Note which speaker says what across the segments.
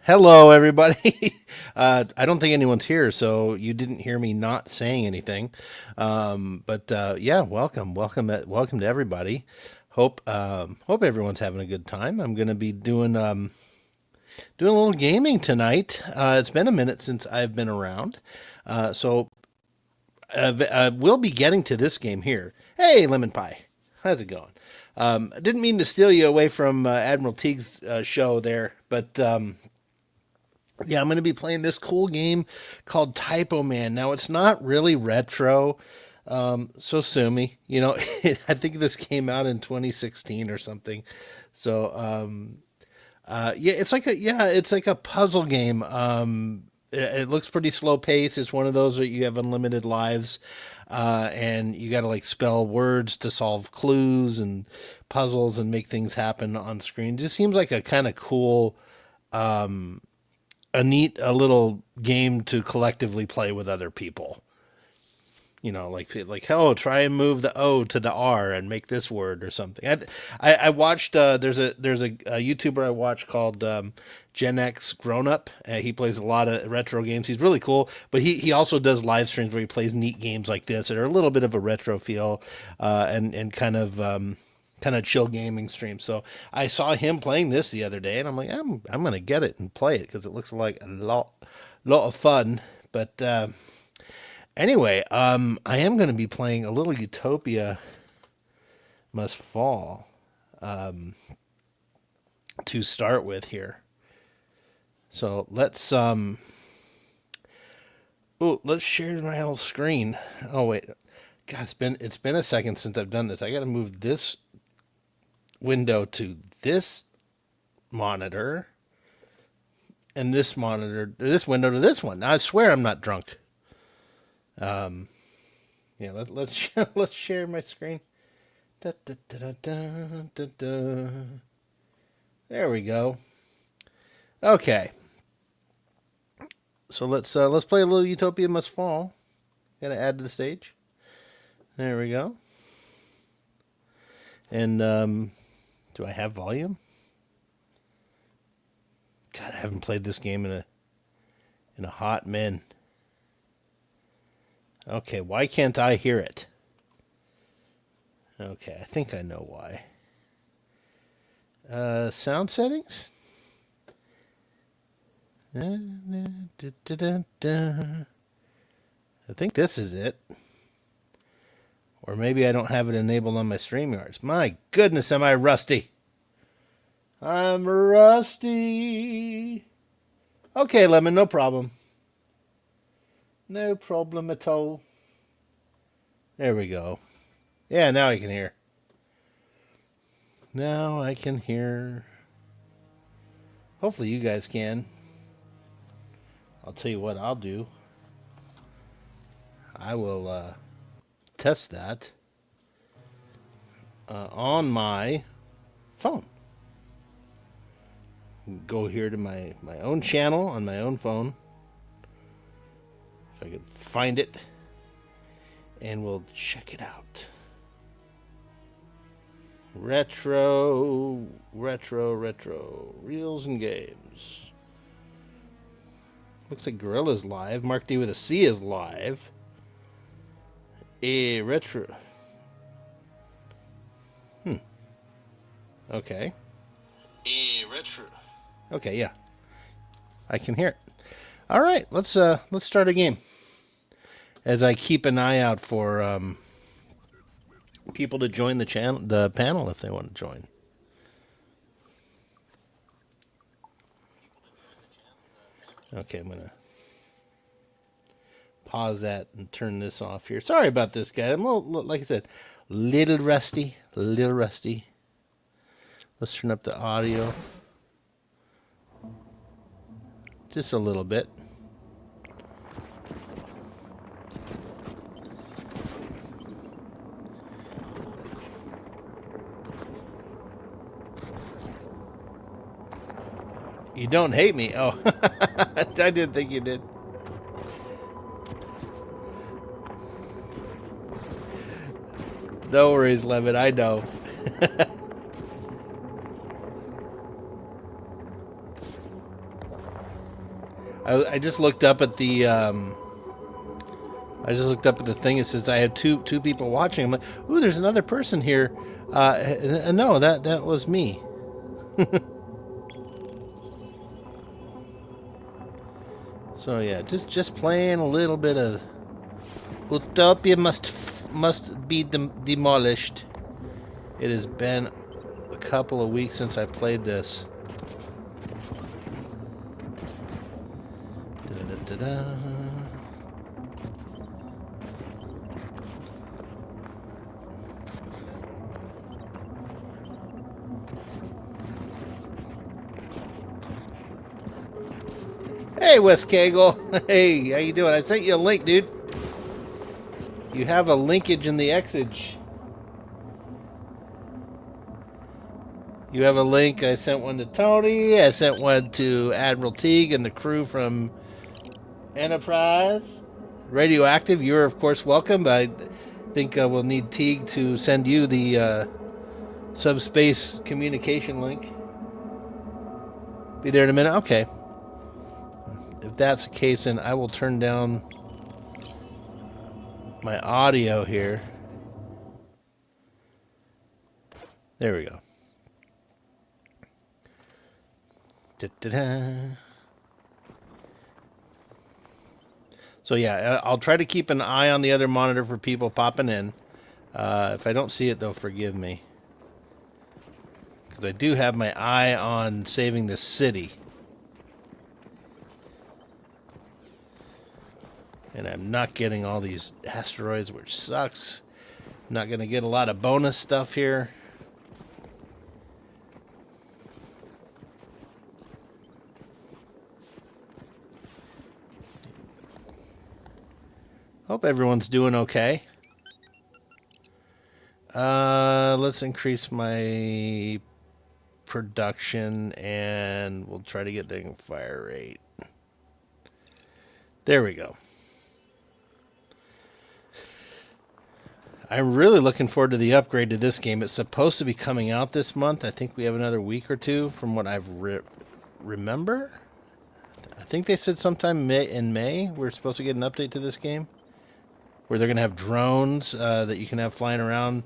Speaker 1: Hello, everybody. I don't think anyone's here, so you didn't hear me not saying anything. But yeah, welcome to everybody. Hope everyone's having a good time. I'm going to be doing a little gaming tonight. It's been a minute since I've been around, so we'll be getting to this game here. Hey, Lemon Pie, how's it going? I didn't mean to steal you away from Admiral Teague's show there, but yeah, I'm going to be playing this cool game called Typoman. Now, it's not really retro, so sue me. I think this came out in 2016 or something. So yeah, it's like a puzzle game. It looks pretty slow paced. It's one of those where you have unlimited lives, and you got to like spell words to solve clues and puzzles and make things happen on screen. Just seems like a kind of cool a little game to collectively play with other people. Like oh, try and move the O to the R and make this word or something. I watched there's a YouTuber I watch called Gen X Grown Up. He plays a lot of retro games. He's really cool, but he also does live streams where he plays neat games like this that are a little bit of a retro feel, and kind of chill gaming stream. So I saw him playing this the other day, and I'm like, I'm gonna get it and play it because it looks like a lot of fun. But anyway, I am gonna be playing a little Utopia Must Fall to start with here. So let's share my whole screen. Oh wait, God, it's been a second since I've done this. I got to move this window to this monitor and this window to this one. I swear I'm not drunk. Um, yeah, let's let's share my screen. Da, da, da, da, da, da. There we go. Okay, so let's play a little Utopia Must Fall. Got to add to the stage. There we go. And do I have volume? God, I haven't played this game in a hot min. Okay, why can't I hear it? Okay, I think I know why. Sound settings? I think this is it. Or maybe I don't have it enabled on my StreamYards. My goodness, am I rusty? I'm rusty. Okay, Lemon, no problem. No problem at all. There we go. Yeah, now I can hear. Now I can hear. Hopefully you guys can. I'll tell you what I'll do. I will test that on my phone. Go here to my own channel on my own phone. If I could find it. And we'll check it out. Retro. Reels and games. Looks like Gorilla's live. Mark D with a C is live. Retro. Okay. Retro. Okay, yeah. I can hear it. All right, let's start a game. As I keep an eye out for people to join the panel if they want to join. Okay, I'm gonna pause that and turn this off here. Sorry about this, guy. I'm a little, like I said, little rusty. Let's turn up the audio just a little bit. You don't hate me. Oh, I didn't think you did. No worries, Lemon. I know. I just looked up at the thing. It says I have two people watching. I'm like, ooh, there's another person here. No, that was me. So yeah, just playing a little bit of Utopia must be demolished. It has been a couple of weeks since I played this. Da-da-da-da. Hey, Wes Cagle. Hey, how you doing? I sent you a link, dude. You have a linkage in the Xage. You have a link. I sent one to Tony. I sent one to Admiral Teague and the crew from Enterprise. Radioactive, you're of course welcome. I think we'll need Teague to send you the subspace communication link. Be there in a minute? Okay. If that's the case, then I will turn down my audio here. There we go. Da-da-da. So yeah, I'll try to keep an eye on the other monitor for people popping in. If I don't see it, though, forgive me. Because I do have my eye on saving the city. And I'm not getting all these asteroids, which sucks. I'm not going to get a lot of bonus stuff here. Hope everyone's doing okay. Let's increase my production and we'll try to get the fire rate. There we go. I'm really looking forward to the upgrade to this game. It's supposed to be coming out this month. I think we have another week or two from what I've remember. I think they said sometime in May we're supposed to get an update to this game where they're going to have drones that you can have flying around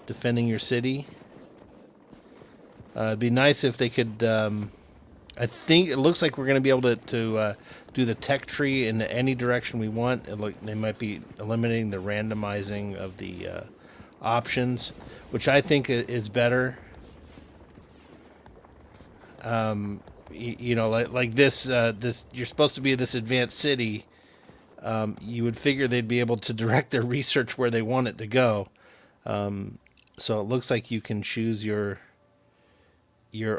Speaker 1: defending your city. It'd be nice if they could... I think it looks like we're going to be able to do the tech tree in any direction we want. They might be eliminating the randomizing of the options, which I think is better. You know, like this you're supposed to be this advanced city. You would figure they'd be able to direct their research where they want it to go. So it looks like you can choose your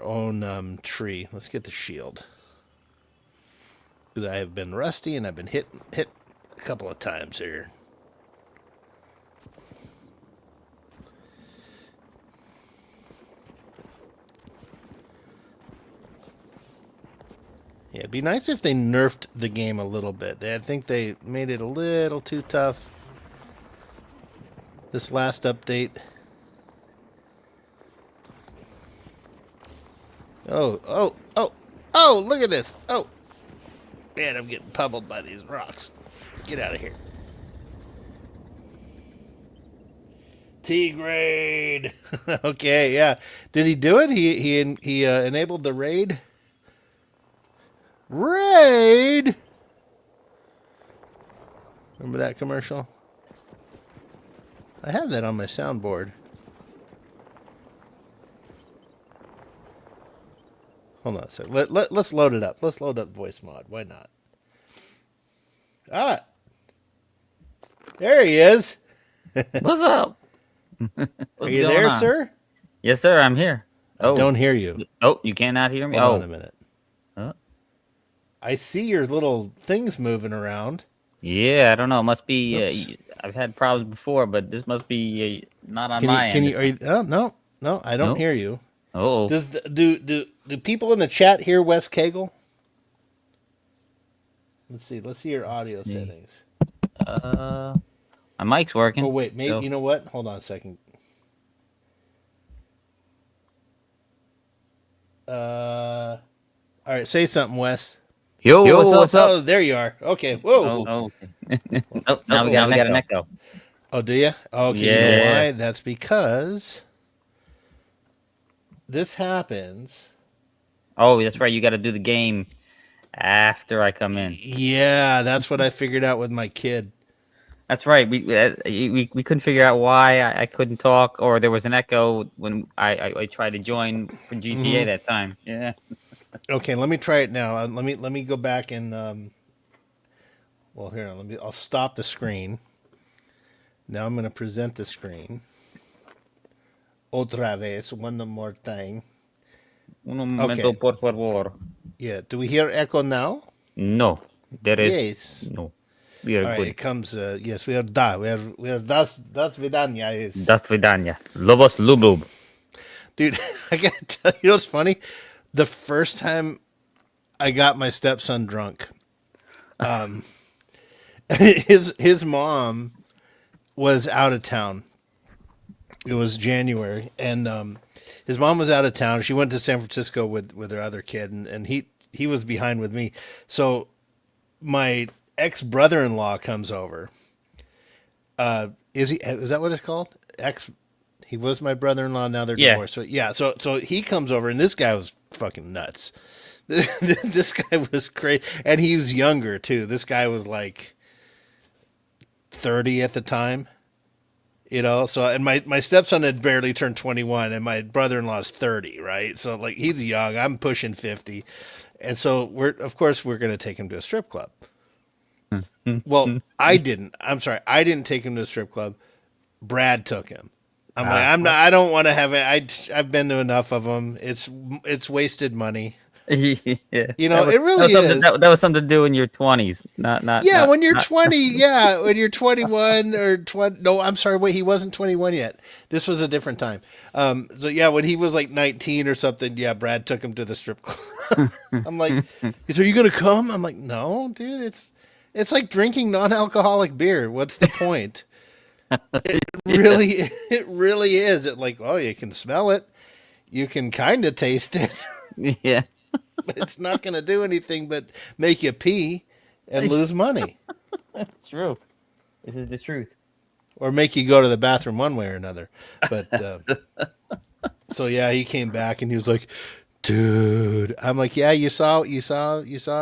Speaker 1: own tree. Let's get the shield. Because I have been rusty and I've been hit a couple of times here. Yeah, it'd be nice if they nerfed the game a little bit. I think they made it a little too tough. This last update. Oh, look at this. Oh, man, I'm getting pummeled by these rocks. Get out of here. T-grade. Okay, yeah. Did he do it? He enabled the raid? Raid! Remember that commercial? I have that on my soundboard. Hold on a sec. Let's load it up. Let's load up voice mod. Why not? Ah! There he is.
Speaker 2: What's up?
Speaker 1: Are you there, sir?
Speaker 2: Yes, sir. I'm here.
Speaker 1: I don't hear you.
Speaker 2: Oh, you cannot hear me?
Speaker 1: Hold on a minute. I see your little things moving around.
Speaker 2: Yeah, I don't know. It must be. I've had problems before, but this must be not on my end.
Speaker 1: Oh, no, I don't hear you.
Speaker 2: Oh.
Speaker 1: Do people in the chat hear Wes Cagle? Let's see your audio settings.
Speaker 2: My mic's working.
Speaker 1: Oh wait, maybe you know what? Hold on a second. All right, say something, Wes.
Speaker 2: Yo, what's up?
Speaker 1: Oh, there you are. Okay. Whoa.
Speaker 2: Oh,
Speaker 1: Well,
Speaker 2: oh, now
Speaker 1: oh,
Speaker 2: we got an echo.
Speaker 1: oh, do you? Okay. You know
Speaker 2: Yeah.
Speaker 1: why? That's because this happens.
Speaker 2: Oh, that's right. You got to do the game after I come in.
Speaker 1: Yeah, that's what I figured out with my kid.
Speaker 2: That's right. We couldn't figure out why I couldn't talk, or there was an echo when I tried to join for GTA
Speaker 1: Hmm.
Speaker 2: that time. Yeah.
Speaker 1: Okay, let me try it now. Let me go back and well, here. I'll stop the screen. Now I'm going to present the screen. Otra vez, one more time.
Speaker 2: Un momento,
Speaker 1: Okay.
Speaker 2: por favor.
Speaker 1: Yeah. Do we hear echo now?
Speaker 2: No, there is
Speaker 1: Yes.
Speaker 2: no. We are
Speaker 1: All right.
Speaker 2: good.
Speaker 1: It comes. Yes, we are da. We are das vidania
Speaker 2: Das
Speaker 1: is.
Speaker 2: vidanya. Lobos lubub.
Speaker 1: Dude, I gotta tell you, what's funny? The first time I got my stepson drunk, his mom was out of town. It was January, and his mom was out of town. She went to San Francisco with her other kid, and he was behind with me. So my ex brother in law comes over. Is that what it's called? Ex. He was my brother in law. Now they're
Speaker 2: Yeah.
Speaker 1: divorced. So yeah. So he comes over, and this guy was fucking nuts. This guy was crazy, and he was younger too. This guy was like 30 at the time. So and my stepson had barely turned 21, and my brother-in-law is 30, right? So like he's young, I'm pushing 50, and so we're going to take him to a strip club. Well, I didn't. I'm sorry, I didn't take him to a strip club. Brad took him. I'm like, I'm not.
Speaker 2: What?
Speaker 1: I don't want to have it. I've been to enough of them. It's wasted money.
Speaker 2: Yeah.
Speaker 1: It
Speaker 2: That was
Speaker 1: really
Speaker 2: something
Speaker 1: is.
Speaker 2: that was something to do in your 20s.
Speaker 1: Yeah, when you're
Speaker 2: Not
Speaker 1: 20, yeah, when you're 21 or 20. No, I'm sorry, wait, he wasn't 21 yet. This was a different time. So yeah, when he was like 19 or something, yeah, Brad took him to the strip club. I'm like, so are you gonna come? I'm like, no, dude, it's like drinking non-alcoholic beer. What's the point? Really, it really is. It like, oh, you can smell it, you can kind of taste it,
Speaker 2: yeah.
Speaker 1: but it's not gonna do anything but make you pee and lose money.
Speaker 2: True. This is the truth.
Speaker 1: Or make you go to the bathroom one way or another. But so yeah, he came back and he was like, "Dude," I'm like, "Yeah, you saw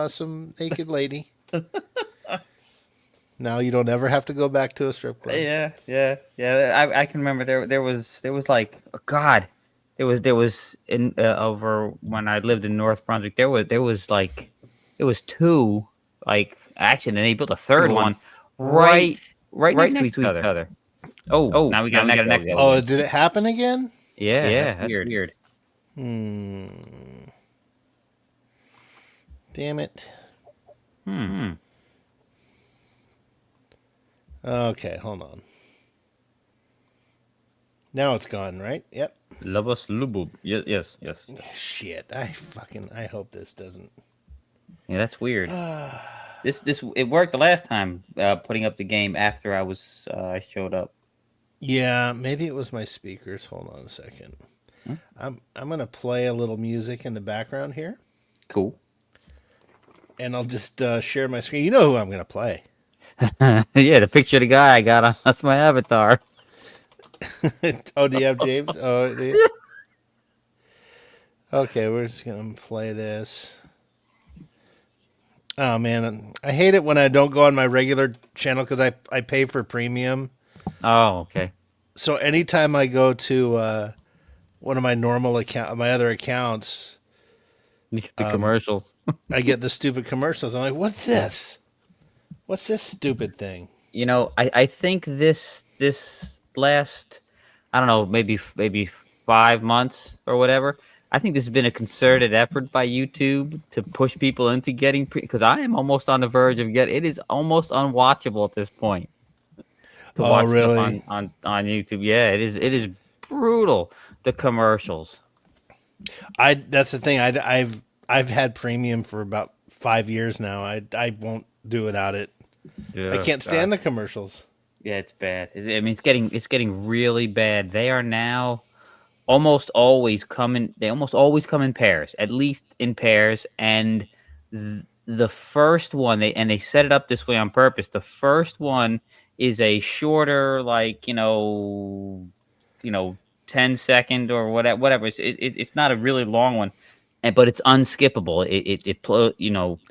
Speaker 1: some naked lady. Now you don't ever have to go back to a strip club."
Speaker 2: Yeah. I can remember there was like, oh, God, there was in over when I lived in North Brunswick. There was like, it was two, like, actually, and they built a third one right right next to each other. Oh, now we got an echo
Speaker 1: Oh,
Speaker 2: again.
Speaker 1: did it happen again?
Speaker 2: Yeah, that's weird.
Speaker 1: Hmm. Damn it.
Speaker 2: Hmm.
Speaker 1: Okay, hold on. Now it's gone, right? Yep.
Speaker 2: Lobos lubub. Yes.
Speaker 1: Shit. I hope this doesn't.
Speaker 2: Yeah, that's weird. This it worked the last time, putting up the game after I showed up.
Speaker 1: Yeah, maybe it was my speakers. Hold on a second.
Speaker 2: Hmm?
Speaker 1: I'm gonna play a little music in the background here,
Speaker 2: Cool.
Speaker 1: and I'll just share my screen. You know who I'm gonna play?
Speaker 2: Yeah, the picture of the guy I got on, that's my avatar.
Speaker 1: Oh, do you have James? Okay, we're just gonna play this. Oh man, I hate it when I don't go on my regular channel because I pay for premium.
Speaker 2: Oh, okay.
Speaker 1: So anytime I go to one of my normal my other accounts,
Speaker 2: The commercials.
Speaker 1: I get the stupid commercials. I'm like, what's this? What's this stupid thing?
Speaker 2: I think this last, I don't know, maybe 5 months or whatever. I think this has been a concerted effort by YouTube to push people into getting because I am almost on the verge of it is almost unwatchable at this point to
Speaker 1: Oh,
Speaker 2: watch stuff
Speaker 1: really?
Speaker 2: on YouTube. Yeah, it is brutal, the commercials.
Speaker 1: I That's the thing. I've had premium for about 5 years now. I won't do without it. I
Speaker 2: Yeah,
Speaker 1: can't
Speaker 2: God.
Speaker 1: stand the commercials.
Speaker 2: Yeah, it's bad. I mean, it's getting really bad. They are now almost always come in. They almost always come in pairs, at least in pairs, and the first one they set it up this way on purpose. The first one is a shorter, like, 10-second or whatever. It's not a really long one, but it's unskippable.
Speaker 1: Oh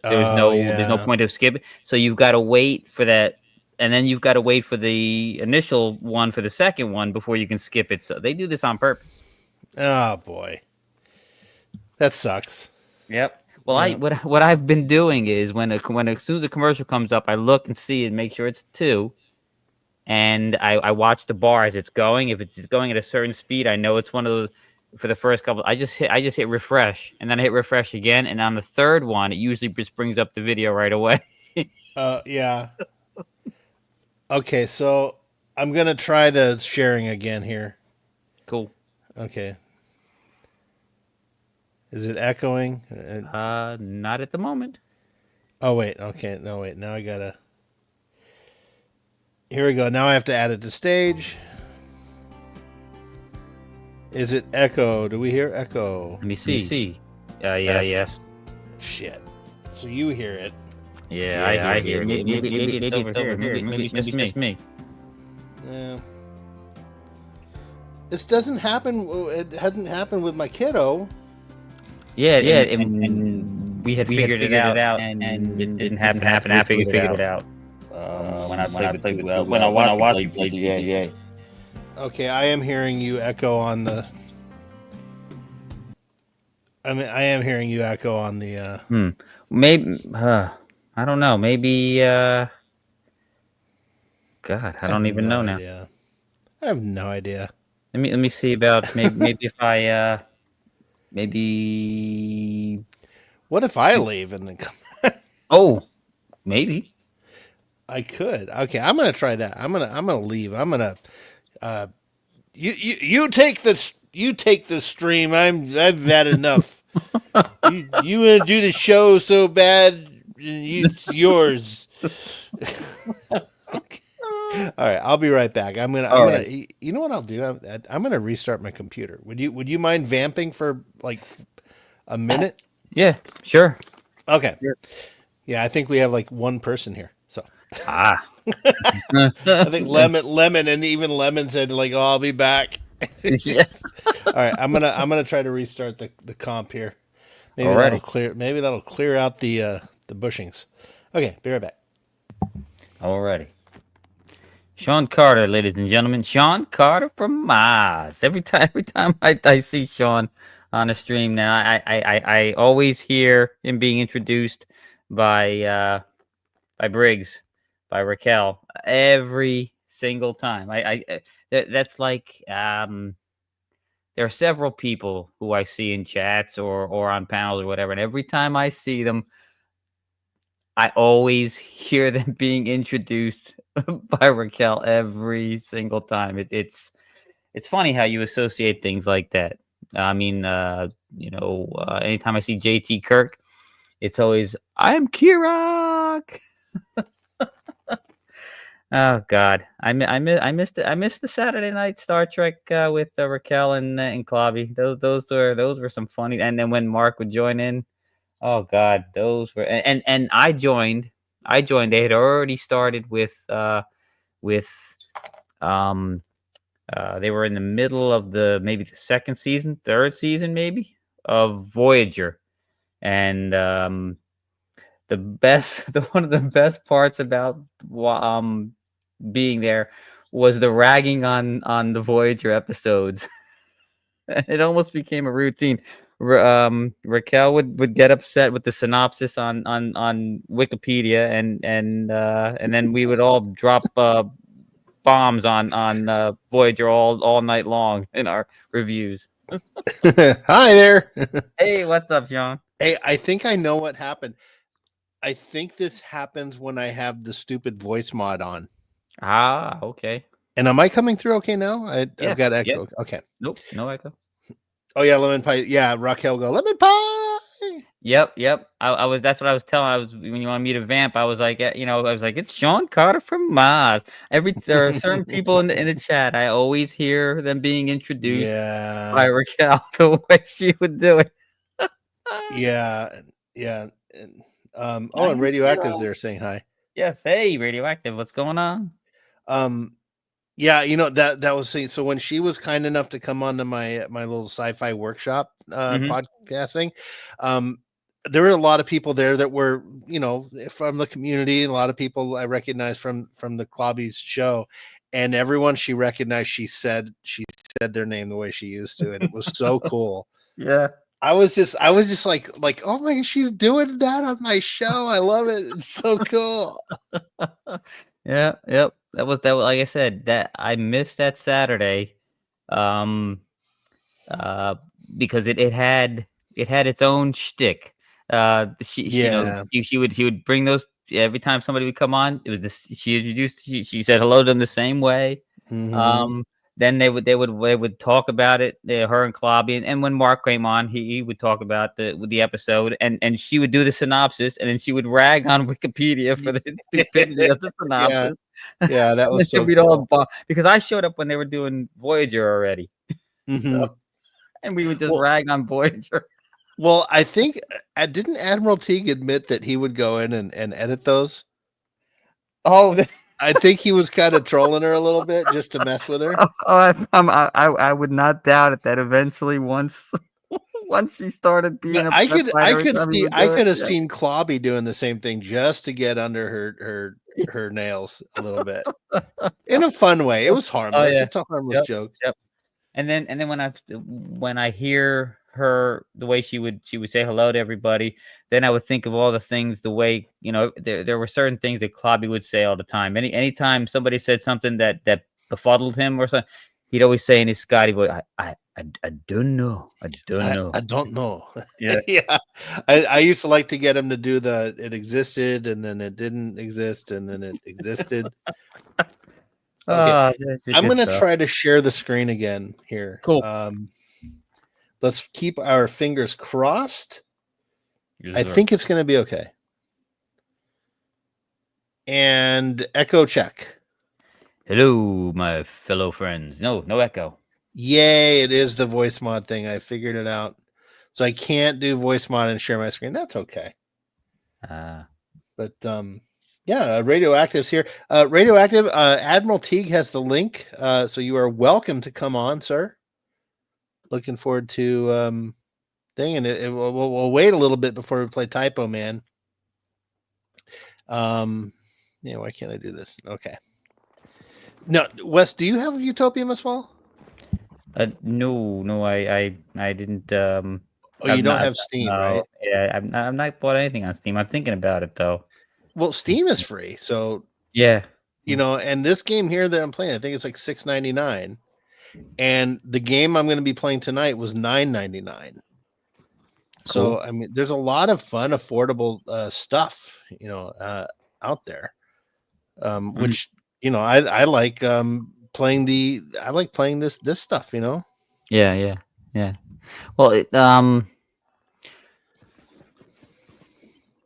Speaker 2: There's no
Speaker 1: yeah.
Speaker 2: point of skipping. So you've got to wait for that, and then you've got to wait for the initial one for the second one before you can skip it. So they do this on purpose.
Speaker 1: Oh boy, that sucks.
Speaker 2: Yep. Well,
Speaker 1: Yeah.
Speaker 2: what I've been doing is when as soon as a commercial comes up, I look and see and make sure it's two, and I watch the bar as it's going. If it's going at a certain speed, I know it's one of those. For the first couple, I just hit refresh, and then I hit refresh again, and on the third one, it usually just brings up the video right away.
Speaker 1: Yeah. Okay, so I'm gonna try the sharing again here.
Speaker 2: Cool.
Speaker 1: Okay. Is it echoing?
Speaker 2: Not at the moment.
Speaker 1: Oh wait. Okay. No wait. Now I gotta. Here we go. Now I have to add it to stage. Is it echo? Do we hear echo?
Speaker 2: Let me see. Yes. Yes.
Speaker 1: Shit. So you hear it.
Speaker 2: Yeah, I hear it. Maybe it's over here. Maybe it's just me.
Speaker 1: Yeah. This doesn't happen. It hasn't happened with my kiddo.
Speaker 2: Yeah, and we had figured it out, and it didn't happen after we figured it out. When I watched you play GTA.
Speaker 1: Okay, I am hearing you echo on the. I mean, I am hearing you echo on the.
Speaker 2: Maybe I don't know. Maybe God, I don't even know now.
Speaker 1: Idea. I have no idea.
Speaker 2: Let me see about maybe if I maybe
Speaker 1: What if I leave and then come?
Speaker 2: oh maybe
Speaker 1: I could. Okay, I'm gonna try that. I'm gonna leave. I'm gonna. You take this. You take the stream. I've had enough. You want to do the show so bad. It's yours. Okay. All right, I'll be right back. You know what I'll do? I'm gonna restart my computer. Would you mind vamping for like a minute?
Speaker 2: yeah, sure.
Speaker 1: Okay. Yeah, I think we have like one person here. So
Speaker 2: Ah.
Speaker 1: I think Lemon, and even Lemon said like, "Oh, I'll be back."
Speaker 2: Yeah.
Speaker 1: All right, I'm gonna try to restart the comp here.
Speaker 2: Alrighty.
Speaker 1: Maybe that'll clear out the bushings. Okay, be right back.
Speaker 2: Alrighty. Sean Carter, ladies and gentlemen. Sean Carter from Mars. Every time I see Sean on a stream now, I always hear him being introduced by Briggs, by Raquel, every single time. That's like there are several people who I see in chats or on panels or whatever, and every time I see them, I always hear them being introduced by Raquel every single time. It's funny how you associate things like that. I mean, anytime I see JT Kirk, it's always I'm Kirok. Oh God, I missed the Saturday night Star Trek with Raquel and Clavi. Those were some funny. And then when Mark would join in, oh God, those were and I joined. They had already started with um they were in the middle of maybe the second season, third season maybe of Voyager, and the best one of the best parts about being there was the ragging on the Voyager episodes. It almost became a routine. Raquel would get upset with the synopsis on Wikipedia, and then we would all drop bombs on Voyager all night long in our reviews.
Speaker 1: Hi there.
Speaker 2: Hey, what's up, Sean?
Speaker 1: Hey, I think I know what happened. I think this happens when I have the stupid voice mod on.
Speaker 2: Ah, okay.
Speaker 1: And am I coming through okay now? I've got
Speaker 2: Yes. Yep.
Speaker 1: echo. Okay.
Speaker 2: Nope. No echo.
Speaker 1: Oh yeah, lemon pie. Yeah, Raquel go lemon pie.
Speaker 2: Yep. I was. That's what I was telling. I was when you wanted me to vamp. I was like, I was like, it's Sean Carter from Mars. There are certain people in the chat. I always hear them being introduced by
Speaker 1: Yeah.
Speaker 2: Raquel the way she would do it.
Speaker 1: Yeah. Yeah. And Oh,
Speaker 2: I
Speaker 1: and
Speaker 2: am
Speaker 1: Radioactive's
Speaker 2: here.
Speaker 1: there saying hi.
Speaker 2: Yes. Hey, Radioactive. What's going on?
Speaker 1: Um, yeah, that was so when she was kind enough to come onto my little sci-fi workshop
Speaker 2: Hmm.
Speaker 1: podcasting, um, there were a lot of people there that were from the community, and a lot of people I recognized from the Clobbies show, and everyone she recognized, she said their name the way she used to, and it was so cool.
Speaker 2: Yeah.
Speaker 1: I was just like, oh my, she's doing that on my show. I love it. It's so cool.
Speaker 2: Yeah. Yep. That was like I said, that I missed that Saturday. Um. Uh. Because it had its own shtick.
Speaker 1: Yeah.
Speaker 2: She would bring those every time somebody would come on. It was this. She said hello to them the same way.
Speaker 1: Hmm.
Speaker 2: Um, then they would talk about it, her and Klobby, and when Mark came on, he would talk about the episode, and she would do the synopsis, and then she would rag on Wikipedia for the stupidity of the
Speaker 1: Yeah.
Speaker 2: synopsis.
Speaker 1: Yeah, that
Speaker 2: And then
Speaker 1: was
Speaker 2: she'll
Speaker 1: so
Speaker 2: be all
Speaker 1: cool.
Speaker 2: because I showed up when they were doing Voyager already, so
Speaker 1: Hmm.
Speaker 2: and we would just
Speaker 1: Well,
Speaker 2: rag on Voyager.
Speaker 1: I think didn't Admiral Teague admit that he would go in and edit those?
Speaker 2: Oh, this,
Speaker 1: I think he was kind of trolling her a little bit just to mess with her.
Speaker 2: oh, I would not doubt it that eventually once she started being
Speaker 1: But I
Speaker 2: upset
Speaker 1: could
Speaker 2: by it
Speaker 1: I
Speaker 2: every
Speaker 1: could
Speaker 2: time he
Speaker 1: see
Speaker 2: would
Speaker 1: I
Speaker 2: do it.
Speaker 1: could have
Speaker 2: Yeah.
Speaker 1: seen Clobby doing the same thing just to get under her nails a little bit in a fun way. It was
Speaker 2: Oh
Speaker 1: harmless.
Speaker 2: yeah.
Speaker 1: It's a harmless
Speaker 2: Yep.
Speaker 1: joke.
Speaker 2: Yep. And then when I hear her the way she would say hello to everybody, then I would think of all the things the way there were certain things that Clobby would say all the time. Anytime somebody said something that befuddled him or something, he'd always say in his Scotty voice, I don't know. I don't
Speaker 1: I
Speaker 2: know.
Speaker 1: don't know.
Speaker 2: Yeah.
Speaker 1: Yeah. I used to like to get him to do the it existed and then it didn't exist and then it existed. Okay.
Speaker 2: Oh, that's
Speaker 1: I'm
Speaker 2: good
Speaker 1: gonna
Speaker 2: stuff.
Speaker 1: try to share the screen again here.
Speaker 2: Cool.
Speaker 1: Let's keep our fingers crossed.
Speaker 2: Yes,
Speaker 1: I
Speaker 2: sir.
Speaker 1: think it's gonna be okay. And echo check.
Speaker 2: Hello, my fellow friends. No echo.
Speaker 1: Yay, it is the voice mod thing. I figured it out. So I can't do voice mod and share my screen. That's okay.
Speaker 2: Uh,
Speaker 1: But yeah, Radioactive's here. Radioactive, Admiral Teague has the link. So you are welcome to come on, sir. Looking forward to thing, and we'll wait a little bit before we play Typoman. Yeah, why can't I do this? Okay. No, Wes, do you have Utopia Must Fall?
Speaker 2: no, I didn't.
Speaker 1: Oh, you
Speaker 2: I've
Speaker 1: don't
Speaker 2: not.
Speaker 1: have Steam,
Speaker 2: No,
Speaker 1: right?
Speaker 2: yeah, I've not bought anything on Steam. I'm thinking about it though.
Speaker 1: Well, Steam is free, so
Speaker 2: Yeah.
Speaker 1: and this game here that I'm playing, I think it's like $6.99, and the game I'm going to be playing tonight was $9.99.
Speaker 2: Cool.
Speaker 1: So I mean, there's a lot of fun, affordable stuff, out there,
Speaker 2: Mm,
Speaker 1: which I like playing I like playing this stuff.
Speaker 2: yeah, yeah, yeah. Well,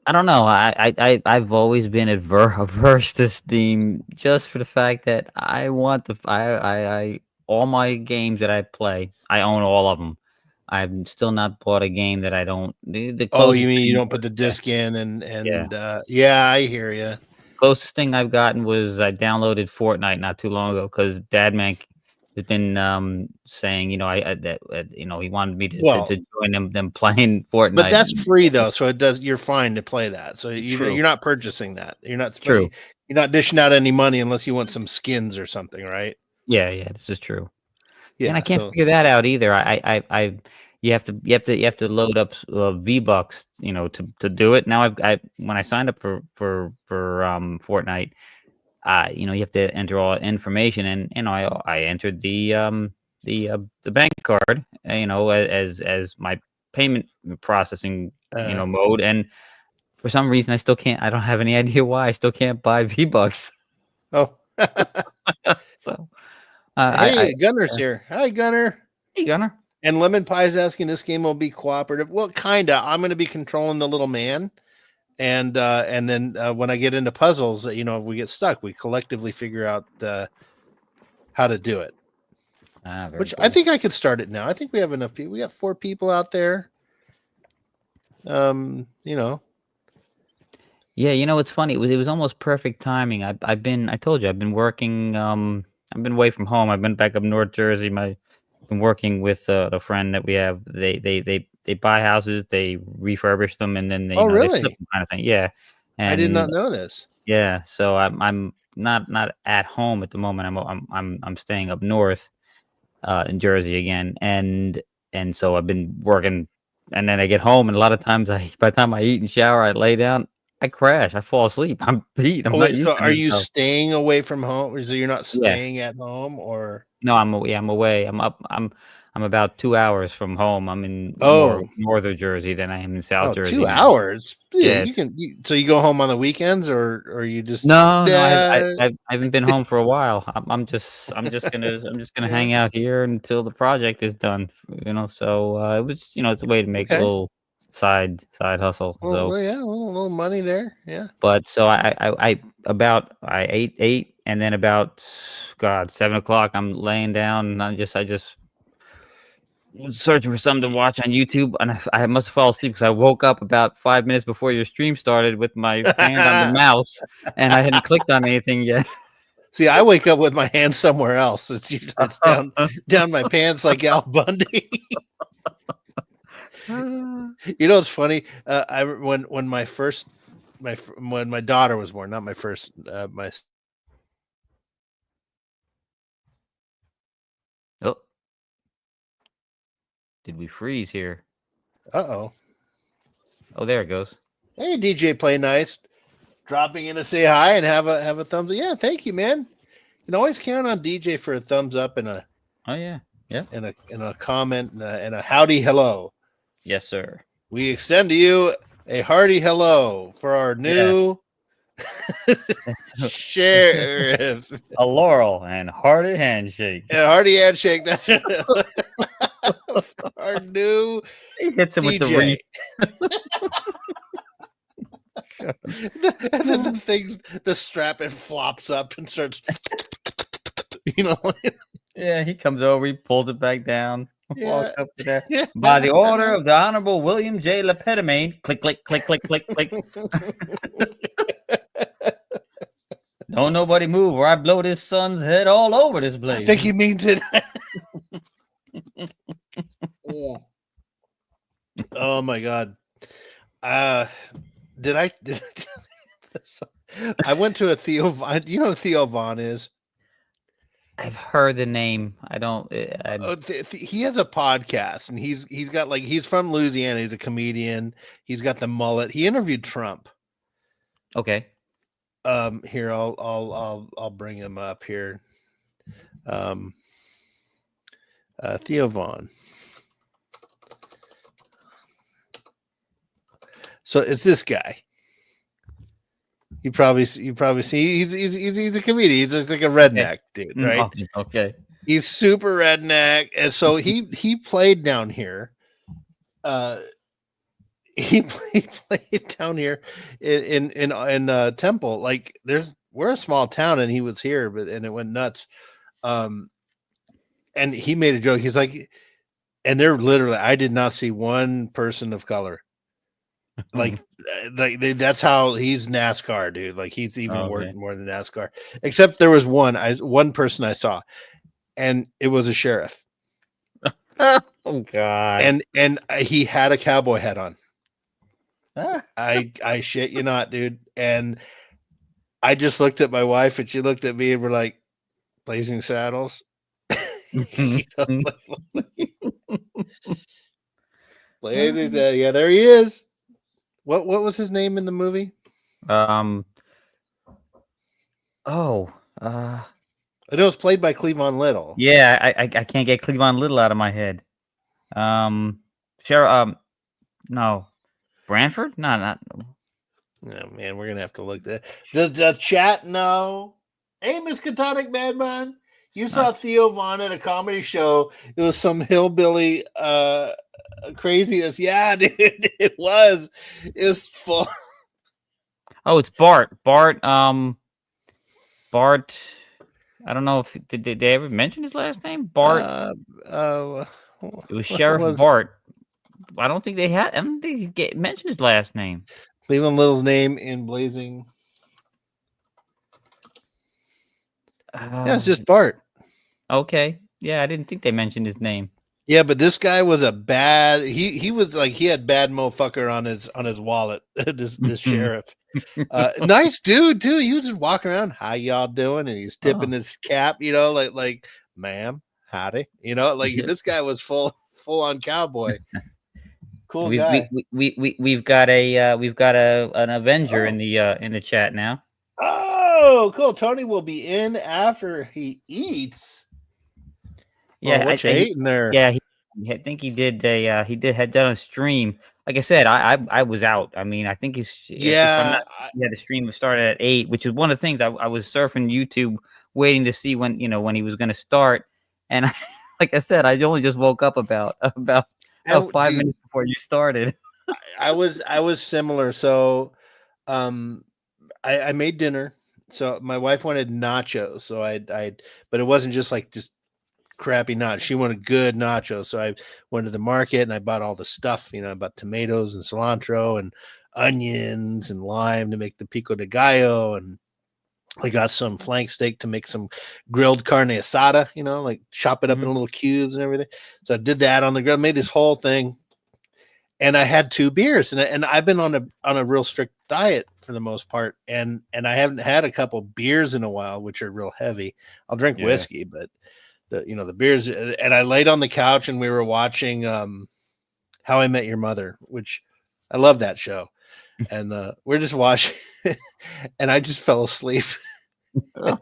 Speaker 2: I don't know. I've always been averse to Steam just for the fact that I want I all my games that I play, I own all of them. I've still not bought a game that I don't. The
Speaker 1: Oh, you
Speaker 2: closest
Speaker 1: mean you
Speaker 2: thing
Speaker 1: don't put
Speaker 2: was
Speaker 1: the disc in and
Speaker 2: yeah.
Speaker 1: yeah, I hear you.
Speaker 2: Closest thing I've gotten was I downloaded Fortnite not too long ago because Dadman has been saying, I that he wanted me to
Speaker 1: Well,
Speaker 2: join them playing
Speaker 1: but
Speaker 2: Fortnite.
Speaker 1: that's free though, so it does. You're fine to play that. So
Speaker 2: True,
Speaker 1: you're not purchasing that.
Speaker 2: true.
Speaker 1: You're not dishing out any money unless you want some skins or something, right?
Speaker 2: Yeah, yeah, this is true. And I
Speaker 1: Yeah.
Speaker 2: can't
Speaker 1: So
Speaker 2: figure that out either. You have to load up V Bucks, to do it. Now when I signed up for Fortnite, you have to enter all information, and I entered the bank card, as my payment processing
Speaker 1: uh,
Speaker 2: mode, and for some reason I don't have any idea why I still can't buy V Bucks.
Speaker 1: oh.
Speaker 2: So I
Speaker 1: Hey, Gunner's here. Hi, Gunner.
Speaker 2: hey Gunner.
Speaker 1: And Lemon Pie's asking this game will be cooperative. Well, kinda. I'm going to be controlling the little man, and then when I get into puzzles, if we get stuck, we collectively figure out how to do it.
Speaker 2: Very
Speaker 1: Which I
Speaker 2: cool.
Speaker 1: think I could start it now. I think we have enough people. We got 4 people out there. Um, you know,
Speaker 2: Yeah, it's funny. It was almost perfect timing. I told you I've been working. I've been away from home. I've been back up North Jersey. Been working with a friend that we have. They buy houses, they refurbish them, and then
Speaker 1: Oh,
Speaker 2: they flip
Speaker 1: really?
Speaker 2: them kind of thing. Yeah,
Speaker 1: I did
Speaker 2: and
Speaker 1: not know this.
Speaker 2: yeah. So I'm not at home at the moment. I'm staying up north, in Jersey again, and so I've been working, and then I get home, and a lot of times by the time I eat and shower, I lay down, I crash, I fall asleep. I'm beat. I'm
Speaker 1: Oh,
Speaker 2: not
Speaker 1: wait, so
Speaker 2: used to
Speaker 1: are
Speaker 2: this
Speaker 1: you
Speaker 2: stuff.
Speaker 1: staying away from home? So you're not
Speaker 2: Yeah.
Speaker 1: staying at home or
Speaker 2: No, I'm away. I'm about 2 hours from home. I'm in more
Speaker 1: Oh,
Speaker 2: northern Jersey than I am in South
Speaker 1: oh,
Speaker 2: Jersey
Speaker 1: 2
Speaker 2: now.
Speaker 1: hours? Yeah,
Speaker 2: Yeah,
Speaker 1: you can so you go home on the weekends or you just
Speaker 2: no, no,
Speaker 1: yeah,
Speaker 2: I haven't been home for a while. I'm just gonna
Speaker 1: yeah,
Speaker 2: hang out here until the project is done, so, it was it's a way to make a
Speaker 1: okay.
Speaker 2: little side hustle, so
Speaker 1: Well, yeah, a little money there, yeah.
Speaker 2: but so I ate, and then about, God, 7 o'clock, I'm laying down, and I just was searching for something to watch on YouTube, and I must have fallen asleep because I woke up about 5 minutes before your stream started with my hand on the mouse, and I hadn't clicked on anything yet.
Speaker 1: See, I wake up with my hand somewhere else. It's usually it's down my pants like Al Bundy. It's funny, I re when my first my f when my daughter was born, not my first, my s
Speaker 2: Oh, did we freeze here?
Speaker 1: uh-oh.
Speaker 2: Oh, there it goes.
Speaker 1: Hey, DJ Play Nice, dropping in to say hi and have a thumbs up. Yeah, thank you, man. You can always count on DJ for a thumbs up and a
Speaker 2: Oh, yeah. Yeah.
Speaker 1: comment and a howdy hello.
Speaker 2: Yes, sir.
Speaker 1: We extend to you a hearty hello for our
Speaker 2: Yeah.
Speaker 1: new sheriff.
Speaker 2: A laurel and hearty handshake.
Speaker 1: A hearty handshake. That's our new
Speaker 2: He hits him with the
Speaker 1: DJ.
Speaker 2: wreath.
Speaker 1: And then the strap, it flops up and starts, you know,
Speaker 2: Yeah, he comes over, he pulls it back down,
Speaker 1: yeah.
Speaker 2: walks up to there. By the order of the Honorable William J. Lepetame, click, click, click, click, click, click. Don't nobody move, or I blow this son's head all over this
Speaker 1: I
Speaker 2: place.
Speaker 1: think he means it. Yeah. Oh my god. Uh did I tell you this? I went to a Theo Von. Do you know who Theo Von is?
Speaker 2: I've heard the name. I don't.
Speaker 1: He has a podcast, and he's got like he's from Louisiana. He's a comedian. He's got the mullet. He interviewed Trump.
Speaker 2: Okay.
Speaker 1: Here I'll bring him up here. Um, Theo Von. So it's this guy. You probably see he's a comedian. He's like a
Speaker 2: Okay.
Speaker 1: redneck dude, right?
Speaker 2: Okay. Okay.
Speaker 1: He's super redneck, and so he played down here. Uh, he played down here in Temple. Like we're a small town, and he was here, and it went nuts. Um, and he made a joke. He's like, and they're literally, I did not see one person of color. That's how he's NASCAR, dude. Like he's even worked
Speaker 2: Okay.
Speaker 1: more than NASCAR. Except there was one person I saw, and it was a sheriff,
Speaker 2: Oh God.
Speaker 1: and he had a cowboy hat on.
Speaker 2: Ah.
Speaker 1: I shit you not, dude. And I just looked at my wife, and she looked at me, and we're like, Blazing Saddles. You know, Blazing Saddles. Yeah, there he is. What was his name in the movie?
Speaker 2: um. Oh. Uh.
Speaker 1: I know it was played by Cleavon Little.
Speaker 2: Yeah. I can't get Cleavon Little out of my head. Sheriff. No. Branford? No, not.
Speaker 1: Oh man, we're gonna have to look that. The chat. No. Hey, Miss Catonic Madman. You saw
Speaker 2: Not.
Speaker 1: Theo Von at a comedy show. It was some hillbilly craziness. Yeah, dude, it was. It was full.
Speaker 2: Oh, it's Bart. Bart. Bart. I don't know if did they ever mention his last name? Bart.
Speaker 1: Uh, uh,
Speaker 2: It was
Speaker 1: what
Speaker 2: Sheriff
Speaker 1: was
Speaker 2: Bart. I don't think they had. I don't think he mentioned his last name.
Speaker 1: Cleveland Little's name in Blazing. Yeah, it's
Speaker 2: Uh,
Speaker 1: just Bart.
Speaker 2: okay. Yeah, I didn't think they mentioned his name.
Speaker 1: Yeah, but this guy was a bad. He was like he had bad motherfucker on his wallet. This sheriff, nice dude too. He was just walking around. How y'all doing? And he's tipping
Speaker 2: Oh,
Speaker 1: his cap. Like ma'am, howdy. Like this guy was full on cowboy. Cool guy.
Speaker 2: We've got a an Avenger
Speaker 1: Oh,
Speaker 2: in the chat now.
Speaker 1: oh, cool. Tony will be in after he eats. Oh,
Speaker 2: Yeah,
Speaker 1: what you eating there?
Speaker 2: yeah, I think he did had done a stream. Like I said, I was out. I mean, I think he's if I'm not,
Speaker 1: Yeah,
Speaker 2: he had a stream that started at 8, which is one of the things I was surfing YouTube waiting to see when when he was going to start. And like I said, I only just woke up about five
Speaker 1: dude,
Speaker 2: minutes before you started.
Speaker 1: I was similar. So, um, I made dinner. So my wife wanted nachos. So but it wasn't just crappy nachos. She wanted good nachos. So I went to the market and I bought all the stuff. I bought tomatoes and cilantro and onions and lime to make the pico de gallo, and I got some flank steak to make some grilled carne asada. Like chop it up in
Speaker 2: Mhm.
Speaker 1: little cubes and everything. So I did that on the grill. Made this whole thing, and I had 2 beers, and I've been on a real strict diet for the most part, and I haven't had a couple beers in a while, which are real heavy. I'll drink
Speaker 2: Yeah.
Speaker 1: whiskey, but the beers. And I laid on the couch and we were watching How I Met Your Mother, which I love that show, and we're just watching, and I just fell asleep.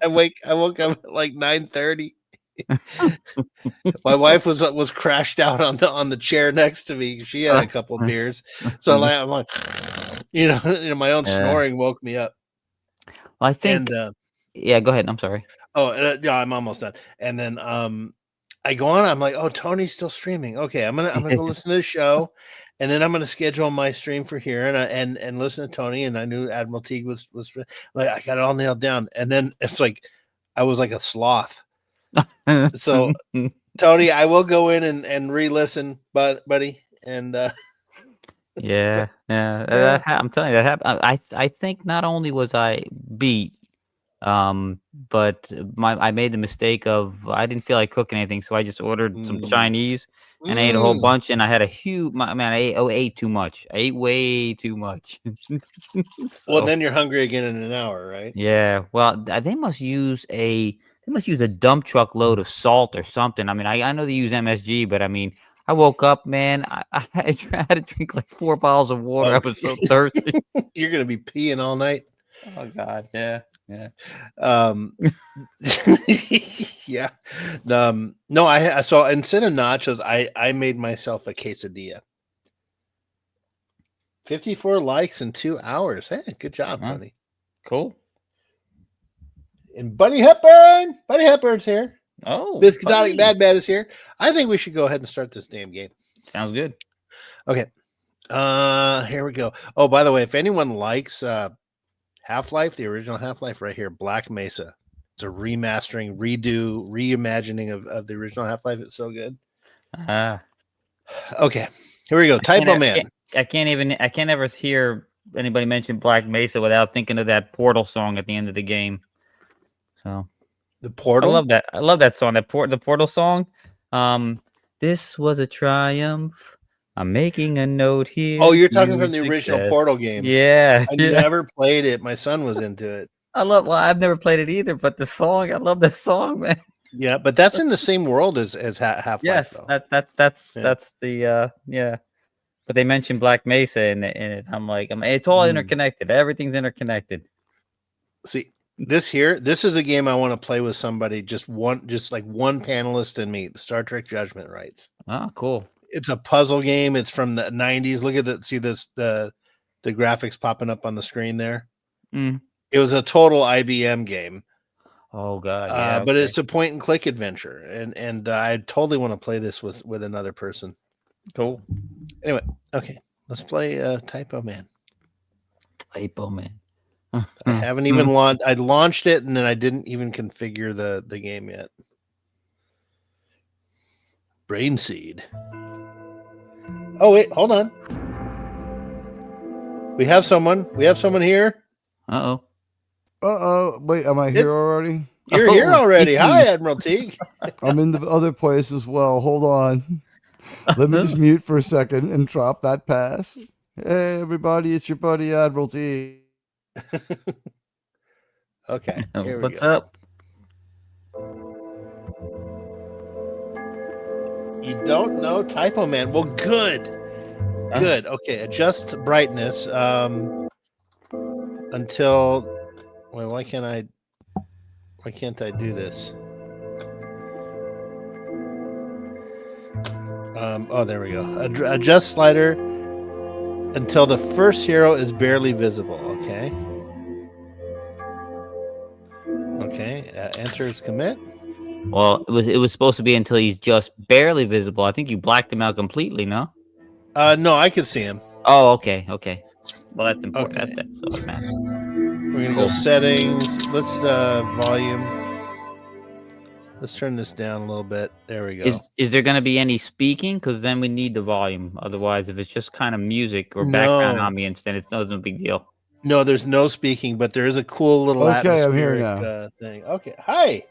Speaker 1: I woke up at like 9:30. My wife was crashed out on the chair next to me. She had a couple of beers, so I'm like, my own
Speaker 2: Yeah.
Speaker 1: snoring woke me up.
Speaker 2: Well, I
Speaker 1: And
Speaker 2: think yeah, go ahead. I'm sorry.
Speaker 1: yeah, I'm almost done. And then I go on. I'm like, oh, Tony's still streaming. Okay, I'm gonna go listen to the show, and then I'm gonna schedule my stream for here and listen to Tony. And I knew Admiral Teague was like I got it all nailed down. And then it's like I was like a sloth. So Tony, I will go in and re-listen, buddy. And
Speaker 2: Yeah, yeah,
Speaker 1: yeah,
Speaker 2: I'm telling you that happened. I think not only was I beat, but I made the mistake of I didn't feel like cooking anything, so I just ordered some
Speaker 1: mm,
Speaker 2: Chinese and I ate a whole
Speaker 1: mm.
Speaker 2: bunch, and I had a huge. I mean, I ate too much. I ate way too much.
Speaker 1: Well,
Speaker 2: So
Speaker 1: then you're hungry again in an hour, right?
Speaker 2: yeah, well, they must use a dump truck load of salt or something. I mean, I know they use MSG, but I mean, I woke up, man. I had to drink like 4 bottles of water. I
Speaker 1: Okay,
Speaker 2: was so thirsty.
Speaker 1: you're gonna be peeing all night.
Speaker 2: Oh God, yeah, yeah.
Speaker 1: Um, yeah. No, I so instead of nachos, I made myself a quesadilla. 54 likes in 2 hours. Hey, good job,
Speaker 2: Huh?
Speaker 1: Tony.
Speaker 2: Cool.
Speaker 1: And Buddy Hepburn's here.
Speaker 2: Oh,
Speaker 1: Biscuitotic
Speaker 2: buddy,
Speaker 1: Bad is here. I think we should go ahead and start this damn game.
Speaker 2: sounds good.
Speaker 1: Okay. Here we go. Oh, by the way, if anyone likes Half-Life, the original Half-Life right here, Black Mesa. It's a remastering, reimagining of the original Half-Life. It's so good.
Speaker 2: Ah,
Speaker 1: Okay. Here we go. Typo Man.
Speaker 2: I can't ever hear anybody mention Black Mesa without thinking of that Portal song at the end of the game. So
Speaker 1: The Portal.
Speaker 2: I love that song. The Portal song. Um, this was a triumph. I'm making a note
Speaker 1: Oh,
Speaker 2: here.
Speaker 1: you're talking from
Speaker 2: Huge
Speaker 1: the original
Speaker 2: success.
Speaker 1: Portal game.
Speaker 2: Yeah,
Speaker 1: I
Speaker 2: yeah.
Speaker 1: never played it. My son was into it.
Speaker 2: Well, I've never played it either, but the song, I love that song, man.
Speaker 1: Yeah, but that's in the same world as Half-Life,
Speaker 2: Yes,
Speaker 1: though. Yeah.
Speaker 2: that's the yeah. But they mentioned Black Mesa in it. It's all
Speaker 1: Mm.
Speaker 2: interconnected. Everything's interconnected.
Speaker 1: See, this is a game I want to play with somebody. Just like one panelist and me. Star Trek Judgment Rights.
Speaker 2: Oh, cool.
Speaker 1: It's a puzzle game. It's from the '90s. Look at that. See the graphics popping up on the screen there.
Speaker 2: Mm.
Speaker 1: It was a total IBM game,
Speaker 2: Oh God, yeah,
Speaker 1: but
Speaker 2: okay.
Speaker 1: it's a point and click adventure, and I totally want to play this with another person.
Speaker 2: Cool.
Speaker 1: Anyway, okay, let's play Typo Man.
Speaker 2: Typo Man.
Speaker 1: I haven't even launched. I launched it and then I didn't even configure the game yet. Brain Seed. Oh wait, hold on. We have someone. We have someone here.
Speaker 2: Uh-oh.
Speaker 3: Wait, am I here
Speaker 1: It's
Speaker 3: already?
Speaker 1: You're here
Speaker 2: Oh,
Speaker 1: already. Hi,
Speaker 2: geez.
Speaker 1: Admiral Teague.
Speaker 3: I'm in the other place as well. Hold on. Let me just mute for a second and drop that pass. Hey, everybody, it's your buddy Admiral T.
Speaker 1: Okay, here we
Speaker 2: What's
Speaker 1: go.
Speaker 2: up?
Speaker 1: You don't know Typoman? Well, good. Good. Okay, adjust brightness until. Wait, why can't I do this? Oh, there we go. Adjust slider until the first hero is barely visible. Okay. Okay. Enter his commit.
Speaker 2: Well, it was supposed to be until he's just barely visible. I think you blacked him out completely, no?
Speaker 1: No, I can see him.
Speaker 2: Oh, okay, okay. Well, that's important.
Speaker 1: Okay.
Speaker 2: That's what matters.
Speaker 1: We're gonna go
Speaker 2: Cool.
Speaker 1: settings. Let's volume. Let's turn this down a little bit. There we go.
Speaker 2: Is there going to be any speaking? Because then we need the volume. Otherwise, if it's just kind of music or
Speaker 1: No.
Speaker 2: background ambience, then it's no big deal.
Speaker 1: No, there's no speaking, but there is a cool little
Speaker 3: Okay, I'm here
Speaker 1: atmospheric thing. Okay, hi,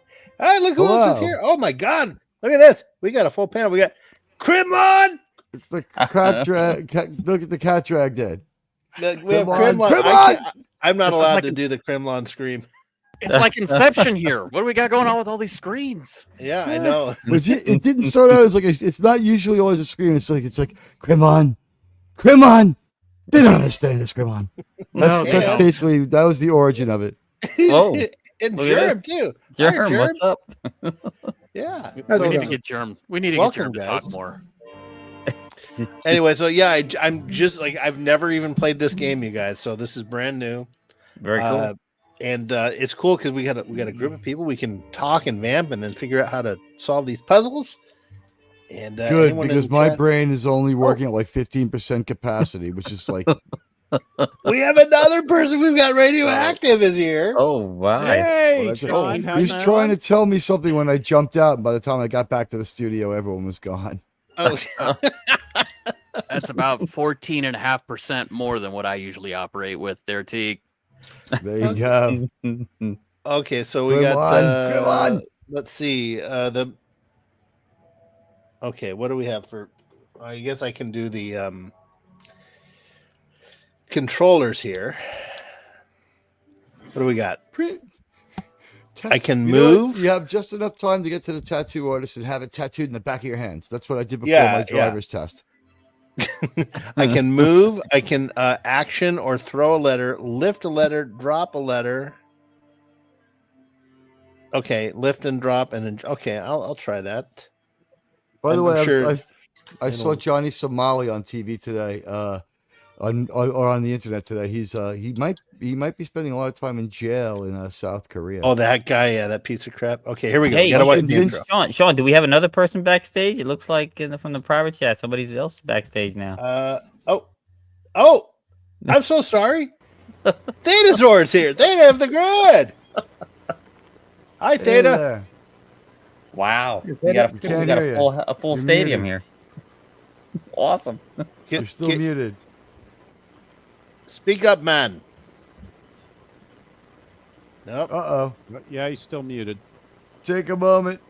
Speaker 1: look who else is
Speaker 3: Hello.
Speaker 1: here. Oh my God, look at this. We got a full panel. We got Crimlon.
Speaker 3: It's the cat drag. Look at the cat drag dead.
Speaker 1: We have
Speaker 3: Crimlon.
Speaker 1: Crimlon. I'm not
Speaker 4: This is
Speaker 1: allowed
Speaker 4: like
Speaker 1: to
Speaker 4: a-
Speaker 1: do the Crimlon scream.
Speaker 4: It's like Inception here. What do we got going on with all these screens?
Speaker 1: Yeah, I know.
Speaker 3: But it didn't start out as like it's not usually always a scream. It's like Crimon. They don't understand this, Crimon. That's
Speaker 1: they
Speaker 3: that's
Speaker 1: don't.
Speaker 3: basically that was the origin of it.
Speaker 2: Whoa.
Speaker 1: And
Speaker 2: Look at
Speaker 1: Germ too. Hi,
Speaker 2: Germ, what's up?
Speaker 1: Yeah.
Speaker 4: We
Speaker 1: So,
Speaker 4: need to get Germ. We need to
Speaker 1: Welcome,
Speaker 4: get Germ to
Speaker 1: guys.
Speaker 4: talk more.
Speaker 1: anyway, so yeah, I'm just like I've never even played this game, you guys. So this is brand new.
Speaker 2: Very cool.
Speaker 1: And it's cool because we got a group of people we can talk and vamp and then figure out how to solve these puzzles. And
Speaker 3: Good,
Speaker 1: anyone
Speaker 3: because
Speaker 1: in
Speaker 3: my
Speaker 1: chat-
Speaker 3: brain is only working at like 15% capacity, which is like
Speaker 1: we have another person we've got radioactive is here.
Speaker 2: Oh, wow.
Speaker 5: Hey,
Speaker 3: that's it.
Speaker 5: John, how's
Speaker 3: he's
Speaker 5: it
Speaker 3: trying to
Speaker 5: going?
Speaker 3: tell me something when I jumped out, and by the time I got back to the studio, everyone was gone.
Speaker 1: Oh,
Speaker 4: That's about 14.5% more than what I usually operate with there, Teague.
Speaker 3: There you go.
Speaker 1: okay, so we
Speaker 3: Come
Speaker 1: got
Speaker 3: on, come on.
Speaker 1: let's see okay, what do we have for I guess I can do the controllers here. What do we got? I can
Speaker 3: You know what?
Speaker 1: move.
Speaker 3: You have just enough time to get to the tattoo artist and have it tattooed in the back of your hands. That's what I did before
Speaker 1: Yeah,
Speaker 3: my driver's test.
Speaker 1: I can move. I can action or throw a letter, lift a letter, drop a letter. Okay, lift and drop, and then okay, I'll try that.
Speaker 3: By the
Speaker 1: I'm
Speaker 3: way,
Speaker 1: sure
Speaker 3: I saw Johnny Somali on TV today, on the internet today. He might be spending a lot of time in jail in South Korea.
Speaker 1: Oh, that guy, yeah, that piece of crap. Okay, here we go.
Speaker 2: Hey,
Speaker 1: We gotta watch
Speaker 3: and
Speaker 1: the
Speaker 3: Vince-
Speaker 1: intro.
Speaker 2: Sean, do we have another person backstage? It looks like from the private chat, somebody else is backstage now.
Speaker 1: Oh, I'm so sorry. Thetasaur's here. Theta of the grid. Hi,
Speaker 3: Hey
Speaker 1: Theta.
Speaker 3: there.
Speaker 2: Wow,
Speaker 5: You're
Speaker 2: we got
Speaker 3: We can't hear you.
Speaker 2: a full
Speaker 3: You're
Speaker 2: stadium
Speaker 3: muted.
Speaker 2: here. Awesome.
Speaker 3: You're still muted.
Speaker 1: Speak up, man. Nope.
Speaker 3: Uh-oh.
Speaker 5: Yeah, he's still muted.
Speaker 3: Take a moment.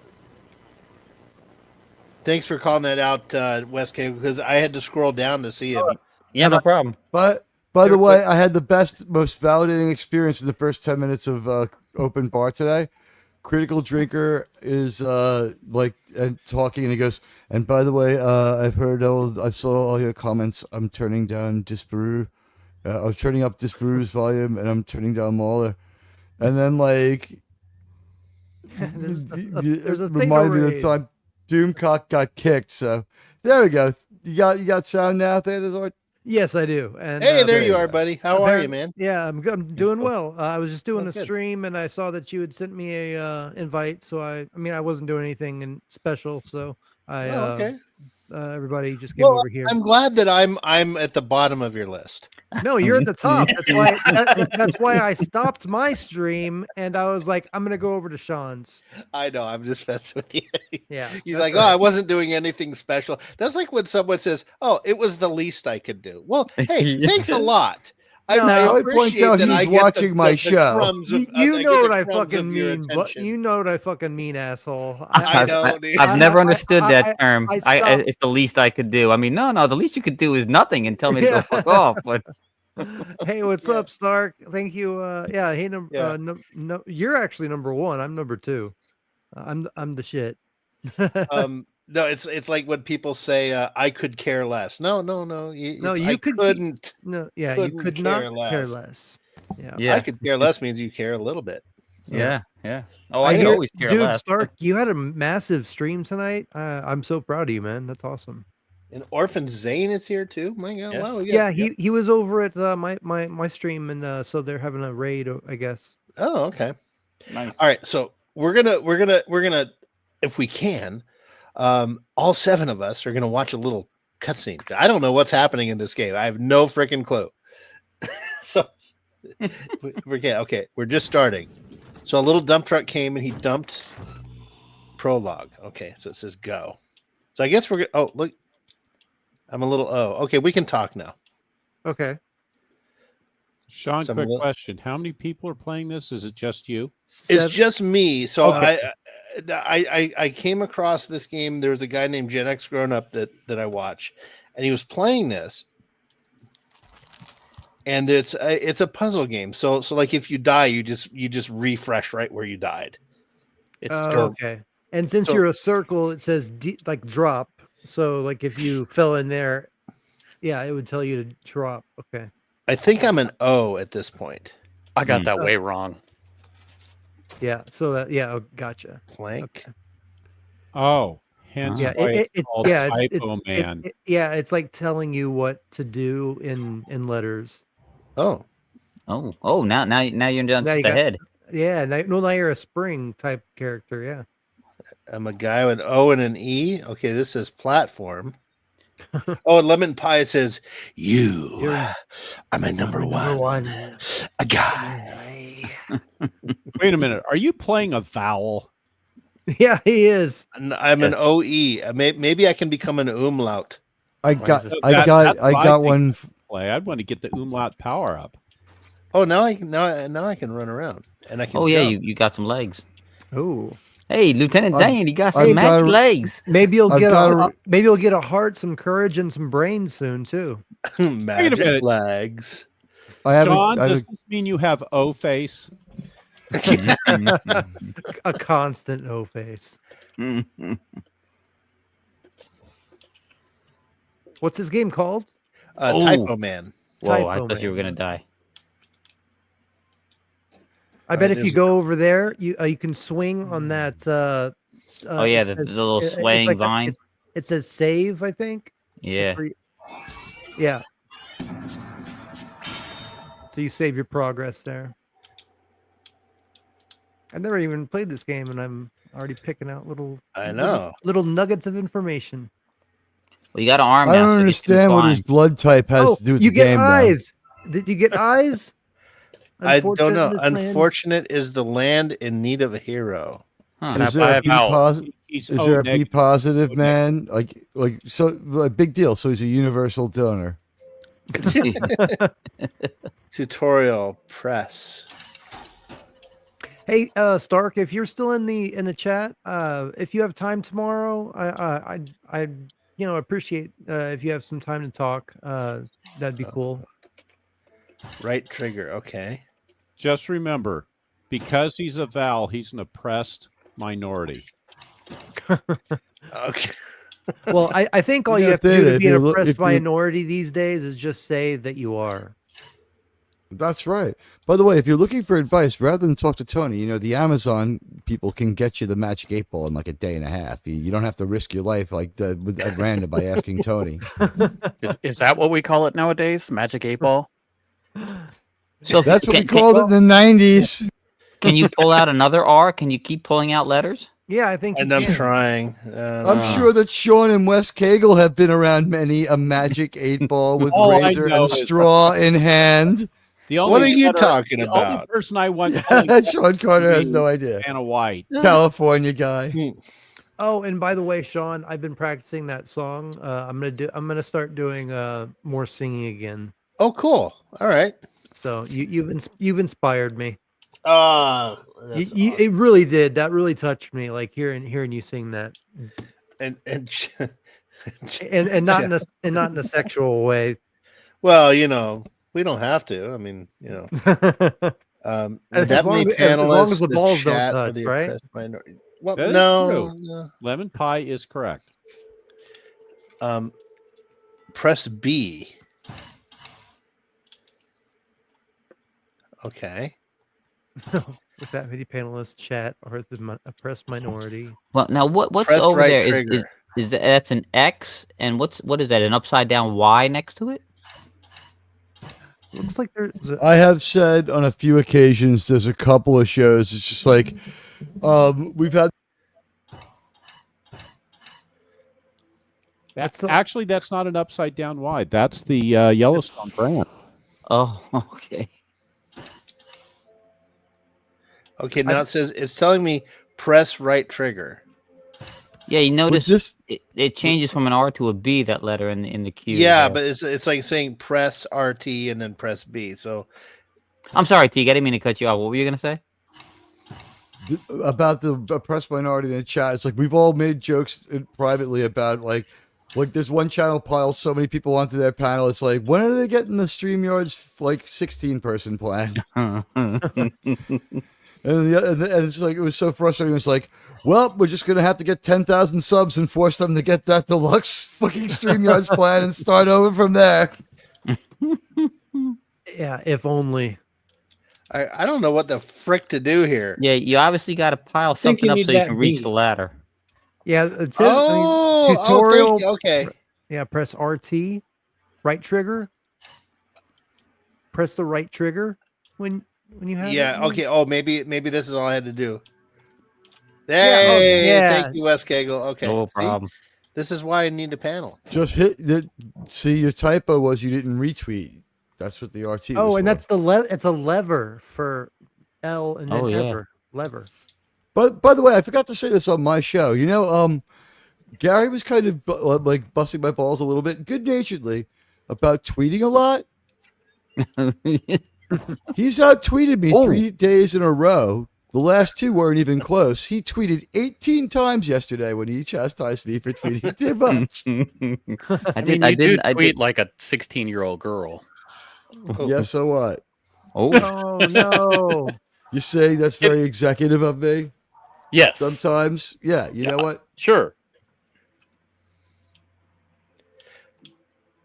Speaker 1: Thanks for calling that out, West Cable, because I had to scroll down to see him.
Speaker 2: Yeah, no problem.
Speaker 3: But by the way, I had the best, most validating experience in the first 10 minutes of open bar today. Critical Drinker is talking, and he goes, and by the way, I saw all your comments. I'm turning down Disparu. I'm turning up Disparu's volume, and I'm turning down Mauler. And then it reminded me of the time Doomcock got kicked. So there we go. You got sound now, Theodore?
Speaker 6: Yes, I do. And
Speaker 1: Hey, there
Speaker 3: there
Speaker 1: you
Speaker 3: you
Speaker 1: are,
Speaker 3: go.
Speaker 1: buddy. How are you, man?
Speaker 6: Yeah, I'm doing well. I was just doing
Speaker 1: Oh,
Speaker 6: a
Speaker 1: good.
Speaker 6: stream, and I saw that you had sent me a invite. So I wasn't doing anything special. So
Speaker 1: Okay.
Speaker 6: everybody just came
Speaker 1: Well,
Speaker 6: over here.
Speaker 1: I'm glad that I'm at the bottom of your list.
Speaker 6: No, you're at the top. That's why I stopped my stream and I was like, I'm gonna go over to Sean's.
Speaker 1: I know. I'm just messing with you.
Speaker 6: Yeah,
Speaker 1: He's
Speaker 6: that's
Speaker 1: like,
Speaker 6: right.
Speaker 1: oh, I wasn't doing anything special. That's like when someone says, oh, it was the least I could do. Well, hey,
Speaker 2: Yeah.
Speaker 1: thanks a lot.
Speaker 6: No,
Speaker 1: I
Speaker 3: Now I point
Speaker 1: appreciate
Speaker 3: out
Speaker 1: that
Speaker 3: he's
Speaker 1: I get
Speaker 3: watching my show.
Speaker 1: crumbs of,
Speaker 6: You
Speaker 1: I get
Speaker 6: know
Speaker 1: the
Speaker 6: what I
Speaker 1: crumbs of
Speaker 6: fucking
Speaker 1: your
Speaker 6: mean, but
Speaker 1: attention.
Speaker 6: you know what I fucking mean, asshole.
Speaker 1: I know, dude.
Speaker 2: I've never understood
Speaker 6: I-
Speaker 2: that term.
Speaker 6: I stopped-
Speaker 2: It's the least I could do. I mean, no, the least you could do is nothing and tell me to
Speaker 6: Yeah.
Speaker 2: go fuck off. But
Speaker 6: Hey, what's
Speaker 1: Yeah.
Speaker 6: up, Stark? Thank you. Yeah, hey,
Speaker 1: Yeah.
Speaker 6: no, you're actually number one. I'm number two. I'm the shit.
Speaker 1: No, it's like when people say I could care less. No,
Speaker 6: No, you
Speaker 1: I
Speaker 6: could
Speaker 1: couldn't.
Speaker 6: No, yeah, you
Speaker 1: couldn't
Speaker 6: could
Speaker 1: care
Speaker 6: not care
Speaker 1: less.
Speaker 6: less. Yeah.
Speaker 2: yeah,
Speaker 1: I could care less means you care a little bit. So,
Speaker 2: yeah. Oh, I could always care
Speaker 6: dude,
Speaker 2: less.
Speaker 6: Stark, you had a massive stream tonight. I'm so proud of you, man. That's awesome.
Speaker 1: And Orphan Zane is here too. My God,
Speaker 2: Yes.
Speaker 1: wow. we
Speaker 6: Yeah,
Speaker 1: got-
Speaker 6: he was over at my stream, and so they're having a raid, I guess.
Speaker 1: Oh, okay.
Speaker 2: Nice.
Speaker 1: All right, so we're gonna, if we can, all seven of us are gonna watch a little cutscene. I don't know what's happening in this game. I have no freaking clue. So we can. Okay, we're just starting. So a little dump truck came and he dumped prologue. Okay, so it says go. So I guess we're gonna. Oh, look, I'm a little. Oh, okay, we can talk now.
Speaker 6: Okay.
Speaker 5: Sean,
Speaker 1: Some
Speaker 5: quick
Speaker 1: li-
Speaker 5: question. How many people are playing this? Is it just you?
Speaker 1: It's just me. So
Speaker 6: Okay.
Speaker 1: I came across this game. There was a guy named Gen X Grown Up that I watch, and he was playing this. And it's a puzzle game. So like if you die, you just refresh right where you died.
Speaker 4: It's
Speaker 6: Okay. And since
Speaker 1: so-
Speaker 6: you're a circle, it says like drop. So like if you fell in there, yeah, it would tell you to drop. Okay.
Speaker 1: I think I'm an O at this point.
Speaker 4: I got that way wrong.
Speaker 6: Yeah. So that gotcha.
Speaker 1: Plank.
Speaker 5: Oh, hence
Speaker 6: Yeah.
Speaker 5: why it's called
Speaker 6: it's
Speaker 5: Typoman.
Speaker 6: it's like telling you what to do in letters.
Speaker 1: Oh,
Speaker 2: Oh, now you're down
Speaker 6: Now
Speaker 2: to
Speaker 6: you
Speaker 2: the
Speaker 6: got-
Speaker 2: head.
Speaker 6: Yeah. Now you're a spring type character. Yeah.
Speaker 1: I'm a guy with an O and an E. Okay, this says platform. Oh, and Lemon Pie says you are my number one. A guy.
Speaker 5: Wait a minute. Are you playing a vowel?
Speaker 6: Yeah, he is.
Speaker 1: I'm an OE. Maybe I can become an umlaut.
Speaker 3: I
Speaker 4: Why
Speaker 3: got
Speaker 4: is it-
Speaker 3: I
Speaker 5: That-
Speaker 3: got
Speaker 5: that's
Speaker 3: I
Speaker 5: what I
Speaker 3: got
Speaker 5: think.
Speaker 3: one.
Speaker 5: Play. I'd want to get the umlaut power up.
Speaker 1: Oh, now I can run around and I can.
Speaker 2: Oh yeah,
Speaker 1: jump.
Speaker 2: you got some legs.
Speaker 6: Oh.
Speaker 2: Hey, Lieutenant
Speaker 3: I've-
Speaker 2: Dan, he got
Speaker 3: I've
Speaker 2: some
Speaker 3: got
Speaker 2: magic
Speaker 3: a-
Speaker 2: legs.
Speaker 6: Maybe you'll
Speaker 3: I've
Speaker 6: get
Speaker 3: got
Speaker 6: maybe you'll get a heart, some courage, and some brains soon too.
Speaker 1: Magic
Speaker 5: minute.
Speaker 1: legs.
Speaker 3: I have
Speaker 5: Sean,
Speaker 3: a, I have
Speaker 5: does this mean you have O face?
Speaker 6: A constant no face. What's this game called?
Speaker 2: Oh.
Speaker 1: Typoman.
Speaker 2: Whoa, I
Speaker 6: Typo
Speaker 2: thought you were
Speaker 6: Man.
Speaker 2: gonna die.
Speaker 6: I bet if
Speaker 1: there's
Speaker 6: you
Speaker 1: a-
Speaker 6: go over there, you can swing on that.
Speaker 2: Oh, yeah,
Speaker 6: it
Speaker 2: the
Speaker 6: says-
Speaker 2: little
Speaker 6: it's
Speaker 2: swaying
Speaker 6: like
Speaker 2: vine.
Speaker 6: it says save, I think.
Speaker 2: Yeah.
Speaker 6: Yeah. So you save your progress there. I've never even played this game, and I'm already picking out
Speaker 1: I know.
Speaker 6: little nuggets of information.
Speaker 2: Well, you got an arm
Speaker 3: I
Speaker 2: now.
Speaker 3: don't
Speaker 2: so you can
Speaker 3: understand what his
Speaker 2: climb.
Speaker 3: blood type has to do with
Speaker 6: you
Speaker 3: the
Speaker 6: get
Speaker 3: game. though.
Speaker 6: eyes. Did you get eyes?
Speaker 1: I don't
Speaker 6: Unfortunate
Speaker 1: know.
Speaker 6: in this land?
Speaker 1: Unfortunate is the land in need of a hero.
Speaker 2: Huh.
Speaker 4: Can I
Speaker 3: Is
Speaker 4: buy
Speaker 3: there
Speaker 4: a
Speaker 3: a B
Speaker 4: vowel?
Speaker 3: positive?
Speaker 5: He's
Speaker 3: Is
Speaker 5: O
Speaker 3: there a B
Speaker 5: negative.
Speaker 3: positive man? Like so a big deal. So he's a universal donor.
Speaker 1: Tutorial press.
Speaker 6: Hey, Stark, if you're still in the chat, if you have time tomorrow, I appreciate if you have some time to talk. That'd be cool.
Speaker 1: Right trigger. Okay.
Speaker 5: Just remember, because he's a vowel, he's an oppressed minority.
Speaker 1: Okay.
Speaker 6: Well, I think all
Speaker 3: You
Speaker 6: you have to
Speaker 3: did
Speaker 6: do
Speaker 3: it.
Speaker 6: to
Speaker 3: If
Speaker 6: be an
Speaker 3: you look-
Speaker 6: oppressed
Speaker 3: if you-
Speaker 6: minority these days is just say that you are.
Speaker 3: That's right. By the way, if you're looking for advice, rather than talk to Tony, the Amazon people can get you the Magic 8 Ball in like a day and a half. You don't have to risk your life at random by asking Tony.
Speaker 4: Is that what we call it nowadays? Magic 8 Ball?
Speaker 2: So if-
Speaker 3: That's what we
Speaker 2: can-
Speaker 3: called it in the 90s.
Speaker 2: Can you pull out another R? Can you keep pulling out letters?
Speaker 6: Yeah, I think
Speaker 1: And
Speaker 6: you
Speaker 1: I'm
Speaker 6: can.
Speaker 1: trying.
Speaker 3: I'm sure that Sean and Wes Cagle have been around many a magic 8-ball with
Speaker 5: All I
Speaker 3: razor
Speaker 5: know
Speaker 3: and
Speaker 5: is-
Speaker 3: straw in hand.
Speaker 5: The
Speaker 1: What
Speaker 5: only
Speaker 1: are you
Speaker 5: better-
Speaker 1: talking
Speaker 5: the only
Speaker 1: about?
Speaker 5: person I want
Speaker 3: Sean Carter has no idea.
Speaker 5: Vanna White.
Speaker 3: California guy.
Speaker 6: Oh, and by the way, Sean, I've been practicing that song. I'm gonna start doing more singing again.
Speaker 1: Oh, cool. All right.
Speaker 6: So you've inspired me.
Speaker 1: That's
Speaker 6: It really did. That really touched me. Like hearing you sing that,
Speaker 1: and
Speaker 6: and not in a sexual way.
Speaker 1: well, we don't have to. I mean, would that make
Speaker 6: as long as
Speaker 1: panelists
Speaker 6: the balls don't
Speaker 1: chat or
Speaker 6: touch,
Speaker 1: the
Speaker 6: right?
Speaker 1: oppressed minority? Well,
Speaker 5: That is
Speaker 1: no,
Speaker 5: true.
Speaker 1: no.
Speaker 5: Lemon pie is correct.
Speaker 1: Press B. Okay.
Speaker 6: With that many panelists chat or the oppressed minority.
Speaker 2: Well, now what's
Speaker 1: Press
Speaker 2: over
Speaker 1: right
Speaker 2: there?
Speaker 1: trigger.
Speaker 2: That's an X, and what is that? An upside down Y next to it?
Speaker 6: Looks like there's
Speaker 3: I have said on a few occasions, there's a couple of shows. It's just like we've had.
Speaker 5: Actually, that's not an upside down Y. That's the Yellowstone brand.
Speaker 2: Oh, okay.
Speaker 1: Okay, now it's telling me press right trigger.
Speaker 2: Yeah, you notice
Speaker 3: this-
Speaker 2: it changes from an R to a B. That letter in the Q.
Speaker 1: Yeah,
Speaker 2: there.
Speaker 1: but it's like saying press RT and then press B. So
Speaker 2: I'm sorry, Teague. I didn't mean to cut you off. What were you gonna say?
Speaker 3: About the oppressed minority in the chat. It's like we've all made jokes privately about like there's one channel piles so many people onto their panel. It's like, when are they getting the StreamYard's like 16 person plan? And it's like, it was so frustrating. It's like, well, we're just gonna have to get 10,000 subs and force them to get that deluxe fucking StreamYard's plan and start over from there.
Speaker 6: yeah, if only.
Speaker 1: I don't know what the frick to do here.
Speaker 2: Yeah, you obviously got to pile
Speaker 7: think
Speaker 2: something
Speaker 7: you
Speaker 2: up
Speaker 7: need
Speaker 2: so you
Speaker 7: that
Speaker 2: can reach
Speaker 7: B.
Speaker 2: the ladder.
Speaker 6: Yeah, it says
Speaker 1: Oh,
Speaker 6: tutorial.
Speaker 1: thank you. Okay.
Speaker 6: Yeah, press RT, right trigger. Press the right trigger when you have
Speaker 1: Yeah.
Speaker 6: it.
Speaker 1: Okay. Oh, maybe this is all I had to do.
Speaker 6: Yeah, oh,
Speaker 1: Hey,
Speaker 6: yeah.
Speaker 1: thank you, Wes Cagle. Okay.
Speaker 2: No
Speaker 1: See?
Speaker 2: problem.
Speaker 1: This is why I need a panel.
Speaker 3: Just hit the. See, your typo was you didn't retweet. That's what the RT.
Speaker 6: Oh,
Speaker 3: was
Speaker 6: and
Speaker 3: for.
Speaker 6: that's it's a lever for L and then
Speaker 2: Oh, yeah.
Speaker 6: ever lever.
Speaker 3: But by the way, I forgot to say this on my show. Gary was kind of like busting my balls a little bit, good naturedly, about tweeting a lot. He's out tweeted me 3 days in a row. The last 2 weren't even close. He tweeted 18 times yesterday when he chastised me for tweeting too much.
Speaker 4: I mean, you do tweet like a 16-year-old girl.
Speaker 3: Yeah, so what?
Speaker 2: Oh,
Speaker 6: Oh no!
Speaker 3: You say that's very executive of me?
Speaker 4: Yes.
Speaker 3: Sometimes. Yeah, you know what?
Speaker 4: Sure.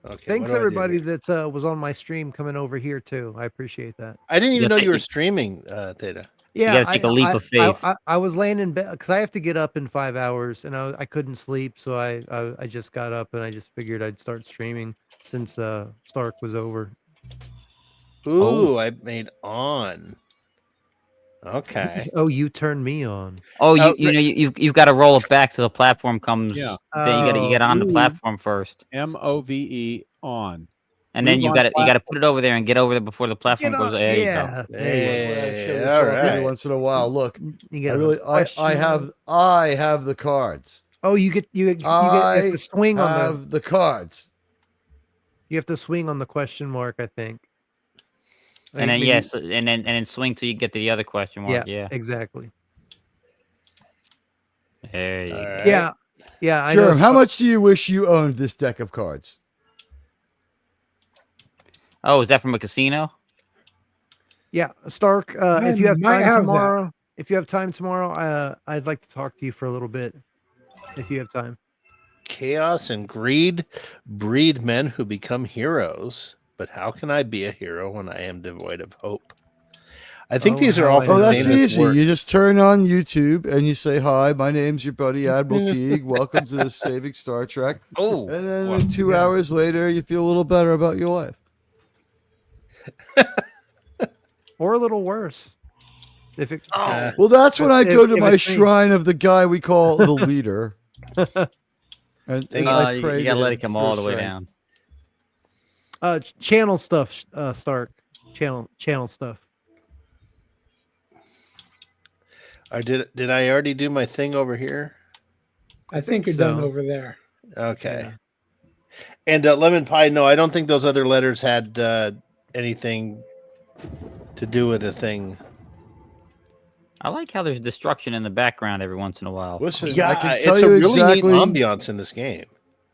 Speaker 1: Okay.
Speaker 6: Thanks
Speaker 1: what do I do
Speaker 6: everybody
Speaker 1: here?
Speaker 6: that was on my stream coming over here too. I appreciate that.
Speaker 1: I didn't even
Speaker 2: Yeah,
Speaker 1: know
Speaker 2: thank
Speaker 1: you were
Speaker 2: you.
Speaker 1: streaming, Theta.
Speaker 6: Yeah,
Speaker 2: gotta take a leap of faith.
Speaker 6: I was laying in bed because I have to get up in 5 hours, and I couldn't sleep, so I just got up and I just figured I'd start streaming since Stark was over.
Speaker 1: Ooh, I made on. Okay.
Speaker 6: Oh, you turned me on.
Speaker 2: oh,
Speaker 1: Oh,
Speaker 2: you've got to roll it back till the platform comes.
Speaker 5: Yeah.
Speaker 2: Then you get on the
Speaker 5: Ooh.
Speaker 2: platform first,
Speaker 5: MOVE on.
Speaker 2: and then
Speaker 5: Move
Speaker 2: you
Speaker 5: on
Speaker 2: got to
Speaker 5: platform.
Speaker 2: put it over there and get over there before the platform goes. There you go.
Speaker 6: yeah.
Speaker 1: Hey,
Speaker 3: Show
Speaker 1: all
Speaker 3: this off every
Speaker 1: right.
Speaker 3: once in a while. Look,
Speaker 6: You
Speaker 3: I
Speaker 6: get
Speaker 3: really, I have the cards.
Speaker 6: Oh, you have
Speaker 3: I
Speaker 6: to swing on the.
Speaker 3: have the cards.
Speaker 6: You have to swing on the question mark. I think.
Speaker 2: And then
Speaker 6: Maybe-
Speaker 2: yes, and then swing till you get to the other question mark. Yeah.
Speaker 6: exactly.
Speaker 2: There you
Speaker 1: All
Speaker 2: go.
Speaker 1: right.
Speaker 6: Yeah, yeah. I know.
Speaker 3: Jerm, how much do you wish you owned this deck of cards?
Speaker 2: Oh, is that from a casino?
Speaker 6: Yeah, Stark.
Speaker 7: I
Speaker 6: If you have
Speaker 7: might
Speaker 6: time
Speaker 7: have that.
Speaker 6: tomorrow, I'd like to talk to you for a little bit. If you have time.
Speaker 1: Chaos and greed breed men who become heroes. But how can I be a hero when I am devoid of hope? I think
Speaker 6: Oh,
Speaker 1: these are
Speaker 6: how
Speaker 1: all
Speaker 6: I
Speaker 1: from
Speaker 3: Oh,
Speaker 6: know.
Speaker 3: that's
Speaker 1: famous
Speaker 3: easy.
Speaker 1: work.
Speaker 3: You just turn on YouTube and you say, "Hi, my name's your buddy Admiral Teague. Welcome to the Saving Star Trek."
Speaker 2: Oh,
Speaker 3: And then
Speaker 2: well,
Speaker 3: 2 hours later, you feel a little better about your life.
Speaker 6: Or a little worse. If it,
Speaker 2: Oh,
Speaker 3: Well, that's when I
Speaker 6: If-
Speaker 3: go to
Speaker 6: if
Speaker 3: my
Speaker 6: it's me.
Speaker 3: shrine of the guy we call the leader. And I
Speaker 2: you
Speaker 3: pray
Speaker 2: gotta
Speaker 3: to
Speaker 2: let
Speaker 3: him
Speaker 2: it come
Speaker 3: for
Speaker 2: all the way
Speaker 3: strength.
Speaker 2: down.
Speaker 6: channel stuff, Stark. Channel stuff.
Speaker 1: Or did I already do my thing over here?
Speaker 7: I think you're done
Speaker 6: so.
Speaker 7: over there.
Speaker 1: Okay.
Speaker 6: Yeah.
Speaker 1: And lemon pie. No, I don't think those other letters had anything to do with the thing.
Speaker 2: I like how there's destruction in the background every once in a while.
Speaker 3: Listen,
Speaker 1: Yeah,
Speaker 3: I can tell
Speaker 1: it's
Speaker 3: you
Speaker 1: a really
Speaker 3: exactly.
Speaker 1: neat ambiance in this game.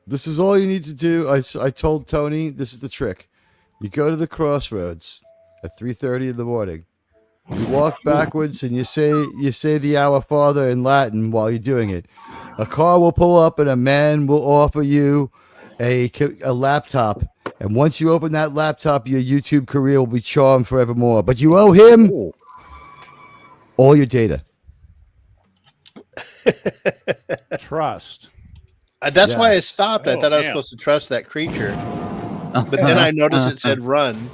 Speaker 3: This is all you need to do. I told Tony this is the trick. You go to the crossroads at 3:30 in the morning. You walk backwards and you say the Our Father in Latin while you're doing it. A car will pull up and a man will offer you a laptop. And once you open that laptop, your YouTube career will be charmed forevermore. But you owe him all your data.
Speaker 5: Trust.
Speaker 1: That's why I
Speaker 3: Yes.
Speaker 1: stopped. I
Speaker 5: Oh,
Speaker 1: thought I was
Speaker 5: man.
Speaker 1: supposed to trust that creature, but then I noticed it said run.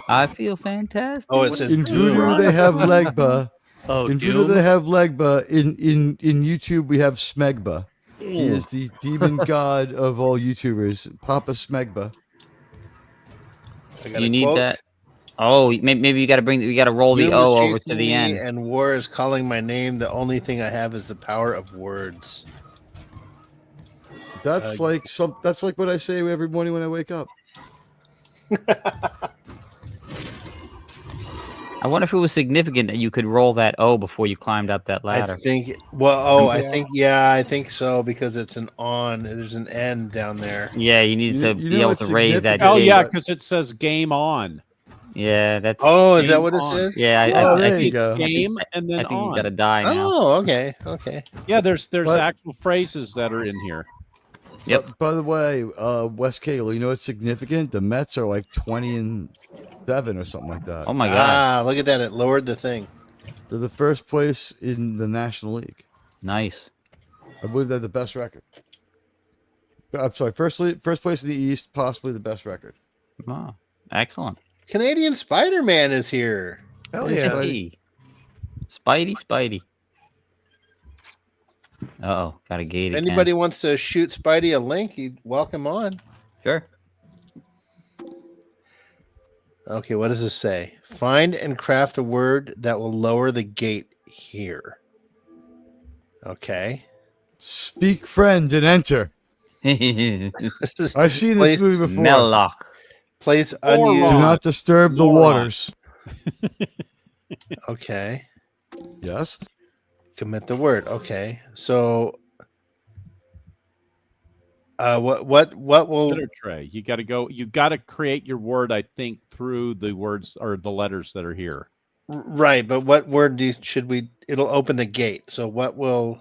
Speaker 2: I feel fantastic.
Speaker 1: Oh, it says
Speaker 3: In Voodoo,
Speaker 1: Doom.
Speaker 3: they have Legba.
Speaker 4: Oh,
Speaker 3: In Voodoo,
Speaker 4: Doom.
Speaker 3: they have Legba. In YouTube, we have Smegba. He is the demon god of all YouTubers, Papa Smegba.
Speaker 1: I got
Speaker 2: You
Speaker 1: a
Speaker 2: need
Speaker 1: quote.
Speaker 2: that. Oh, maybe you got to roll the
Speaker 1: Doom
Speaker 2: O
Speaker 1: is
Speaker 2: over to
Speaker 1: chasing
Speaker 2: the
Speaker 1: me,
Speaker 2: end.
Speaker 1: and war is calling my name. The only thing I have is the power of words.
Speaker 3: That's that's like what I say every morning when I wake up.
Speaker 2: I wonder if it was significant that you could roll that O before you climbed up that
Speaker 1: I
Speaker 2: ladder.
Speaker 1: think. Well, I
Speaker 7: Yeah.
Speaker 1: think so because it's an on. There's an N down there.
Speaker 2: Yeah, you need to
Speaker 3: You
Speaker 2: be
Speaker 3: know
Speaker 2: able
Speaker 3: what's
Speaker 2: to raise that.
Speaker 3: significant?
Speaker 5: Oh
Speaker 2: G.
Speaker 5: yeah,
Speaker 3: But-
Speaker 5: because it says game on.
Speaker 2: Yeah, that's.
Speaker 1: Oh, is that
Speaker 5: Game
Speaker 1: what it
Speaker 5: on.
Speaker 1: says?
Speaker 2: Yeah,
Speaker 3: Oh,
Speaker 2: I
Speaker 3: there
Speaker 2: think
Speaker 3: you go.
Speaker 5: Game and
Speaker 2: I
Speaker 5: then
Speaker 2: think you
Speaker 5: on.
Speaker 2: got to die now.
Speaker 1: Oh, okay, okay.
Speaker 5: Yeah, there's
Speaker 3: But-
Speaker 5: actual phrases that are in here.
Speaker 2: Yep.
Speaker 3: By the way, West Cagle, you know what's significant? The Mets are like 20-7 or something like that.
Speaker 2: Oh my god,
Speaker 1: Look at that! It lowered the thing.
Speaker 3: They're the first place in the National League.
Speaker 2: nice.
Speaker 3: I believe they're the best record. I'm sorry, first place in the East, possibly the best record.
Speaker 2: Oh, excellent.
Speaker 1: Canadian Spider-Man is here.
Speaker 6: Hell
Speaker 3: Yeah,
Speaker 6: yeah.
Speaker 3: Spidey.
Speaker 2: Spidey. Uh-oh, got a gate
Speaker 1: If
Speaker 2: again.
Speaker 1: anybody wants to shoot Spidey a link, you welcome on.
Speaker 2: Sure.
Speaker 1: Okay, what does this say? Find and craft a word that will lower the gate here. Okay.
Speaker 3: Speak friend and enter.
Speaker 1: This is
Speaker 3: I've seen
Speaker 1: Place-
Speaker 3: this movie before.
Speaker 2: Mellock.
Speaker 1: place
Speaker 3: Do
Speaker 1: unused.
Speaker 3: not disturb the
Speaker 5: Moron.
Speaker 3: waters.
Speaker 1: Okay.
Speaker 3: Yes.
Speaker 1: Commit the word. Okay. So what will
Speaker 5: Letter tray. You got to go. You got to create your word. I think through the words or the letters that are here.
Speaker 1: right, but what word should we it'll open the gate. So what word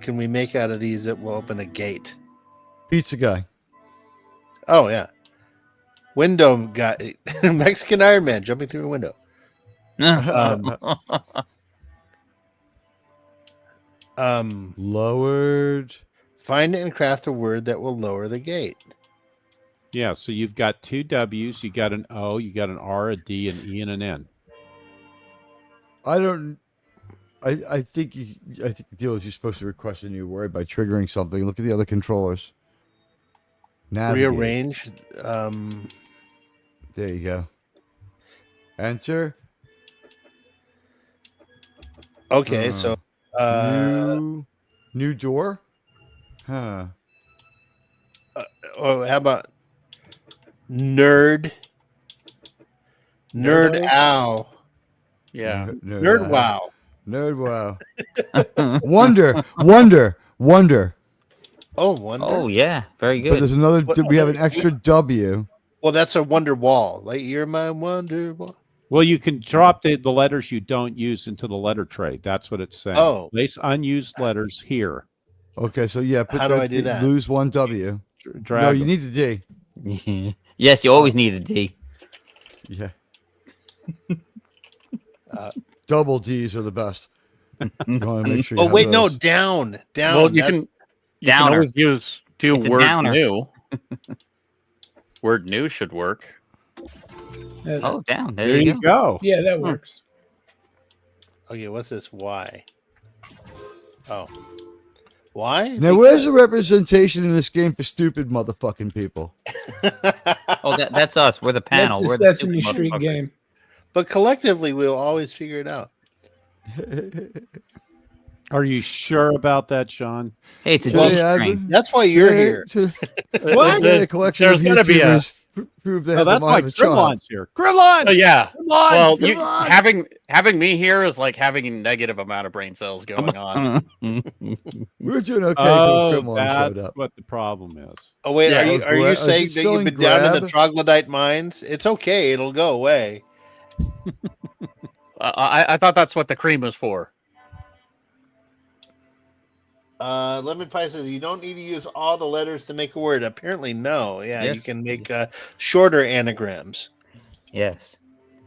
Speaker 1: can we make out of these that will open a gate?
Speaker 3: Pizza guy.
Speaker 1: Oh yeah. Window guy Mexican Iron Man jumping through a window.
Speaker 3: Lowered.
Speaker 1: Find and craft a word that will lower the gate.
Speaker 5: Yeah. So you've got two W's. You got an O. You got an R, a D, an E, and an N.
Speaker 3: I don't. I think the deal is you're supposed to request a new word by triggering something. Look at the other controllers. Navigate.
Speaker 1: Rearrange.
Speaker 3: There you go. Enter.
Speaker 1: Okay, so
Speaker 3: New door. Huh.
Speaker 1: how about nerd? Nerd
Speaker 3: Nerdo?
Speaker 1: ow.
Speaker 4: Yeah.
Speaker 1: Nerd wow.
Speaker 3: Nerd wow. Wonder.
Speaker 1: Oh, wonder.
Speaker 2: Oh yeah, very
Speaker 3: But
Speaker 2: good.
Speaker 3: there's another.
Speaker 1: What-
Speaker 3: We have an extra W.
Speaker 1: Well, that's a wonder wall. Like you're my wonder wall.
Speaker 5: Well, you can drop the letters you don't use into the letter tray. That's what it's saying.
Speaker 1: Oh.
Speaker 5: Place unused letters here.
Speaker 3: Okay, so yeah, put
Speaker 1: How do I do that?
Speaker 3: Lose one W.
Speaker 5: Drag
Speaker 3: No, you
Speaker 5: them.
Speaker 3: need the D.
Speaker 2: Yes, you always need a D.
Speaker 3: Yeah. Double D's are the best. You want to make sure. You
Speaker 1: Oh
Speaker 3: have
Speaker 1: wait, no,
Speaker 3: those.
Speaker 1: down.
Speaker 4: Well, you
Speaker 1: That's-
Speaker 4: can
Speaker 2: Downer.
Speaker 4: always do
Speaker 2: It's a
Speaker 4: word
Speaker 2: downer.
Speaker 4: new. Word new should work.
Speaker 2: Oh, down. There
Speaker 5: There
Speaker 2: you
Speaker 5: you
Speaker 2: go.
Speaker 5: go.
Speaker 7: Yeah, that
Speaker 2: Hmm.
Speaker 7: works.
Speaker 1: Okay, what's this? Why? Oh, why?
Speaker 3: Now, where's the representation in this game for stupid motherfucking people?
Speaker 2: Oh, that's us. We're the
Speaker 7: That's
Speaker 2: panel.
Speaker 7: the
Speaker 2: We're the
Speaker 7: Sesame
Speaker 2: stupid
Speaker 7: Street
Speaker 2: motherfuckers.
Speaker 7: game.
Speaker 1: But collectively, we'll always figure it out.
Speaker 5: Are you sure about that, Sean?
Speaker 2: Hey, it's a
Speaker 1: Well,
Speaker 2: G
Speaker 3: Today,
Speaker 2: string.
Speaker 1: That's why you're here.
Speaker 5: What?
Speaker 3: Today, a collection
Speaker 4: There's
Speaker 3: of
Speaker 4: gonna be a.
Speaker 3: YouTubers prove they
Speaker 5: Oh,
Speaker 3: have the
Speaker 5: that's
Speaker 3: mind
Speaker 5: why
Speaker 3: of a child.
Speaker 5: Grimlon's here. Grimlon!
Speaker 4: Oh yeah.
Speaker 5: Come on!
Speaker 4: Well,
Speaker 5: come
Speaker 4: you
Speaker 5: on!
Speaker 4: having me here is like having a negative amount of brain cells going on.
Speaker 3: We were doing okay
Speaker 5: Oh,
Speaker 3: until Grimlon showed
Speaker 5: that's
Speaker 3: up.
Speaker 5: what the problem is.
Speaker 1: Oh wait,
Speaker 4: Yeah.
Speaker 1: are you
Speaker 3: Is it
Speaker 1: saying that you've
Speaker 3: spelling
Speaker 1: been down in the
Speaker 3: grab?
Speaker 1: troglodyte mines? It's okay, it'll go away.
Speaker 4: I thought that's what the cream was for.
Speaker 1: Lemon Pie says you don't need to use all the letters to make a word. Apparently, no. Yeah,
Speaker 2: Yes.
Speaker 1: you can make shorter anagrams.
Speaker 2: Yes.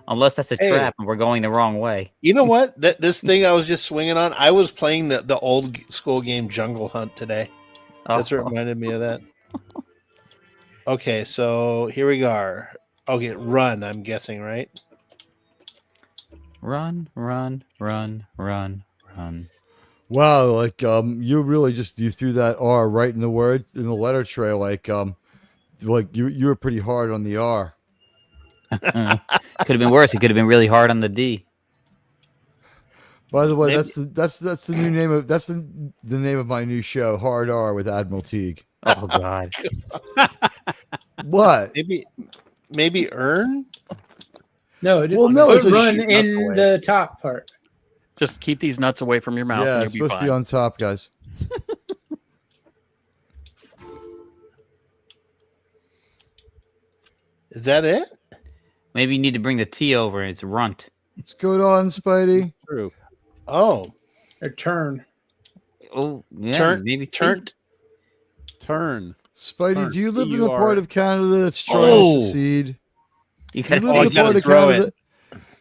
Speaker 2: Unless that's a
Speaker 1: Hey.
Speaker 2: trap and we're going the wrong way.
Speaker 1: You know what? This thing I was just swinging on. I was playing the old school game Jungle Hunt today. That's what
Speaker 2: Oh.
Speaker 1: reminded me of that. Okay, so here we go. Okay, run. I'm guessing, right?
Speaker 2: Run, run, run, run, run.
Speaker 3: Wow, like you really just you threw that R right in the word in the letter tray, like you were pretty hard on the R.
Speaker 2: Could have been worse. It could have been really hard on the D.
Speaker 3: By the way,
Speaker 1: Maybe-
Speaker 3: that's the new name of the name of my new show, Hard R with Admiral Teague.
Speaker 2: Oh God.
Speaker 3: What?
Speaker 1: Maybe earn.
Speaker 7: No, it
Speaker 3: Well, no,
Speaker 7: put
Speaker 3: it's a
Speaker 7: run
Speaker 3: shoot
Speaker 7: in
Speaker 1: away.
Speaker 7: the top part.
Speaker 4: Just keep these nuts away from your mouth,
Speaker 3: Yeah,
Speaker 4: and
Speaker 3: it's
Speaker 4: you'll be
Speaker 3: supposed to
Speaker 4: fine.
Speaker 3: be on top, guys.
Speaker 1: Is that it?
Speaker 2: Maybe you need to bring the T over. It's runt.
Speaker 3: What's going on, Spidey?
Speaker 5: True.
Speaker 1: Oh,
Speaker 7: Or turn.
Speaker 2: Oh, yeah.
Speaker 1: turn,
Speaker 2: maybe
Speaker 1: turn.
Speaker 5: Turn.
Speaker 3: Spidey,
Speaker 5: Turn.
Speaker 3: do you live in a
Speaker 5: T-U-R.
Speaker 3: part of Canada that's trying
Speaker 2: Oh.
Speaker 3: to secede?
Speaker 2: You
Speaker 3: Do you
Speaker 2: gotta
Speaker 3: live
Speaker 1: Oh,
Speaker 3: in
Speaker 1: you
Speaker 3: a
Speaker 1: gotta
Speaker 3: part of
Speaker 1: throw
Speaker 3: Canada?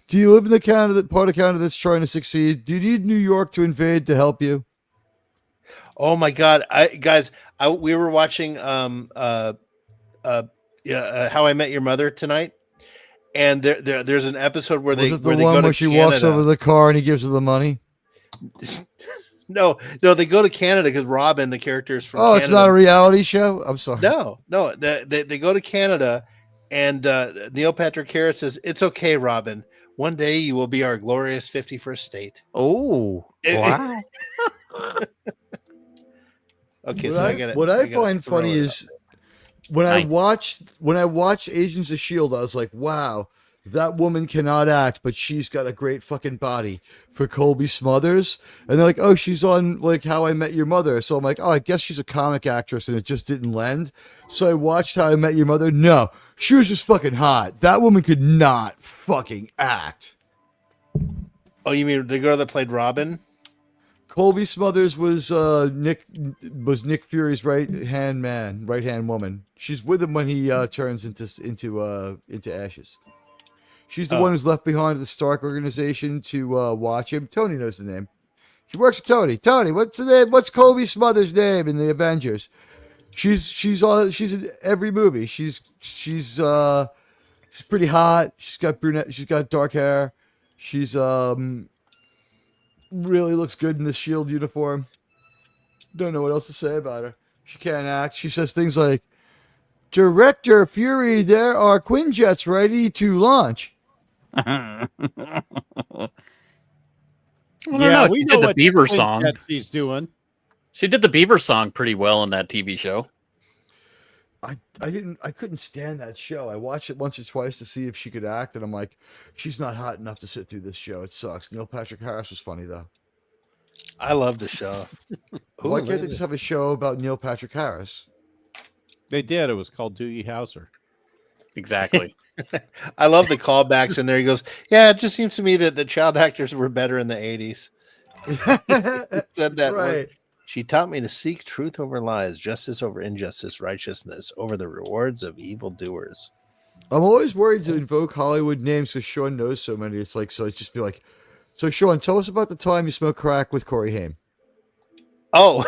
Speaker 3: Do you live in the part of Canada that's trying to succeed? Do you need New York to invade to help you?
Speaker 1: Oh my God, we were watching How I Met Your Mother tonight, and there's an episode where
Speaker 3: Was
Speaker 1: they
Speaker 3: it the
Speaker 1: where they
Speaker 3: one
Speaker 1: go to
Speaker 3: where she
Speaker 1: Canada.
Speaker 3: walks over the car and he gives her the money?
Speaker 1: No, they go to Canada because Robin, the character, is from.
Speaker 3: Oh,
Speaker 1: Canada.
Speaker 3: it's not a reality show? I'm sorry.
Speaker 1: No, they go to Canada, and Neil Patrick Harris says, "It's okay, Robin. One day you will be our glorious 51st state."
Speaker 2: Oh, wow.
Speaker 1: Okay,
Speaker 3: What
Speaker 1: so
Speaker 3: I,
Speaker 1: I got it.
Speaker 3: what I find funny is when I
Speaker 2: Nice.
Speaker 3: watched Agents of Shield, I was like, wow, that woman cannot act, but she's got a great fucking body for Colby Smuthers. And they're like, oh, she's on like How I Met Your Mother. So I'm like, oh, I guess she's a comic actress and it just didn't lend. So I watched How I Met Your Mother. No, she was just fucking hot. That woman could not fucking act.
Speaker 1: Oh, you mean the girl that played Robin?
Speaker 3: Colby Smuthers was Nick Fury's right hand woman. She's with him when he turns into ashes. She's the one who's left behind at the Stark organization to watch him. Tony knows the name. She works with Tony. Tony, what's the name? What's Colby Smuthers' name in the Avengers? She's in every movie. She's pretty hot. She's got dark hair. She's really looks good in the Shield uniform. Don't know what else to say about her. She can't act. She says things like, Director Fury, there are Quinjets ready to launch.
Speaker 4: I don't
Speaker 5: Yeah,
Speaker 4: know.
Speaker 5: we
Speaker 4: She
Speaker 5: know
Speaker 4: did the
Speaker 5: what
Speaker 4: Beaver song.
Speaker 5: that she's doing.
Speaker 4: She did the Beaver song pretty well in that TV show.
Speaker 3: I couldn't stand that show. I watched it once or twice to see if she could act, and I'm like, she's not hot enough to sit through this show. It sucks. Neil Patrick Harris was funny though.
Speaker 1: I love the show. Ooh,
Speaker 3: Why
Speaker 1: look
Speaker 3: can't
Speaker 1: at
Speaker 3: they
Speaker 1: this.
Speaker 3: just have a show about Neil Patrick Harris?
Speaker 5: They did. It was called Doogie Howser.
Speaker 4: Exactly.
Speaker 1: I love the callbacks in there. He goes, "Yeah, it just seems to me that the child actors were better in the '80s." Said that
Speaker 3: right.
Speaker 1: word. She taught me to seek truth over lies, justice over injustice, righteousness over the rewards of evildoers.
Speaker 3: I'm always worried to invoke Hollywood names because Sean knows so many. It's like, so it's just be like, so Sean, tell us about the time you smoked crack with Corey Haim.
Speaker 1: Oh,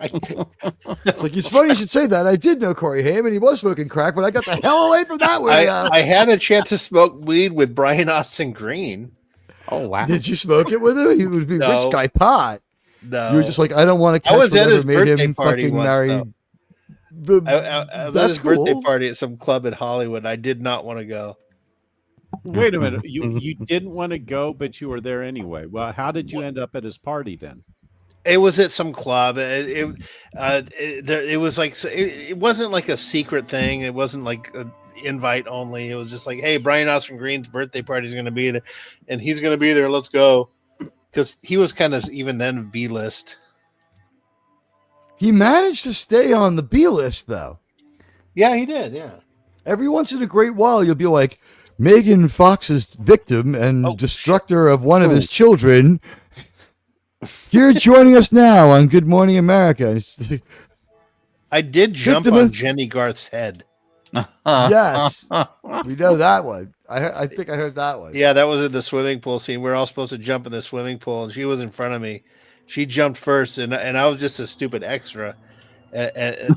Speaker 3: It's like, it's funny you should say that. I did know Corey Haim, and he was smoking crack, but I got the hell away from that way.
Speaker 1: I had a chance to smoke weed with Brian Austin Green.
Speaker 2: Oh wow.
Speaker 3: Did you smoke it with him? He would be
Speaker 1: No.
Speaker 3: rich guy pot.
Speaker 1: No,
Speaker 3: You were just like, I don't want to
Speaker 1: I
Speaker 3: catch
Speaker 1: was at
Speaker 3: whatever
Speaker 1: his
Speaker 3: made
Speaker 1: birthday
Speaker 3: him
Speaker 1: party
Speaker 3: fucking
Speaker 1: once,
Speaker 3: marry.
Speaker 1: though. I was at his
Speaker 3: That's cool.
Speaker 1: birthday party at some club in Hollywood. I did not want to go.
Speaker 5: Wait a minute. You didn't want to go, but you were there anyway. Well, how did you end up at his party then?
Speaker 1: It was at some club. It was like it wasn't like a secret thing. It wasn't like an invite only. It was just like, hey, Brian Austin Green's birthday party is going to be there, and he's going to be there. Let's go, because he was kind of even then B list.
Speaker 3: He managed to stay on the B list, though.
Speaker 1: Yeah, he did. Yeah.
Speaker 3: Every once in a great while, you'll be like, Megan Fox's victim and destructor of one of his children. You're joining us now on Good Morning America.
Speaker 1: I did jump
Speaker 3: Victim
Speaker 1: on
Speaker 3: of-
Speaker 1: Jenny Garth's head.
Speaker 3: Yes, we know that one. I think I heard that one.
Speaker 1: Yeah, that was in the swimming pool scene. We were all supposed to jump in the swimming pool, and she was in front of me. She jumped first, and I was just a stupid extra, in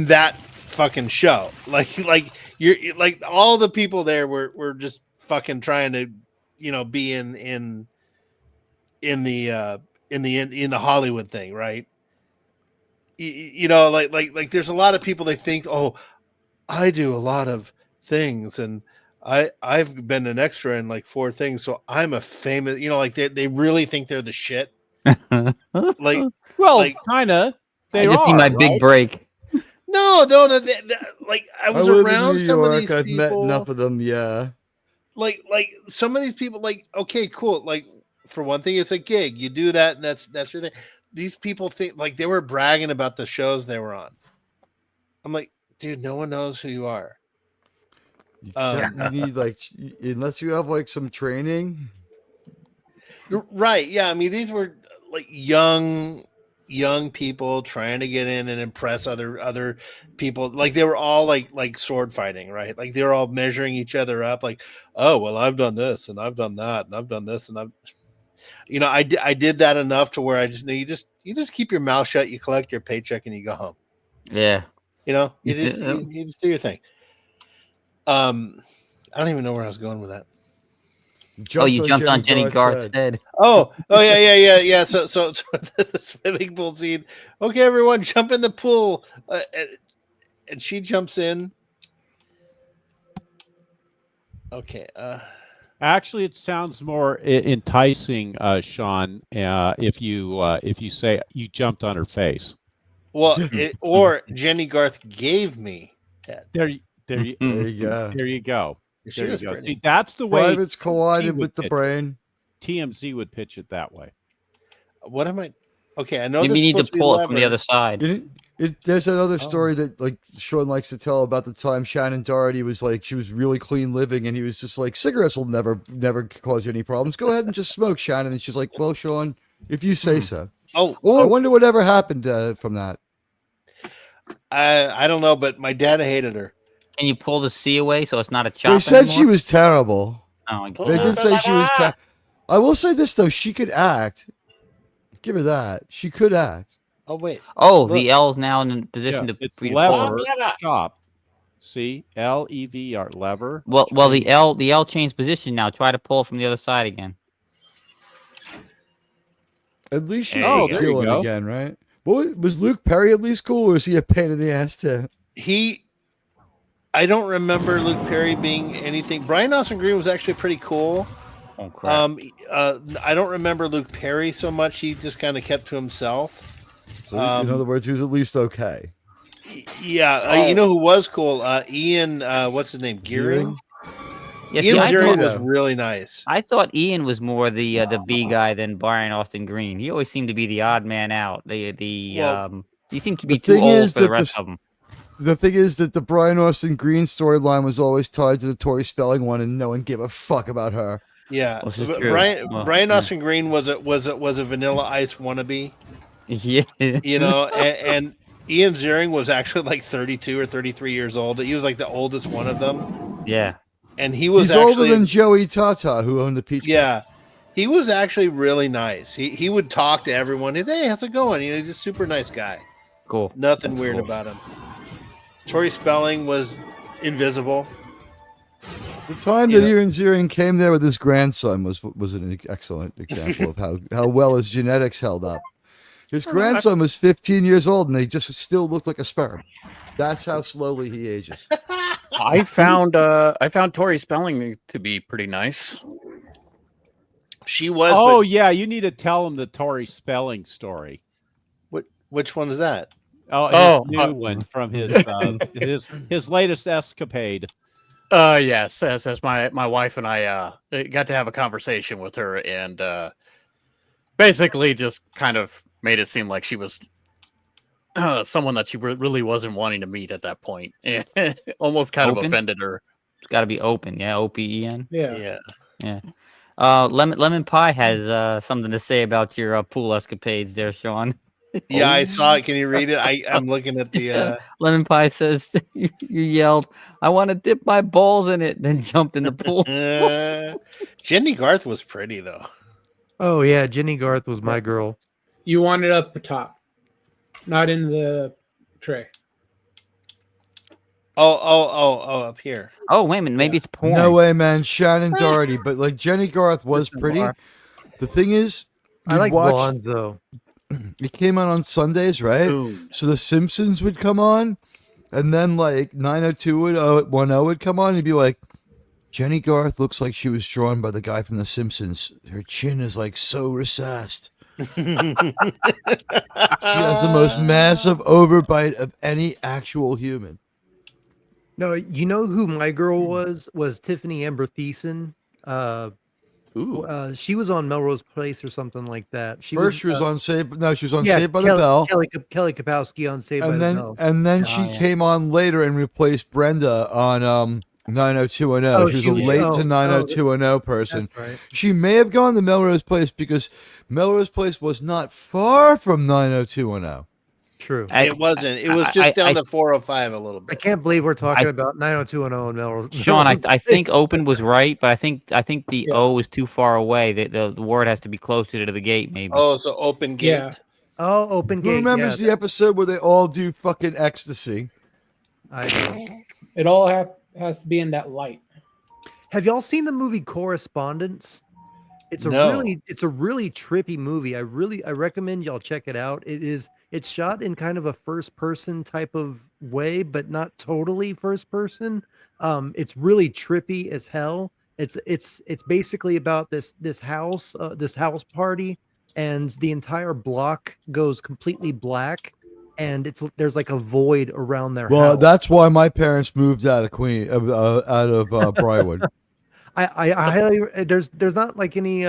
Speaker 1: that fucking show. Like you're like all the people there were just fucking trying to, be in the Hollywood thing, right? Like there's a lot of people, they think, oh, I do a lot of things, and I've been an extra in like 4 things, so I'm a famous, like they really think they're the shit. Like,
Speaker 5: Well,
Speaker 1: like,
Speaker 5: kind of.
Speaker 2: I just need my big break.
Speaker 1: no, like I was
Speaker 3: live in
Speaker 1: around
Speaker 3: New
Speaker 1: some of
Speaker 3: York.
Speaker 1: these
Speaker 3: I've
Speaker 1: people.
Speaker 3: met enough of them. Yeah.
Speaker 1: Like some of these people, like, okay, cool. Like, for one thing, it's a gig. You do that, and that's your thing. These people think, like, they were bragging about the shows they were on. I'm like, dude, no one knows who you are.
Speaker 3: You need, like, unless you have like some training.
Speaker 1: Right? Yeah. I mean, these were like young people trying to get in and impress other people. Like, they were all like sword fighting, right? Like, they were all measuring each other up. Like, oh, well, I've done this and I've done that and I've done this and I did that enough to where I just know you just keep your mouth shut. You collect your paycheck and you go home.
Speaker 2: Yeah.
Speaker 1: You just do your thing. I don't even know where I was going with that.
Speaker 2: You jumped on Jenny Garth's head.
Speaker 1: Oh yeah. So the swimming pool scene. Okay, everyone, jump in the pool, and she jumps in. Okay.
Speaker 5: Actually, it sounds more enticing, Sean, if you say you jumped on her face.
Speaker 1: Well, or Jenny Garth gave me head.
Speaker 5: There you
Speaker 3: go.
Speaker 5: There you go.
Speaker 1: She
Speaker 5: There you
Speaker 1: was
Speaker 5: go.
Speaker 1: pretty.
Speaker 5: See, that's the way
Speaker 3: Privates collided
Speaker 5: would
Speaker 3: with the
Speaker 5: pitch it.
Speaker 3: brain.
Speaker 5: TMZ would pitch it that way.
Speaker 1: What am I? Okay, I know
Speaker 2: Maybe
Speaker 1: this
Speaker 2: you
Speaker 1: is
Speaker 2: need to
Speaker 1: supposed be
Speaker 2: pull it from the
Speaker 1: lever.
Speaker 2: other side.
Speaker 3: There's another story that, like, Sean likes to tell about the time Shannon Doherty was like, she was really clean living, and he was just like, cigarettes will never cause you any problems. Go ahead and just smoke, Shannon. And she's like, well, Sean, if you say so.
Speaker 1: Oh,
Speaker 3: I wonder whatever happened from that.
Speaker 1: I don't know, but my dad hated her.
Speaker 2: Can you pull the C away so it's not a chop?
Speaker 3: They said she
Speaker 2: anymore?
Speaker 3: was terrible.
Speaker 2: Oh, my God.
Speaker 3: They did say she was terrible. I will say this, though. She could act. Give her that. She could act.
Speaker 1: Oh wait.
Speaker 2: Oh,
Speaker 1: Look.
Speaker 2: the L's now in a position
Speaker 5: Yeah,
Speaker 2: to
Speaker 5: it's
Speaker 2: for you to pull
Speaker 5: lever
Speaker 2: her.
Speaker 5: chop. See, LEVR lever.
Speaker 2: Well, the L changed position now. Try to pull from the other side again.
Speaker 3: At least she's
Speaker 2: Oh,
Speaker 5: there you
Speaker 3: Dylan
Speaker 5: go.
Speaker 3: again, right? What, was Luke Perry at least cool, or was he a pain in the ass too?
Speaker 1: I don't remember Luke Perry being anything. Brian Austin Green was actually pretty cool.
Speaker 2: Oh crap!
Speaker 1: I don't remember Luke Perry so much. He just kind of kept to himself.
Speaker 3: So, in other words, he was at least okay.
Speaker 1: Yeah, you know who was cool? Ian, what's his name? Gearing.
Speaker 2: Yeah, see,
Speaker 1: Ian
Speaker 2: I
Speaker 1: Gearing
Speaker 2: thought,
Speaker 1: was really nice.
Speaker 2: I thought Ian was more the B guy than Brian Austin Green. He always seemed to be the odd man out. He seemed to be too
Speaker 3: thing
Speaker 2: old
Speaker 3: is
Speaker 2: for the
Speaker 3: that
Speaker 2: rest of them.
Speaker 3: The thing is that the Brian Austin Green storyline was always tied to the Tori Spelling one, and no one gave a fuck about her.
Speaker 1: Yeah,
Speaker 2: This is
Speaker 1: but
Speaker 2: true.
Speaker 1: Brian
Speaker 2: Well,
Speaker 1: Austin Green was a Vanilla Ice wannabe.
Speaker 2: Yeah.
Speaker 1: You know, and Ian Ziering was actually like 32 or 33 years old. He was like the oldest one of them.
Speaker 2: Yeah.
Speaker 1: And he was
Speaker 3: He's
Speaker 1: actually
Speaker 3: older than Joey Tata, who owned the Peach.
Speaker 1: yeah. He was actually really nice. He would talk to everyone. He's, hey, how's it going? He's a super nice guy.
Speaker 2: Cool.
Speaker 1: Nothing weird about him. Tori Spelling was invisible.
Speaker 3: The time that Ian Ziering came there with his grandson was an excellent example of how well his genetics held up. His grandson was 15 years old, and they just still looked like a sperm. That's how slowly he ages.
Speaker 4: I found Tori Spelling to be pretty nice.
Speaker 1: She was.
Speaker 5: Oh yeah, you need to tell him the Tori Spelling story.
Speaker 1: Which one is that?
Speaker 5: Oh, his new one from his latest escapade.
Speaker 4: Yes, as my wife and I got to have a conversation with her, and basically just kind of made it seem like she was someone that she really wasn't wanting to meet at that point. Almost kind of offended her.
Speaker 2: It's got to be open, yeah. OPEN.
Speaker 7: Yeah.
Speaker 2: Lemon Pie has something to say about your pool escapades there, Sean.
Speaker 1: Yeah, I saw it. Can you read it? I'm looking at the.
Speaker 2: Lemon Pie says you yelled, "I want to dip my balls in it," then jumped in the pool.
Speaker 1: Jenny Garth was pretty though.
Speaker 6: Oh yeah, Jenny Garth was my girl.
Speaker 7: You want it up the top, not in the tray.
Speaker 1: Oh, up here.
Speaker 2: Oh, wait a minute. Maybe it's porn.
Speaker 3: No way, man. Shannon Doherty. But like Jenny Garth was pretty. The thing is,
Speaker 6: I like blondes though.
Speaker 3: It came out on Sundays, right?
Speaker 4: Ooh.
Speaker 3: So The Simpsons would come on, and then like 90210 would come on, and you'd be like, Jenny Garth looks like she was drawn by the guy from The Simpsons. Her chin is like so recessed. She has the most massive overbite of any actual human.
Speaker 6: No, you know who my girl was Tiffany Amber Thiessen. She was on Melrose Place or something like that. She was on
Speaker 3: Saved. No, she was on Saved by the Bell.
Speaker 6: Kelly Kapowski on Saved by the Bell.
Speaker 3: And then she came on later and replaced Brenda on 90210. She was a late to 90210 person.
Speaker 6: Right.
Speaker 3: She may have gone to Melrose Place because Melrose Place was not far from 90210.
Speaker 6: True.
Speaker 1: It wasn't. It was just down the 405 a little bit.
Speaker 6: I can't believe we're talking about 90210 and Melrose.
Speaker 2: Sean, I think open was right, but I think the O was too far away. The word has to be closer to the gate, maybe.
Speaker 1: Oh, so open gate.
Speaker 7: Yeah.
Speaker 6: Oh, open gate.
Speaker 3: Who remembers the episode where they all do fucking ecstasy?
Speaker 6: I know.
Speaker 7: It all has to be in that light.
Speaker 6: Have y'all seen the movie Correspondence? It's a really trippy movie. I recommend y'all check it out. It's shot in kind of a first person type of way, but not totally first person. It's really trippy as hell. It's basically about this house party, and the entire block goes completely black, and there's like a void around their house.
Speaker 3: Well, that's why my parents moved out of Briarwood.
Speaker 6: I highly there's not like any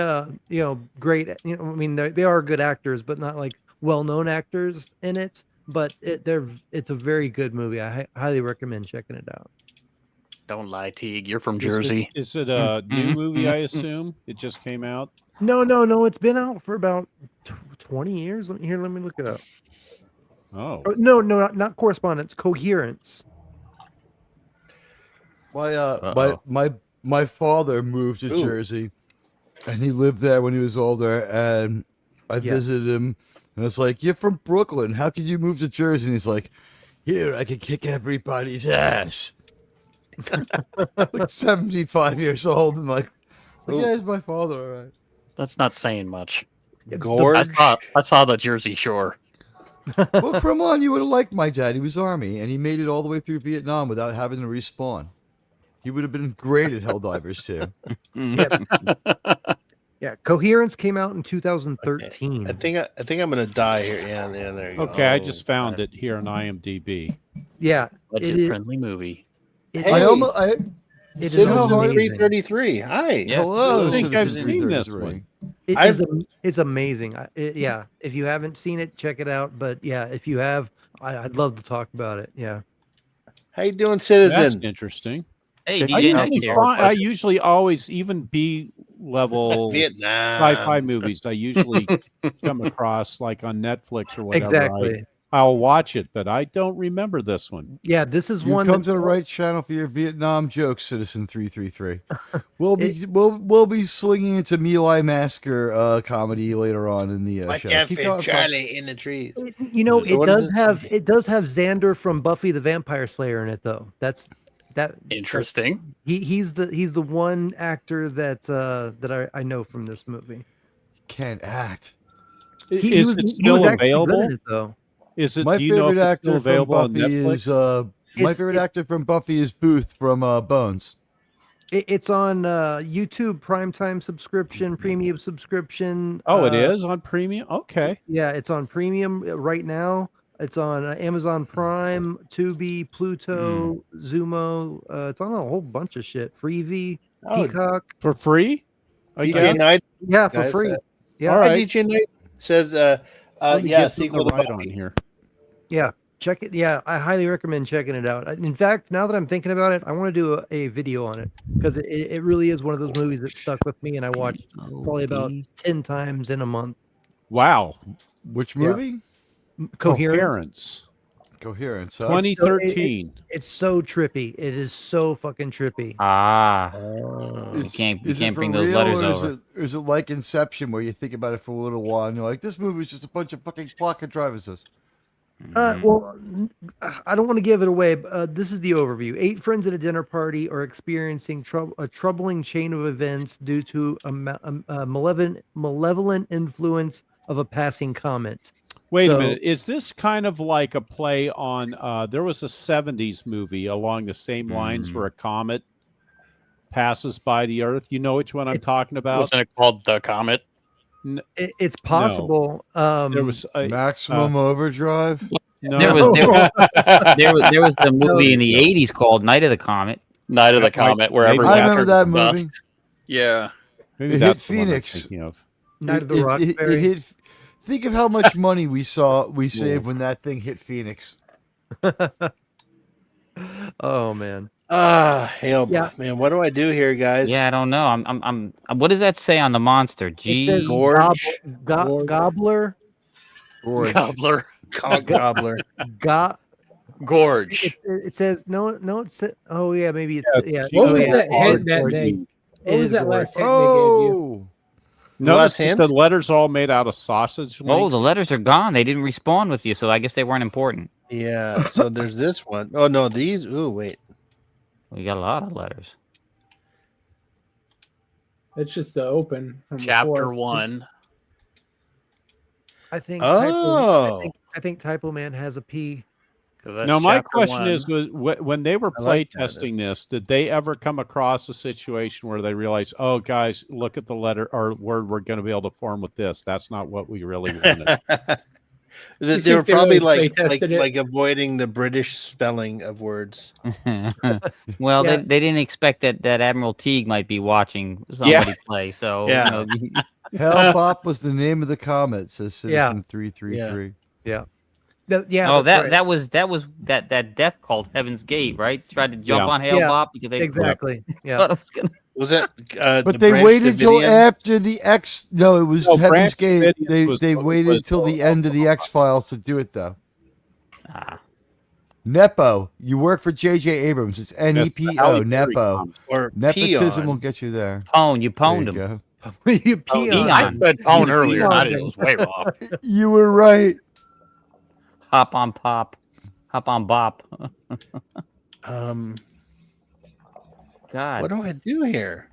Speaker 6: great I mean they are good actors, but not like well-known actors in it, but it's a very good movie. I highly recommend checking it out.
Speaker 4: Don't lie, Teague. You're from Jersey.
Speaker 5: Is it a new movie? I assume it just came out.
Speaker 6: No, it's been out for about 20 years. Let me look it up.
Speaker 5: Oh
Speaker 6: no, not Correspondence, Coherence.
Speaker 3: My father moved to Jersey, and he lived there when he was older, and I visited him, and it's like, you're from Brooklyn. How could you move to Jersey? And he's like, here, I can kick everybody's ass. Like 75 years old, and like yeah, he's my father, all right.
Speaker 4: That's not saying much.
Speaker 1: Gorge.
Speaker 4: I saw the Jersey Shore.
Speaker 3: Well, come on, you would have liked my dad. He was Army, and he made it all the way through Vietnam without having to respawn. He would have been great at Helldivers too.
Speaker 6: Yeah, Coherence came out in 2013.
Speaker 1: Okay. I think I'm gonna die here. Yeah, there you go.
Speaker 5: okay, I just found it here on IMDb.
Speaker 6: Yeah,
Speaker 4: Budget-friendly movie.
Speaker 6: It
Speaker 1: Hey,
Speaker 6: is
Speaker 1: Citizen
Speaker 6: amazing.
Speaker 1: 333. Hi.
Speaker 2: Yeah.
Speaker 3: Hello,
Speaker 5: I think I've
Speaker 3: Citizen
Speaker 5: seen this
Speaker 3: 333.
Speaker 5: one.
Speaker 6: It's amazing. Yeah, if you haven't seen it, check it out. But yeah, if you have, I'd love to talk about it. Yeah.
Speaker 1: How you doing,
Speaker 5: That's
Speaker 1: Citizen?
Speaker 2: Hey,
Speaker 5: interesting.
Speaker 2: DJ
Speaker 5: I usually always even B level
Speaker 1: Vietnam.
Speaker 5: sci-fi movies. I usually come across like on Netflix or whatever.
Speaker 6: Exactly.
Speaker 5: I'll watch it, but I don't remember this one.
Speaker 6: Yeah, this is
Speaker 3: You
Speaker 6: one
Speaker 3: come
Speaker 6: that
Speaker 3: to the right channel for your Vietnam jokes, Citizen 333. We'll be
Speaker 6: It-
Speaker 3: we'll be slinging into My Lai Massacre comedy later on in the
Speaker 1: I
Speaker 3: show.
Speaker 1: can't
Speaker 3: Keep
Speaker 1: fit
Speaker 3: going, Frank.
Speaker 1: Charlie in the trees.
Speaker 6: you know,
Speaker 1: So what does
Speaker 6: it does have Xander from Buffy the Vampire Slayer in it though. That
Speaker 4: Interesting.
Speaker 6: he's the one actor that I know from this movie.
Speaker 3: Can't act.
Speaker 6: He
Speaker 5: Is
Speaker 6: was
Speaker 5: it
Speaker 6: he
Speaker 5: still
Speaker 6: was actually good
Speaker 5: available?
Speaker 6: in it though.
Speaker 5: Is it?
Speaker 3: My
Speaker 5: Do you know
Speaker 3: favorite
Speaker 5: if it's still
Speaker 3: actor from
Speaker 5: available on
Speaker 3: Buffy
Speaker 5: Netflix?
Speaker 3: is my
Speaker 6: It's-
Speaker 3: favorite
Speaker 6: it-
Speaker 3: actor from Buffy is Booth from Bones.
Speaker 6: It's on YouTube Primetime subscription, premium subscription.
Speaker 5: Oh, it is on premium. Okay.
Speaker 6: Yeah, it's on premium right now. It's on Amazon Prime, Tubi, Pluto, Zumo. It's on a whole bunch of shit. Freevee,
Speaker 1: Oh,
Speaker 6: Peacock.
Speaker 5: For free? I
Speaker 1: DJ
Speaker 5: guess.
Speaker 1: Knight?
Speaker 6: Yeah, for
Speaker 1: Guys,
Speaker 6: free. Yeah,
Speaker 5: All
Speaker 1: Hi,
Speaker 5: right.
Speaker 1: DJ Knight says,
Speaker 5: Let me
Speaker 1: yeah,
Speaker 5: get
Speaker 1: sequel
Speaker 5: the
Speaker 1: to
Speaker 5: right
Speaker 1: Buffy.
Speaker 5: on here.
Speaker 6: yeah. Check it. Yeah, I highly recommend checking it out. In fact, now that I'm thinking about it, I want to do a video on it because it really is one of those movies that stuck with me, and I watched probably about 10 times in a month.
Speaker 5: Wow.
Speaker 3: Which
Speaker 6: Yeah.
Speaker 3: movie?
Speaker 6: Coherence.
Speaker 3: Coherence. Huh?
Speaker 5: 2013.
Speaker 6: It's so trippy. It is so fucking trippy.
Speaker 2: Ah, you
Speaker 3: It's-
Speaker 2: can't
Speaker 3: is it for
Speaker 2: bring those
Speaker 3: real,
Speaker 2: letters
Speaker 3: or
Speaker 2: over.
Speaker 3: is it like Inception where you think about it for a little while and you're like, this movie is just a bunch of fucking plot contrivances.
Speaker 6: Well, I don't want to give it away. But, this is the overview. 8 friends at a dinner party are experiencing a troubling chain of events due to a malevolent influence of a passing comet.
Speaker 5: Wait a
Speaker 6: So-
Speaker 5: minute. Is this kind of like a play on there was a 70s movie along the same lines where a comet passes by the earth? You know which one I'm talking about?
Speaker 4: Wasn't it called The Comet?
Speaker 6: It's possible.
Speaker 5: There was
Speaker 3: Maximum Overdrive.
Speaker 5: no.
Speaker 2: There was the movie in the '80s called Night of the Comet.
Speaker 4: Night of the
Speaker 5: That might-
Speaker 4: Comet, where
Speaker 5: maybe-
Speaker 4: everyone
Speaker 3: I remember
Speaker 4: turned
Speaker 3: that
Speaker 4: to
Speaker 3: movie.
Speaker 4: dust. Yeah.
Speaker 5: Maybe
Speaker 3: It
Speaker 5: that's
Speaker 3: hit
Speaker 5: the one I'm
Speaker 3: Phoenix.
Speaker 5: thinking of.
Speaker 6: Night of the
Speaker 3: It
Speaker 6: Roxbury.
Speaker 3: hit. Think of how much money we saved when that thing hit Phoenix.
Speaker 6: Oh man.
Speaker 1: Hell,
Speaker 6: Yeah.
Speaker 1: man, what do I do here, guys?
Speaker 2: Yeah, I don't know. I'm. What does that say on the monster?
Speaker 6: It
Speaker 2: G.
Speaker 6: says
Speaker 1: Gorge.
Speaker 7: Gorge.
Speaker 6: Gobbler.
Speaker 3: Gorge.
Speaker 4: Gobbler.
Speaker 1: Gobbler.
Speaker 4: Gorge.
Speaker 6: It says no. It says, oh yeah, maybe it's
Speaker 5: Yeah,
Speaker 6: yeah.
Speaker 7: What
Speaker 6: oh,
Speaker 7: was
Speaker 6: yeah.
Speaker 7: that
Speaker 5: Gorge,
Speaker 7: hint that
Speaker 5: Gorge.
Speaker 7: they?
Speaker 6: It
Speaker 7: What was
Speaker 6: is
Speaker 7: that
Speaker 6: Gorge.
Speaker 7: last hint they gave you?
Speaker 3: Oh,
Speaker 5: Notice
Speaker 1: last
Speaker 5: that
Speaker 1: hint?
Speaker 5: the letters all made out of sausage
Speaker 2: Oh,
Speaker 5: links.
Speaker 2: the letters are gone. They didn't respawn with you, so I guess they weren't important.
Speaker 1: Yeah, so there's this one. Oh, no, these. Ooh, wait.
Speaker 2: We got a lot of letters.
Speaker 7: It's just the open from
Speaker 4: Chapter
Speaker 7: before.
Speaker 4: 1.
Speaker 6: I think.
Speaker 1: Oh.
Speaker 6: I think Typoman has a P.
Speaker 4: 'Cause that's
Speaker 5: Now, my
Speaker 4: chapter
Speaker 5: question
Speaker 4: 1.
Speaker 5: is, when they were
Speaker 1: I
Speaker 5: play
Speaker 1: like that.
Speaker 5: testing this, did they ever come across a situation where they realized, oh, guys, look at the letter or word we're going to be able to form with this? That's not what we really wanted.
Speaker 1: They
Speaker 7: think
Speaker 1: were
Speaker 7: they
Speaker 1: probably
Speaker 7: really
Speaker 1: like
Speaker 7: play-tested it?
Speaker 1: like avoiding the British spelling of words.
Speaker 2: Well,
Speaker 6: Yeah.
Speaker 2: they didn't expect that Admiral Teague might be watching somebody play. So
Speaker 1: Yeah.
Speaker 3: Hell Bop was the name of the comet, says
Speaker 6: Yeah.
Speaker 3: Citizen 333.
Speaker 6: Yeah.
Speaker 2: oh,
Speaker 6: that's right.
Speaker 2: that was that death called Heaven's Gate, right? Tried to jump
Speaker 5: Yeah.
Speaker 2: on Hale
Speaker 6: Yeah,
Speaker 2: Bopp because they
Speaker 6: exactly. Yeah.
Speaker 2: thought it was gonna.
Speaker 1: Was it?
Speaker 3: But they waited until after the X. No, it was
Speaker 5: No,
Speaker 3: Heaven's
Speaker 5: Branch
Speaker 3: Gate.
Speaker 5: Davidian
Speaker 3: They
Speaker 5: was
Speaker 3: waited till the end of the X Files to do it, though.
Speaker 2: Ah,
Speaker 3: Nepo, you work for J.J. Abrams. It's N-E-P-O, Nepo.
Speaker 1: or
Speaker 3: Nepotism
Speaker 1: peon.
Speaker 3: will get you there.
Speaker 2: Pone, you
Speaker 3: There
Speaker 2: pwned
Speaker 3: you
Speaker 2: him.
Speaker 3: go.
Speaker 6: You pee on.
Speaker 2: Eon.
Speaker 4: I said Pone earlier.
Speaker 6: Eon.
Speaker 4: Not it was way off.
Speaker 3: You were right.
Speaker 2: Hop on pop, hop on bop.
Speaker 1: Um,
Speaker 2: God.
Speaker 1: what do I do here?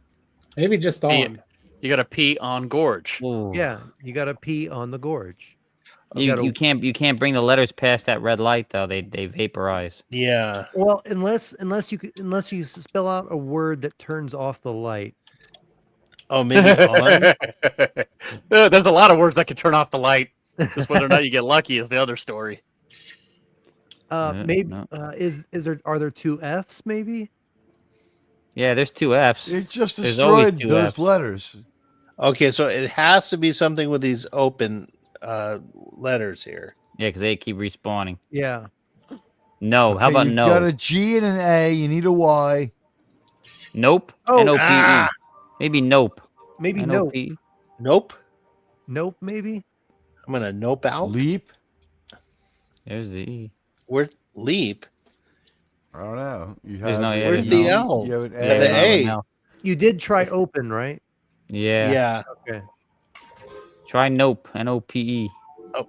Speaker 7: Maybe just on.
Speaker 4: You got to pee on Gorge.
Speaker 2: Ooh.
Speaker 6: Yeah, you got to pee on the gorge.
Speaker 2: You can't bring the letters past that red light though. They vaporize.
Speaker 1: Yeah.
Speaker 6: Well, unless you spell out a word that turns off the light.
Speaker 1: Oh, maybe on.
Speaker 4: There's a lot of words that can turn off the light. Just whether or not you get lucky is the other story.
Speaker 6: Maybe
Speaker 2: no.
Speaker 6: are there 2 F's? Maybe.
Speaker 2: Yeah, there's 2 F's.
Speaker 3: It just
Speaker 2: There's always
Speaker 3: destroyed
Speaker 2: 2
Speaker 3: those
Speaker 2: Fs.
Speaker 3: letters.
Speaker 1: Okay, so it has to be something with these open letters here.
Speaker 2: Yeah, because they keep respawning.
Speaker 6: Yeah.
Speaker 2: No. How
Speaker 3: Okay,
Speaker 2: about
Speaker 3: you've
Speaker 2: no?
Speaker 3: got a G and an A. You need a Y.
Speaker 2: Nope.
Speaker 6: Oh,
Speaker 2: N-O-P-E. Maybe nope.
Speaker 6: Maybe nope.
Speaker 2: N-O-P.
Speaker 1: Nope.
Speaker 6: Nope. Maybe.
Speaker 1: I'm gonna nope out.
Speaker 3: Leap.
Speaker 2: There's the E.
Speaker 1: Where's leap?
Speaker 3: I don't know. You
Speaker 2: There's
Speaker 3: have
Speaker 2: no- yeah,
Speaker 1: Where's
Speaker 2: there's
Speaker 1: the
Speaker 2: no-
Speaker 1: L?
Speaker 3: You have an
Speaker 1: Yeah, the
Speaker 2: no,
Speaker 1: A.
Speaker 2: no.
Speaker 6: You did try open, right?
Speaker 2: Yeah.
Speaker 1: Yeah.
Speaker 6: Okay.
Speaker 2: Try nope. N-O-P-E.
Speaker 1: Oh,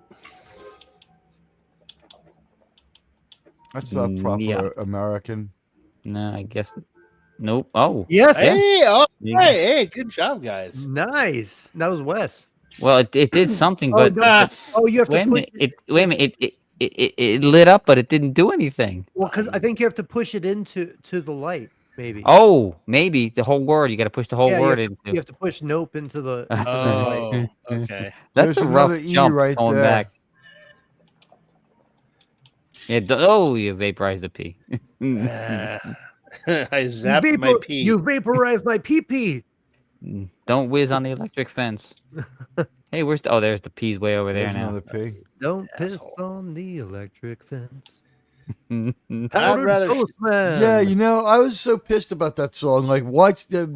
Speaker 3: That's not proper
Speaker 2: Yeah.
Speaker 3: American.
Speaker 2: No, I guess. Nope. Oh.
Speaker 6: Yes.
Speaker 1: hey, all
Speaker 2: Yeah.
Speaker 1: right. Hey, good job, guys.
Speaker 6: Nice. That was Wes.
Speaker 2: Well, it did something,
Speaker 6: Oh,
Speaker 2: but
Speaker 6: don't- oh, you have
Speaker 2: wait
Speaker 6: to
Speaker 2: a
Speaker 6: push
Speaker 2: minute. Wait a minute. It lit up, but it didn't do anything.
Speaker 6: Well, because I think you have to push it into the light, maybe.
Speaker 2: Oh, maybe the whole word. You got to push the whole
Speaker 6: yeah,
Speaker 2: word
Speaker 6: you
Speaker 2: into.
Speaker 6: have to push nope into the light.
Speaker 1: Oh, okay.
Speaker 2: That's
Speaker 3: There's
Speaker 2: a rough
Speaker 3: another E
Speaker 2: jump
Speaker 3: right
Speaker 2: going
Speaker 3: there.
Speaker 2: back. Yeah. Oh, you vaporized the P.
Speaker 1: I zapped my pee.
Speaker 6: You vaporized my pee.
Speaker 2: Don't whiz on the electric fence. Hey, where's the? Oh, there's the P's way over there
Speaker 3: There's
Speaker 2: now.
Speaker 3: another P.
Speaker 6: Don't piss
Speaker 1: Asshole.
Speaker 6: on the electric fence.
Speaker 1: I'd
Speaker 6: Powdered
Speaker 1: rather.
Speaker 6: Toastman.
Speaker 3: Yeah, you know, I was so pissed about that song. Like,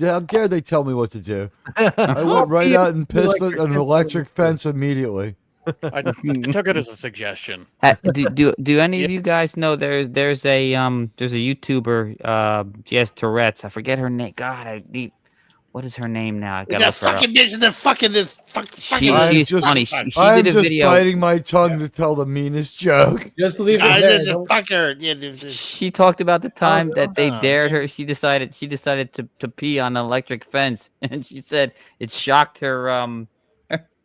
Speaker 3: how dare they tell me what to do? I went right out and pissed on an electric fence immediately.
Speaker 4: I took it as a suggestion.
Speaker 2: Do any of
Speaker 1: Yeah.
Speaker 2: you guys know there's a YouTuber she has Tourette's. I forget her name. God, what is her name now? I
Speaker 1: Is
Speaker 2: gotta
Speaker 1: that
Speaker 2: look her up.
Speaker 1: fucking this? The fucking this? Fucking.
Speaker 3: I'm
Speaker 2: She's
Speaker 3: just-
Speaker 2: funny. She
Speaker 3: I'm
Speaker 2: did a
Speaker 3: just
Speaker 2: video.
Speaker 3: biting my tongue to tell the meanest joke.
Speaker 7: Just leave it
Speaker 1: I
Speaker 7: there.
Speaker 1: just
Speaker 7: Don't-
Speaker 1: fucker. Yeah, this-
Speaker 2: She talked about the time that they
Speaker 1: oh,
Speaker 2: dared
Speaker 1: man.
Speaker 2: her. She decided to pee on an electric fence, and she said it shocked her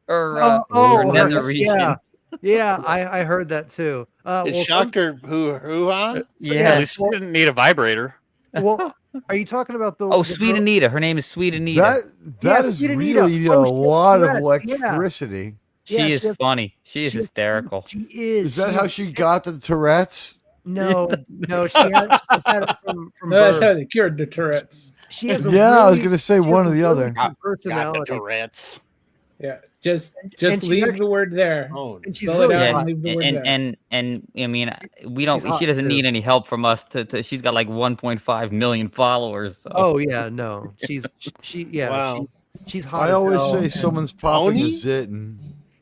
Speaker 2: her nether region.
Speaker 6: Yeah, I heard that too.
Speaker 1: It shocked her. Hoo-ha?
Speaker 2: Yeah.
Speaker 4: At least she didn't need a vibrator.
Speaker 6: Well, are you talking about the?
Speaker 2: Oh,
Speaker 6: the
Speaker 2: Sweet
Speaker 6: girl-
Speaker 2: Anita. Her name is Sweet Anita.
Speaker 3: That
Speaker 6: Yeah,
Speaker 3: is
Speaker 6: Sweet Anita.
Speaker 3: really
Speaker 6: Oh,
Speaker 3: a
Speaker 6: she has
Speaker 3: lot of
Speaker 6: Tourette's, yeah.
Speaker 3: electricity.
Speaker 2: She
Speaker 6: yeah,
Speaker 2: is
Speaker 6: she has-
Speaker 2: funny. She is
Speaker 6: she has-
Speaker 2: hysterical.
Speaker 6: She is.
Speaker 3: Is that how she got the Tourette's?
Speaker 6: No, she had it from
Speaker 7: No, that's how
Speaker 6: birth.
Speaker 7: they cured the Tourette's.
Speaker 6: She has a
Speaker 3: Yeah, I was
Speaker 6: really-
Speaker 3: gonna say
Speaker 6: she has
Speaker 3: one
Speaker 6: a
Speaker 3: or the
Speaker 6: really
Speaker 3: other.
Speaker 6: good
Speaker 4: Got the
Speaker 6: personality.
Speaker 4: Tourette's.
Speaker 7: Yeah, just
Speaker 6: and she
Speaker 7: leave
Speaker 6: actually-
Speaker 7: the word there.
Speaker 1: Oh,
Speaker 6: And she's
Speaker 7: Spell
Speaker 6: really
Speaker 7: it out
Speaker 2: Yeah,
Speaker 7: and leave the word there.
Speaker 2: and I mean, we don't.
Speaker 6: She's hot,
Speaker 2: She doesn't
Speaker 6: too.
Speaker 2: need any help from us. She's got like 1.5 million followers. So.
Speaker 6: Oh yeah, no, she yeah.
Speaker 1: Wow.
Speaker 6: She's hot.
Speaker 3: I
Speaker 6: as
Speaker 3: always
Speaker 6: hell.
Speaker 3: say someone's popping
Speaker 1: Pony?
Speaker 3: a zit and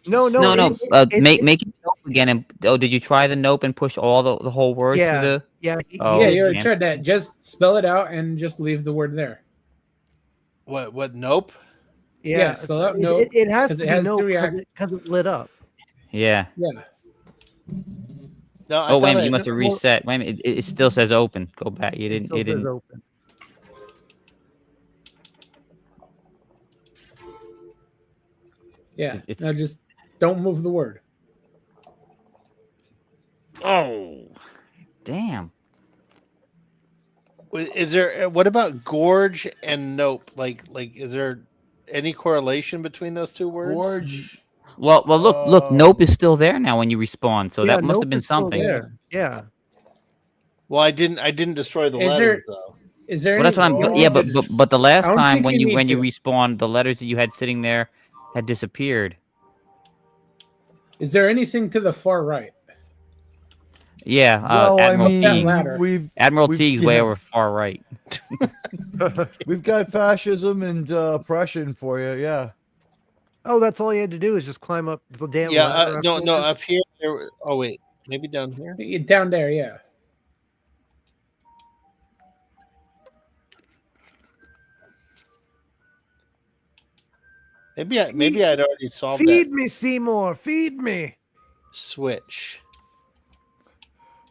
Speaker 6: no.
Speaker 2: No.
Speaker 6: it-
Speaker 2: Make it nope again. And did you try the nope and push all the whole word
Speaker 6: Yeah.
Speaker 2: to the?
Speaker 6: Yeah,
Speaker 2: Oh,
Speaker 7: Yeah, you already
Speaker 2: man.
Speaker 7: tried that. Just spell it out and just leave the word there.
Speaker 1: what? Nope.
Speaker 7: Yeah, spell out
Speaker 6: it,
Speaker 7: nope,
Speaker 6: it has
Speaker 7: 'cause
Speaker 6: to
Speaker 7: it
Speaker 6: be
Speaker 7: has to
Speaker 6: no
Speaker 7: react.
Speaker 6: because it lit up.
Speaker 2: Yeah.
Speaker 7: Yeah.
Speaker 1: No. I
Speaker 2: Oh wait a
Speaker 1: thought
Speaker 2: minute,
Speaker 1: I-
Speaker 2: you must have reset. Wait a minute, it still says open. Go back. You
Speaker 6: It
Speaker 2: didn't.
Speaker 6: still
Speaker 2: You
Speaker 6: says
Speaker 2: didn't.
Speaker 6: open.
Speaker 7: Yeah.
Speaker 2: It's-
Speaker 7: Now just don't move the word.
Speaker 2: Oh, damn.
Speaker 1: Is there? What about gorge and nope? Like, is there any correlation between those two words?
Speaker 3: Gorge.
Speaker 2: Well, look. Nope is still there now when you respawn. So
Speaker 6: Yeah,
Speaker 2: that must
Speaker 6: nope
Speaker 2: have been
Speaker 6: is still
Speaker 2: something.
Speaker 6: there. Yeah.
Speaker 1: Well, I didn't destroy the
Speaker 7: Is
Speaker 1: letters though.
Speaker 7: Is there
Speaker 2: Well, that's what
Speaker 7: any,
Speaker 2: I'm. Yeah, but the last
Speaker 7: I don't
Speaker 2: time
Speaker 7: think
Speaker 2: when
Speaker 7: you
Speaker 2: you
Speaker 7: need to.
Speaker 2: respawned, the letters that you had sitting there had disappeared.
Speaker 7: is there anything to the far right?
Speaker 2: Yeah.
Speaker 3: Well, I
Speaker 2: Admiral
Speaker 3: mean,
Speaker 2: Teague.
Speaker 7: ladder.
Speaker 2: Admiral
Speaker 3: we've-
Speaker 2: Teague's way
Speaker 3: yeah.
Speaker 2: over far right.
Speaker 3: We've got fascism and oppression for you. Yeah.
Speaker 6: Oh, that's all you had to do is just climb up the damn
Speaker 1: Yeah.
Speaker 6: ladder
Speaker 1: No.
Speaker 6: afterwards.
Speaker 1: Up here. Oh wait. Maybe down here.
Speaker 7: Down there, yeah.
Speaker 1: Maybe I'd already solved
Speaker 6: Feed
Speaker 1: that
Speaker 6: me, Seymour. Feed me.
Speaker 1: switch.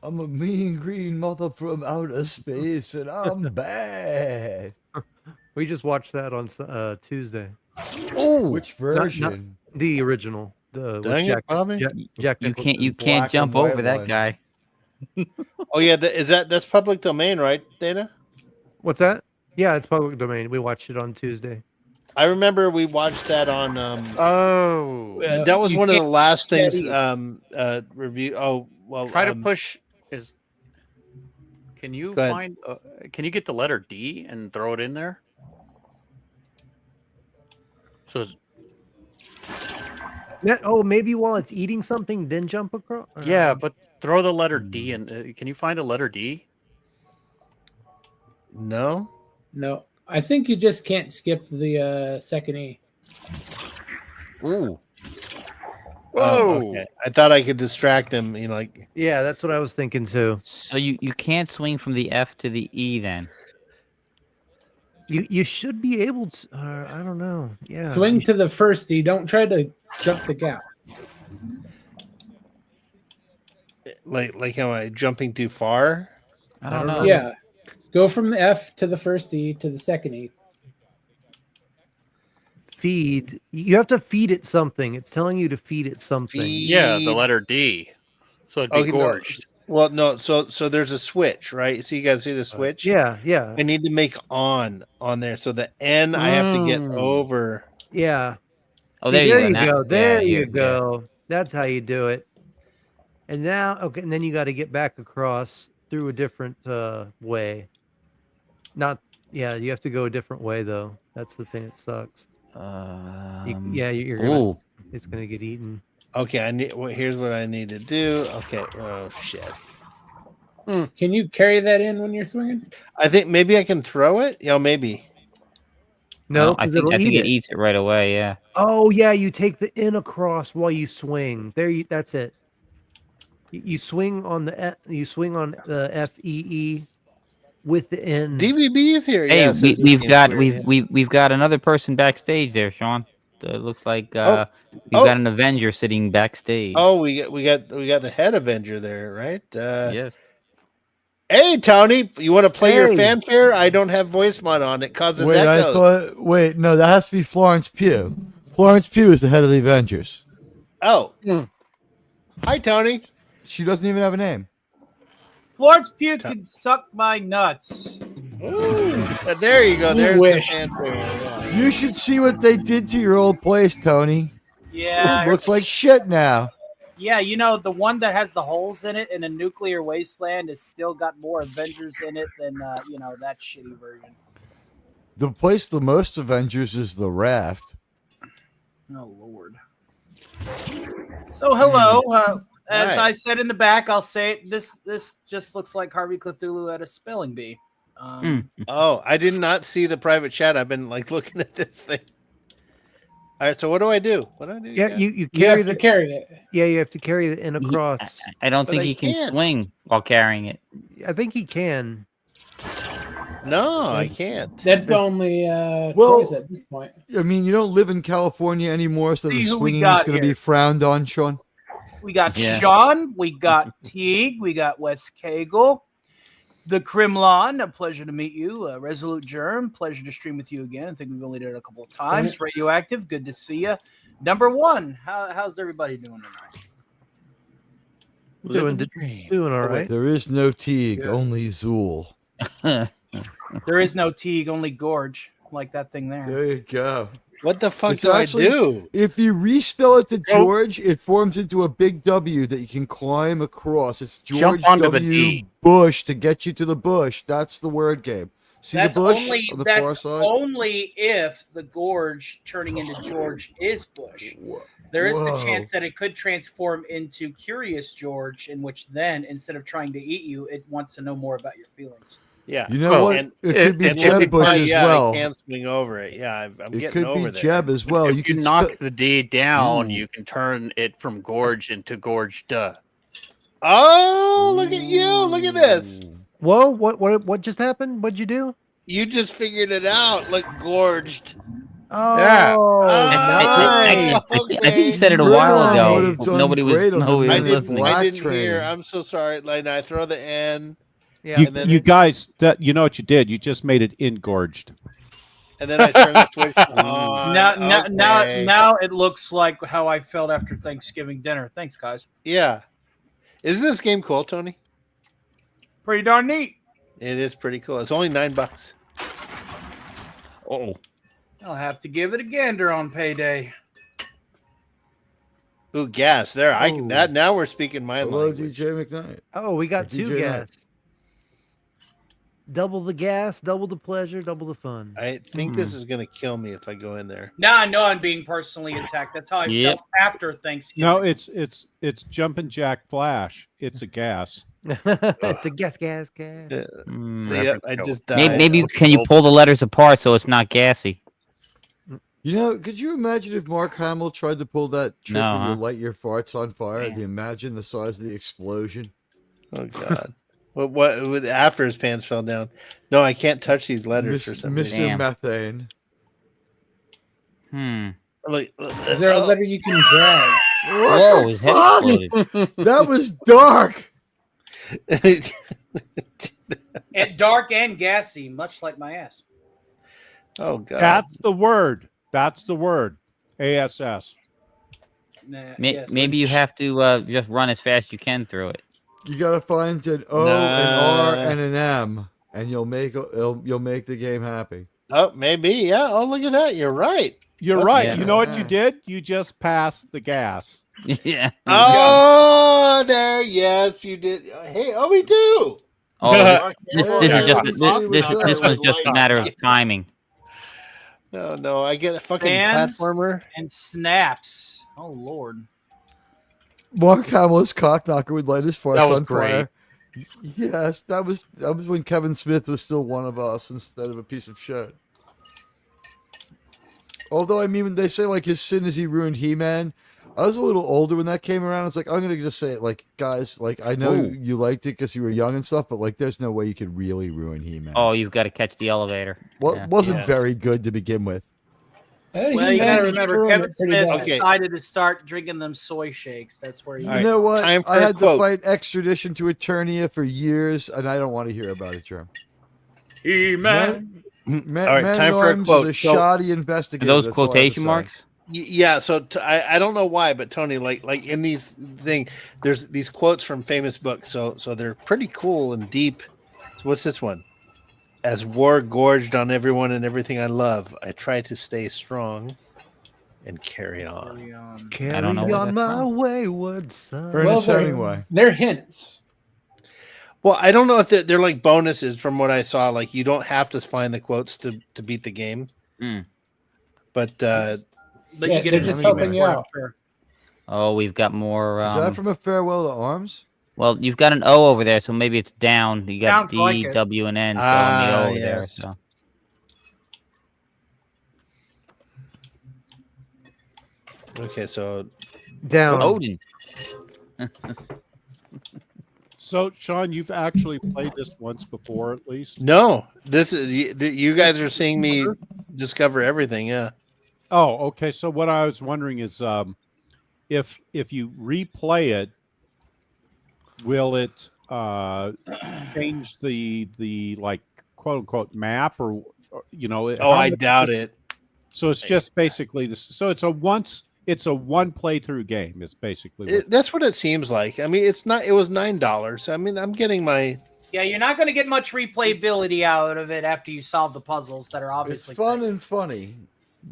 Speaker 3: I'm a mean green mother from outer space, and I'm bad.
Speaker 6: We just watched that on Tuesday.
Speaker 2: Oh,
Speaker 3: Which version?
Speaker 6: The original. The with
Speaker 1: Dang it, Bobby.
Speaker 6: Jack
Speaker 2: you
Speaker 6: Nicholson.
Speaker 2: can't
Speaker 3: black and
Speaker 2: jump
Speaker 3: white
Speaker 2: over that
Speaker 3: one.
Speaker 2: guy.
Speaker 1: Oh yeah. That's public domain, right, Dana?
Speaker 6: What's that? Yeah, it's public domain. We watched it on Tuesday.
Speaker 1: I remember we watched that on.
Speaker 4: Oh.
Speaker 1: That was
Speaker 7: you
Speaker 1: one of the
Speaker 7: can't
Speaker 1: last things.
Speaker 7: steady.
Speaker 1: Review. Oh well.
Speaker 4: Try to push. Can you
Speaker 1: Go ahead.
Speaker 4: find? Can you get the letter D and throw it in there? So
Speaker 6: Maybe while it's eating something, then jump across.
Speaker 4: yeah, but throw the letter D and can you find the letter D?
Speaker 1: No.
Speaker 7: No. I think you just can't skip the second E.
Speaker 2: Ooh.
Speaker 1: Oh,
Speaker 4: Whoa!
Speaker 1: okay. I thought I could distract him. Like
Speaker 6: Yeah, that's what I was thinking too.
Speaker 2: So you can't swing from the F to the E then.
Speaker 6: You should be able to. I don't know. Yeah.
Speaker 7: Swing to the first D. Don't try to jump the gap.
Speaker 1: like am I jumping too far?
Speaker 2: I don't
Speaker 6: know.
Speaker 2: know.
Speaker 7: Yeah. Go from the F to the first E to the second E.
Speaker 6: Feed. You have to feed it something. It's telling you to feed it something.
Speaker 4: Yeah, the
Speaker 1: Feed-
Speaker 4: letter D. So it'd be
Speaker 1: Okay, no,
Speaker 4: gorged.
Speaker 1: Well, no. So there's a switch, right? So you guys see the switch?
Speaker 6: Yeah, yeah,
Speaker 1: I need to make on there. So the N I have to get over.
Speaker 6: yeah.
Speaker 2: Oh,
Speaker 6: See,
Speaker 2: there you
Speaker 6: there
Speaker 2: go.
Speaker 6: you
Speaker 2: Now-
Speaker 6: go. There
Speaker 2: yeah,
Speaker 6: you
Speaker 2: here, yeah.
Speaker 6: go. That's how you do it. And now, okay, and then you got to get back across through a different way. Not, yeah, you have to go a different way though. That's the thing that sucks. You're gonna.
Speaker 2: Ooh.
Speaker 6: It's gonna get eaten.
Speaker 1: Okay, here's what I need to do. Okay. Oh shit.
Speaker 7: Can you carry that in when you're swinging?
Speaker 1: I think maybe I can throw it. Maybe.
Speaker 6: No,
Speaker 2: I
Speaker 6: because
Speaker 2: think
Speaker 6: it'll eat
Speaker 2: it
Speaker 6: it.
Speaker 2: eats it right away. Yeah.
Speaker 6: Oh yeah, you take the N across while you swing. That's it. You swing on the FEE with the N.
Speaker 1: DVB is here.
Speaker 2: Hey,
Speaker 1: Yes,
Speaker 2: we've got another person backstage there, Sean. It looks like
Speaker 1: Oh.
Speaker 2: we've got an Avenger sitting backstage.
Speaker 1: Oh, we got the head Avenger there, right?
Speaker 2: Yes.
Speaker 1: Hey, Tony, you want to play your
Speaker 6: Hey.
Speaker 1: fanfare? I don't have voice mod on. It causes
Speaker 3: Wait,
Speaker 1: echoes.
Speaker 3: no, that has to be Florence Pugh. Florence Pugh is the head of the Avengers.
Speaker 1: Oh. Hi, Tony.
Speaker 3: She doesn't even have a name.
Speaker 8: Florence Pugh can suck my nuts.
Speaker 1: There you go.
Speaker 7: You
Speaker 1: There's
Speaker 7: wish.
Speaker 1: the fanfare.
Speaker 3: You should see what they did to your old place, Tony.
Speaker 8: Yeah,
Speaker 3: It looks like shit now.
Speaker 8: yeah. You know, the one that has the holes in it in a nuclear wasteland has still got more Avengers in it than that shitty version.
Speaker 3: The place with the most Avengers is the Raft.
Speaker 8: Oh Lord. So hello. As
Speaker 1: Right.
Speaker 8: I said in the back, I'll say it. This just looks like Harvey Cthulhu at a spelling bee.
Speaker 1: Oh, I did not see the private chat. I've been looking at this thing. All right, so what do I do?
Speaker 6: Yeah,
Speaker 1: guys?
Speaker 6: you
Speaker 7: You
Speaker 6: carry
Speaker 7: have
Speaker 6: the
Speaker 7: to carry it.
Speaker 6: yeah, you have to carry the N across.
Speaker 2: I don't
Speaker 1: But
Speaker 2: think
Speaker 1: I
Speaker 2: he can
Speaker 1: can't.
Speaker 2: swing while carrying it.
Speaker 6: I think he can.
Speaker 1: No, I can't.
Speaker 7: That's the only
Speaker 3: Well-
Speaker 7: choice at this point.
Speaker 3: I mean, you don't live in California anymore, so
Speaker 8: See
Speaker 3: the
Speaker 8: who we
Speaker 3: swinging
Speaker 8: got
Speaker 3: is going to
Speaker 8: here.
Speaker 3: be frowned on, Sean.
Speaker 8: We got
Speaker 2: Yeah.
Speaker 8: Sean, we got Teague, we got Wes Cagle, the Crimlon. A pleasure to meet you. Resolute Germ, pleasure to stream with you again. I think we've only done it a couple of times. Radioactive, good to see you. Number one, how's everybody doing tonight?
Speaker 6: Doing all right.
Speaker 3: There is no Teague, only Zool.
Speaker 8: There is no Teague, only Gorge, like that thing there.
Speaker 3: There you go.
Speaker 1: What the fuck
Speaker 3: It's
Speaker 1: do
Speaker 3: actually-
Speaker 1: I do?
Speaker 3: If you respell it to George, it forms into a big W that you can climb across. It's George
Speaker 4: Jump onto the
Speaker 3: W.
Speaker 4: D.
Speaker 3: Bush to get you to the bush. That's the word game. See
Speaker 8: That's
Speaker 3: the bush
Speaker 8: only
Speaker 3: on the far
Speaker 8: that's
Speaker 3: side?
Speaker 8: only if the Gorge turning into George is Bush. There is the
Speaker 3: Whoa.
Speaker 8: chance that it could transform into Curious George, in which then, instead of trying to eat you, it wants to know more about your feelings.
Speaker 1: Yeah.
Speaker 3: You know
Speaker 4: Oh,
Speaker 3: what?
Speaker 1: and-
Speaker 3: It could be
Speaker 1: And
Speaker 3: Jeb
Speaker 1: every
Speaker 3: Bush
Speaker 1: part,
Speaker 3: as
Speaker 1: yeah,
Speaker 3: well.
Speaker 1: I can swing over it. Yeah, I'm
Speaker 3: It
Speaker 1: getting
Speaker 3: could
Speaker 1: over
Speaker 3: be
Speaker 1: there.
Speaker 3: Jeb as well.
Speaker 4: if
Speaker 3: You
Speaker 4: you
Speaker 3: can
Speaker 4: knock
Speaker 3: spe-
Speaker 4: the D down,
Speaker 3: Ooh.
Speaker 4: you can turn it from gorge into gorge.
Speaker 1: Oh, look at you! Look at this.
Speaker 6: Whoa! What just happened? What'd you do?
Speaker 1: You just figured it out. Look, gorged.
Speaker 6: Oh,
Speaker 4: Yeah.
Speaker 6: nice.
Speaker 2: I think you said it a while
Speaker 3: Grimlock would
Speaker 2: ago.
Speaker 3: have done
Speaker 2: Nobody was
Speaker 3: great on the
Speaker 2: nobody
Speaker 1: I
Speaker 2: was
Speaker 3: minute
Speaker 2: listening.
Speaker 3: black
Speaker 1: didn't
Speaker 3: train.
Speaker 1: hear. I'm so sorry. Like, I throw the N,
Speaker 6: Yeah.
Speaker 1: and then
Speaker 5: You
Speaker 1: it-
Speaker 5: guys, you know what you did? You just made it engorged.
Speaker 1: and then I turn the switch on.
Speaker 8: Now it looks like how I felt after Thanksgiving dinner. Thanks, guys.
Speaker 1: Yeah. Isn't this game cool, Tony?
Speaker 8: Pretty darn neat.
Speaker 1: It is pretty cool. It's only $9.
Speaker 2: Oh,
Speaker 8: I'll have to give it a gander on payday.
Speaker 1: Ooh, gas. There, I can.
Speaker 3: Ooh.
Speaker 1: That now we're speaking my
Speaker 3: Hello,
Speaker 1: language.
Speaker 3: DJ McKnight.
Speaker 6: Oh, we got
Speaker 3: Or
Speaker 6: two
Speaker 3: DJ
Speaker 6: gas.
Speaker 3: Knight.
Speaker 6: Double the gas, double the pleasure, double the fun.
Speaker 1: I think this is gonna kill me if I go in there.
Speaker 8: Now I know I'm being personally attacked. That's how I
Speaker 2: Yep.
Speaker 8: felt after Thanksgiving.
Speaker 5: No, it's Jumpin' Jack Flash. It's a gas.
Speaker 6: It's a gas.
Speaker 1: Yeah,
Speaker 2: mm.
Speaker 1: yep, I just died.
Speaker 2: Maybe can you pull the letters apart so it's not gassy?
Speaker 3: You know, could you imagine if Mark Hamill tried to pull that trick
Speaker 2: No,
Speaker 3: where you
Speaker 2: huh?
Speaker 3: light your farts on fire?
Speaker 2: Damn.
Speaker 3: Imagine the size of the explosion.
Speaker 1: Oh God. What after his pants fell down? No, I can't touch these letters for some reason.
Speaker 3: Mr.
Speaker 2: Damn.
Speaker 3: Methane.
Speaker 1: Like,
Speaker 7: Is there a letter you can drag?
Speaker 3: What
Speaker 2: Whoa,
Speaker 3: the
Speaker 2: his head
Speaker 3: fuck?
Speaker 2: exploded.
Speaker 3: That was dark.
Speaker 8: And dark and gassy, much like my ass.
Speaker 1: Oh God.
Speaker 5: That's the word. That's the word. ASS.
Speaker 8: Nah,
Speaker 2: Maybe you have to just run as fast as you can through it.
Speaker 3: You gotta find an O, an R, and an M, and you'll make the game happy.
Speaker 1: Oh, maybe. Yeah. Oh, look at that. You're right.
Speaker 5: You're
Speaker 1: That's
Speaker 5: right.
Speaker 2: good.
Speaker 5: You know what you
Speaker 3: Yeah.
Speaker 5: did? You just passed the gas.
Speaker 2: Yeah.
Speaker 1: Oh, there. Yes, you did. Hey, oh, me too.
Speaker 2: Oh, this is just
Speaker 3: Let's
Speaker 2: this
Speaker 3: see what's up.
Speaker 2: this one's just a matter of timing.
Speaker 1: No. I get a fucking
Speaker 8: Fans?
Speaker 1: platformer.
Speaker 8: And snaps. Oh Lord.
Speaker 3: Mark Hamill's cock knocker would light his farts
Speaker 1: That was
Speaker 3: on fire. Yes, that was when Kevin Smith was still one of us instead of a piece of shit. Although, I mean, when they say, like, his sin is he ruined He-Man, I was a little older when that came around. It's like, I'm going to just say it, like, guys, like, I know
Speaker 2: Ooh.
Speaker 3: you liked it because you were young and stuff, but, like, there's no way you could really ruin He-Man.
Speaker 2: Oh, you've got to catch the elevator.
Speaker 3: Well,
Speaker 2: Yeah.
Speaker 3: wasn't
Speaker 1: Yeah.
Speaker 3: very good to begin with.
Speaker 8: Well, you gotta remember, Kevin Smith
Speaker 1: Okay.
Speaker 8: decided to start drinking them soy shakes. That's where you.
Speaker 3: You
Speaker 1: All right,
Speaker 3: know what?
Speaker 1: time for
Speaker 3: I
Speaker 1: a
Speaker 3: had
Speaker 1: quote.
Speaker 3: to fight extradition to Eternia for years, and I don't want to hear about it, Jerm.
Speaker 8: He-Man.
Speaker 3: Man,
Speaker 1: All right,
Speaker 3: Man
Speaker 1: time
Speaker 3: at
Speaker 1: for a
Speaker 3: Arms
Speaker 1: quote.
Speaker 3: is a
Speaker 1: So-
Speaker 3: shoddy
Speaker 2: Are
Speaker 3: investigator.
Speaker 2: those
Speaker 3: that's all I have to
Speaker 2: quotation
Speaker 3: say.
Speaker 2: marks?
Speaker 1: Yeah, so I don't know why, but Tony, like in these there's these quotes from famous books, so they're pretty cool and deep. So what's this one? As war gorged on everyone and everything I love, I try to stay strong and carry on.
Speaker 6: Carry
Speaker 2: I don't know where
Speaker 6: on
Speaker 2: that's
Speaker 6: my
Speaker 2: from.
Speaker 6: wayward son.
Speaker 3: Ernest Hemingway.
Speaker 7: They're hints.
Speaker 1: Well, I don't know if they're like bonuses from what I saw. Like you don't have to find the quotes to beat the game,
Speaker 2: Mm.
Speaker 1: but
Speaker 8: But
Speaker 7: Yeah,
Speaker 8: you get
Speaker 7: they're
Speaker 8: a
Speaker 7: just
Speaker 8: discount
Speaker 7: helping you
Speaker 8: for it,
Speaker 7: out.
Speaker 8: sure.
Speaker 2: Oh, we've got more.
Speaker 3: Is that from A Farewell to Arms?
Speaker 2: Well, you've got an O over there, so maybe it's down. You got
Speaker 8: Sounds
Speaker 2: D,
Speaker 8: like it.
Speaker 2: W, and N, so on the O there.
Speaker 1: yes.
Speaker 2: So
Speaker 1: Okay, so
Speaker 6: Down.
Speaker 2: Odin.
Speaker 5: So, Sean, you've actually played this once before, at least.
Speaker 1: no, this is you guys are seeing me discover everything. Yeah.
Speaker 5: Oh, okay. So, what I was wondering is, if you replay it, will it change the like quote unquote map or you know?
Speaker 1: Oh, I doubt it.
Speaker 5: So it's just basically this. So it's a one playthrough game. It's basically
Speaker 1: That's what it seems like. I mean, it's not. It was $9. I mean, I'm getting my.
Speaker 8: Yeah, you're not going to get much replayability out of it after you solve the puzzles that are
Speaker 3: It's
Speaker 8: obviously
Speaker 3: fun
Speaker 8: fixed.
Speaker 3: and funny.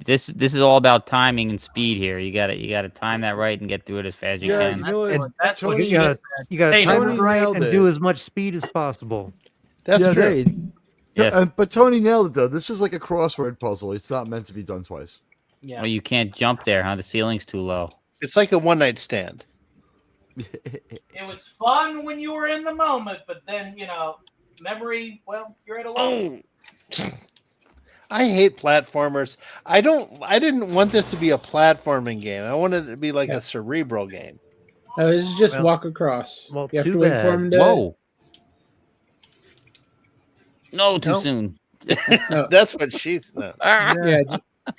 Speaker 2: This is all about timing and speed here. You gotta time that right and get through it as fast as you
Speaker 3: Yeah,
Speaker 2: can.
Speaker 3: you know what?
Speaker 8: And that's what
Speaker 3: Tony-
Speaker 8: she
Speaker 6: You gotta-
Speaker 8: just said.
Speaker 6: You got to
Speaker 8: Hey,
Speaker 6: time
Speaker 3: Tony
Speaker 6: it right
Speaker 3: nailed
Speaker 6: and
Speaker 3: it.
Speaker 6: do as much speed as possible.
Speaker 1: That's
Speaker 3: yeah,
Speaker 1: true.
Speaker 3: they-
Speaker 2: Yes.
Speaker 3: but Tony nailed it though. This is like a crossword puzzle. It's not meant to be done twice.
Speaker 8: Yeah.
Speaker 2: Well, you can't jump there, huh? The ceiling's too low.
Speaker 1: It's like a one night stand.
Speaker 8: It was fun when you were in the moment, but then, memory, well, you're at a loss.
Speaker 1: I hate platformers. I didn't want this to be a platforming game. I wanted it to be like a cerebral game.
Speaker 7: This is just
Speaker 6: Well-
Speaker 7: walk across.
Speaker 6: well,
Speaker 7: You have
Speaker 6: too
Speaker 7: to wait
Speaker 6: bad.
Speaker 7: for him to.
Speaker 2: Whoa. No, too
Speaker 6: Nope.
Speaker 2: soon.
Speaker 1: That's what she's. No.
Speaker 7: Yeah,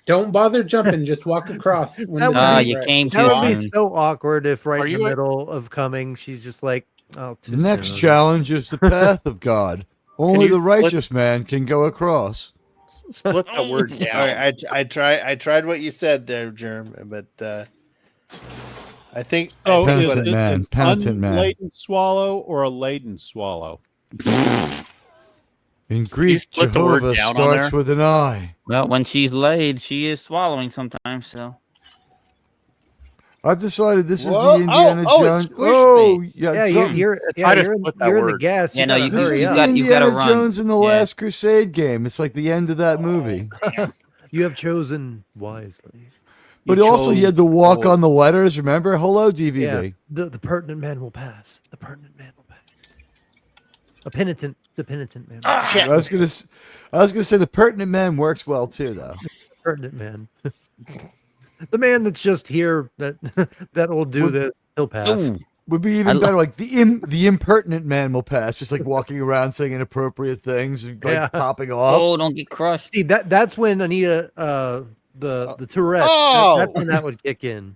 Speaker 7: don't bother jumping. Just walk across. When
Speaker 6: That
Speaker 7: the
Speaker 6: would
Speaker 7: time's
Speaker 2: you
Speaker 7: right.
Speaker 2: came
Speaker 6: That
Speaker 2: too
Speaker 6: would be
Speaker 2: soon.
Speaker 6: so awkward if right
Speaker 4: Are
Speaker 6: in
Speaker 4: you
Speaker 6: the
Speaker 4: a-
Speaker 6: middle of coming, she's just like, "Oh,
Speaker 3: The next
Speaker 6: soon."
Speaker 3: challenge is the path of God. Only
Speaker 1: you
Speaker 3: the righteous man can go across.
Speaker 4: Split that word down.
Speaker 1: All right, I tried what you said there, Germ, but I think.
Speaker 5: Oh,
Speaker 1: I think
Speaker 5: is
Speaker 3: Penitent
Speaker 5: it
Speaker 3: man,
Speaker 5: an
Speaker 3: penitent man.
Speaker 5: unladen swallow or a laden swallow?
Speaker 3: In Greek,
Speaker 4: split the word
Speaker 3: Jehovah
Speaker 4: down on
Speaker 3: starts
Speaker 4: there?
Speaker 3: with an I.
Speaker 2: Well, when she's laid, she is swallowing sometimes. So
Speaker 3: I've decided this is
Speaker 1: Whoa,
Speaker 3: the Indiana
Speaker 1: oh, it
Speaker 3: Jones.
Speaker 1: squished
Speaker 3: Oh,
Speaker 1: me.
Speaker 3: yeah,
Speaker 6: Yeah,
Speaker 3: something.
Speaker 6: you're
Speaker 4: Try to
Speaker 6: in
Speaker 4: split that
Speaker 6: you're in the
Speaker 4: word.
Speaker 6: gas.
Speaker 2: Yeah,
Speaker 6: You
Speaker 2: no,
Speaker 6: gotta
Speaker 2: you-
Speaker 3: This
Speaker 6: hurry
Speaker 3: is
Speaker 2: you
Speaker 6: up.
Speaker 3: the
Speaker 2: got-
Speaker 3: Indiana
Speaker 2: gotta run.
Speaker 3: Jones and the
Speaker 2: Yeah.
Speaker 3: Last Crusade game. It's like the end of that movie.
Speaker 6: You have chosen wisely.
Speaker 3: But
Speaker 1: You
Speaker 3: also, he
Speaker 1: chose
Speaker 3: had to walk
Speaker 1: the
Speaker 3: on the letters. Remember? Hello, DVD.
Speaker 6: Yeah, the pertinent man will pass. The pertinent man will pass. The penitent man.
Speaker 3: I was gonna say the pertinent man works well too, though.
Speaker 6: Impertinent man. The man that's just here that will do
Speaker 3: Would-
Speaker 6: this. He'll pass.
Speaker 2: Ooh,
Speaker 3: Would be
Speaker 2: I
Speaker 3: even
Speaker 2: lo-
Speaker 3: better. Like the impertinent man will pass, just like walking around saying inappropriate things, and, like
Speaker 6: Yeah.
Speaker 3: popping off.
Speaker 2: oh, don't get crushed.
Speaker 6: See that's when Anita the Tourette's. That's when that would kick in.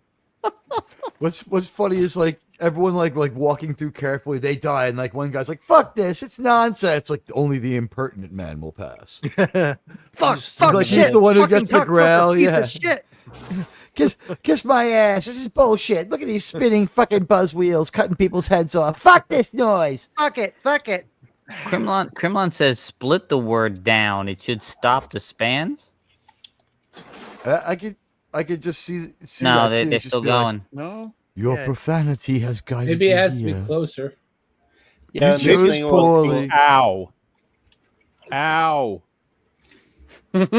Speaker 3: What's funny is like everyone like walking through carefully, they die, and like one guy's like, "Fuck this, it's nonsense." Like only the impertinent man will pass.
Speaker 6: Fuck,
Speaker 3: like
Speaker 6: shit.
Speaker 3: he's the one who
Speaker 6: Fucking
Speaker 3: gets the
Speaker 6: cocksucker
Speaker 3: growl.
Speaker 6: piece
Speaker 3: Yeah,
Speaker 6: of shit.
Speaker 3: kiss my ass. This is bullshit. Look at these spinning fucking buzz wheels, cutting people's heads off. Fuck this noise.
Speaker 6: Fuck it.
Speaker 2: Crimlon says split the word down. It should stop the spans.
Speaker 3: I could just see
Speaker 2: No,
Speaker 3: that too.
Speaker 2: they're
Speaker 3: Just
Speaker 2: still
Speaker 3: be like,
Speaker 2: going.
Speaker 4: No.
Speaker 3: Your
Speaker 6: Yeah.
Speaker 3: profanity has guided
Speaker 7: Maybe
Speaker 3: you
Speaker 7: it has to be
Speaker 3: here.
Speaker 7: closer.
Speaker 1: Yeah,
Speaker 3: You chose poorly.
Speaker 5: Ow. Ow.
Speaker 6: Can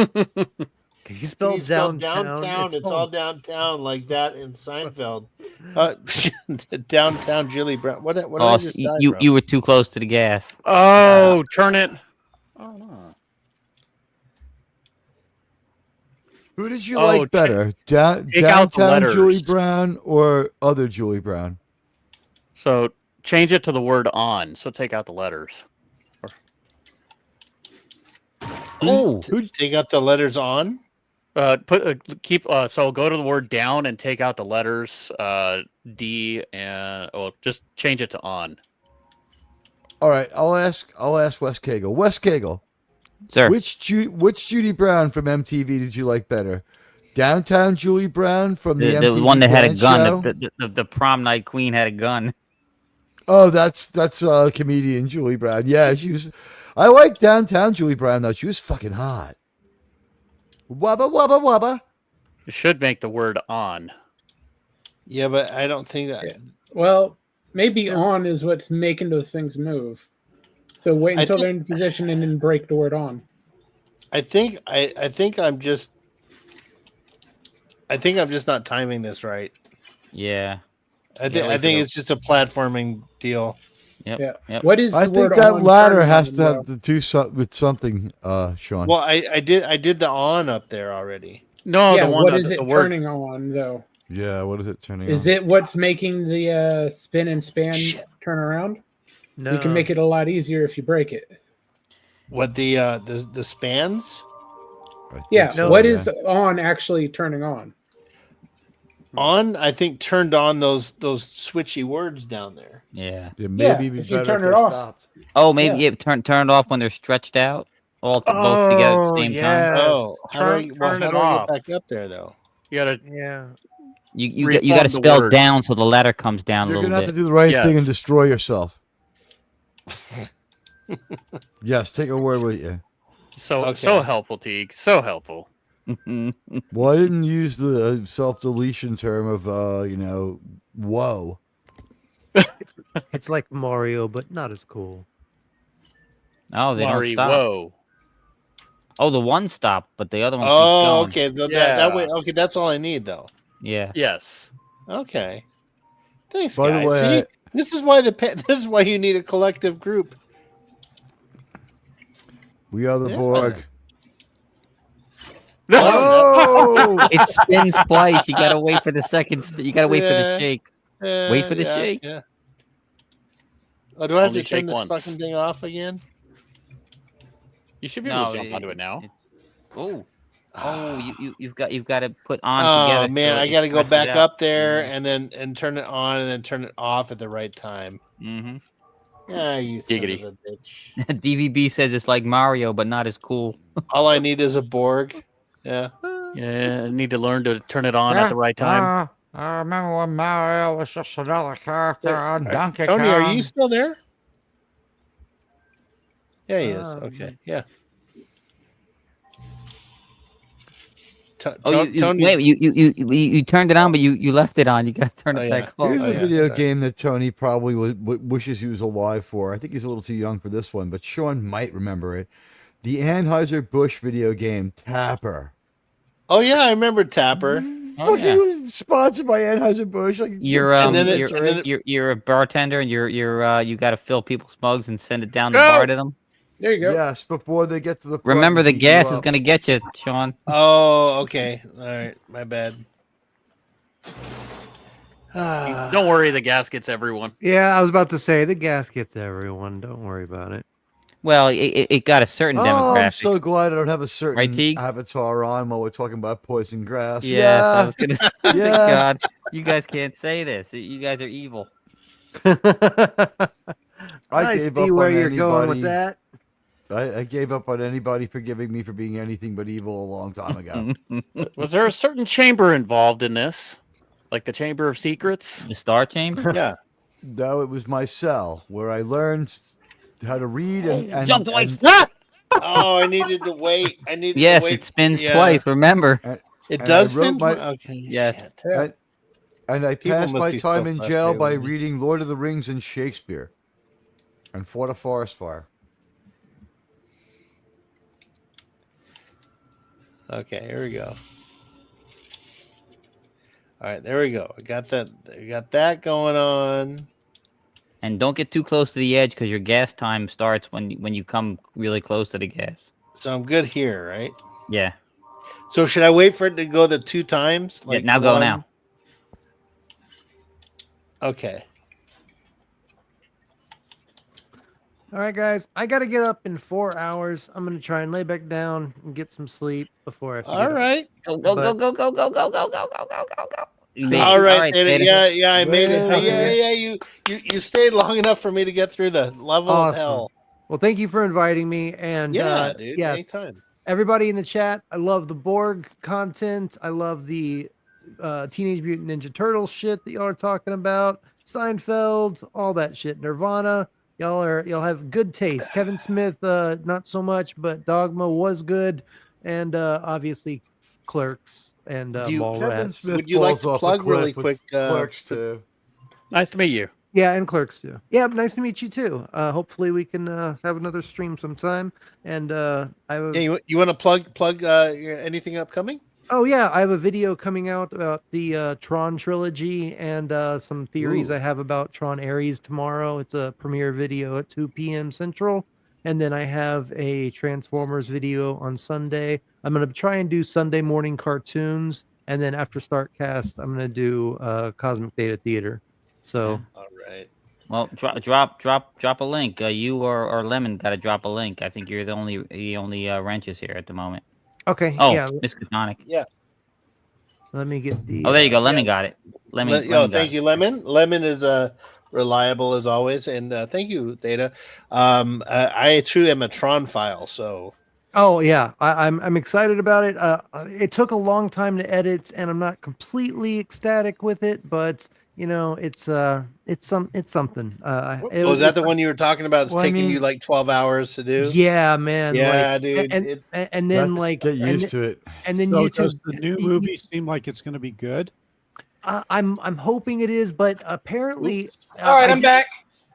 Speaker 6: you spell
Speaker 1: Can you spell
Speaker 6: downtown?
Speaker 1: downtown? It's all downtown like that in Seinfeld. Downtown Julie Brown. What did
Speaker 2: Oh,
Speaker 1: I just die from?
Speaker 2: you were too close to the gas.
Speaker 4: Oh, turn it. Oh, no.
Speaker 3: Who did you
Speaker 4: Oh,
Speaker 3: like better?
Speaker 4: take out the
Speaker 3: Downtown Julie
Speaker 4: letters.
Speaker 3: Brown or other Julie Brown?
Speaker 4: So change it to the word on. So take out the letters.
Speaker 2: Oh,
Speaker 1: Take out the letters on.
Speaker 4: So go to the word down and take out the letters D and just change it to on.
Speaker 3: All right, I'll ask Wes Cagle. Wes Cagle,
Speaker 2: sir.
Speaker 3: which Judy Brown from MTV did you like better? Downtown Julie Brown from the MTV
Speaker 2: The one that had a
Speaker 3: dance
Speaker 2: gun.
Speaker 3: show?
Speaker 2: The prom night queen had a gun.
Speaker 3: Oh, that's comedian Julie Brown. Yeah, she was. I like Downtown Julie Brown though. She was fucking hot. Wubba wubba wubba.
Speaker 4: You should make the word on.
Speaker 1: Yeah, but I don't think that.
Speaker 7: Yeah. Well, maybe on is what's making those things move. So wait
Speaker 1: I
Speaker 7: until
Speaker 1: think-
Speaker 7: they're in position and then break the word on.
Speaker 1: I think I'm just not timing this right.
Speaker 2: Yeah.
Speaker 1: I
Speaker 2: Yeah, we
Speaker 1: think
Speaker 2: could-
Speaker 1: it's just a platforming deal.
Speaker 2: Yep.
Speaker 7: Yeah.
Speaker 2: Yep.
Speaker 7: What is the
Speaker 3: I
Speaker 7: word
Speaker 3: think that
Speaker 7: on
Speaker 3: latter
Speaker 7: turning
Speaker 3: has
Speaker 7: on,
Speaker 3: to have
Speaker 7: though?
Speaker 3: to do with something, Sean.
Speaker 1: Well, I did the on up there already.
Speaker 4: No,
Speaker 7: Yeah,
Speaker 4: the one
Speaker 7: what
Speaker 4: that
Speaker 7: is it
Speaker 4: the word.
Speaker 7: turning on though?
Speaker 3: Yeah, what is it turning
Speaker 7: Is
Speaker 3: on?
Speaker 7: it what's making the spin and span
Speaker 1: Shit.
Speaker 7: turn around?
Speaker 6: No.
Speaker 7: You can make it a lot easier if you break it.
Speaker 1: What the spans?
Speaker 3: I think
Speaker 7: Yeah.
Speaker 3: so,
Speaker 7: What
Speaker 3: yeah.
Speaker 7: is on actually turning on?
Speaker 1: On, I think, turned on those switchy words down there.
Speaker 2: Yeah.
Speaker 3: Yeah, maybe it'd be
Speaker 7: if you
Speaker 3: better
Speaker 7: turn
Speaker 3: if
Speaker 7: it
Speaker 3: they
Speaker 7: off.
Speaker 3: stopped.
Speaker 2: Oh, maybe turn it off when they're stretched out. Both together at the same time.
Speaker 4: Yes.
Speaker 1: Oh, how do
Speaker 4: Turn
Speaker 1: I
Speaker 4: it
Speaker 1: get
Speaker 4: off.
Speaker 1: back up there though?
Speaker 4: You gotta
Speaker 6: Yeah.
Speaker 2: You
Speaker 4: Reform
Speaker 2: got to
Speaker 4: the
Speaker 2: spell
Speaker 4: word.
Speaker 2: down so the letter comes down a
Speaker 3: You're
Speaker 2: little
Speaker 3: gonna have to
Speaker 2: bit.
Speaker 3: do the right thing and
Speaker 4: Yes.
Speaker 3: destroy yourself. Yes, take a word with you.
Speaker 4: so
Speaker 1: Okay.
Speaker 4: helpful, Teague. So helpful.
Speaker 3: Well, I didn't use the self-deletion term of whoa.
Speaker 6: It's like Mario, but not as cool.
Speaker 2: Oh, they don't
Speaker 4: Mari,
Speaker 2: stop.
Speaker 4: whoa.
Speaker 2: Oh, the one stopped, but the other one
Speaker 1: Oh,
Speaker 2: keeps going.
Speaker 1: okay. So that
Speaker 4: Yeah.
Speaker 1: way, okay, that's all I need though.
Speaker 2: Yeah.
Speaker 4: Yes.
Speaker 1: Okay. Thanks,
Speaker 3: By the
Speaker 1: guys.
Speaker 3: way,
Speaker 1: See, this is why you need a collective group.
Speaker 3: We are the
Speaker 1: Yeah.
Speaker 3: Borg.
Speaker 1: Oh,
Speaker 2: It spins twice. You gotta wait for the second. You gotta wait for the
Speaker 1: Yeah.
Speaker 2: shake. Wait for the shake.
Speaker 1: Yeah. Oh, do I have
Speaker 4: Only
Speaker 1: to turn
Speaker 4: shake
Speaker 1: this
Speaker 4: once.
Speaker 1: fucking thing off again?
Speaker 4: You should be able to jump onto it now.
Speaker 2: Oh, you've got to put on
Speaker 1: Oh
Speaker 2: together.
Speaker 1: man,
Speaker 2: so
Speaker 1: I
Speaker 2: it
Speaker 1: got to go
Speaker 2: stretches
Speaker 1: back
Speaker 2: out.
Speaker 1: up there and turn it on and then turn it off at the right time.
Speaker 2: Mhm.
Speaker 1: Yeah, you son
Speaker 4: Giggity.
Speaker 1: of a bitch.
Speaker 2: DVB says it's like Mario, but not as cool.
Speaker 1: All I need is a Borg. Yeah.
Speaker 4: Yeah, I need to learn to turn it on at the right time.
Speaker 3: I remember when Mario was just another character on Donkey
Speaker 1: Tony, are you still there? Yeah, he is.
Speaker 6: Um,
Speaker 1: Okay. Yeah.
Speaker 2: Oh, you turned it on, but you left it on. You got to turn it
Speaker 1: Oh,
Speaker 2: back
Speaker 1: yeah.
Speaker 2: off.
Speaker 3: Here's
Speaker 1: Oh,
Speaker 3: a
Speaker 1: yeah,
Speaker 3: video
Speaker 1: sorry.
Speaker 3: game that Tony probably wishes he was alive for. I think he's a little too young for this one, but Sean might remember it. The Anheuser-Busch video game Tapper.
Speaker 1: Oh yeah, I remember Tapper.
Speaker 2: Oh, yeah.
Speaker 3: Fucking sponsored by Anheuser-Busch. Like,
Speaker 2: You're
Speaker 1: And then it-
Speaker 2: you're a bartender, and you got to fill people's mugs and send it down the
Speaker 4: Go!
Speaker 2: bar to them.
Speaker 7: There you go.
Speaker 3: Yes, before they get to the front.
Speaker 2: Remember,
Speaker 3: and
Speaker 2: the
Speaker 3: beat you
Speaker 2: gas is
Speaker 3: up.
Speaker 2: gonna get you, Sean.
Speaker 1: Oh, okay. All right. My bad.
Speaker 4: Don't worry, the gas gets everyone.
Speaker 6: Yeah, I was about to say the gas gets everyone. Don't worry about it.
Speaker 2: Well, it got a certain
Speaker 3: Oh, I'm
Speaker 2: demographic,
Speaker 3: so glad I don't have a
Speaker 2: right,
Speaker 3: certain
Speaker 2: Teague?
Speaker 3: avatar on while we're talking about poison grass.
Speaker 2: Yes, I
Speaker 3: Yeah,
Speaker 2: was gonna.
Speaker 3: yeah.
Speaker 2: God, you guys can't say this. You guys are evil.
Speaker 6: I
Speaker 3: gave
Speaker 6: see
Speaker 3: up
Speaker 6: where
Speaker 3: on
Speaker 6: you're going with
Speaker 3: anybody.
Speaker 6: that.
Speaker 3: I gave up on anybody forgiving me for being anything but evil a long time ago.
Speaker 4: Was there a certain chamber involved in this? Like the Chamber of Secrets?
Speaker 2: The Star Chamber.
Speaker 1: Yeah.
Speaker 3: No, it was my cell where I learned how to read and
Speaker 2: Jump twice.
Speaker 1: Oh, I needed to wait. I needed to
Speaker 2: Yes,
Speaker 1: wait.
Speaker 2: it spins
Speaker 1: Yeah.
Speaker 2: twice. Remember?
Speaker 1: It
Speaker 3: and
Speaker 1: does
Speaker 3: I wrote
Speaker 1: spin.
Speaker 3: my
Speaker 1: Okay.
Speaker 2: Yes.
Speaker 1: Shit.
Speaker 7: Yeah.
Speaker 3: and I
Speaker 1: People
Speaker 3: passed
Speaker 1: must
Speaker 3: my
Speaker 1: be
Speaker 3: time
Speaker 1: so
Speaker 3: in jail
Speaker 1: frustrated
Speaker 3: by
Speaker 1: with me.
Speaker 3: reading Lord of the Rings and Shakespeare, and fought a forest fire.
Speaker 1: Okay, here we go. All right, there we go. I got that. I got that going on.
Speaker 2: And don't get too close to the edge because your gas time starts when you come really close to the gas.
Speaker 1: So I'm good here, right?
Speaker 2: Yeah.
Speaker 1: So should I wait for it to go the 2 times?
Speaker 2: Yeah, now
Speaker 1: the
Speaker 2: go
Speaker 1: one-
Speaker 2: now.
Speaker 1: Okay.
Speaker 6: All right, guys. I got to get up in 4 hours. I'm gonna try and lay back down and get some sleep before I have to
Speaker 1: All
Speaker 6: get up.
Speaker 1: right.
Speaker 2: Go go
Speaker 6: But-
Speaker 2: go go go go go go go go go go go. You made it.
Speaker 1: All right,
Speaker 2: Theta.
Speaker 1: Theta. Yeah, I made it.
Speaker 3: Well,
Speaker 1: Yeah. You stayed long enough for me to get through the level of
Speaker 6: Awesome.
Speaker 1: hell.
Speaker 6: Well, thank you for inviting me. And
Speaker 1: Yeah, dude.
Speaker 6: yeah,
Speaker 1: Anytime.
Speaker 6: everybody in the chat, I love the Borg content. I love the Teenage Mutant Ninja Turtles shit that y'all are talking about. Seinfeld, all that shit. Nirvana, y'all have good taste. Kevin Smith, not so much, but Dogma was good, and obviously Clerks and
Speaker 1: Do you-
Speaker 3: Kevin
Speaker 6: Mallrats.
Speaker 3: Smith
Speaker 1: Would you like
Speaker 3: falls
Speaker 1: to
Speaker 3: off a
Speaker 1: plug
Speaker 3: cliff
Speaker 1: really
Speaker 3: with
Speaker 1: quick,
Speaker 3: Clerks too.
Speaker 4: Nice to meet you.
Speaker 6: Yeah, and Clerks too. Yeah, nice to meet you too. Hopefully we can have another stream sometime. And I have
Speaker 1: Yeah, you want to plug anything upcoming?
Speaker 6: Oh yeah, I have a video coming out about the Tron trilogy and some theories
Speaker 1: Ooh.
Speaker 6: I have about Tron Ares tomorrow. It's a premiere video at 2 p.m. Central, and then I have a Transformers video on Sunday. I'm gonna try and do Sunday morning cartoons, and then after Startcast, I'm gonna do Cosmic Data Theater. So
Speaker 1: All right.
Speaker 2: Well, drop a link. You or Lemon got to drop a link. I think you're the only wrenches here at the moment.
Speaker 6: okay,
Speaker 2: Oh,
Speaker 6: yeah.
Speaker 2: Miss Catonic.
Speaker 6: Let me get the.
Speaker 2: Oh, there you go.
Speaker 1: yeah.
Speaker 2: Lemon got it. Lemon got
Speaker 1: thank
Speaker 2: it.
Speaker 1: you, Lemon. Lemon is reliable as always, and thank you, Theta. I too am a Tron file, so
Speaker 6: Oh yeah, I'm excited about it. It took a long time to edit, and I'm not completely ecstatic with it, but you know, it's something.
Speaker 1: was that the one you were talking about? It's
Speaker 3: Well, I
Speaker 1: taking you
Speaker 3: mean-
Speaker 1: like 12 hours to do.
Speaker 6: Yeah, man.
Speaker 1: Yeah,
Speaker 6: like,
Speaker 1: dude,
Speaker 6: And,
Speaker 1: it's-
Speaker 6: and then
Speaker 3: That's-
Speaker 6: like
Speaker 3: get used to it.
Speaker 6: and then
Speaker 5: So
Speaker 6: YouTube.
Speaker 5: does the new movie seem like it's going to be good?
Speaker 6: I'm hoping it is, but apparently,
Speaker 8: All right, I'm back.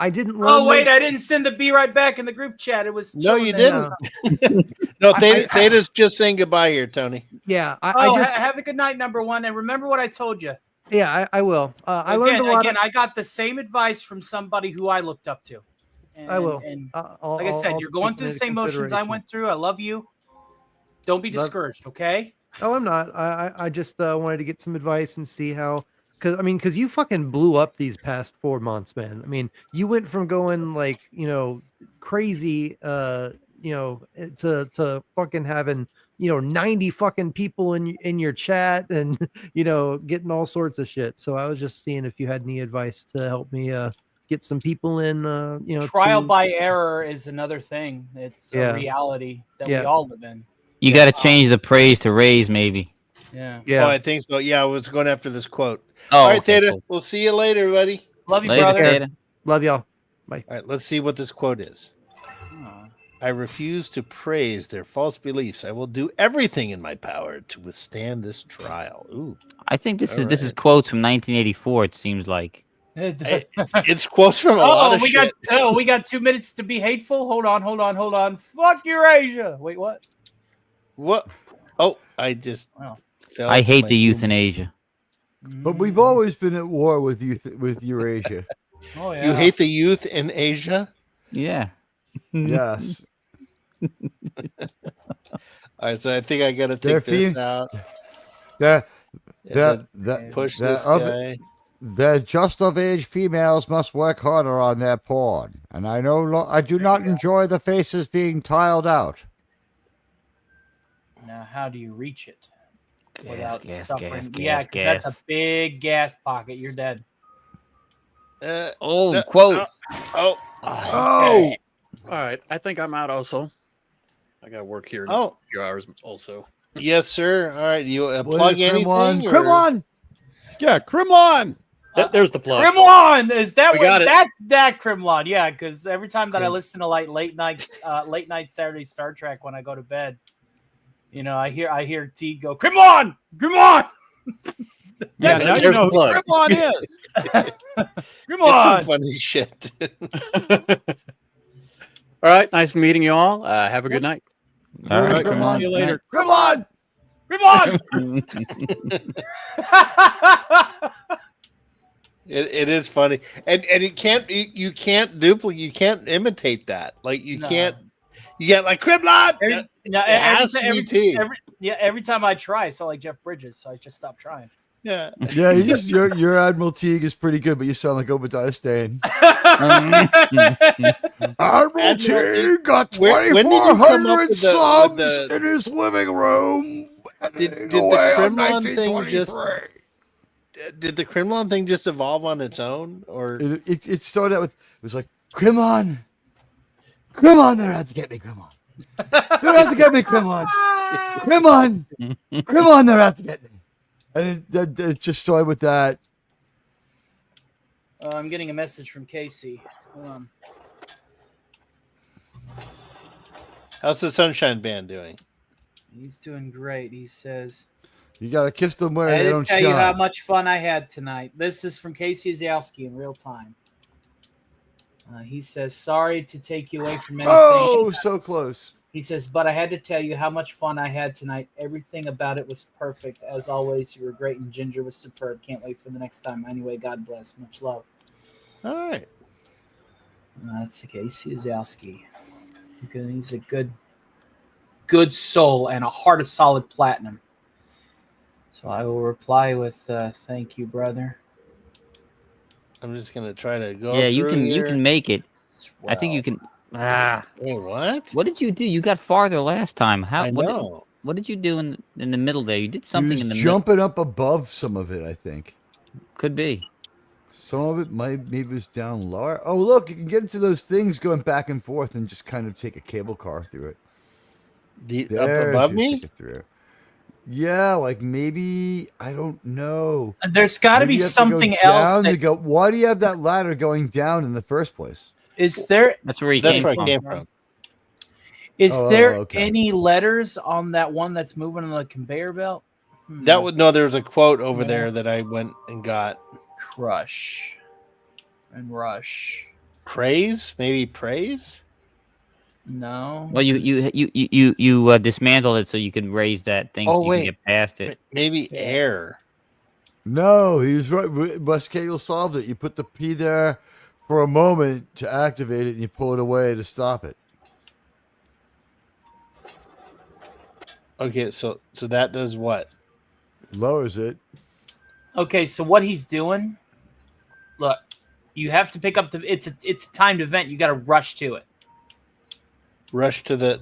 Speaker 6: I didn't learn.
Speaker 8: Oh wait, I didn't send the be right back in the group chat. It was
Speaker 1: No,
Speaker 8: chilling
Speaker 1: you
Speaker 8: there.
Speaker 1: didn't. No, Theta's just saying goodbye here, Tony.
Speaker 6: Yeah,
Speaker 8: Oh,
Speaker 6: I just
Speaker 8: have a good night, number one, and remember what I told you.
Speaker 6: yeah, I will. I learned a lot.
Speaker 8: Again, I got the same advice from somebody who I looked up to. And,
Speaker 6: I will.
Speaker 8: And
Speaker 6: Like
Speaker 8: like I said, you're going through the same motions I went through. I love you. Don't be
Speaker 6: Love-
Speaker 8: discouraged, okay?
Speaker 6: Oh, I'm not. I just wanted to get some advice and see how. Because you fucking blew up these past 4 months, man. I mean, you went from going like, crazy, to fucking having, 90 fucking people in your chat and, getting all sorts of shit. So I was just seeing if you had any advice to help me get some people in,
Speaker 8: Trial
Speaker 6: to-
Speaker 8: by error is another thing. It's
Speaker 6: Yeah.
Speaker 8: a reality that
Speaker 6: Yeah.
Speaker 8: we all live in.
Speaker 2: You got to change the praise to raise, maybe.
Speaker 8: Yeah.
Speaker 6: Yeah.
Speaker 1: Oh, I think so. Yeah, I was going after this quote.
Speaker 2: Oh,
Speaker 1: All right,
Speaker 2: okay,
Speaker 1: Theta.
Speaker 2: cool.
Speaker 1: We'll see you later, buddy.
Speaker 8: Love you,
Speaker 2: Later,
Speaker 8: brother.
Speaker 2: Theta.
Speaker 6: Love y'all.
Speaker 1: All right, let's see what this quote is. I refuse to praise their false beliefs. I will do everything in my power to withstand this trial. Ooh.
Speaker 2: I think this
Speaker 1: All
Speaker 2: is
Speaker 1: right.
Speaker 2: quotes from 1984. It seems like.
Speaker 1: It's quotes from a lot of
Speaker 8: we
Speaker 1: shit.
Speaker 8: we got 2 minutes to be hateful. Hold on. Fuck Eurasia. Wait, what?
Speaker 1: What? Oh, I just.
Speaker 8: Wow.
Speaker 1: fell
Speaker 2: I
Speaker 1: into
Speaker 2: hate
Speaker 1: my
Speaker 2: the
Speaker 1: doom.
Speaker 2: euthanasia.
Speaker 3: But we've always been at war with Eurasia.
Speaker 8: Oh yeah.
Speaker 1: You hate the youth in Asia?
Speaker 2: Yeah.
Speaker 3: Yes.
Speaker 1: All right, so I think I got to
Speaker 3: They're
Speaker 1: take this
Speaker 3: fe-
Speaker 1: out
Speaker 3: The
Speaker 1: and
Speaker 3: the
Speaker 1: then push
Speaker 3: the
Speaker 1: this
Speaker 3: other
Speaker 1: guy.
Speaker 3: the just of age females must work harder on their porn, and I do not enjoy the faces being tiled out.
Speaker 8: Now, how do you reach it
Speaker 2: Gas,
Speaker 8: without
Speaker 2: gas,
Speaker 8: suffering?
Speaker 2: gas,
Speaker 8: Yeah,
Speaker 2: gas,
Speaker 8: because that's a
Speaker 2: gas.
Speaker 8: big gas pocket. You're dead.
Speaker 2: Oh,
Speaker 1: No,
Speaker 2: quote.
Speaker 1: Oh,
Speaker 3: Oh,
Speaker 4: All right, I think I'm out. Also, I got to work here in
Speaker 1: oh,
Speaker 4: a few hours. Also,
Speaker 1: yes, sir. All right, you
Speaker 3: what
Speaker 1: plug
Speaker 3: is Kremlin?
Speaker 1: anything? or-
Speaker 3: Kremlin!
Speaker 5: Yeah, Kremlin.
Speaker 4: there's the plug.
Speaker 8: Kremlin, is that
Speaker 4: We
Speaker 8: what?
Speaker 4: got it.
Speaker 8: That's that Kremlin. Yeah, because every time that I
Speaker 1: Krim-
Speaker 8: listen to like late night Saturday Star Trek when I go to bed, you know, I hear T go Kremlin, Kremlin,
Speaker 5: Yeah,
Speaker 4: There's
Speaker 5: now you
Speaker 4: the
Speaker 5: know who
Speaker 4: plug.
Speaker 5: Kremlin is.
Speaker 1: It's some
Speaker 8: Kremlin.
Speaker 1: funny shit.
Speaker 4: All right, nice meeting you all. Have a good night.
Speaker 2: All
Speaker 3: Later,
Speaker 2: right, come
Speaker 3: Kremlin.
Speaker 2: on.
Speaker 5: See you later.
Speaker 3: Kremlin!
Speaker 8: Kremlin.
Speaker 1: It is funny, and you can't duplicate, you can't imitate that. Like you
Speaker 8: No.
Speaker 1: can't. You get like Kremlin.
Speaker 8: Every time I try, I sound like Jeff Bridges, so I just stopped trying.
Speaker 1: Yeah.
Speaker 3: Yeah, your Admiral Teague is pretty good, but you sound like Obadiah Stane. Admiral Teague got
Speaker 1: When did you come up
Speaker 3: 2,400
Speaker 1: with
Speaker 3: subs
Speaker 1: the-
Speaker 3: in his living room.
Speaker 1: Did the
Speaker 3: away on
Speaker 1: Kremlin thing
Speaker 3: 1923.
Speaker 1: did the Kremlin thing just evolve on its own, or
Speaker 3: It started out with, it was like, Kremlin, they're out to get me, Kremlin. They're out to get me, Kremlin. Kremlin, they're out to get me. And it just started with that.
Speaker 8: I'm getting a message from Casey. Hold on.
Speaker 1: how's the Sunshine Band doing?
Speaker 8: He's doing great. He says,
Speaker 3: You got to kiss them where
Speaker 8: I
Speaker 3: they
Speaker 8: had
Speaker 3: don't
Speaker 8: to tell you how
Speaker 3: shine.
Speaker 8: much fun I had tonight. This is from Casey Zowski in real time. He says, sorry to take you away from anything.
Speaker 3: Oh, so close.
Speaker 8: He says, but I had to tell you how much fun I had tonight. Everything about it was perfect. As always, you were great and Ginger was superb. Can't wait for the next time. Anyway, God bless. Much love.
Speaker 1: All right.
Speaker 8: That's Casey Zowski. He's a good soul and a heart of solid platinum. So I will reply with thank you, brother.
Speaker 1: I'm just gonna try to go.
Speaker 2: Yeah, you
Speaker 1: through
Speaker 2: can
Speaker 1: here.
Speaker 2: make it. I think you can.
Speaker 1: Wait, what?
Speaker 2: What did you do? You got farther last time. How?
Speaker 1: I know.
Speaker 2: What did you do in the middle there? You did
Speaker 3: He
Speaker 2: something
Speaker 3: was
Speaker 2: in the middle.
Speaker 3: jumping up above some of it, I think.
Speaker 2: Could be.
Speaker 3: Some of it maybe was down lower. Oh, look, you can get into those things going back and forth and just kind of take a cable car through it.
Speaker 1: Up above
Speaker 3: you
Speaker 1: me?
Speaker 3: take it through. Yeah, like maybe, I don't know.
Speaker 8: There's got to
Speaker 3: Maybe
Speaker 8: be
Speaker 3: you have
Speaker 8: something
Speaker 3: go
Speaker 8: else.
Speaker 3: down to
Speaker 8: That,
Speaker 3: go. Why do you have that ladder going down in the first place?
Speaker 8: is there
Speaker 2: That's where he
Speaker 1: That's
Speaker 2: came
Speaker 1: where I
Speaker 2: from.
Speaker 1: came from.
Speaker 3: Okay.
Speaker 8: any letters on that one that's moving on the conveyor belt?
Speaker 1: That would no. There was a quote over there that I went and got.
Speaker 8: Crush and rush.
Speaker 1: Praise, maybe praise.
Speaker 8: No.
Speaker 2: Well, you dismantled it so you could raise that thing.
Speaker 1: Oh,
Speaker 2: so you
Speaker 1: wait.
Speaker 2: could get past it.
Speaker 1: Maybe air.
Speaker 3: No, he was right. Wes Cagle solved it. You put the P there for a moment to activate it, and you pull it away to stop it.
Speaker 1: Okay, so that does what?
Speaker 3: Lowers it.
Speaker 8: Okay, so what he's doing? Look, you have to pick up the. It's a timed event. You got to rush to it.
Speaker 1: Rush to the.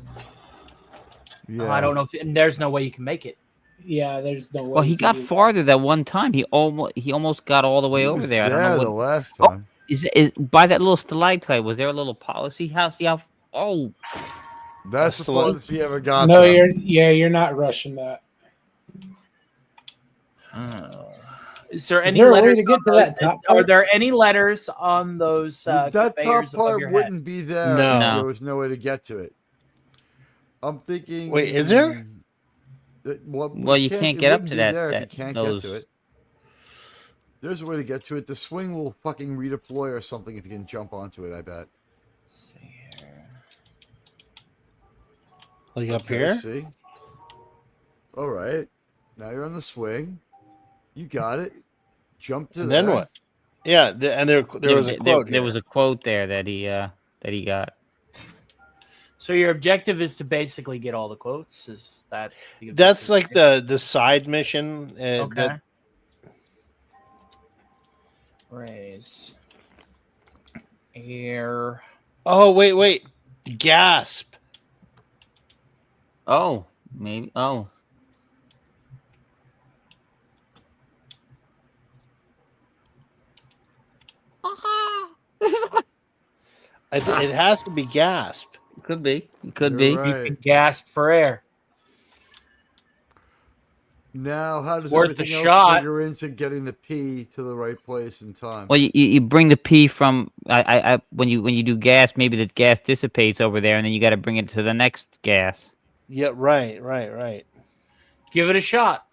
Speaker 3: Yeah.
Speaker 8: I don't know. And there's no way you can make it.
Speaker 7: Yeah, there's no way.
Speaker 2: Well, he
Speaker 7: you can
Speaker 2: got
Speaker 7: do that.
Speaker 2: farther that one time. He almost got all the way
Speaker 3: He
Speaker 2: over
Speaker 3: was
Speaker 2: there. I don't know
Speaker 3: the
Speaker 2: what.
Speaker 3: last
Speaker 2: Oh,
Speaker 3: time.
Speaker 2: Is by that little stalactite? Was there a little policy house? Yeah. Oh,
Speaker 3: That's the
Speaker 1: That's the
Speaker 3: farthest he ever got.
Speaker 7: No,
Speaker 3: though.
Speaker 7: you're not rushing that.
Speaker 8: Is there
Speaker 7: Is
Speaker 8: any
Speaker 7: there a way
Speaker 8: letters?
Speaker 7: to get
Speaker 8: on
Speaker 7: to
Speaker 8: those,
Speaker 7: that top
Speaker 8: are
Speaker 7: part?
Speaker 8: there any letters on those?
Speaker 3: That top
Speaker 8: conveyors above
Speaker 3: part
Speaker 8: your head?
Speaker 3: wouldn't be there
Speaker 1: No.
Speaker 3: if
Speaker 2: No.
Speaker 3: there was no way to get to it. I'm thinking.
Speaker 1: Wait, is there?
Speaker 2: Well, you can't
Speaker 3: it
Speaker 2: get up
Speaker 3: wouldn't
Speaker 2: to
Speaker 3: be
Speaker 2: that-
Speaker 3: there if you
Speaker 2: that-
Speaker 3: can't
Speaker 2: those-
Speaker 3: get to it. There's a way to get to it. The swing will fucking redeploy or something if you can jump onto it. I bet.
Speaker 8: Let's see here.
Speaker 1: Like up
Speaker 3: Okay,
Speaker 1: here?
Speaker 3: See. All right. Now you're on the swing. You got it. Jump to
Speaker 1: And then
Speaker 3: there.
Speaker 1: what? Yeah, and there was a quote.
Speaker 2: There was a quote there that he got.
Speaker 8: So your objective is to basically get all the quotes. Is that the
Speaker 1: That's
Speaker 8: objective?
Speaker 1: like the side mission.
Speaker 8: Okay.
Speaker 1: That,
Speaker 8: Raise air.
Speaker 1: oh wait, gasp.
Speaker 2: Oh, maybe. Oh,
Speaker 1: It has to be gasp.
Speaker 2: could be. It could
Speaker 3: You're
Speaker 2: be.
Speaker 8: You
Speaker 3: right.
Speaker 8: can gasp for air.
Speaker 3: Now, how does
Speaker 8: Worth a
Speaker 3: everything else
Speaker 8: shot.
Speaker 3: figure into getting the P to the right place in time?
Speaker 2: Well, you bring the P from when you do gas, maybe the gas dissipates over there, and then you got to bring it to the next gas.
Speaker 1: Yeah, right.
Speaker 8: Give it a shot.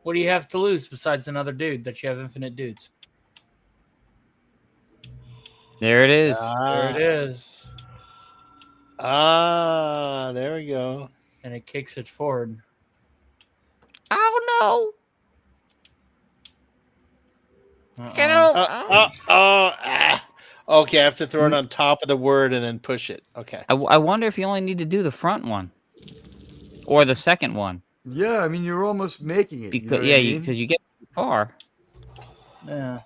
Speaker 8: What do you have to lose besides another dude that you have infinite dudes?
Speaker 2: There it is.
Speaker 8: There it is.
Speaker 1: There we go.
Speaker 8: And it kicks it forward.
Speaker 2: Oh
Speaker 8: Uh-uh.
Speaker 1: Okay, I have to throw it on top of the word and then push it. Okay.
Speaker 2: no! I wonder if you only need to do the front one or the second one
Speaker 3: Yeah, I mean, you're almost making it.
Speaker 2: because
Speaker 3: you know what I mean?
Speaker 2: because you get too far.
Speaker 8: Yeah.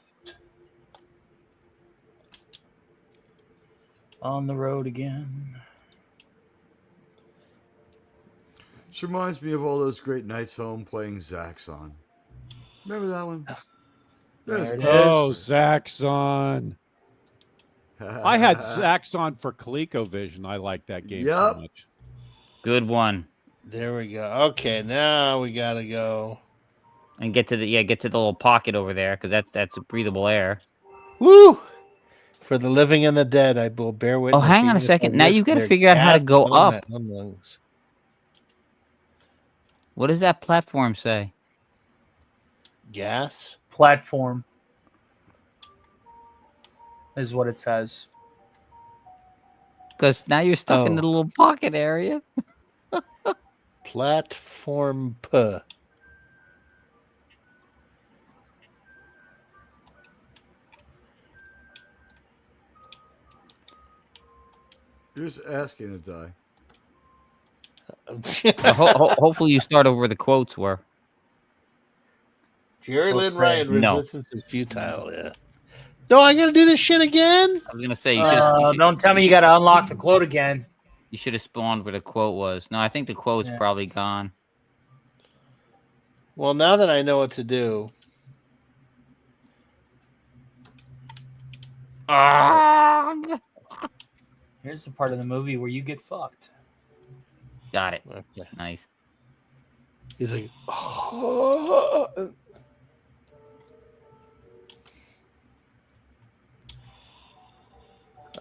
Speaker 8: On the road again.
Speaker 3: This reminds me of all those great nights home playing Zaxxon. Remember that one? That was
Speaker 8: There it
Speaker 3: great.
Speaker 5: Oh, Zaxxon. I had Zaxxon for ColecoVision. I like that game
Speaker 3: Yep.
Speaker 5: so much.
Speaker 2: Good one.
Speaker 1: There we go. Okay, now we gotta go.
Speaker 2: And get to the little pocket over there because that's a breathable air.
Speaker 1: Woo! For the living and the dead, I will bear witness.
Speaker 2: Oh, hang on a
Speaker 1: even if I
Speaker 2: second. Now you
Speaker 1: risk
Speaker 2: got to
Speaker 1: their
Speaker 2: figure out how to
Speaker 1: gas
Speaker 2: go
Speaker 1: filling my
Speaker 2: up.
Speaker 1: own lungs.
Speaker 2: What does that platform say?
Speaker 1: Gas?
Speaker 8: Platform is what it says.
Speaker 2: Because now you're stuck in
Speaker 1: Oh.
Speaker 2: the little pocket area.
Speaker 1: Platform P.
Speaker 3: You're just asking to die.
Speaker 2: Hopefully you start over where the quotes were.
Speaker 1: Jerry
Speaker 8: We'll
Speaker 1: Lynn
Speaker 8: see.
Speaker 1: Ryan,
Speaker 2: No.
Speaker 1: resistance is futile, yeah. No, I gotta do this shit again?
Speaker 2: I was gonna say
Speaker 8: Don't tell me you got to unlock the quote again.
Speaker 2: you should have spawned where the quote was. No, I think the quote's
Speaker 8: Yeah.
Speaker 2: probably gone.
Speaker 1: Well, now that I know what to do.
Speaker 8: Here's the part of the movie where you get fucked.
Speaker 2: Got it.
Speaker 1: Okay.
Speaker 2: Nice.
Speaker 1: He's like,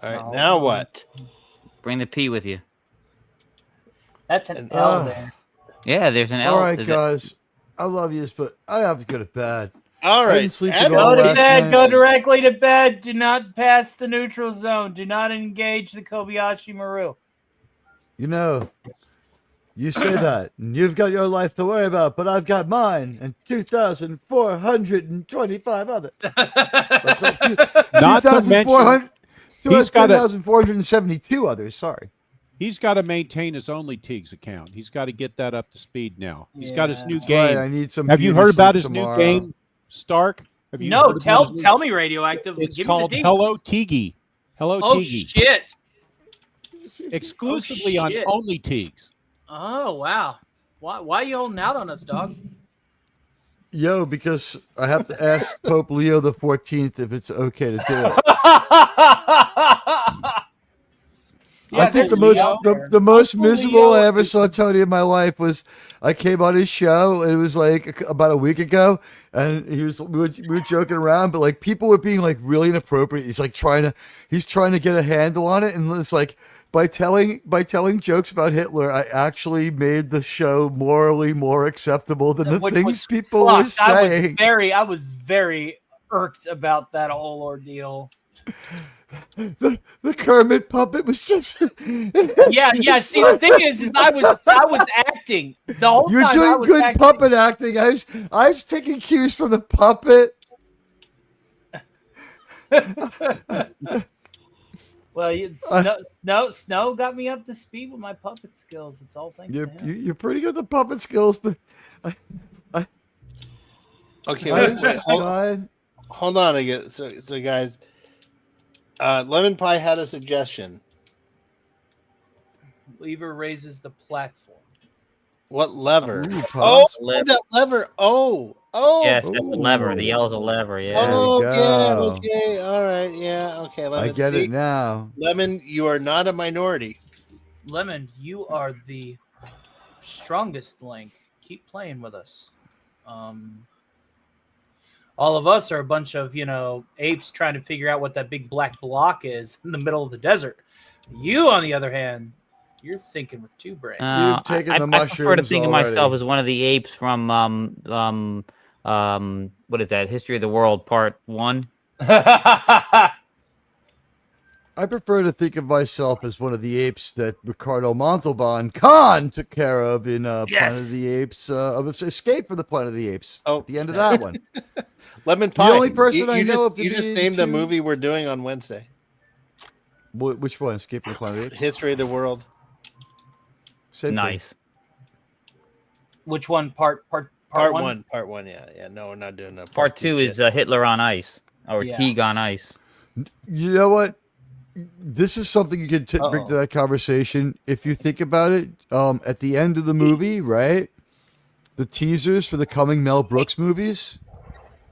Speaker 1: all right, now what?
Speaker 2: Bring the P with you.
Speaker 8: That's an
Speaker 1: And-
Speaker 8: L there.
Speaker 2: Yeah, there's an L.
Speaker 3: All right,
Speaker 2: There's
Speaker 3: guys. I love you, but I have to go to bed.
Speaker 1: All
Speaker 3: I
Speaker 1: right.
Speaker 3: didn't sleep
Speaker 1: Adam,
Speaker 3: at all
Speaker 8: Go to
Speaker 3: last
Speaker 8: bed.
Speaker 3: night.
Speaker 8: Go directly to bed. Do not pass the neutral zone. Do not engage the Kobayashi Maru.
Speaker 3: You know, you say that, and you've got your life to worry about, but I've got mine and 2,425 others.
Speaker 5: Not to mention, he's got a-
Speaker 3: 2,472 others, sorry.
Speaker 5: he's got to maintain his Only Teagues account. He's got to get that up to speed now. He's got his new
Speaker 3: That's right,
Speaker 5: game.
Speaker 3: I need some
Speaker 5: Have you
Speaker 3: beauty
Speaker 5: heard about
Speaker 3: sleep
Speaker 5: his
Speaker 3: tomorrow.
Speaker 5: new game, Stark? Have you
Speaker 8: No,
Speaker 5: heard about
Speaker 8: tell
Speaker 5: his new-
Speaker 8: tell me, Radioactive.
Speaker 5: It's
Speaker 8: Give
Speaker 5: called
Speaker 8: me the
Speaker 5: Hello
Speaker 8: deets.
Speaker 5: Tigi. Hello
Speaker 8: Oh
Speaker 5: Tigi.
Speaker 8: shit!
Speaker 5: Exclusively on
Speaker 8: shit.
Speaker 5: Only Teagues.
Speaker 8: Oh wow! Why are you holding out on us, dog?
Speaker 3: Yo, because I have to ask Pope Leo the 14th if it's okay to do it. I think the most the most
Speaker 8: Uncle
Speaker 3: miserable
Speaker 8: Leo
Speaker 3: I ever
Speaker 8: is-
Speaker 3: saw Tony in my life was I came on his show and it was like about a week ago and we were joking around but like people were being like really inappropriate. He's trying to get a handle on it and it's like by telling jokes about Hitler, I actually made the show morally more acceptable than the
Speaker 8: Which
Speaker 3: things
Speaker 8: was
Speaker 3: people were
Speaker 8: fucked. I
Speaker 3: saying.
Speaker 8: was very irked about that whole ordeal.
Speaker 3: The Kermit puppet was just
Speaker 8: Yeah. See, the thing is I was acting the whole
Speaker 3: You're
Speaker 8: time. I
Speaker 3: doing
Speaker 8: was
Speaker 3: good
Speaker 8: acting.
Speaker 3: puppet acting. I was taking cues from the puppet.
Speaker 8: Well, Snow got me up to speed with my puppet skills. It's all thanks to him.
Speaker 3: You're pretty good at the puppet skills, but
Speaker 1: Okay,
Speaker 3: I was just
Speaker 1: hold,
Speaker 3: trying.
Speaker 1: hold on again. So guys, Lemon Pie had a suggestion.
Speaker 8: Lever raises the platform.
Speaker 1: What lever?
Speaker 3: Ooh,
Speaker 1: Oh,
Speaker 3: pops.
Speaker 1: that lever. Oh.
Speaker 2: Yes, that's a lever. The
Speaker 3: Ooh.
Speaker 2: yellow's a lever. Yeah.
Speaker 3: There we
Speaker 1: Oh, yeah.
Speaker 3: go.
Speaker 1: Okay. All right. Yeah. Okay.
Speaker 3: I
Speaker 1: Lemon.
Speaker 3: get
Speaker 1: See?
Speaker 3: it now.
Speaker 1: Lemon, you are not a minority.
Speaker 8: Lemon, you are the strongest link. Keep playing with us. All of us are a bunch of, apes trying to figure out what that big black block is in the middle of the desert. You, on the other hand, you're thinking with two brains.
Speaker 3: You've taken the
Speaker 2: I prefer to
Speaker 3: mushrooms
Speaker 2: think of
Speaker 3: already.
Speaker 2: myself as one of the apes from what is that? History of the World Part 1.
Speaker 3: I prefer to think of myself as one of the apes that Ricardo Montalban Khan took care of in Planet of the Apes, Escape from the Planet of the Apes.
Speaker 1: Oh,
Speaker 3: At the end of that one.
Speaker 1: Lemon Pie.
Speaker 3: only person I
Speaker 1: you
Speaker 3: know
Speaker 1: just,
Speaker 3: of to
Speaker 1: You
Speaker 3: be
Speaker 1: just named the
Speaker 3: into-
Speaker 1: movie we're doing on Wednesday.
Speaker 3: Which one? Escape from the Planet of the Apes?
Speaker 1: History of the World.
Speaker 3: Same thing.
Speaker 2: Nice.
Speaker 8: Which one? Part one?
Speaker 1: Part one. Yeah. No, we're not doing that.
Speaker 2: Part 2 is Hitler on ice, or
Speaker 8: Yeah.
Speaker 2: Teague on ice.
Speaker 3: You know what? This is something you could bring to that conversation. If you think about it, at the end of the movie, right? The teasers for the coming Mel Brooks movies.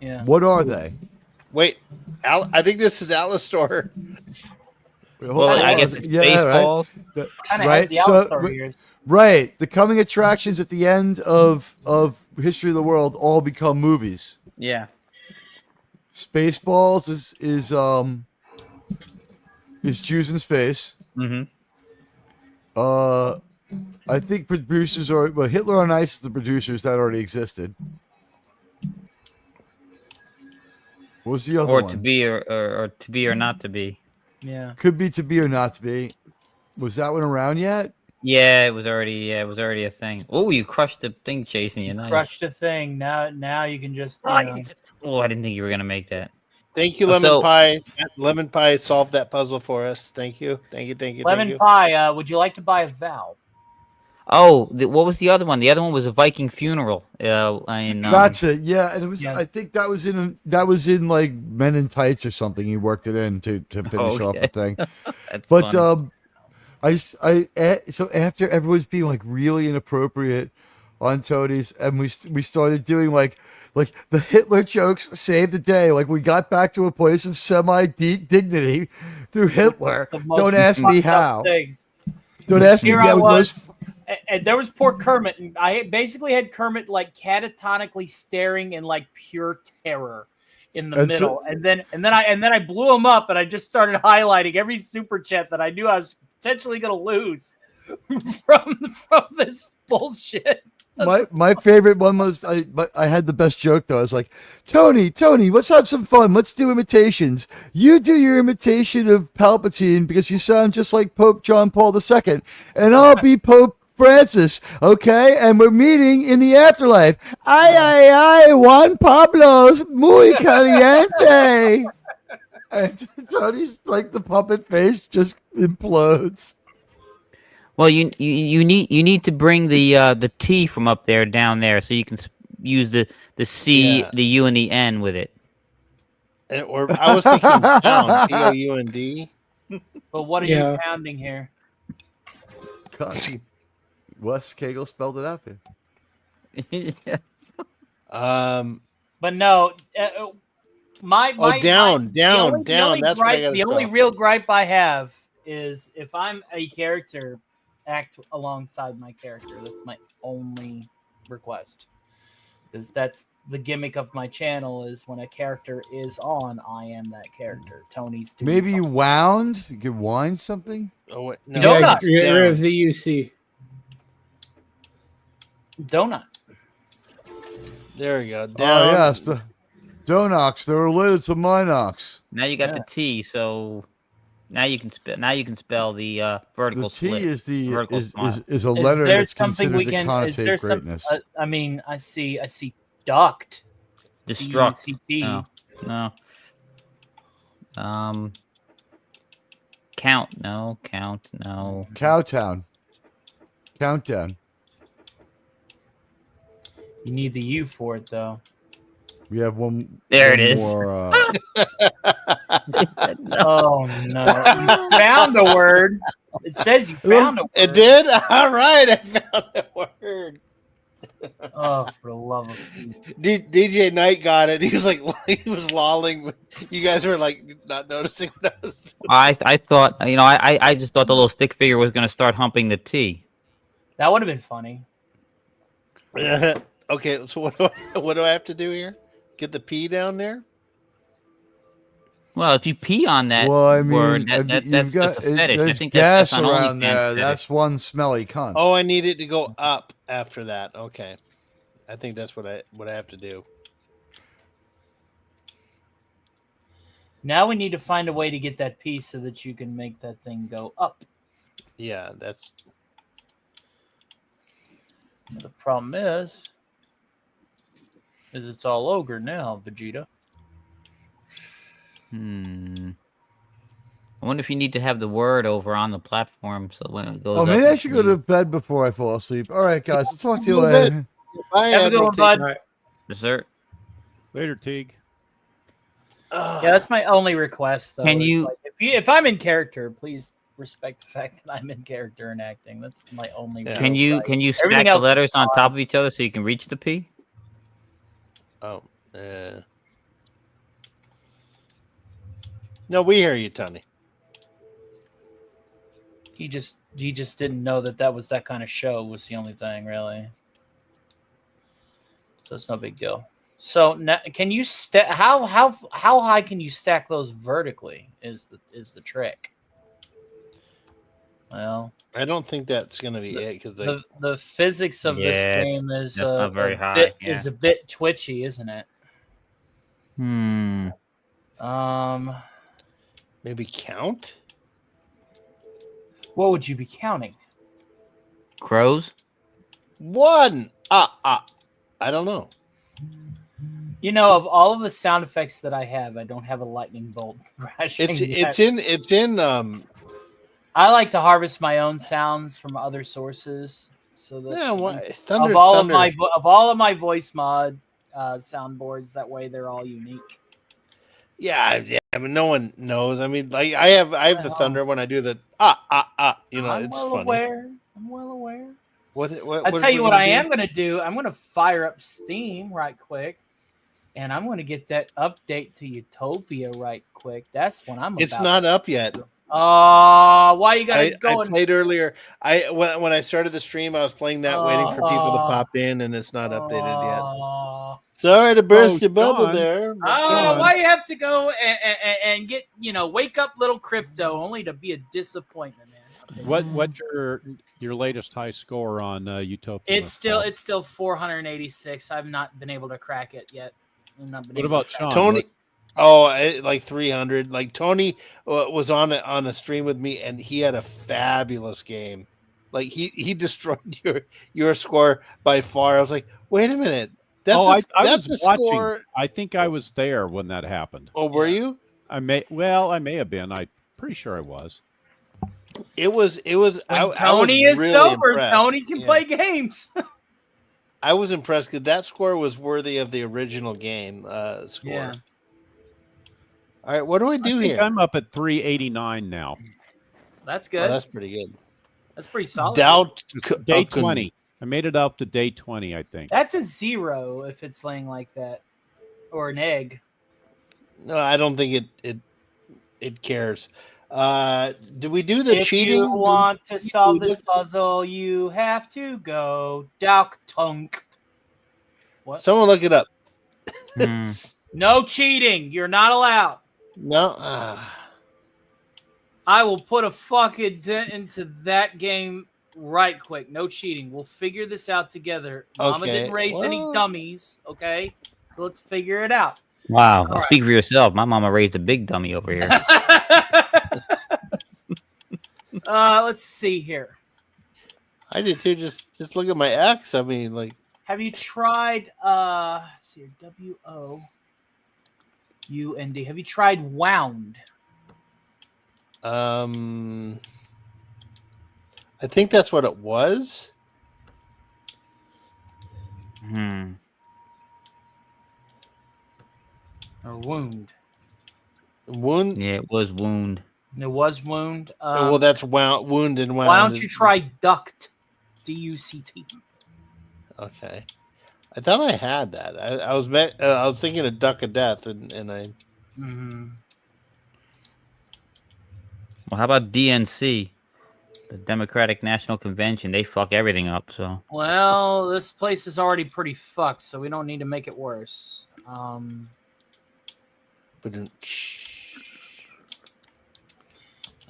Speaker 8: Yeah.
Speaker 3: What are they?
Speaker 1: Wait, I think this is Alistor.
Speaker 2: Well, I guess it's Baseballs.
Speaker 3: Right.
Speaker 8: Kind of
Speaker 3: Right.
Speaker 8: has the Alistar ears.
Speaker 3: Right. The coming attractions at the end of History of the World all become movies.
Speaker 2: Yeah.
Speaker 3: Spaceballs is Jews in Space.
Speaker 2: Mm-hmm.
Speaker 3: I think producers are Hitler on Ice is the producers that already existed. What was the other
Speaker 2: Or
Speaker 3: one?
Speaker 2: to be or to be or not to be.
Speaker 8: Yeah.
Speaker 3: Could be to be or not to be. Was that one around yet?
Speaker 2: Yeah, it was already a thing. Oh, you crushed the thing chasing you. Nice.
Speaker 8: Crushed a thing. Now you can just.
Speaker 2: Oh, I didn't think you were gonna make that.
Speaker 1: Thank you, Lemon Pie. Lemon Pie solved that puzzle for us. Thank you.
Speaker 8: Lemon Pie, would you like to buy a vowel?
Speaker 2: Oh, what was the other one? The other one was a Viking funeral.
Speaker 3: That's it. Yeah, and it was.
Speaker 8: Yeah.
Speaker 3: I think that was in like Men in Tights or something. He worked it in to finish off the thing.
Speaker 2: That's
Speaker 3: But
Speaker 2: funny.
Speaker 3: so after everyone's being like really inappropriate on Tony's, and we started doing like the Hitler jokes saved the day. Like we got back to a place of semi dignity through Hitler.
Speaker 8: The most
Speaker 3: Don't ask me
Speaker 8: fucked up
Speaker 3: how.
Speaker 8: thing.
Speaker 3: Don't ask me.
Speaker 8: Here
Speaker 3: That
Speaker 8: I
Speaker 3: was
Speaker 8: was.
Speaker 3: most.
Speaker 8: And there was poor Kermit, and I basically had Kermit like catatonically staring in like pure terror in the
Speaker 3: And so-
Speaker 8: middle, and then I blew him up, and I just started highlighting every super chat that I knew I was potentially going to lose from this bullshit.
Speaker 3: My favorite one was I had the best joke though. I was like, Tony, let's have some fun. Let's do imitations. You do your imitation of Palpatine because you sound just like Pope John Paul II, and I'll be Pope Francis, okay? And we're meeting in the afterlife. Ay, Juan Pablo's muy caliente. And Tony's like the puppet face just implodes.
Speaker 2: Well, you need to bring the T from up there down there, so you can use the C,
Speaker 1: Yeah.
Speaker 2: the U, and the N with it.
Speaker 1: Or I was thinking pound, Pound.
Speaker 8: But what are you pounding here?
Speaker 3: God. Wes Cagle spelled it out for you.
Speaker 8: But no,
Speaker 1: down.
Speaker 8: The only real gripe I have is if I'm a character, act alongside my character. That's my only request. Because that's the gimmick of my channel is when a character is on, I am that character. Tony's doing
Speaker 3: Maybe you
Speaker 8: something.
Speaker 3: wound? You could wind something?
Speaker 1: Oh, wait,
Speaker 8: Donut.
Speaker 1: no,
Speaker 7: Yeah,
Speaker 1: it's
Speaker 7: get rid
Speaker 1: down.
Speaker 7: of the UC.
Speaker 8: Donut.
Speaker 1: There we go.
Speaker 3: Oh,
Speaker 1: Down.
Speaker 3: yes. The Donox. They're related to Minox.
Speaker 2: Now you got
Speaker 8: Yeah.
Speaker 2: the T, so now you can spell the vertical
Speaker 3: The T
Speaker 2: slit.
Speaker 3: is
Speaker 2: vertical smile.
Speaker 3: is a
Speaker 8: Is
Speaker 3: letter
Speaker 8: there
Speaker 3: that's
Speaker 8: something we
Speaker 3: considered to
Speaker 8: can? Is there
Speaker 3: connotate
Speaker 8: some?
Speaker 3: greatness.
Speaker 8: I mean, I see duct.
Speaker 2: Destruct.
Speaker 8: DUCT.
Speaker 2: No. Count. No. Count. No.
Speaker 3: Cowtown. Countdown.
Speaker 8: You need the U for it though.
Speaker 3: We have one.
Speaker 2: There
Speaker 3: one
Speaker 2: it is.
Speaker 3: More,
Speaker 2: It said no.
Speaker 8: Oh no! You found a word. It says you found a word.
Speaker 1: It did? All right, I found a word.
Speaker 8: Oh, for the love of Pete.
Speaker 1: DJ Knight got it. He was like, he was lolling. You guys were like not noticing what I was doing.
Speaker 2: I thought, I just thought the little stick figure was going to start humping the T.
Speaker 8: That would have been funny.
Speaker 1: Okay, so what do I have to do here? Get the P down there?
Speaker 2: Well, if you pee on that
Speaker 3: well, I mean,
Speaker 2: word, that's
Speaker 3: you've got
Speaker 2: just a fetish. I
Speaker 3: there's
Speaker 2: think
Speaker 3: gas
Speaker 2: that's on
Speaker 3: around
Speaker 2: OnlyFans
Speaker 3: there.
Speaker 2: fetish.
Speaker 3: That's one smelly cunt.
Speaker 1: Oh, I need it to go up after that. Okay. I think that's what I have to do.
Speaker 8: Now we need to find a way to get that piece so that you can make that thing go up.
Speaker 1: Yeah, that's
Speaker 8: The problem is it's all ogre now, Vegeta.
Speaker 2: I wonder if you need to have the word over on the platform so when it goes
Speaker 3: Oh,
Speaker 2: up.
Speaker 3: maybe I
Speaker 2: you
Speaker 3: should
Speaker 2: can
Speaker 3: go to bed before I fall asleep. All right, guys. I'll talk to you
Speaker 1: A little
Speaker 3: later.
Speaker 1: Bye,
Speaker 8: Have a good
Speaker 1: Admiral
Speaker 8: one,
Speaker 1: T.
Speaker 8: bud.
Speaker 7: All right.
Speaker 2: dessert.
Speaker 5: Later, Teague.
Speaker 8: Yeah, that's my only request, though.
Speaker 2: Can
Speaker 8: is,
Speaker 2: you-
Speaker 8: like, if I'm in character, please respect the fact that I'm in character and acting. That's my only.
Speaker 1: Yeah.
Speaker 2: Can
Speaker 8: real
Speaker 2: you
Speaker 8: gripe.
Speaker 2: can you
Speaker 8: Everything
Speaker 2: stack the
Speaker 8: else is
Speaker 2: letters on
Speaker 8: fine.
Speaker 2: top of each other so you can reach the P?
Speaker 1: Oh. No, we hear you, Tony.
Speaker 8: He just didn't know that was that kind of show was the only thing really. So it's no big deal. So now, can you how high can you stack those vertically? Is the trick? Well,
Speaker 1: I don't think that's gonna be it because
Speaker 8: the physics of this
Speaker 2: Yeah,
Speaker 8: game is
Speaker 2: that's not very high,
Speaker 8: bit,
Speaker 2: yeah.
Speaker 8: is a bit twitchy, isn't it?
Speaker 1: maybe count.
Speaker 8: What would you be counting?
Speaker 2: Crows?
Speaker 1: One. I don't know.
Speaker 8: You know, of all of the sound effects that I have, I don't have a lightning bolt crashing.
Speaker 1: It's
Speaker 8: yet.
Speaker 1: in
Speaker 8: I like to harvest my own sounds from other sources, so that
Speaker 1: yeah. Why,
Speaker 8: of
Speaker 1: Thunder.
Speaker 8: all of my voice mod soundboards, that way they're all unique.
Speaker 1: Yeah. I mean, no one knows. I mean, like I have the thunder when I do the You know,
Speaker 8: I'm
Speaker 1: it's
Speaker 8: well
Speaker 1: funny.
Speaker 8: aware. I'm well aware.
Speaker 1: What
Speaker 8: I'll tell you what I am going to do. I'm going to fire up Steam right quick, and I'm going to get that update to Utopia right quick. That's when I'm.
Speaker 1: It's
Speaker 8: about
Speaker 1: not
Speaker 8: to
Speaker 1: up yet.
Speaker 8: why you got to go?
Speaker 1: I played earlier. When I started the stream, I was playing that, waiting for people to pop in, and it's not updated yet. Sorry to burst your bubble
Speaker 5: John.
Speaker 1: there.
Speaker 5: John.
Speaker 8: Why you have to go and get wake up little crypto only to be a disappointment, man.
Speaker 5: What's your latest high score on Utopia?
Speaker 8: It's still 486. I've not been able to crack it yet.
Speaker 5: What about Sean?
Speaker 1: Tony? Like 300. Like Tony was on a stream with me, and he had a fabulous game. Like he destroyed your score by far. I was like, wait a minute, that's
Speaker 5: I
Speaker 1: that's
Speaker 5: was
Speaker 1: the
Speaker 5: watching.
Speaker 1: score.
Speaker 5: I think I was there when that happened.
Speaker 1: Oh, were you?
Speaker 5: I may have been. I'm pretty sure I was.
Speaker 1: It was.
Speaker 8: When Tony is
Speaker 1: really
Speaker 8: sober,
Speaker 1: impressed.
Speaker 8: Tony can play games.
Speaker 1: I was impressed because that score was worthy of the original game score.
Speaker 8: Yeah.
Speaker 1: All right, what do I do
Speaker 5: I think
Speaker 1: here?
Speaker 5: I'm up at 389 now.
Speaker 8: That's
Speaker 1: Oh,
Speaker 8: good.
Speaker 1: that's pretty good.
Speaker 8: That's pretty solid.
Speaker 5: Day 20. I made it up to day 20, I think.
Speaker 8: That's a 0 if it's laying like that, or an egg.
Speaker 1: No, I don't think it cares. Do we do the
Speaker 8: If
Speaker 1: cheating?
Speaker 8: you want to solve
Speaker 1: we
Speaker 8: this
Speaker 1: look-
Speaker 8: puzzle, you have to go Doc Tunk. What?
Speaker 1: Someone look it up.
Speaker 8: No cheating. You're not allowed.
Speaker 1: No.
Speaker 8: I will put a fucking dent into that game right quick. No cheating. We'll figure this out together. Mama
Speaker 1: Okay,
Speaker 8: didn't raise any
Speaker 1: well-
Speaker 8: dummies. Okay, so let's figure it out.
Speaker 2: Wow.
Speaker 8: All right.
Speaker 2: Speak for yourself. My mama raised a big dummy over here.
Speaker 8: Let's see here.
Speaker 1: I did too. Just look at my X. I mean, like,
Speaker 8: Have you tried let's see here, WOUND? Have you tried Wound?
Speaker 1: I think that's what it was.
Speaker 8: Or wound.
Speaker 1: Wound.
Speaker 2: Yeah, it was wound.
Speaker 8: It was wound.
Speaker 1: Well, that's wound and wound.
Speaker 8: Why don't you try duct? DUCT.
Speaker 1: Okay. I thought I had that. I was thinking of Duck of Death, and I.
Speaker 8: Mm-hmm.
Speaker 2: Well, how about DNC, the Democratic National Convention? They fuck everything up. So
Speaker 8: Well, this place is already pretty fucked, so we don't need to make it worse.
Speaker 1: But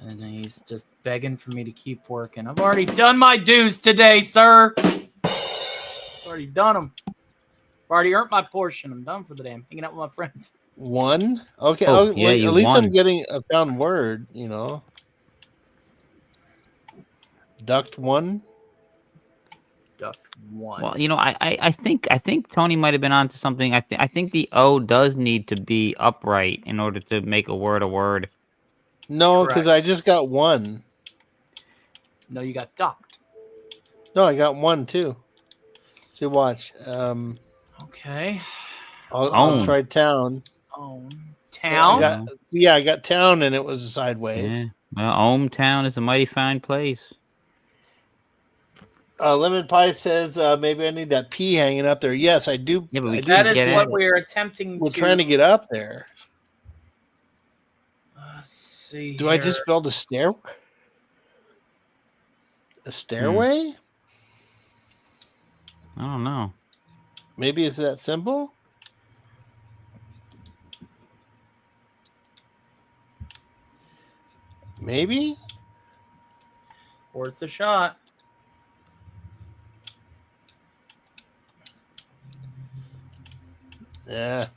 Speaker 8: And then he's just begging for me to keep working. I've already done my dues today, sir. I've already done them. I've already earned my portion. I'm done for the day. I'm hanging out with my friends.
Speaker 1: one. Okay.
Speaker 2: Oh,
Speaker 1: Oh,
Speaker 2: yeah,
Speaker 1: at
Speaker 2: you
Speaker 1: least
Speaker 2: won.
Speaker 1: I'm getting a found word. Duct one.
Speaker 8: Duck one.
Speaker 2: well, I think Tony might have been onto something. I think the O does need to be upright in order to make a word a word.
Speaker 1: No, because I just got one.
Speaker 8: No, you got ducked.
Speaker 1: No, I got one too. So watch.
Speaker 8: Okay.
Speaker 1: I'll try town.
Speaker 8: Town.
Speaker 1: I got town, and it was sideways.
Speaker 2: Yeah. Well, Ohmtown is a mighty fine place.
Speaker 1: Lemon Pie says maybe I need that P hanging up there. Yes, I do.
Speaker 2: Yeah, but we
Speaker 8: That
Speaker 2: can't get
Speaker 8: is what
Speaker 2: in.
Speaker 8: we're attempting
Speaker 1: We're
Speaker 8: to.
Speaker 1: trying to get up there.
Speaker 8: Let's see.
Speaker 1: Do I just build a stair? A stairway?
Speaker 2: I don't know.
Speaker 1: Maybe it's that simple? Maybe?
Speaker 8: Worth a shot.
Speaker 1: Yeah.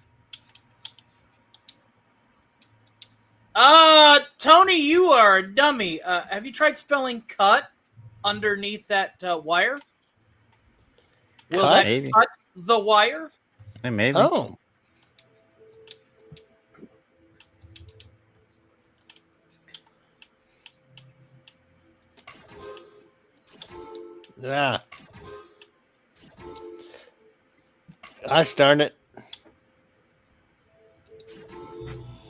Speaker 8: Tony, you are a dummy. Have you tried spelling cut underneath that wire? Will
Speaker 1: Cut?
Speaker 8: that
Speaker 2: Maybe.
Speaker 8: cut the wire?
Speaker 2: Yeah, maybe.
Speaker 1: Oh. Yeah. Gosh darn it.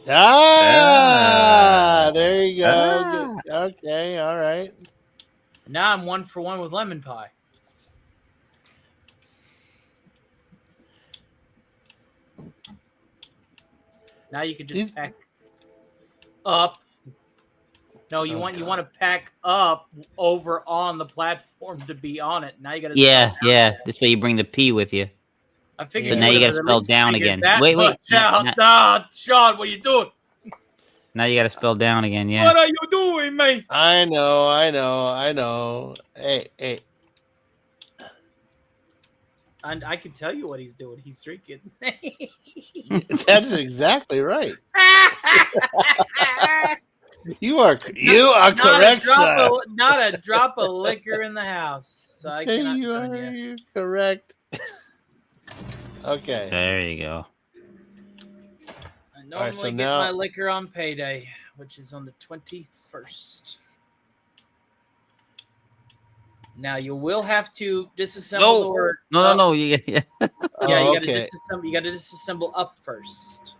Speaker 1: There you go. Good. Okay, all right.
Speaker 8: Now I'm 1 for 1 with lemon pie. Now you can just pack up. No, you want to pack up over on the platform to be on it. Now you got to.
Speaker 2: Yeah. This way you bring the P with you.
Speaker 8: I figured.
Speaker 2: So now you got to spell down again. Wait.
Speaker 8: Sean, what are you doing?
Speaker 2: Now you got to spell down again. Yeah.
Speaker 8: What are you doing, man?
Speaker 1: I know. Hey.
Speaker 8: And I can tell you what he's doing. He's drinking.
Speaker 1: That's exactly right. You are correct, sir.
Speaker 8: Not a drop of liquor in the house. So I cannot
Speaker 1: you're correct. Okay.
Speaker 2: There you go.
Speaker 8: I normally get my liquor on payday, which is on the 21st. Now you will have to disassemble the word.
Speaker 2: No.
Speaker 8: You got to disassemble up first.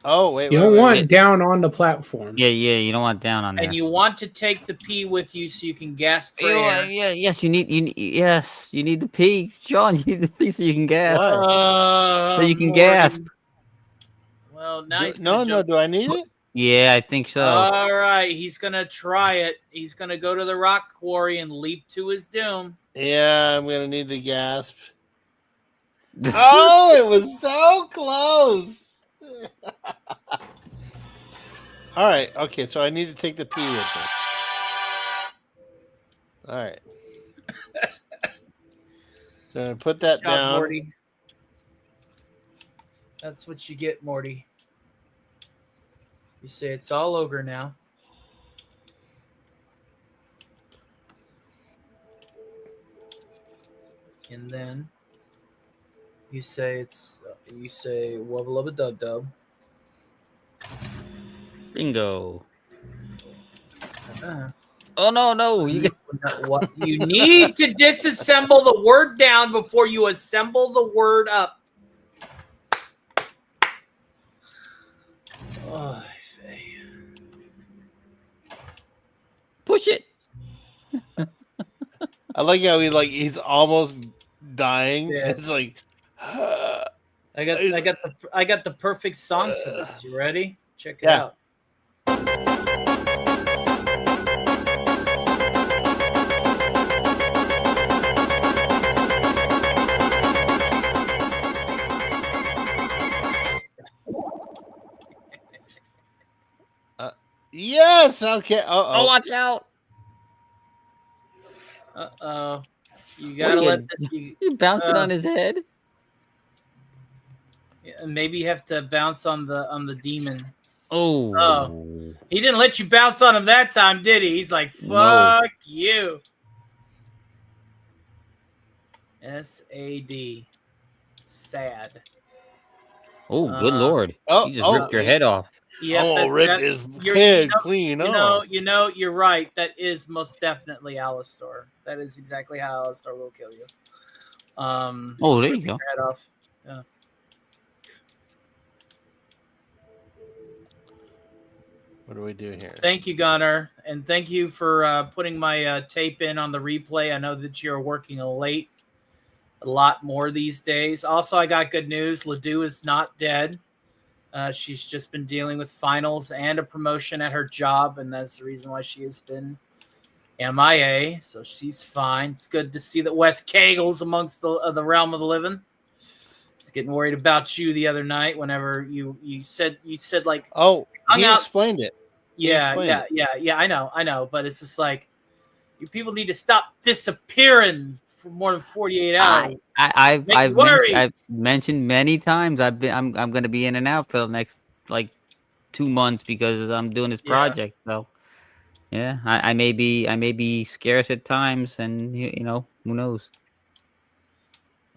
Speaker 1: Oh, wait.
Speaker 7: You don't want down on the platform.
Speaker 2: Yeah. You don't want down on there.
Speaker 8: And you want to take the P with you so you can gasp for air.
Speaker 2: Yes, you need the P. Sean, you need the P so you can gasp. So you can gasp.
Speaker 8: Well, now
Speaker 1: do I need it?
Speaker 2: Yeah, I think so.
Speaker 8: All right, he's gonna try it. He's gonna go to the rock quarry and leap to his doom.
Speaker 1: Yeah, I'm gonna need the gasp. Oh, it was so close. All right. Okay, so I need to take the P with me. All right. So I'm gonna put that down.
Speaker 8: Morty. That's what you get, Morty. You say it's all ogre now. And then you say wubba lubba dub dub.
Speaker 2: Bingo.
Speaker 8: Uh,
Speaker 2: Oh no! You get
Speaker 8: what you need to disassemble the word down before you assemble the word up. Oh,
Speaker 2: push it.
Speaker 1: I like how he's almost dying.
Speaker 8: Yeah.
Speaker 1: It's like
Speaker 8: I got the perfect song for this. You ready? Check it
Speaker 1: Yeah.
Speaker 8: out.
Speaker 1: yes. Okay.
Speaker 2: Oh, watch out!
Speaker 8: Uh-oh. You
Speaker 2: What
Speaker 8: gotta
Speaker 2: do
Speaker 8: let
Speaker 2: you bounce it on his head.
Speaker 8: maybe you have to bounce on the demon.
Speaker 2: Oh,
Speaker 8: He didn't let you bounce on him that time, did he? He's like,
Speaker 2: No.
Speaker 8: fuck you. SAD. Sad.
Speaker 2: Oh, good lord!
Speaker 1: Oh,
Speaker 2: You just ripped your
Speaker 1: he-
Speaker 2: head off.
Speaker 8: Yep,
Speaker 1: I'm gonna rip his
Speaker 8: you're-
Speaker 1: head clean
Speaker 8: you
Speaker 1: off.
Speaker 8: know, you're right. That is most definitely Alistar. That is exactly how Alistar will kill you.
Speaker 2: Oh, there you go.
Speaker 8: Head off. Yeah.
Speaker 1: What do we do here?
Speaker 8: Thank you, Gunnar, and thank you for putting my tape in on the replay. I know that you're working late a lot more these days. Also, I got good news. Ledoux is not dead. She's just been dealing with finals and a promotion at her job, and that's the reason why she has been MIA. So she's fine. It's good to see that Wes Cagel's amongst the realm of the living. I was getting worried about you the other night whenever you said like
Speaker 1: Oh,
Speaker 8: hung
Speaker 1: he
Speaker 8: out.
Speaker 1: explained it.
Speaker 8: Yeah, I know. But it's just like you people need to stop disappearing for more than 48 hours.
Speaker 2: I've mentioned many times I'm going to be in and out for the next like 2 months because I'm doing this project. So yeah, I may be scarce at times, and you know, who knows.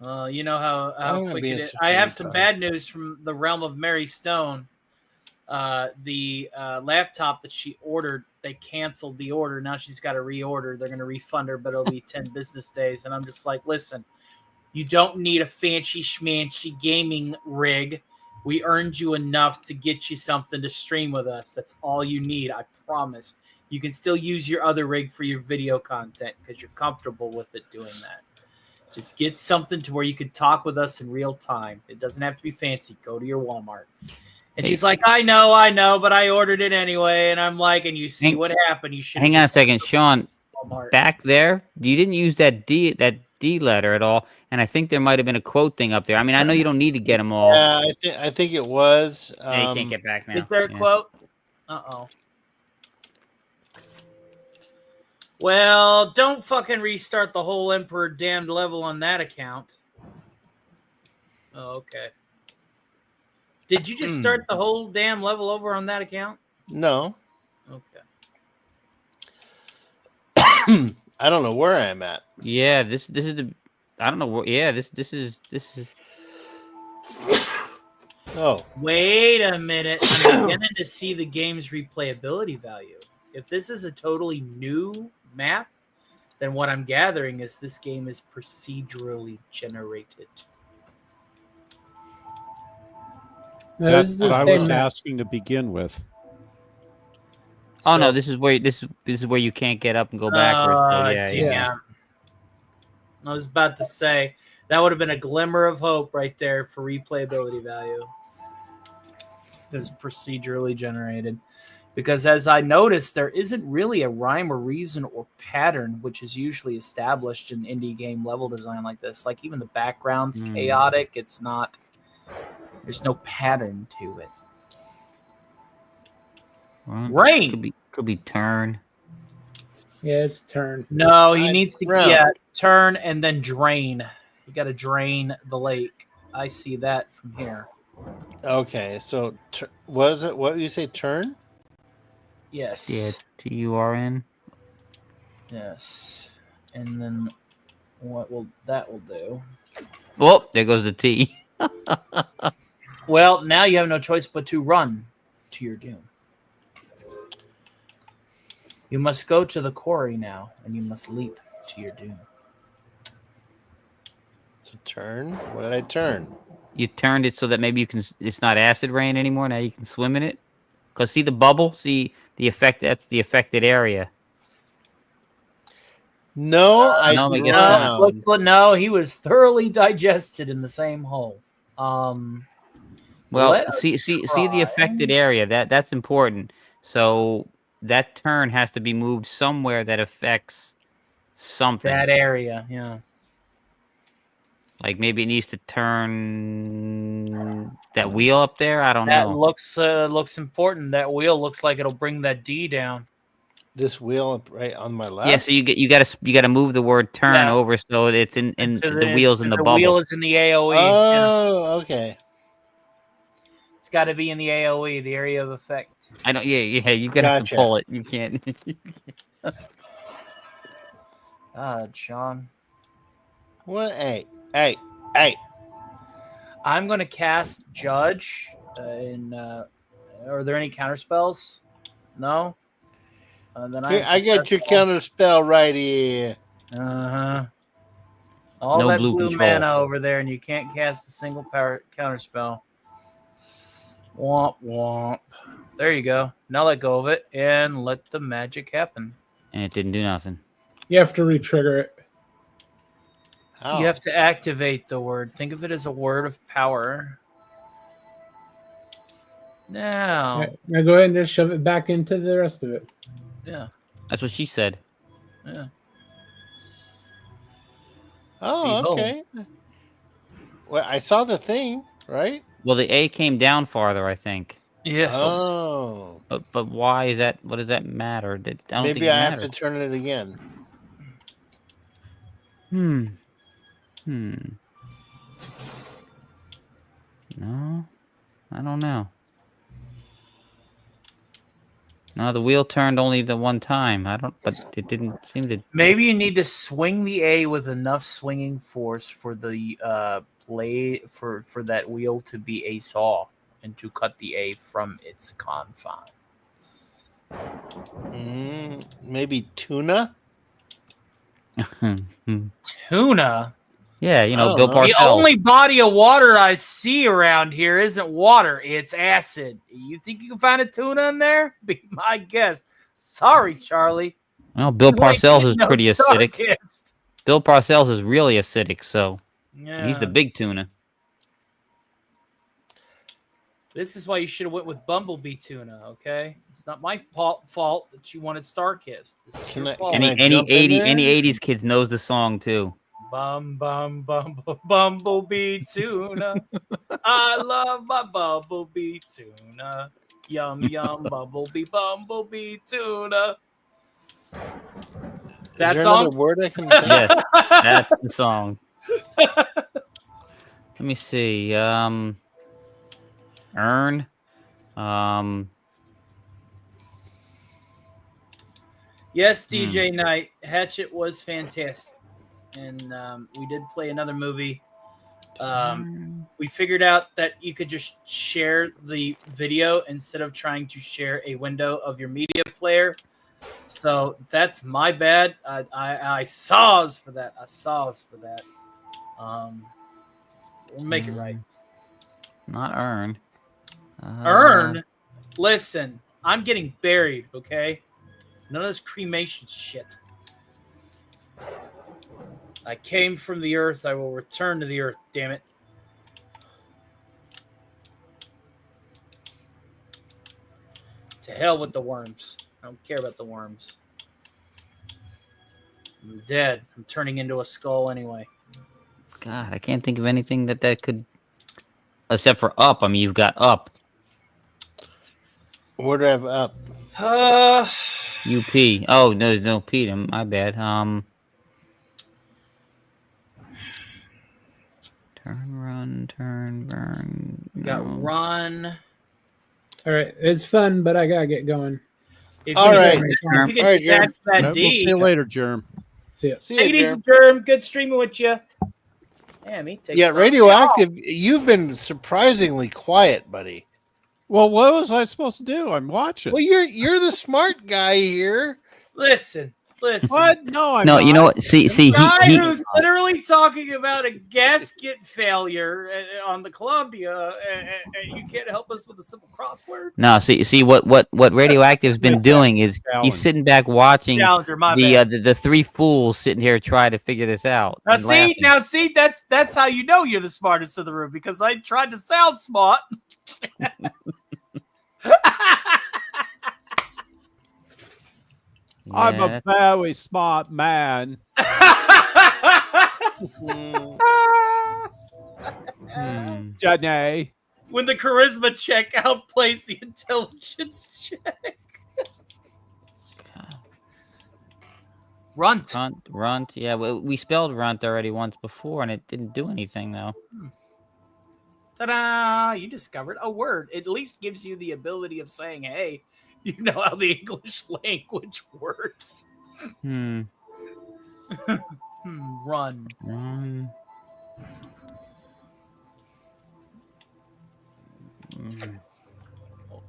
Speaker 8: You know how
Speaker 1: I'm
Speaker 8: quick
Speaker 1: being
Speaker 8: it is.
Speaker 1: such
Speaker 8: I
Speaker 1: a
Speaker 8: have some
Speaker 1: retard.
Speaker 8: bad news from the realm of Mary Stone. The laptop that she ordered, they canceled the order. Now she's got to reorder. They're going to refund her, but it'll be 10 business days. And I'm just like, listen, you don't need a fancy schmancy gaming rig. We earned you enough to get you something to stream with us. That's all you need. I promise. You can still use your other rig for your video content because you're comfortable with it doing that. Just get something to where you can talk with us in real time. It doesn't have to be fancy. Go to your Walmart. And she's like, I know, but I ordered it anyway. And I'm like, and you see what happened. You should
Speaker 2: hang on a second, Sean.
Speaker 8: Walmart.
Speaker 2: Back there, you didn't use that D letter at all, and I think there might have been a quote thing up there. I mean, I know you don't need to get them all.
Speaker 1: Yeah, I think it was.
Speaker 2: Yeah, you can't get back now.
Speaker 8: Is there a quote? Uh-oh. Well, don't fucking restart the whole Emperor damned level on that account. Oh, okay. Did you just start the whole damn level over on that account?
Speaker 1: No.
Speaker 8: Okay.
Speaker 1: I don't know where I'm at.
Speaker 2: Yeah, this is the. I don't know what. Yeah, this is.
Speaker 1: Oh.
Speaker 8: Wait a minute. I'm beginning to see the game's replayability value. If this is a totally new map, then what I'm gathering is this game is procedurally generated.
Speaker 7: No,
Speaker 5: That's
Speaker 7: this is the
Speaker 5: what I
Speaker 7: same
Speaker 5: was
Speaker 7: map.
Speaker 5: asking to begin with.
Speaker 2: Oh no,
Speaker 8: So-
Speaker 2: this is where you can't get up and go backwards. So yeah.
Speaker 8: Damn. I was about to say that would have been a glimmer of hope right there for replayability value. It was procedurally generated. Because as I noticed, there isn't really a rhyme or reason or pattern, which is usually established in indie game level design like this. Like even the background's chaotic. It's not, there's no pattern to it.
Speaker 2: Well,
Speaker 8: Rain.
Speaker 2: Could be turn.
Speaker 7: Yeah, it's turn.
Speaker 8: No, he needs to
Speaker 1: round.
Speaker 8: turn and then drain. You got to drain the lake. I see that from here.
Speaker 1: Okay, so was it what you say? Turn?
Speaker 8: Yes.
Speaker 2: Yeah, TURN.
Speaker 8: Yes. And then that will do?
Speaker 2: Oh, there goes the T.
Speaker 8: Well, now you have no choice but to run to your doom. You must go to the quarry now, and you must leap to your doom.
Speaker 1: So turn. What did I turn?
Speaker 2: You turned it so that maybe you can. It's not acid rain anymore. Now you can swim in it. Cause see the bubble. See the effect. That's the affected area.
Speaker 1: No, I
Speaker 2: No, I guess
Speaker 8: No,
Speaker 2: not.
Speaker 8: no, he was thoroughly digested in the same hole.
Speaker 2: Well,
Speaker 8: Let us
Speaker 2: see the affected
Speaker 8: try
Speaker 2: area. That's important. So that turn has to be moved somewhere that affects something.
Speaker 8: that area. Yeah.
Speaker 2: Like maybe it needs to turn that wheel up there. I don't
Speaker 8: That
Speaker 2: know.
Speaker 8: looks important. That wheel looks like it'll bring that D down.
Speaker 1: This wheel right on my left.
Speaker 2: Yeah, so you gotta move the word turn
Speaker 8: Yeah.
Speaker 2: over so it's in the wheels in the
Speaker 8: the
Speaker 2: bubble.
Speaker 8: wheel is in the AOE. Yeah.
Speaker 1: Oh, okay.
Speaker 8: It's got to be in the AOE, the area of effect.
Speaker 2: I don't. Yeah. You gotta have to
Speaker 1: Gotcha.
Speaker 2: pull it. You can't.
Speaker 8: John.
Speaker 1: What? Hey.
Speaker 8: I'm gonna cast Judge. Are there any counter spells? No. Then
Speaker 1: Here, I got your counter spell right here.
Speaker 8: Uh-huh. All
Speaker 2: No
Speaker 8: that
Speaker 2: blue
Speaker 8: blue
Speaker 2: control.
Speaker 8: mana over there, and you can't cast a single power counter spell. Womp womp. There you go. Now let go of it and let the magic happen.
Speaker 2: And it didn't do nothing.
Speaker 7: You have to re-trigger it.
Speaker 1: How?
Speaker 8: You have to activate the word. Think of it as a word of power. Now.
Speaker 7: Now go ahead and just shove it back into the rest of it.
Speaker 8: Yeah.
Speaker 2: That's what she said.
Speaker 8: Yeah.
Speaker 1: Oh,
Speaker 8: Behold.
Speaker 1: okay. Well, I saw the thing, right?
Speaker 2: Well, the A came down farther, I think.
Speaker 8: Yes.
Speaker 1: Oh.
Speaker 2: But why is that? What does that matter? I don't think
Speaker 1: Maybe
Speaker 2: it
Speaker 1: I have to
Speaker 2: matters.
Speaker 1: turn it again.
Speaker 2: No, I don't know. No, the wheel turned only the one time. But it didn't seem to.
Speaker 8: Maybe you need to swing the A with enough swinging force for the blade for that wheel to be a saw and to cut the A from its confines.
Speaker 1: Maybe tuna?
Speaker 8: Tuna.
Speaker 2: Yeah,
Speaker 1: I don't
Speaker 2: Bill
Speaker 1: know.
Speaker 2: Parcells.
Speaker 8: The only body of water I see around here isn't water; it's acid. You think you can find a tuna in there? Be my guest. Sorry, Charlie.
Speaker 2: Well, Bill
Speaker 8: You ain't
Speaker 2: Parcells is
Speaker 8: no
Speaker 2: pretty acidic.
Speaker 8: Starkist.
Speaker 2: Bill Parcells is really acidic, so
Speaker 8: Yeah.
Speaker 2: he's the big tuna.
Speaker 8: This is why you should have went with Bumblebee tuna, okay? It's not my fault that you wanted Starkist. This is
Speaker 1: Can
Speaker 8: your
Speaker 1: I-
Speaker 8: fault.
Speaker 1: can I
Speaker 2: Any
Speaker 1: jump in there?
Speaker 2: 80s kids knows the song too.
Speaker 8: Bumblebee tuna. I love my Bumblebee tuna. Yum yum Bumblebee tuna. That
Speaker 1: Is there
Speaker 8: song?
Speaker 1: another word I can think?
Speaker 2: Yes, that's the song. Let me see. Earn.
Speaker 8: Yes, DJ Knight. Hatchet was fantastic. And we did play another movie. We figured out that you could just share the video instead of trying to share a window of your media player. So that's my bad. I saws for that. We'll make it right.
Speaker 2: Not earn.
Speaker 8: Earn? Listen, I'm getting buried, okay? None of this cremation shit. I came from the earth. I will return to the earth, damn it. To hell with the worms. I don't care about the worms. I'm dead. I'm turning into a skull anyway.
Speaker 2: God, I can't think of anything that could, except for up. I mean, you've got up.
Speaker 1: What do I have up?
Speaker 2: UP. Oh, no P. My bad. Turn, run, turn, burn.
Speaker 8: We got
Speaker 2: no.
Speaker 8: run.
Speaker 7: All right, it's fun, but I gotta get going.
Speaker 8: If
Speaker 1: All
Speaker 8: we
Speaker 1: right.
Speaker 8: can
Speaker 1: All right,
Speaker 8: detach
Speaker 1: Jerm.
Speaker 8: that
Speaker 5: We'll see
Speaker 8: D.
Speaker 5: you later, Germ.
Speaker 7: See ya.
Speaker 1: See
Speaker 8: Take it
Speaker 1: ya,
Speaker 8: easy,
Speaker 1: Jerm.
Speaker 8: Germ. Good streaming with you. Yeah, me take
Speaker 1: Yeah,
Speaker 8: some.
Speaker 1: radioactive. You've been surprisingly quiet, buddy.
Speaker 5: Well, what was I supposed to do? I'm watching.
Speaker 1: Well, you're the smart guy here.
Speaker 8: Listen.
Speaker 5: What? No, I'm
Speaker 2: No,
Speaker 5: not.
Speaker 2: you know what? See,
Speaker 8: Guy
Speaker 2: he
Speaker 8: who's literally talking about a gasket failure on the Columbia, and you can't help us with a simple crossword.
Speaker 2: No, see what Radioactive's been doing is he's
Speaker 5: Challenge.
Speaker 2: sitting back watching
Speaker 8: Challenger, my
Speaker 2: the
Speaker 8: bad.
Speaker 2: the three fools sitting here trying to figure this out.
Speaker 8: Now
Speaker 2: and
Speaker 8: see,
Speaker 2: laughing.
Speaker 8: that's how you know you're the smartest in the room because I tried to sound smart.
Speaker 5: I'm
Speaker 2: Yeah,
Speaker 5: a very smart man.
Speaker 1: Mm,
Speaker 5: Janae.
Speaker 8: When the charisma check outplays the intelligence check. Runt.
Speaker 2: Runt. Yeah, we spelled runt already once before, and it didn't do anything though.
Speaker 8: Ta-da! You discovered a word. It at least gives you the ability of saying, hey, you know how the English language works.
Speaker 2: Hmm.
Speaker 8: Run.
Speaker 2: Mm.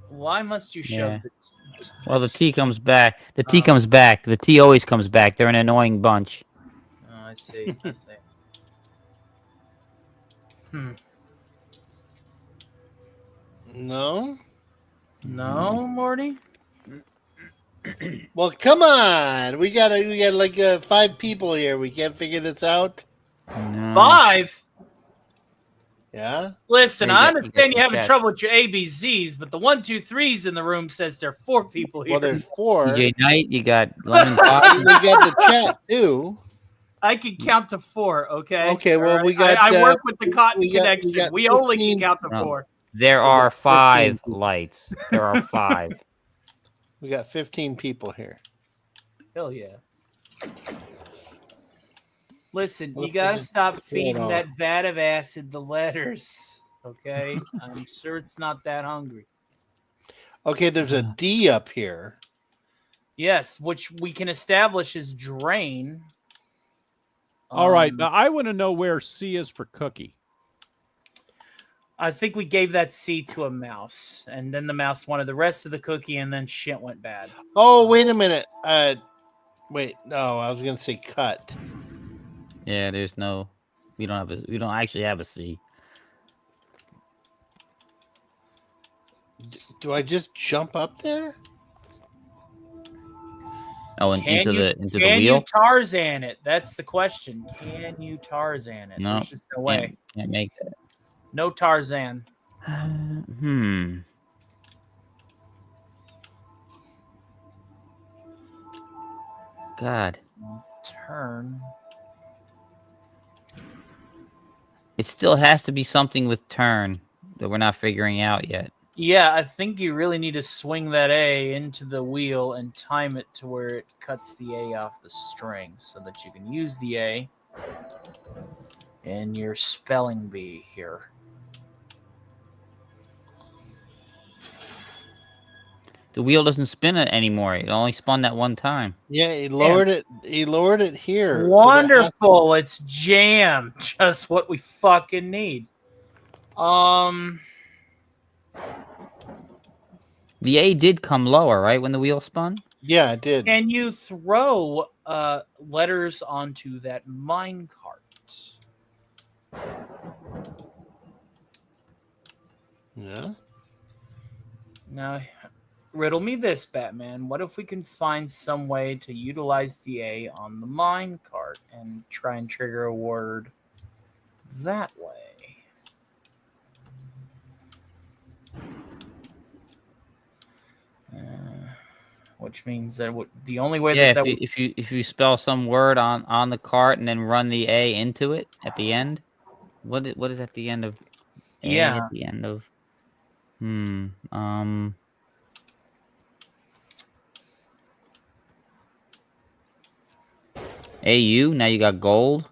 Speaker 8: Why must you shove
Speaker 2: Yeah.
Speaker 8: the...
Speaker 2: Well, the T comes back. The T comes back. The T always comes back. They're an annoying bunch.
Speaker 8: Oh, I see.
Speaker 1: no.
Speaker 8: No, Morty?
Speaker 1: Well, come on. We got like 5 people here. We can't figure this out.
Speaker 2: No.
Speaker 8: 5?
Speaker 1: Yeah.
Speaker 8: Listen,
Speaker 2: Yeah, you
Speaker 8: I
Speaker 2: got
Speaker 8: understand you
Speaker 2: some
Speaker 8: having
Speaker 2: chat.
Speaker 8: trouble with your ABZs, but the 1, 2, 3s in the room says there are 4 people here.
Speaker 1: Well, there's 4.
Speaker 2: TJ Knight, you got Lemon
Speaker 1: We
Speaker 2: Pie.
Speaker 1: got the chat too.
Speaker 8: I can count to 4, okay?
Speaker 1: Okay, well,
Speaker 8: All right?
Speaker 1: we got,
Speaker 8: I work with the Cotton
Speaker 1: we got
Speaker 8: Connection. We only can
Speaker 1: 15
Speaker 8: count to
Speaker 2: No.
Speaker 8: 4.
Speaker 2: There
Speaker 1: We
Speaker 2: are
Speaker 1: got
Speaker 2: 5
Speaker 1: 15.
Speaker 2: lights. There are 5.
Speaker 1: We got 15 people here.
Speaker 8: Hell yeah. Listen,
Speaker 1: What
Speaker 8: you
Speaker 1: if we
Speaker 8: gotta
Speaker 1: just
Speaker 8: stop
Speaker 1: clear it
Speaker 8: feeding
Speaker 1: all?
Speaker 8: that vat of acid the letters, okay? I'm sure it's not that hungry.
Speaker 1: Okay, there's a D up here.
Speaker 8: Yes, which we can establish is drain.
Speaker 5: All right. Now I want to know where C is for cookie.
Speaker 8: I think we gave that C to a mouse, and then the mouse wanted the rest of the cookie, and then shit went bad.
Speaker 1: Oh, wait a minute. Wait, no, I was gonna say cut.
Speaker 2: Yeah, there's no. We don't actually have a C.
Speaker 1: Do I just jump up there?
Speaker 2: Oh, and into the
Speaker 8: Can
Speaker 2: wheel.
Speaker 8: you Tarzan it? That's the question. Can you Tarzan it?
Speaker 2: No,
Speaker 8: There's just no way.
Speaker 2: can't make that.
Speaker 8: No Tarzan.
Speaker 2: God.
Speaker 8: Turn.
Speaker 2: It still has to be something with turn that we're not figuring out yet.
Speaker 8: Yeah, I think you really need to swing that A into the wheel and time it to where it cuts the A off the string so that you can use the A in your spelling bee here.
Speaker 2: The wheel doesn't spin it anymore. It only spun that one time.
Speaker 1: Yeah, he lowered it. He lowered it here.
Speaker 8: Wonderful. It's jam. Just what we fucking need.
Speaker 2: The A did come lower, right, when the wheel spun?
Speaker 1: Yeah, it did.
Speaker 8: Can you throw letters onto that mine cart?
Speaker 1: Yeah.
Speaker 8: Now, riddle me this, Batman. What if we can find some way to utilize the A on the mine cart and try and trigger a word that way? Which means that the only way
Speaker 2: Yeah,
Speaker 8: that
Speaker 2: if you spell some word on the cart and then run the A into it at the end, what is at the end of A?
Speaker 8: Yeah.
Speaker 2: At the end of AU. Now you got gold,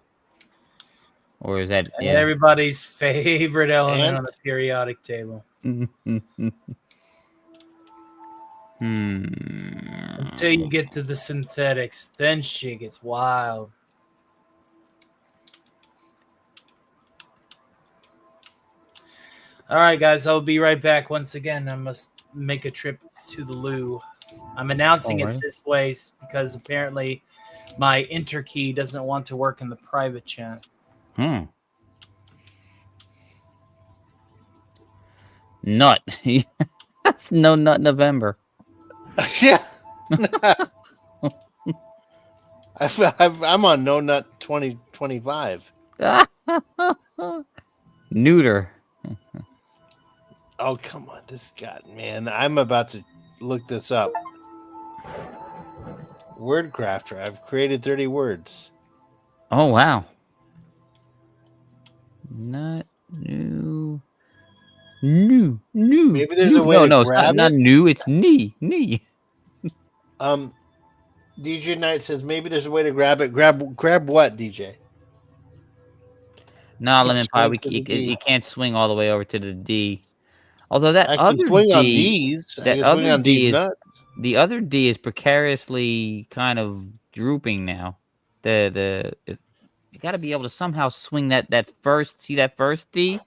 Speaker 2: or is that
Speaker 8: everybody's favorite element
Speaker 1: And?
Speaker 8: on the periodic table? Until you get to the synthetics, then shit gets wild. All right, guys, I'll be right back. Once again, I must make a trip to the loo. I'm announcing
Speaker 2: Oh,
Speaker 8: it
Speaker 2: really?
Speaker 8: this way because apparently my enter key doesn't want to work in the private chat.
Speaker 2: Nut. That's no nut November.
Speaker 1: Yeah. I'm on No Nut 2025.
Speaker 2: Neuter.
Speaker 1: Oh, come on. This guy, man. I'm about to look this up. Word crafter. I've created 30 words.
Speaker 2: Oh, wow. Not new. New.
Speaker 1: Maybe there's a way
Speaker 2: No,
Speaker 1: to
Speaker 2: no, it's
Speaker 1: grab
Speaker 2: not
Speaker 1: it.
Speaker 2: new. It's knee.
Speaker 1: DJ Knight says maybe there's a way to grab it. Grab what, DJ?
Speaker 2: No,
Speaker 1: Can't
Speaker 2: lemon pie.
Speaker 1: swing to the D.
Speaker 2: You can't swing all the way over to the D. Although that
Speaker 1: I can
Speaker 2: other
Speaker 1: swing on
Speaker 2: D,
Speaker 1: D's. I
Speaker 2: that
Speaker 1: can swing
Speaker 2: other
Speaker 1: on
Speaker 2: D
Speaker 1: D's
Speaker 2: is
Speaker 1: nuts.
Speaker 2: the other D is precariously kind of drooping now. You got to be able to somehow swing that first. See that first D?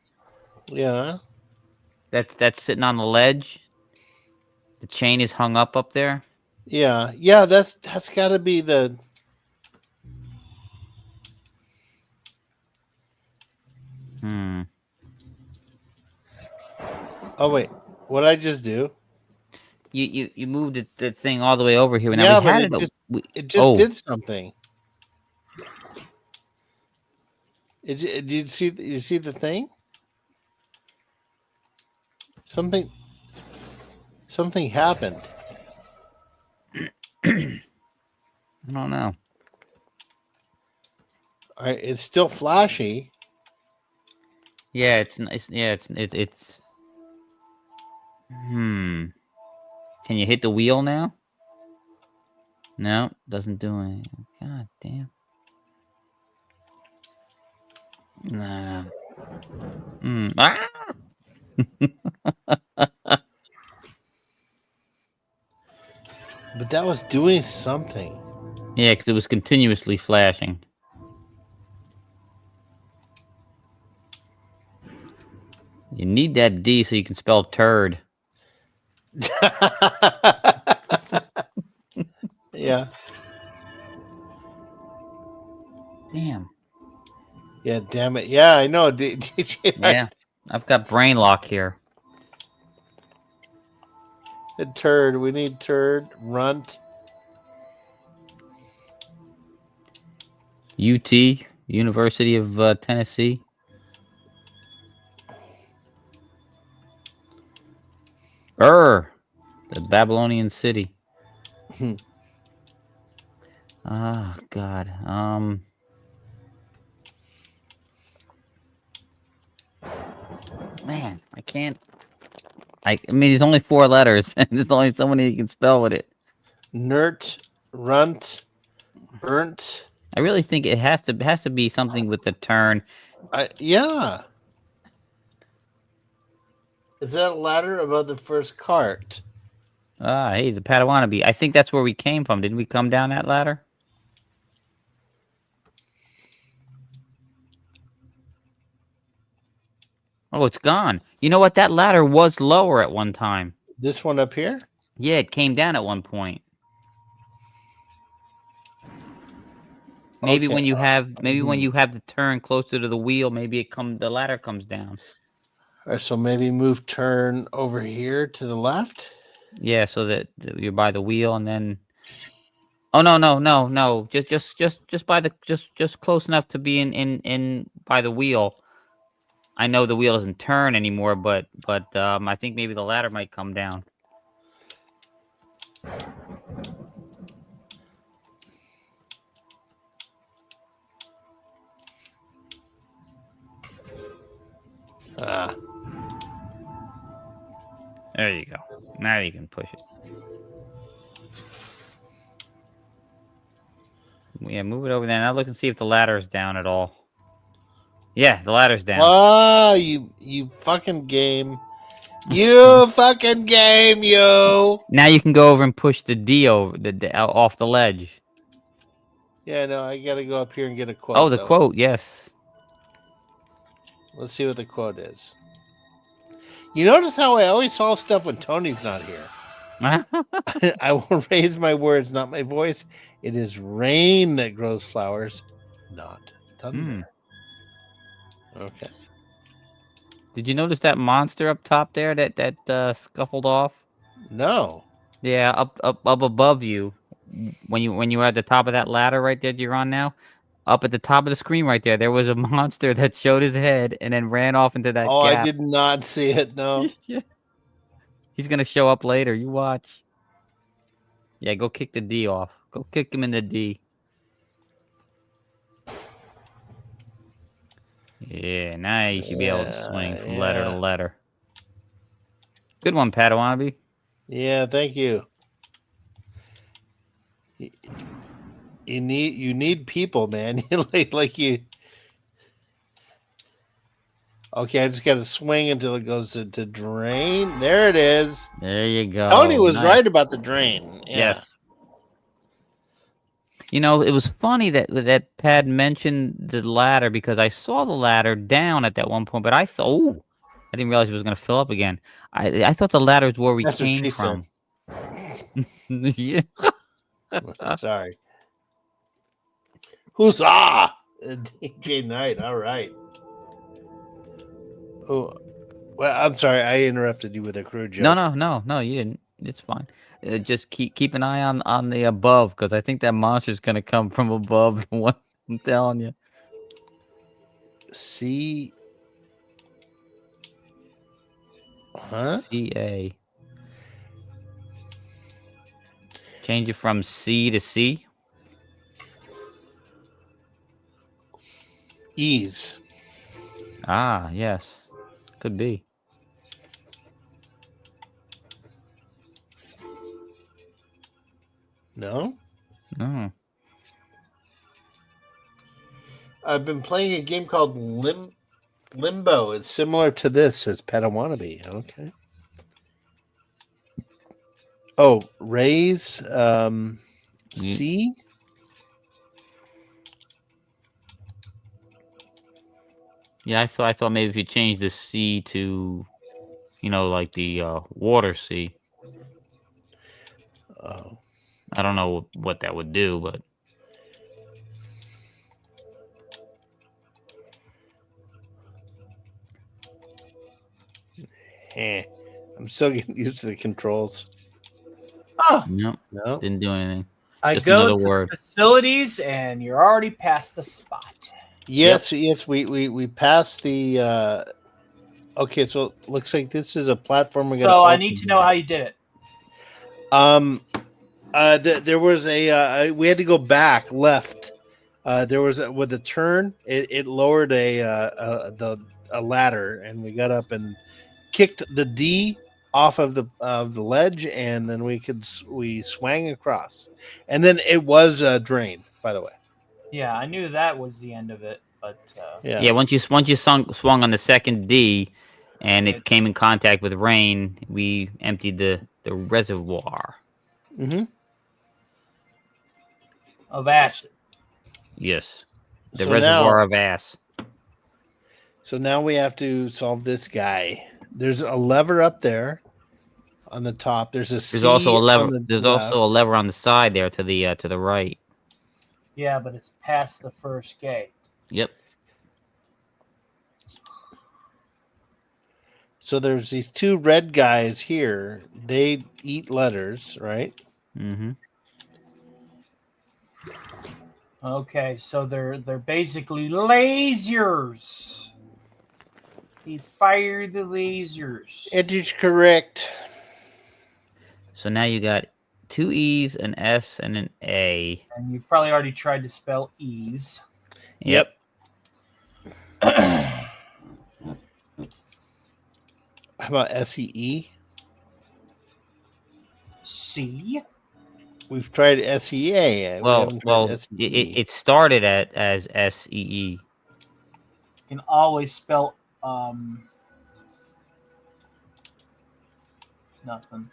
Speaker 1: Yeah.
Speaker 2: That's sitting on the ledge. The chain is hung up there.
Speaker 1: Yeah. Yeah, that's got to be the Oh wait. What'd I just do?
Speaker 2: You moved the thing all the way over here. Now
Speaker 1: Yeah,
Speaker 2: we
Speaker 1: but
Speaker 2: had
Speaker 1: it just did something. Did you see the thing? Something happened.
Speaker 2: I don't know.
Speaker 1: All right, it's still flashy.
Speaker 2: Yeah, it's. Can you hit the wheel now? No, doesn't do anything. God damn. Nah. Ah!
Speaker 1: But that was doing something.
Speaker 2: Yeah, because it was continuously flashing. You need that D so you can spell turd.
Speaker 1: Yeah.
Speaker 2: Damn.
Speaker 1: Yeah, damn it. Yeah, I know. DJ.
Speaker 2: Yeah. I've got brain lock here.
Speaker 1: The turd. We need turd. Runt.
Speaker 2: UT, University of Tennessee. The Babylonian city. Oh, God. Man, I can't. I mean, there's only 4 letters, and there's only so many you can spell with it.
Speaker 1: Nert, runt, burnt.
Speaker 2: I really think it has to be something with the turn.
Speaker 1: Yeah. Is that a ladder above the first cart?
Speaker 2: Hey, the Padawannabe. I think that's where we came from. Didn't we come down that ladder? Oh, it's gone. You know what? That ladder was lower at one time.
Speaker 1: This one up here?
Speaker 2: Yeah, it came down at one point. Maybe
Speaker 1: Okay.
Speaker 2: when you have the turn closer to the wheel, maybe the ladder comes down.
Speaker 1: All right, so maybe move turn over here to the left.
Speaker 2: Yeah, so that you're by the wheel, and then. Oh no! Just by the just close enough to be in by the wheel. I know the wheel doesn't turn anymore, but I think maybe the ladder might come down. There you go. Now you can push it. Yeah, move it over there. Now look and see if the ladder is down at all. Yeah, the ladder's down.
Speaker 1: Oh, you fucking game. You fucking game, you.
Speaker 2: Now you can go over and push the D over off the ledge.
Speaker 1: Yeah, no, I gotta go up here and get a quote.
Speaker 2: Oh, the quote, yes.
Speaker 1: Let's see what the quote is. You notice how I always solve stuff when Tony's not here. I will raise my words, not my voice. It is rain that grows flowers, not thunder. Okay.
Speaker 2: Did you notice that monster up top there that scuffled off?
Speaker 1: No.
Speaker 2: Yeah, up above you. When you were at the top of that ladder right there you're on now, up at the top of the screen right there was a monster that showed his head and then ran off into that
Speaker 1: Oh, I
Speaker 2: gap.
Speaker 1: did not see it. No.
Speaker 2: Yeah. He's gonna show up later. You watch. Yeah, go kick the D off. Go kick him in the D. Yeah, now you should be able to swing from letter to
Speaker 1: Yeah.
Speaker 2: letter. Good one, Padawan.
Speaker 1: Yeah, thank you. You need people, man. like you. Okay, I just got to swing until it goes to drain. There it is.
Speaker 2: There you go.
Speaker 1: Tony was
Speaker 2: Nice.
Speaker 1: right about the drain. Yeah.
Speaker 2: Yes. You know, it was funny that Pad mentioned the ladder because I saw the ladder down at that one point, but I thought, oh, I didn't realize it was going to fill up again. I thought the ladder is where we
Speaker 1: That's what
Speaker 2: came
Speaker 1: she
Speaker 2: from. Yeah.
Speaker 1: Sorry. Huzzah! DJ Knight. All right. Oh, well, I'm sorry. I interrupted you with a crude joke.
Speaker 2: No, you didn't. It's fine. Just keep an eye on the above because I think that monster's going to come from above. What I'm telling you.
Speaker 1: C. Huh?
Speaker 2: CA. Change it from C to C.
Speaker 1: Ease.
Speaker 2: Ah, yes. Could be.
Speaker 1: No?
Speaker 2: No.
Speaker 1: I've been playing a game called Limbo. It's similar to this as Padawannabe. Okay. Oh, raise C?
Speaker 2: Yeah, I thought maybe if you change the C to, like the water C.
Speaker 1: Oh.
Speaker 2: I don't know what that would do, but
Speaker 1: I'm still getting used to the controls.
Speaker 8: Oh,
Speaker 2: no,
Speaker 1: No.
Speaker 2: didn't do anything.
Speaker 8: I
Speaker 2: Just
Speaker 8: go
Speaker 2: another
Speaker 8: to
Speaker 2: word.
Speaker 8: facilities, and you're already past the spot.
Speaker 1: Yes, we passed the okay, so it looks like this is a platform we're gonna
Speaker 8: So I
Speaker 1: open
Speaker 8: need to know
Speaker 1: now.
Speaker 8: how you did it.
Speaker 1: There was we had to go back left. There was with a turn, it lowered a ladder, and we got up and kicked the D off of the ledge, and then we swang across, and then it was drained. By the way,
Speaker 8: Yeah, I knew that was the end of it, but
Speaker 2: Yeah, once you swung on the second D, and it came in contact with rain, we emptied the reservoir.
Speaker 1: Mm-hmm.
Speaker 8: of acid.
Speaker 2: Yes, the
Speaker 1: So
Speaker 2: reservoir
Speaker 1: now-
Speaker 2: of ass.
Speaker 1: So now we have to solve this guy. There's a lever up there on the top. There's a C
Speaker 2: There's also a lever.
Speaker 1: on the
Speaker 2: There's
Speaker 1: left.
Speaker 2: also a lever on the side there to the right.
Speaker 8: Yeah, but it's past the first gate.
Speaker 2: Yep.
Speaker 1: So there's these two red guys here. They eat letters, right?
Speaker 2: Mm-hmm.
Speaker 8: Okay, so they're basically lasers. He fired the lasers.
Speaker 1: It is correct.
Speaker 2: So now you got two E's, an S, and an A.
Speaker 8: And you probably already tried to spell ease.
Speaker 1: Yep. How about SEE?
Speaker 8: C.
Speaker 1: We've tried SEA.
Speaker 2: Well,
Speaker 1: we haven't tried
Speaker 2: it started as SEE.
Speaker 8: You can always spell nothing.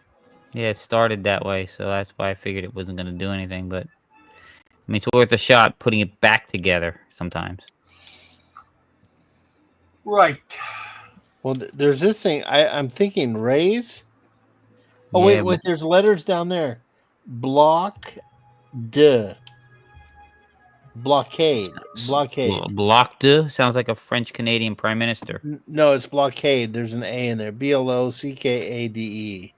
Speaker 2: Yeah, it started that way, so that's why I figured it wasn't going to do anything. But I mean, it's worth a shot putting it back together sometimes.
Speaker 8: Right.
Speaker 1: Well, there's this thing. I'm thinking raise. Oh
Speaker 2: Yeah,
Speaker 1: wait, there's letters down there. Block de blockade. Blockade.
Speaker 2: Blocked sounds like a French Canadian prime minister.
Speaker 1: No, it's blockade. There's an A in there. BLOCKADE.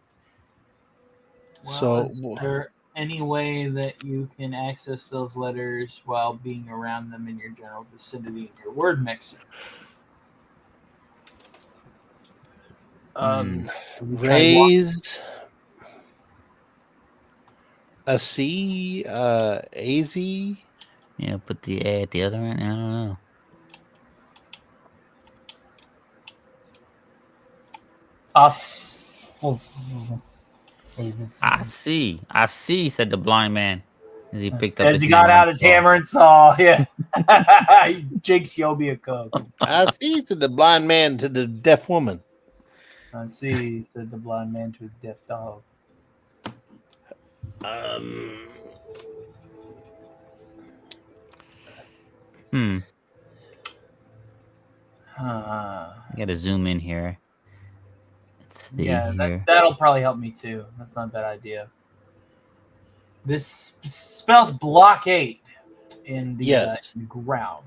Speaker 8: Well,
Speaker 1: So
Speaker 8: is there any way that you can access those letters while being around them in your general vicinity in your word mixer? Have you tried
Speaker 1: raise a C, AZ.
Speaker 2: Yeah, put the A at the other end. I don't know. I see, said the blind man as he picked up
Speaker 8: As
Speaker 2: his
Speaker 8: he got
Speaker 2: hammer
Speaker 8: out his hammer and saw, yeah. Jake's Yobi a coke.
Speaker 1: I see, said the blind man to the deaf woman.
Speaker 8: I see, said the blind man to his deaf dog.
Speaker 2: I gotta zoom in here. Let's see
Speaker 8: Yeah,
Speaker 2: here.
Speaker 8: that'll probably help me too. That's not a bad idea. This spells blockade in the
Speaker 1: Yes.
Speaker 8: ground.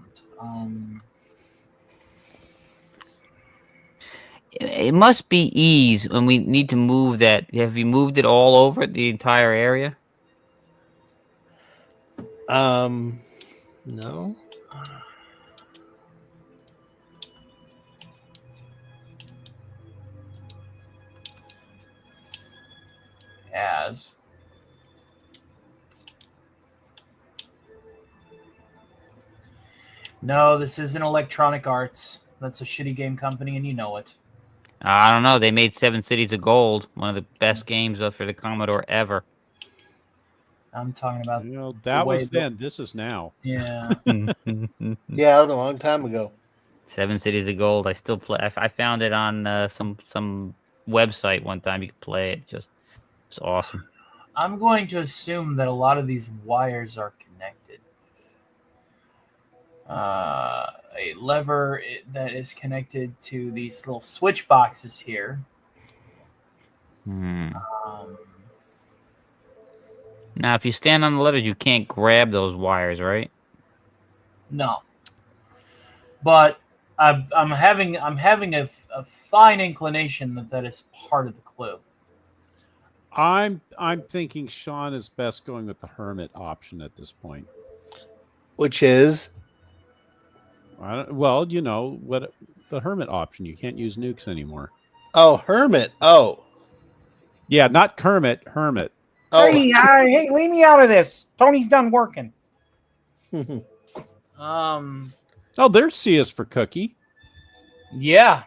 Speaker 2: It must be ease when we need to move that. Have you moved it all over the entire area?
Speaker 1: No.
Speaker 8: As no, this isn't Electronic Arts. That's a shitty game company, and you know it.
Speaker 2: I don't know. They made Seven Cities of Gold, one of the best games for the Commodore ever.
Speaker 8: I'm talking about
Speaker 5: that
Speaker 8: way
Speaker 5: was then. This is now.
Speaker 8: yeah.
Speaker 1: Yeah, that was a long time ago.
Speaker 2: Seven Cities of Gold. I still play. I found it on some website one time. You could play it. It's awesome.
Speaker 8: I'm going to assume that a lot of these wires are connected. A lever that is connected to these little switch boxes here.
Speaker 2: Now, if you stand on the letters, you can't grab those wires, right?
Speaker 8: No, but I'm having a fine inclination that is part of the clue.
Speaker 5: I'm thinking Sean is best going with the hermit option at this point.
Speaker 1: Which is?
Speaker 5: Well, you know what, the hermit option. You can't use nukes anymore.
Speaker 1: Oh, hermit. Oh,
Speaker 5: yeah, not Kermit. Hermit.
Speaker 1: Oh.
Speaker 8: Hey, leave me out of this. Tony's done working.
Speaker 5: Oh, there's C is for cookie.
Speaker 8: Yeah,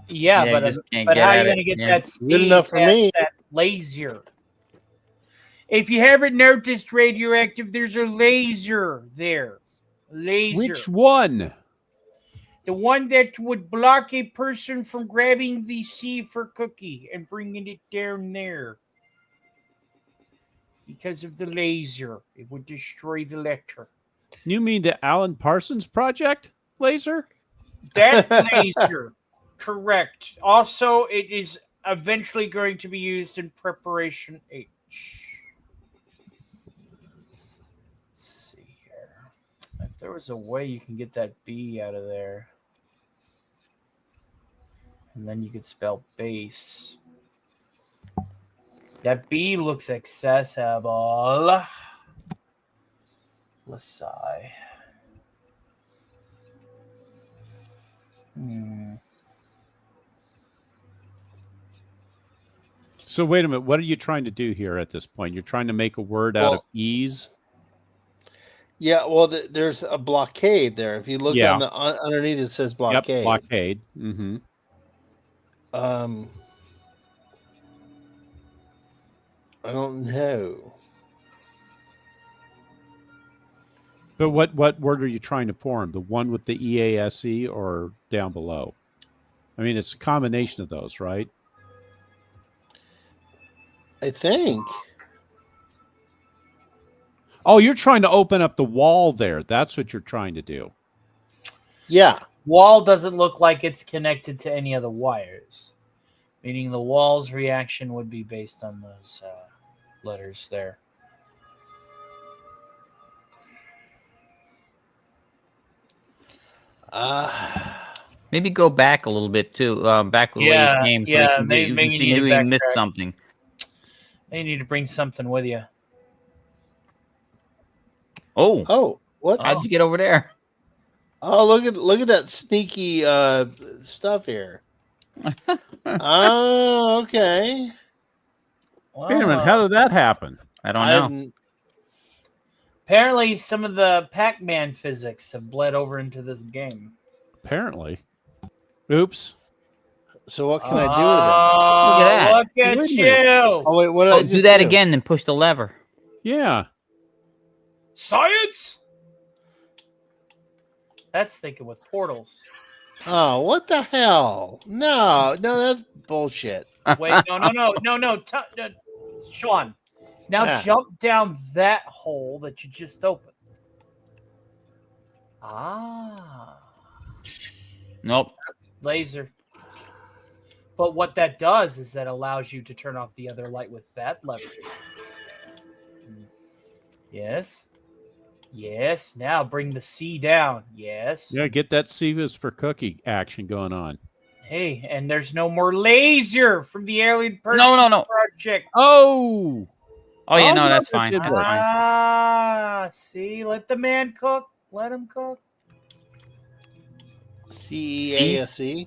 Speaker 8: but
Speaker 2: you just can't
Speaker 8: but
Speaker 2: get
Speaker 8: how are
Speaker 2: at
Speaker 8: you
Speaker 2: it.
Speaker 8: going to get
Speaker 2: Yeah.
Speaker 8: that
Speaker 1: Good
Speaker 8: speed
Speaker 1: enough for me.
Speaker 8: that laser? If you haven't noticed, Radioactive, there's a laser there. Laser.
Speaker 5: Which one?
Speaker 8: The one that would block a person from grabbing the C for cookie and bringing it down there. Because of the laser. It would destroy the letter.
Speaker 5: You mean the Alan Parsons Project laser?
Speaker 8: That laser. Correct. Also, it is eventually going to be used in Preparation H. Let's see here. If there was a way you can get that B out of there. And then you could spell base. That B looks accessible. Lasai.
Speaker 5: So wait a minute. What are you trying to do here at this point? You're trying to make a word out of ease?
Speaker 1: Yeah, well, there's a blockade there. If you look
Speaker 5: Yeah.
Speaker 1: on the underneath, it says blockade.
Speaker 5: Yep, blockade. Mm-hmm.
Speaker 1: I don't know.
Speaker 5: But what word are you trying to form? The one with the EASE or down below? I mean, it's a combination of those, right?
Speaker 1: I think.
Speaker 5: Oh, you're trying to open up the wall there. That's what you're trying to do.
Speaker 1: Yeah.
Speaker 8: wall doesn't look like it's connected to any of the wires, meaning the wall's reaction would be based on those letters there.
Speaker 2: Maybe go back a little bit too, back the way you came, so
Speaker 8: maybe
Speaker 2: you can
Speaker 8: you
Speaker 2: see.
Speaker 8: need to
Speaker 2: Maybe we missed
Speaker 8: backtrack.
Speaker 2: something.
Speaker 8: You need to bring something with you.
Speaker 2: Oh,
Speaker 1: What?
Speaker 2: how'd you get over there?
Speaker 1: Oh, look at that sneaky stuff here. Oh, okay.
Speaker 5: Wait a minute. How did that happen?
Speaker 2: I don't know.
Speaker 8: Apparently, some of the Pac-Man physics have bled over into this game.
Speaker 5: Apparently. Oops.
Speaker 1: So what can I do with it?
Speaker 2: Look at that.
Speaker 8: Look at
Speaker 5: Wait a
Speaker 8: you!
Speaker 5: minute.
Speaker 1: Oh wait, what did I just
Speaker 2: Do that again and push the lever.
Speaker 5: Yeah.
Speaker 8: Science! That's thinking with portals.
Speaker 1: Oh, what the hell? No, that's bullshit.
Speaker 8: Wait, no. Sean, now
Speaker 1: Yeah.
Speaker 8: jump down that hole that you just opened. Ah.
Speaker 2: Nope.
Speaker 8: Laser. But what that does is that allows you to turn off the other light with that lever. Yes. Yes. Now bring the C down. Yes.
Speaker 5: Yeah, get that Sivas for cookie action going on.
Speaker 8: Hey, and there's no more laser from the alien person
Speaker 2: No.
Speaker 8: project.
Speaker 5: Oh!
Speaker 2: Oh yeah,
Speaker 5: Oh,
Speaker 2: no,
Speaker 5: no,
Speaker 2: that's
Speaker 5: that
Speaker 2: fine.
Speaker 5: did
Speaker 2: That's
Speaker 5: work.
Speaker 2: fine.
Speaker 8: Ah, see, let the man cook. Let him cook.
Speaker 1: CEASC.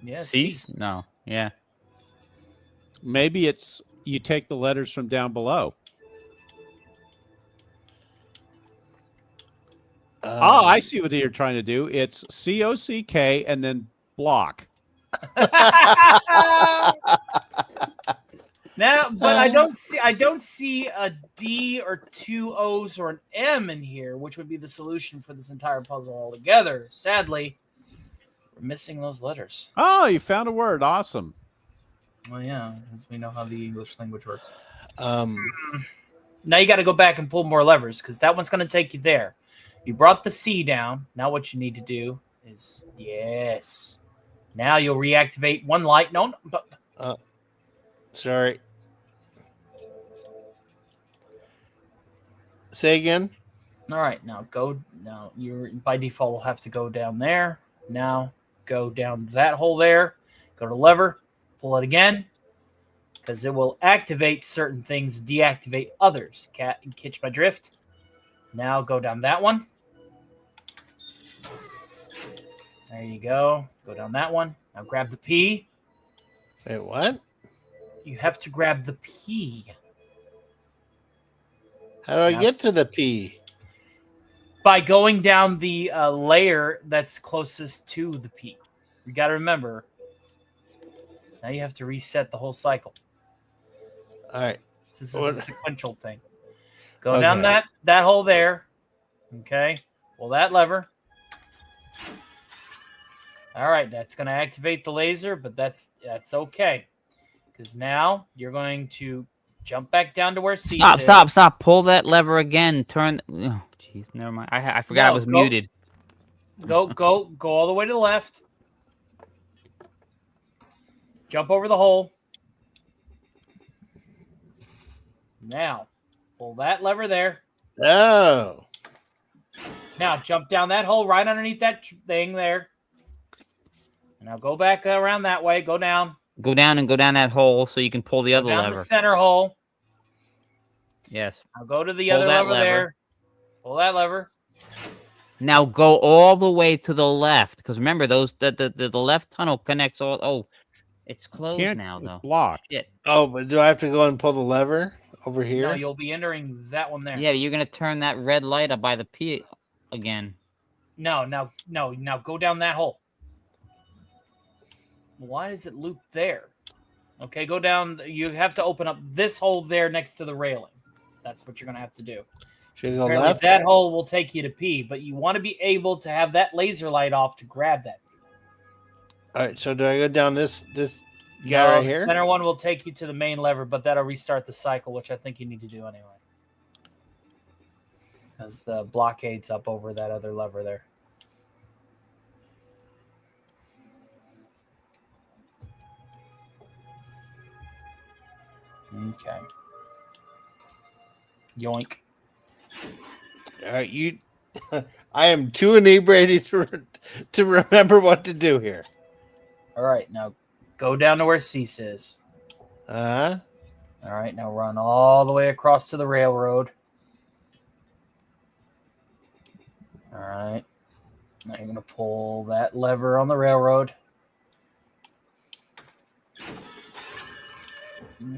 Speaker 8: Yes.
Speaker 2: Cease? No. Yeah.
Speaker 5: Maybe it's you take the letters from down below. I see what you're trying to do. It's COCK and then block.
Speaker 8: Now, but I don't see a D or two O's or an M in here, which would be the solution for this entire puzzle altogether. Sadly, we're missing those letters.
Speaker 5: Oh, you found a word. Awesome.
Speaker 8: Well, yeah, as we know how the English language works.
Speaker 1: Um,
Speaker 8: Now you got to go back and pull more levers because that one's going to take you there. You brought the C down. Now what you need to do is yes. Now you'll reactivate one light. No, but
Speaker 1: sorry. Say again.
Speaker 8: all right. Now go. Now you're by default will have to go down there. Now go down that hole there. Go to lever. Pull it again because it will activate certain things, deactivate others. Catch my drift. Now go down that one. There you go. Go down that one. Now grab the P.
Speaker 1: Wait, what?
Speaker 8: You have to grab the P.
Speaker 1: How do I
Speaker 8: Now
Speaker 1: get to the P?
Speaker 8: by going down the layer that's closest to the P. You got to remember. Now you have to reset the whole cycle.
Speaker 1: All right.
Speaker 8: This is
Speaker 1: What?
Speaker 8: a sequential thing. Go down that hole there. Okay. Pull that lever. All right, that's going to activate the laser, but that's okay. Because now you're going to jump back down to where C is.
Speaker 2: Stop. Pull that lever again. Turn. Oh, jeez, never mind. I forgot I was muted.
Speaker 8: Go all the way to the left. Jump over the hole. Now, pull that lever there.
Speaker 1: Oh.
Speaker 8: Now, jump down that hole right underneath that thing there. Now, go back around that way. Go down.
Speaker 2: Go down and go down that hole so you can pull the other
Speaker 8: Down
Speaker 2: lever.
Speaker 8: the center hole.
Speaker 2: Yes.
Speaker 8: Now, go to the
Speaker 2: Pull
Speaker 8: other
Speaker 2: that
Speaker 8: lever there. Pull that lever.
Speaker 2: Now go all the way to the left, because remember the left tunnel connects all. Oh, it's closed now though.
Speaker 5: It's blocked.
Speaker 2: Shit.
Speaker 1: Oh, but do I have to go and pull the lever over here?
Speaker 8: No, you'll be entering that one there.
Speaker 2: Yeah, you're gonna turn that red light up by the P again.
Speaker 8: No. Now go down that hole. Why is it loop there? Okay, go down. You have to open up this hole there next to the railing. That's what you're going to have to do.
Speaker 1: Should I go
Speaker 8: Apparently
Speaker 1: left?
Speaker 8: that hole will take you to P, but you want to be able to have that laser light off to grab that.
Speaker 1: All right. So do I go down this guy
Speaker 8: No,
Speaker 1: right
Speaker 8: the
Speaker 1: here?
Speaker 8: center one will take you to the main lever, but that'll restart the cycle, which I think you need to do anyway. Because the blockade's up over that other lever there. Okay. Yoink.
Speaker 1: All right, you. I am too inebriated to remember what to do here.
Speaker 8: All right, now go down to where Cease is.
Speaker 1: Uh
Speaker 8: All right, now run all the way across to the railroad. All right. Now you're going to pull that lever on the railroad.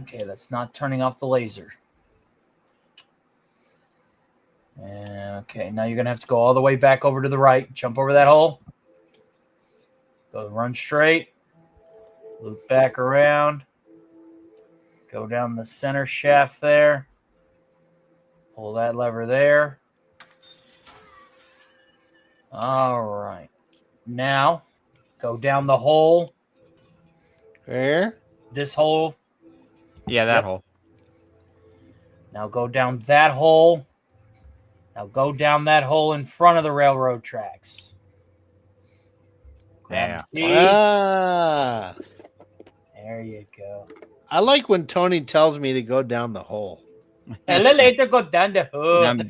Speaker 8: Okay, that's not turning off the laser. Okay, now you're going to have to go all the way back over to the right. Jump over that hole. Go run straight. Loop back around. Go down the center shaft there. Pull that lever there. All right. Now, go down the hole.
Speaker 1: where?
Speaker 8: This hole.
Speaker 2: Yeah, that
Speaker 8: Yep.
Speaker 2: hole.
Speaker 8: Now go down that hole. Now go down that hole in front of the railroad tracks. Grab the key.
Speaker 1: Ah,
Speaker 8: There you go.
Speaker 1: I like when Tony tells me to go down the hole.
Speaker 8: And then later go down the hole.
Speaker 2: Now,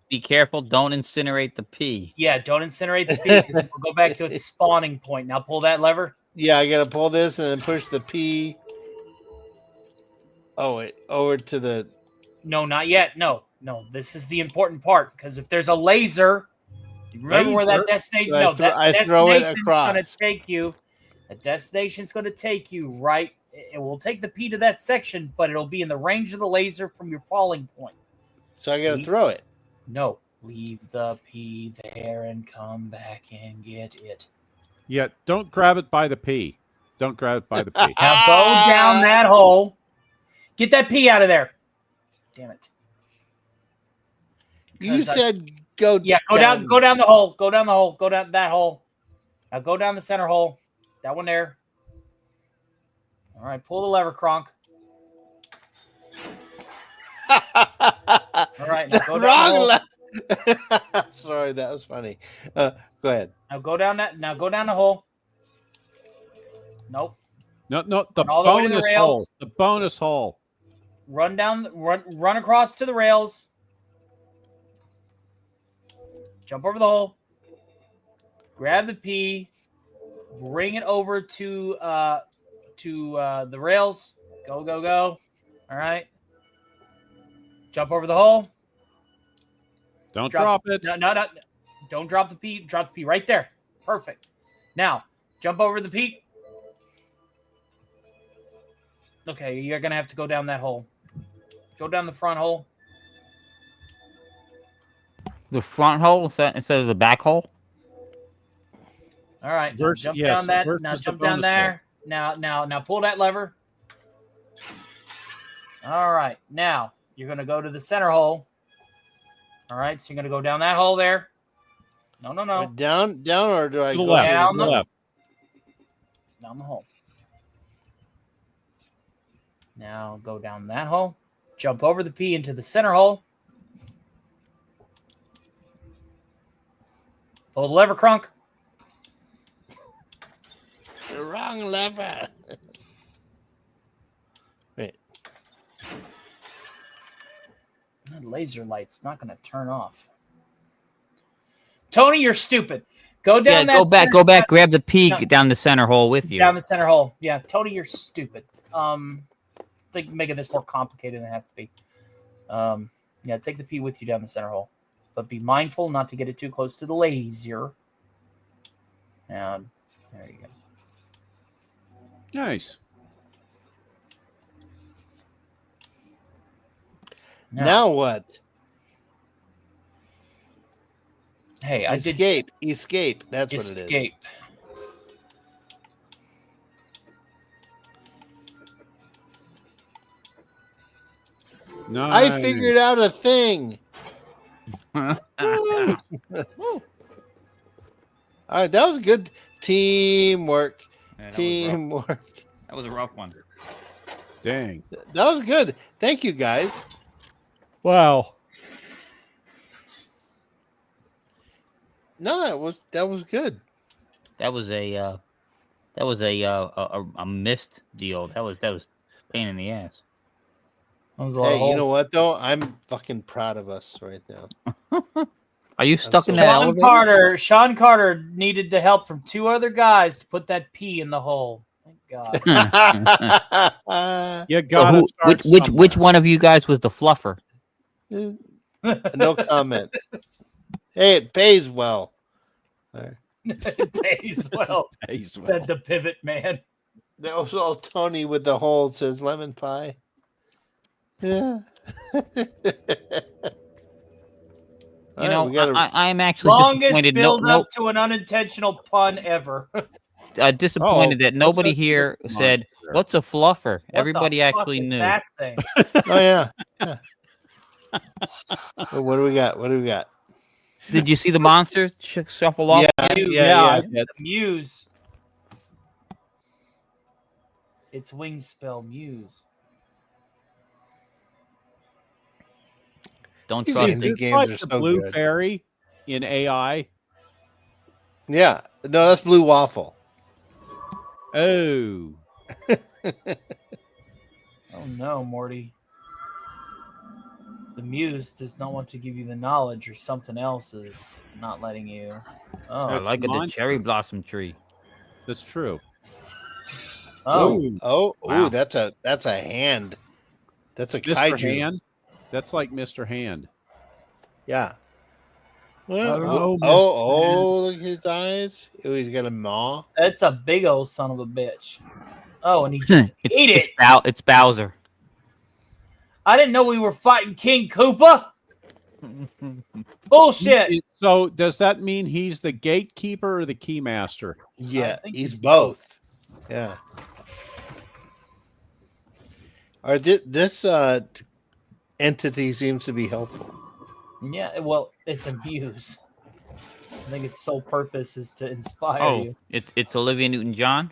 Speaker 2: be careful. Don't incinerate the pea.
Speaker 8: Yeah, don't incinerate the pea because we'll go back to its spawning point. Now pull that lever.
Speaker 1: Yeah, I gotta pull this and then push the P. Oh wait, over to the.
Speaker 8: No, not yet. No. This is the important part because if there's a laser, you remember where that
Speaker 5: Laser?
Speaker 8: destination?
Speaker 1: So
Speaker 8: No, that
Speaker 1: I throw it
Speaker 8: destination's going to
Speaker 1: across.
Speaker 8: take you. The destination's going to take you right. It will take the P to that section, but it'll be in the range of the laser from your falling point.
Speaker 1: So I gotta throw it.
Speaker 8: No, leave the P there and come back and get it.
Speaker 5: Yeah, don't grab it by the P. Don't grab it by the P.
Speaker 8: Now go down that hole. Get that P out of there. Damn it.
Speaker 1: You said go.
Speaker 8: Yeah, go down the hole. Go down the hole. Go down that hole. Now go down the center hole. That one there. All right, pull the lever, Kronk. All right, now go down the hole.
Speaker 1: Sorry, that was funny. Go ahead.
Speaker 8: Now go down that. Now go down the hole. Nope.
Speaker 5: No, the
Speaker 8: Run all the way to the
Speaker 5: bonus
Speaker 8: rails.
Speaker 5: hole. The bonus hole.
Speaker 8: Run across to the rails. Jump over the hole. Grab the P. Bring it over to the rails. Go, go, go. All right. Jump over the hole.
Speaker 5: Don't drop it.
Speaker 8: No. Don't drop the P. Drop the P right there. Perfect. Now, jump over the P. Okay, you're going to have to go down that hole. Go down the front hole.
Speaker 2: The front hole instead of the back hole.
Speaker 8: All right.
Speaker 5: Versus-
Speaker 8: Jump
Speaker 5: yes,
Speaker 8: down that.
Speaker 5: versus
Speaker 8: Now
Speaker 5: the
Speaker 8: jump down
Speaker 5: bonus hole.
Speaker 8: there. Now pull that lever. All right. Now you're going to go to the center hole. All right. So you're going to go down that hole there. No.
Speaker 1: Down, or do I
Speaker 5: To the
Speaker 1: go
Speaker 5: left.
Speaker 8: down
Speaker 5: To the left.
Speaker 8: Down the hole. Now go down that hole. Jump over the P into the center hole. Pull the lever, Kronk.
Speaker 1: The wrong lever. Wait.
Speaker 8: That laser light's not going to turn off. Tony, you're stupid. Go down that.
Speaker 2: Go back. Grab the P
Speaker 8: No.
Speaker 2: down the center hole with you.
Speaker 8: Down the center hole. Yeah, Tony, you're stupid. Think making this more complicated than it has to be. Yeah, take the P with you down the center hole, but be mindful not to get it too close to the laser. And there you go.
Speaker 5: Nice.
Speaker 1: Now what?
Speaker 8: Hey, I did
Speaker 1: Escape. That's what it is.
Speaker 8: escape.
Speaker 5: Nice.
Speaker 1: I figured out a thing. All right, that was good teamwork.
Speaker 2: Yeah,
Speaker 1: Teamwork.
Speaker 2: that was a rough one.
Speaker 5: Dang.
Speaker 1: That was good. Thank you, guys.
Speaker 5: Wow.
Speaker 1: No, that was good.
Speaker 2: That was a missed deal. That was pain in the ass.
Speaker 8: That was a lot of
Speaker 1: Hey, you know
Speaker 8: holes.
Speaker 1: what though? I'm fucking proud of us right now.
Speaker 2: Are you stuck in
Speaker 1: so
Speaker 2: that
Speaker 1: proud.
Speaker 2: elevator?
Speaker 8: Sean Carter needed the help from 2 other guys to put that pee in the hole. Thank God.
Speaker 5: You
Speaker 2: So
Speaker 5: gotta start
Speaker 2: which
Speaker 5: somewhere.
Speaker 2: one of you guys was the fluffer?
Speaker 1: No comment. Hey, it pays well. All right.
Speaker 8: It pays well,
Speaker 5: Pays well.
Speaker 8: said the pivot man.
Speaker 1: That was all Tony with the hole says lemon pie. Yeah.
Speaker 2: You know,
Speaker 1: we gotta.
Speaker 2: I'm actually
Speaker 8: Longest
Speaker 2: disappointed.
Speaker 8: build
Speaker 2: No,
Speaker 8: up to an unintentional pun ever.
Speaker 2: disappointed that
Speaker 5: what's
Speaker 2: nobody
Speaker 5: that
Speaker 2: here
Speaker 5: Christmas
Speaker 2: said,
Speaker 5: monster?
Speaker 2: "What's a fluffer?"
Speaker 8: What
Speaker 2: Everybody
Speaker 8: the
Speaker 2: actually
Speaker 8: fuck is
Speaker 2: knew.
Speaker 8: that thing?
Speaker 1: Oh yeah. Yeah. Well, what do we got? What do we got?
Speaker 2: Did you see the monster shuffle off?
Speaker 1: Yeah,
Speaker 8: Muse.
Speaker 1: yeah.
Speaker 5: I did.
Speaker 8: The Muse. Its wings spell Muse.
Speaker 2: Don't
Speaker 1: These
Speaker 2: trust
Speaker 1: indie
Speaker 2: it.
Speaker 5: It's
Speaker 1: games
Speaker 5: like
Speaker 1: are
Speaker 5: the
Speaker 1: so
Speaker 5: blue
Speaker 1: good.
Speaker 5: fairy in AI.
Speaker 1: Yeah. No, that's Blue Waffle.
Speaker 5: Oh,
Speaker 8: Oh no, Morty. The Muse does not want to give you the knowledge, or something else is not letting you.
Speaker 2: I
Speaker 8: Oh,
Speaker 5: That's
Speaker 2: like
Speaker 5: the
Speaker 2: the
Speaker 5: monster.
Speaker 2: cherry blossom tree.
Speaker 5: that's true.
Speaker 8: oh,
Speaker 5: Ooh,
Speaker 2: Wow.
Speaker 1: That's a hand. That's a
Speaker 5: Mr.
Speaker 1: kaiju.
Speaker 5: Hand. That's like Mr. Hand.
Speaker 1: Yeah. Well,
Speaker 5: Oh,
Speaker 1: look at his eyes. Oh, he's got a maw.
Speaker 8: that's a big old son of a bitch. Oh, and he just ate it.
Speaker 2: It's Bowser.
Speaker 8: I didn't know we were fighting King Koopa. Bullshit.
Speaker 5: So does that mean he's the gatekeeper or the keymaster?
Speaker 1: Yeah,
Speaker 8: think
Speaker 1: he's
Speaker 8: he's
Speaker 1: both. Yeah. All right, this entity seems to be helpful.
Speaker 8: Yeah, well, it's a Muse. I think its sole purpose is to inspire
Speaker 2: Oh,
Speaker 8: you.
Speaker 2: it's Olivia Newton-John.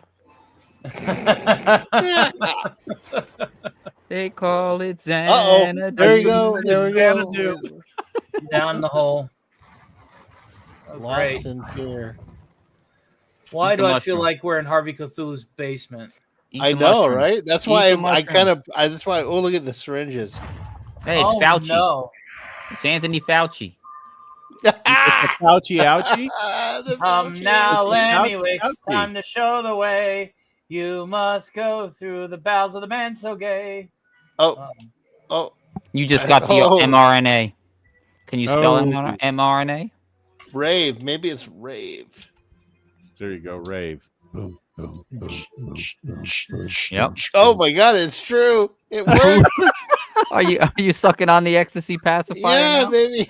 Speaker 2: They call it Xanadu.
Speaker 1: There we go. There we go.
Speaker 5: Xanadu.
Speaker 8: Down the hole. Oh, great.
Speaker 1: Lost in fear.
Speaker 8: Why
Speaker 2: Eat the
Speaker 8: do I feel
Speaker 2: mushroom.
Speaker 8: like we're in Harvey Cthulhu's basement?
Speaker 2: Eat
Speaker 1: I
Speaker 2: the
Speaker 1: know,
Speaker 2: mushroom.
Speaker 1: right? That's
Speaker 2: Eat
Speaker 1: why
Speaker 2: the
Speaker 1: I
Speaker 2: mushroom.
Speaker 1: kind of. That's why. Oh, look at the syringes.
Speaker 2: Hey, it's
Speaker 8: Oh,
Speaker 2: Fauci.
Speaker 8: no.
Speaker 2: It's Anthony Fauci.
Speaker 5: It's the Fauci ouchie.
Speaker 1: The
Speaker 8: Come
Speaker 1: Fauci
Speaker 8: now,
Speaker 1: ouchie.
Speaker 8: Lemmy, it's
Speaker 5: Ouchie.
Speaker 8: time to show the way. You must go through the bowels of the man so gay.
Speaker 1: Oh, oh,
Speaker 2: You just got the
Speaker 1: Oh.
Speaker 2: mRNA. Can you spell
Speaker 5: Oh.
Speaker 2: mRNA?
Speaker 1: rave. Maybe it's rave.
Speaker 5: There you go, rave. Boom, boom, boom, boom, boom, boom.
Speaker 2: Yep.
Speaker 1: Oh my God, it's true. It worked.
Speaker 2: Are you sucking on the ecstasy pacifier
Speaker 1: Yeah,
Speaker 2: now?
Speaker 1: baby.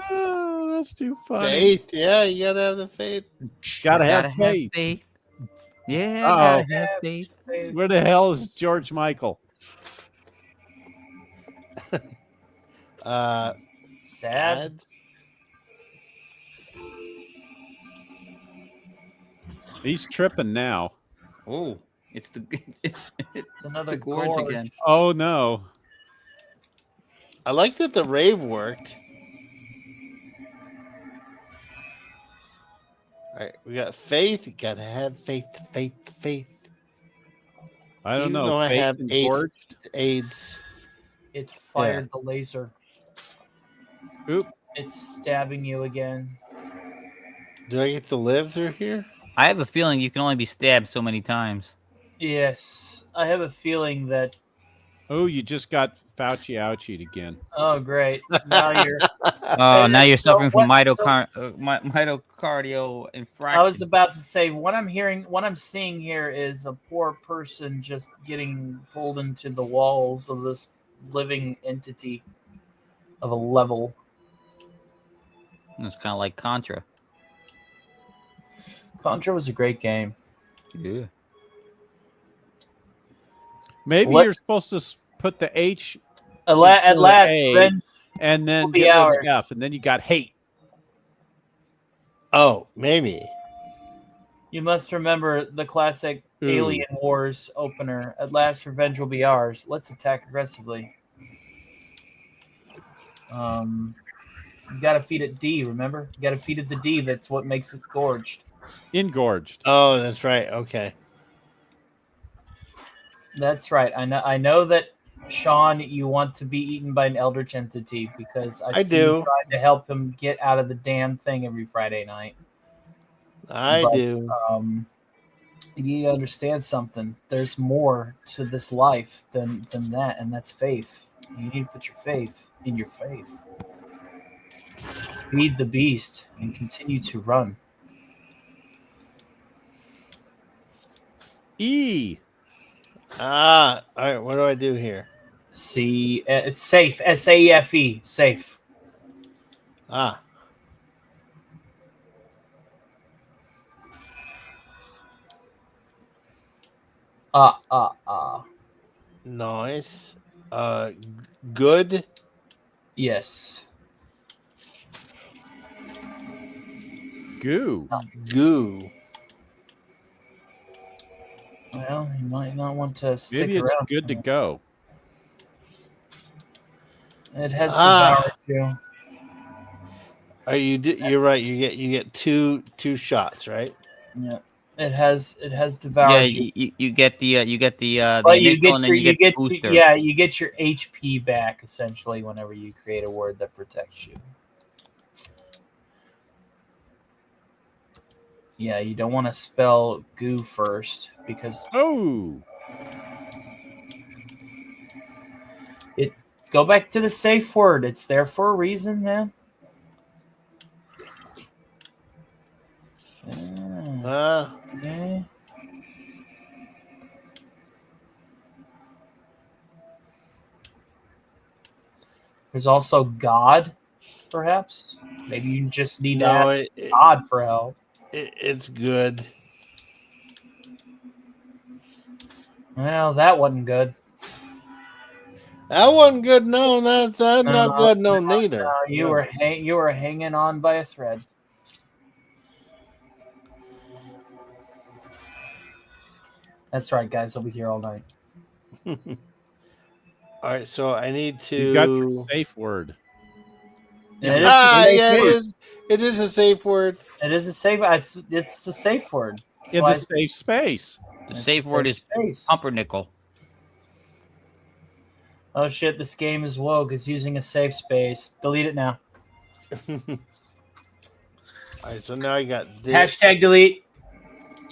Speaker 5: Oh, that's too funny.
Speaker 1: Faith. Yeah, you gotta have the faith.
Speaker 5: Gotta have faith.
Speaker 2: Yeah,
Speaker 5: Uh-oh.
Speaker 2: gotta have faith.
Speaker 5: Where the hell is George Michael?
Speaker 8: Sad.
Speaker 1: Ads.
Speaker 5: He's tripping now.
Speaker 2: Oh, it's
Speaker 8: It's another
Speaker 2: the gorge
Speaker 8: gorge
Speaker 2: again.
Speaker 5: Oh no.
Speaker 1: I like that the rave worked. All right, we got faith. You gotta have faith, faith, faith.
Speaker 5: I don't
Speaker 1: Even
Speaker 5: know.
Speaker 1: though I
Speaker 5: Faith
Speaker 1: have
Speaker 5: engorged?
Speaker 1: AIDS.
Speaker 8: It fired the laser.
Speaker 5: Oop.
Speaker 8: It's stabbing you again.
Speaker 1: Do I get to live through here?
Speaker 2: I have a feeling you can only be stabbed so many times.
Speaker 8: Yes, I have a feeling that.
Speaker 5: Oh, you just got Fauci ouchied again.
Speaker 8: Oh, great! Now you're.
Speaker 2: Oh, now you're
Speaker 8: So
Speaker 2: suffering from
Speaker 8: what- so-
Speaker 2: mitocardial infraction.
Speaker 8: I was about to say what I'm seeing here is a poor person just getting pulled into the walls of this living entity of a level.
Speaker 2: It's kind of like Contra.
Speaker 8: Contra was a great game.
Speaker 2: Yeah.
Speaker 5: Maybe
Speaker 8: Let's-
Speaker 5: you're supposed to put the H
Speaker 8: At last,
Speaker 5: A.
Speaker 8: revenge
Speaker 5: and then
Speaker 8: will be
Speaker 5: get rid of
Speaker 8: ours.
Speaker 5: the F, and then you got hate.
Speaker 1: Oh, maybe.
Speaker 8: You must remember the classic
Speaker 5: Ooh.
Speaker 8: Alien Wars opener. At last, revenge will be ours. Let's attack aggressively. You gotta feed it D, remember? You gotta feed it the D, that's what makes it gorged.
Speaker 5: Engorged.
Speaker 1: Oh, that's right. Okay.
Speaker 9: That's right. I know that, Sean, you want to be eaten by an eldritch entity because
Speaker 1: I
Speaker 9: see you
Speaker 1: do.
Speaker 9: trying to help him get out of the damn thing every Friday night.
Speaker 1: I
Speaker 9: But
Speaker 1: do.
Speaker 9: you need to understand something. There's more to this life than that, and that's faith. You need to put your faith in your faith. Feed the beast and continue to run.
Speaker 5: E.
Speaker 1: All right. What do I do here?
Speaker 9: See, it's safe. SAFE. Safe.
Speaker 1: Ah,
Speaker 9: Ah.
Speaker 1: nice. Good.
Speaker 9: Yes.
Speaker 5: Goo.
Speaker 1: Goo.
Speaker 9: Well, you might not want to stick
Speaker 5: Maybe it's
Speaker 9: around.
Speaker 5: good to go.
Speaker 9: It has
Speaker 1: Ah.
Speaker 9: devoured you.
Speaker 1: Are you? You're right. You get two shots, right?
Speaker 9: Yeah. It has
Speaker 2: Yeah,
Speaker 9: devoured you.
Speaker 2: you get the the
Speaker 9: But you
Speaker 2: initial,
Speaker 9: get
Speaker 2: and then
Speaker 9: your
Speaker 2: you get the booster.
Speaker 9: you get your HP back essentially whenever you create a word that protects you. Yeah, you don't want to spell goo first because
Speaker 5: Oh.
Speaker 9: go back to the safe word. It's there for a reason, man. Okay. There's also God, perhaps. Maybe you just need to
Speaker 1: No,
Speaker 9: ask God for help.
Speaker 1: it's good.
Speaker 9: Well, that wasn't good.
Speaker 1: That wasn't good. No, that's not good. No, neither.
Speaker 9: No, you were hanging on by a thread. That's right, guys. I'll be here all night.
Speaker 1: All right, so I need to.
Speaker 5: You got your safe word.
Speaker 9: And it is a safe
Speaker 1: yeah,
Speaker 9: word.
Speaker 1: it is a safe word.
Speaker 9: It is a safe. It's a safe word. That's
Speaker 5: In
Speaker 9: why
Speaker 5: the safe space.
Speaker 2: The
Speaker 9: it's
Speaker 2: safe
Speaker 9: a
Speaker 2: word
Speaker 9: safe
Speaker 2: is
Speaker 9: space.
Speaker 2: pumpernickel.
Speaker 9: Oh shit! This game is woke. It's using a safe space. Delete it now.
Speaker 1: All right, so now I got this.
Speaker 9: Hashtag delete.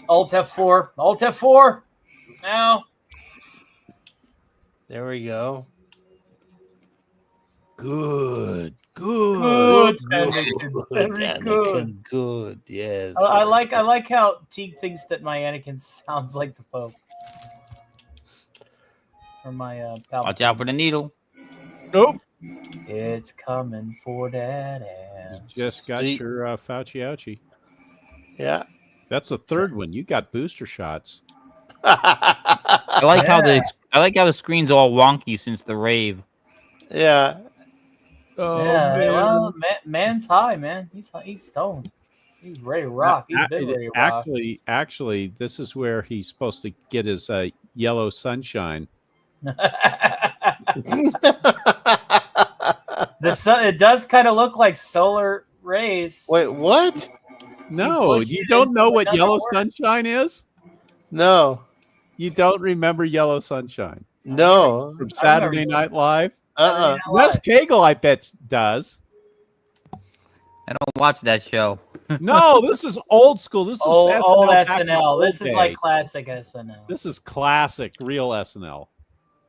Speaker 9: Alt F4. Alt F4. Now.
Speaker 1: There we go.
Speaker 5: Good.
Speaker 9: Good. Anakin.
Speaker 1: Good,
Speaker 9: Very good.
Speaker 1: Anakin, good. Yes.
Speaker 9: I like how Teague thinks that my Anakin sounds like the Pope. Or my Palpatine.
Speaker 2: Watch out for the needle.
Speaker 5: Nope.
Speaker 9: It's coming for that
Speaker 5: You
Speaker 9: ass.
Speaker 5: just got
Speaker 1: See?
Speaker 5: your Fauci ouchie.
Speaker 1: Yeah.
Speaker 5: That's the third one. You got booster shots.
Speaker 2: I like how the screen's all wonky since the rave.
Speaker 1: Yeah.
Speaker 5: Oh,
Speaker 9: yeah,
Speaker 5: man.
Speaker 9: well, man's high, man. He's stoned. He's ready to rock. He's been ready to rock.
Speaker 5: Actually, this is where he's supposed to get his yellow sunshine.
Speaker 9: The sun, it does kind of look like solar rays.
Speaker 1: Wait, what?
Speaker 5: No,
Speaker 9: push
Speaker 5: you
Speaker 9: it
Speaker 5: don't
Speaker 9: into
Speaker 5: know what
Speaker 9: another
Speaker 5: yellow
Speaker 9: word.
Speaker 5: sunshine is?
Speaker 1: No.
Speaker 5: You don't remember Yellow Sunshine
Speaker 1: No.
Speaker 5: from Saturday Night Live?
Speaker 1: Uh-uh.
Speaker 5: Wes Cagle, I bet, does.
Speaker 2: I don't watch that show.
Speaker 5: No, this is old school. This is
Speaker 9: old
Speaker 5: SNL. back in the
Speaker 9: SNL.
Speaker 5: old
Speaker 9: This is like
Speaker 5: days.
Speaker 9: classic SNL.
Speaker 5: This is classic, real SNL.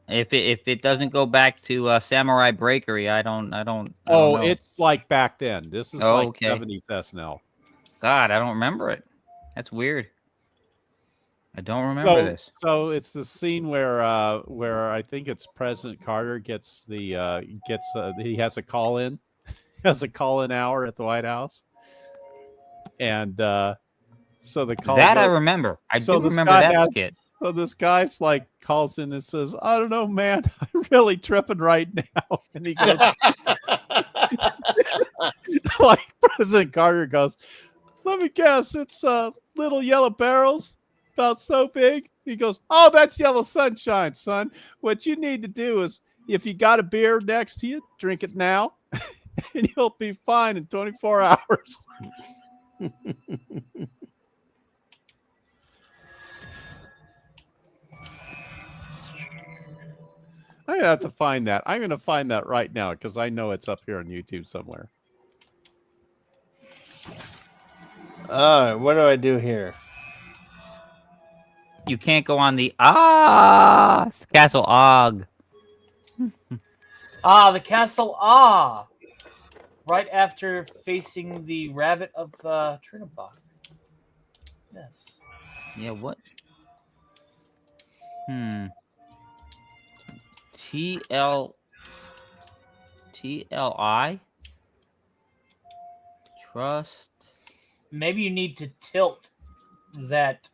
Speaker 2: If it doesn't go back to Samurai Breakery, I don't know.
Speaker 5: It's like back then. This is like
Speaker 2: okay.
Speaker 5: 70s SNL.
Speaker 2: God, I don't remember it. That's weird. I don't remember this.
Speaker 5: So it's the scene where I think it's President Carter gets he has a call in, has a call in hour at the White House, and so the call
Speaker 2: That I
Speaker 5: goes-
Speaker 2: remember. I
Speaker 5: so
Speaker 2: do
Speaker 5: this
Speaker 2: remember
Speaker 5: guy
Speaker 2: that
Speaker 5: has-
Speaker 2: skit.
Speaker 5: So this guy's like calls in and says, "I don't know, man, I'm really tripping right now," and he goes, like President Carter goes, "Let me guess, it's little yellow barrels." About so big. He goes, "Oh, that's yellow sunshine, son. What you need to do is, if you got a beer next to you, drink it now, and you'll be fine in 24 hours." I have to find that. I'm going to find that right now because I know it's up here on YouTube somewhere.
Speaker 1: What do I do here?
Speaker 2: You can't go on the Castle Og.
Speaker 9: The castle. Right after facing the rabbit of Trinabach. Yes.
Speaker 2: Yeah, what? TLI? Trust.
Speaker 9: Maybe you need to tilt that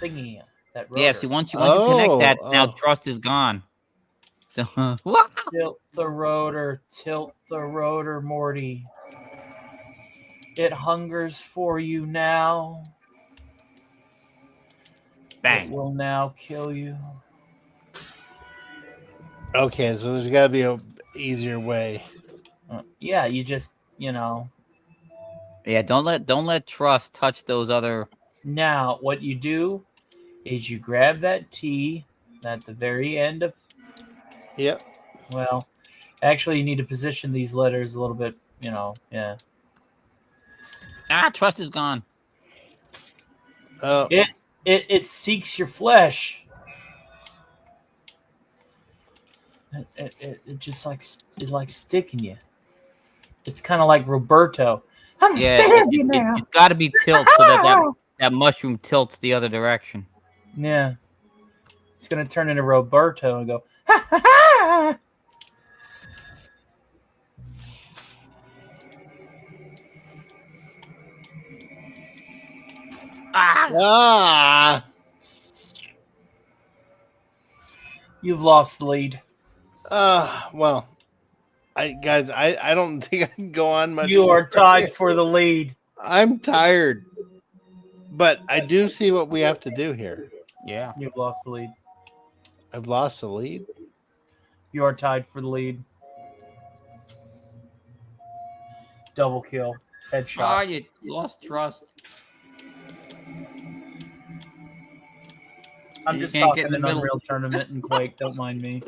Speaker 9: thingy, that rotor.
Speaker 2: Yeah, see, once you connect that, now trust is gone. What?
Speaker 9: Tilt the rotor, Morty. It hungers for you now.
Speaker 2: Bang.
Speaker 9: It will now kill you.
Speaker 1: Okay, so there's got to be a easier way.
Speaker 9: Yeah, you just,
Speaker 2: Yeah, don't let trust touch those other.
Speaker 9: Now, what you do is you grab that T at the very end of.
Speaker 1: Yep.
Speaker 9: Well, actually, you need to position these letters a little bit. Yeah.
Speaker 2: Trust is gone.
Speaker 1: Oh.
Speaker 9: It seeks your flesh. It just likes sticking you. It's kind of like Roberto. I'm stab you now.
Speaker 2: It's got to be tilt so that mushroom tilts the other direction.
Speaker 9: Yeah. It's gonna turn into Roberto and go. Ha ha ha! You've lost the lead.
Speaker 1: Well, I don't think I can go on much.
Speaker 9: You are tied for the lead.
Speaker 1: I'm tired, but I do see what we have to do here.
Speaker 2: Yeah,
Speaker 9: you've lost the lead.
Speaker 1: I've lost the lead.
Speaker 9: You are tied for the lead. Double kill, headshot.
Speaker 2: You lost trust.
Speaker 9: I'm just talking an Unreal Tournament and Quake. Don't mind me.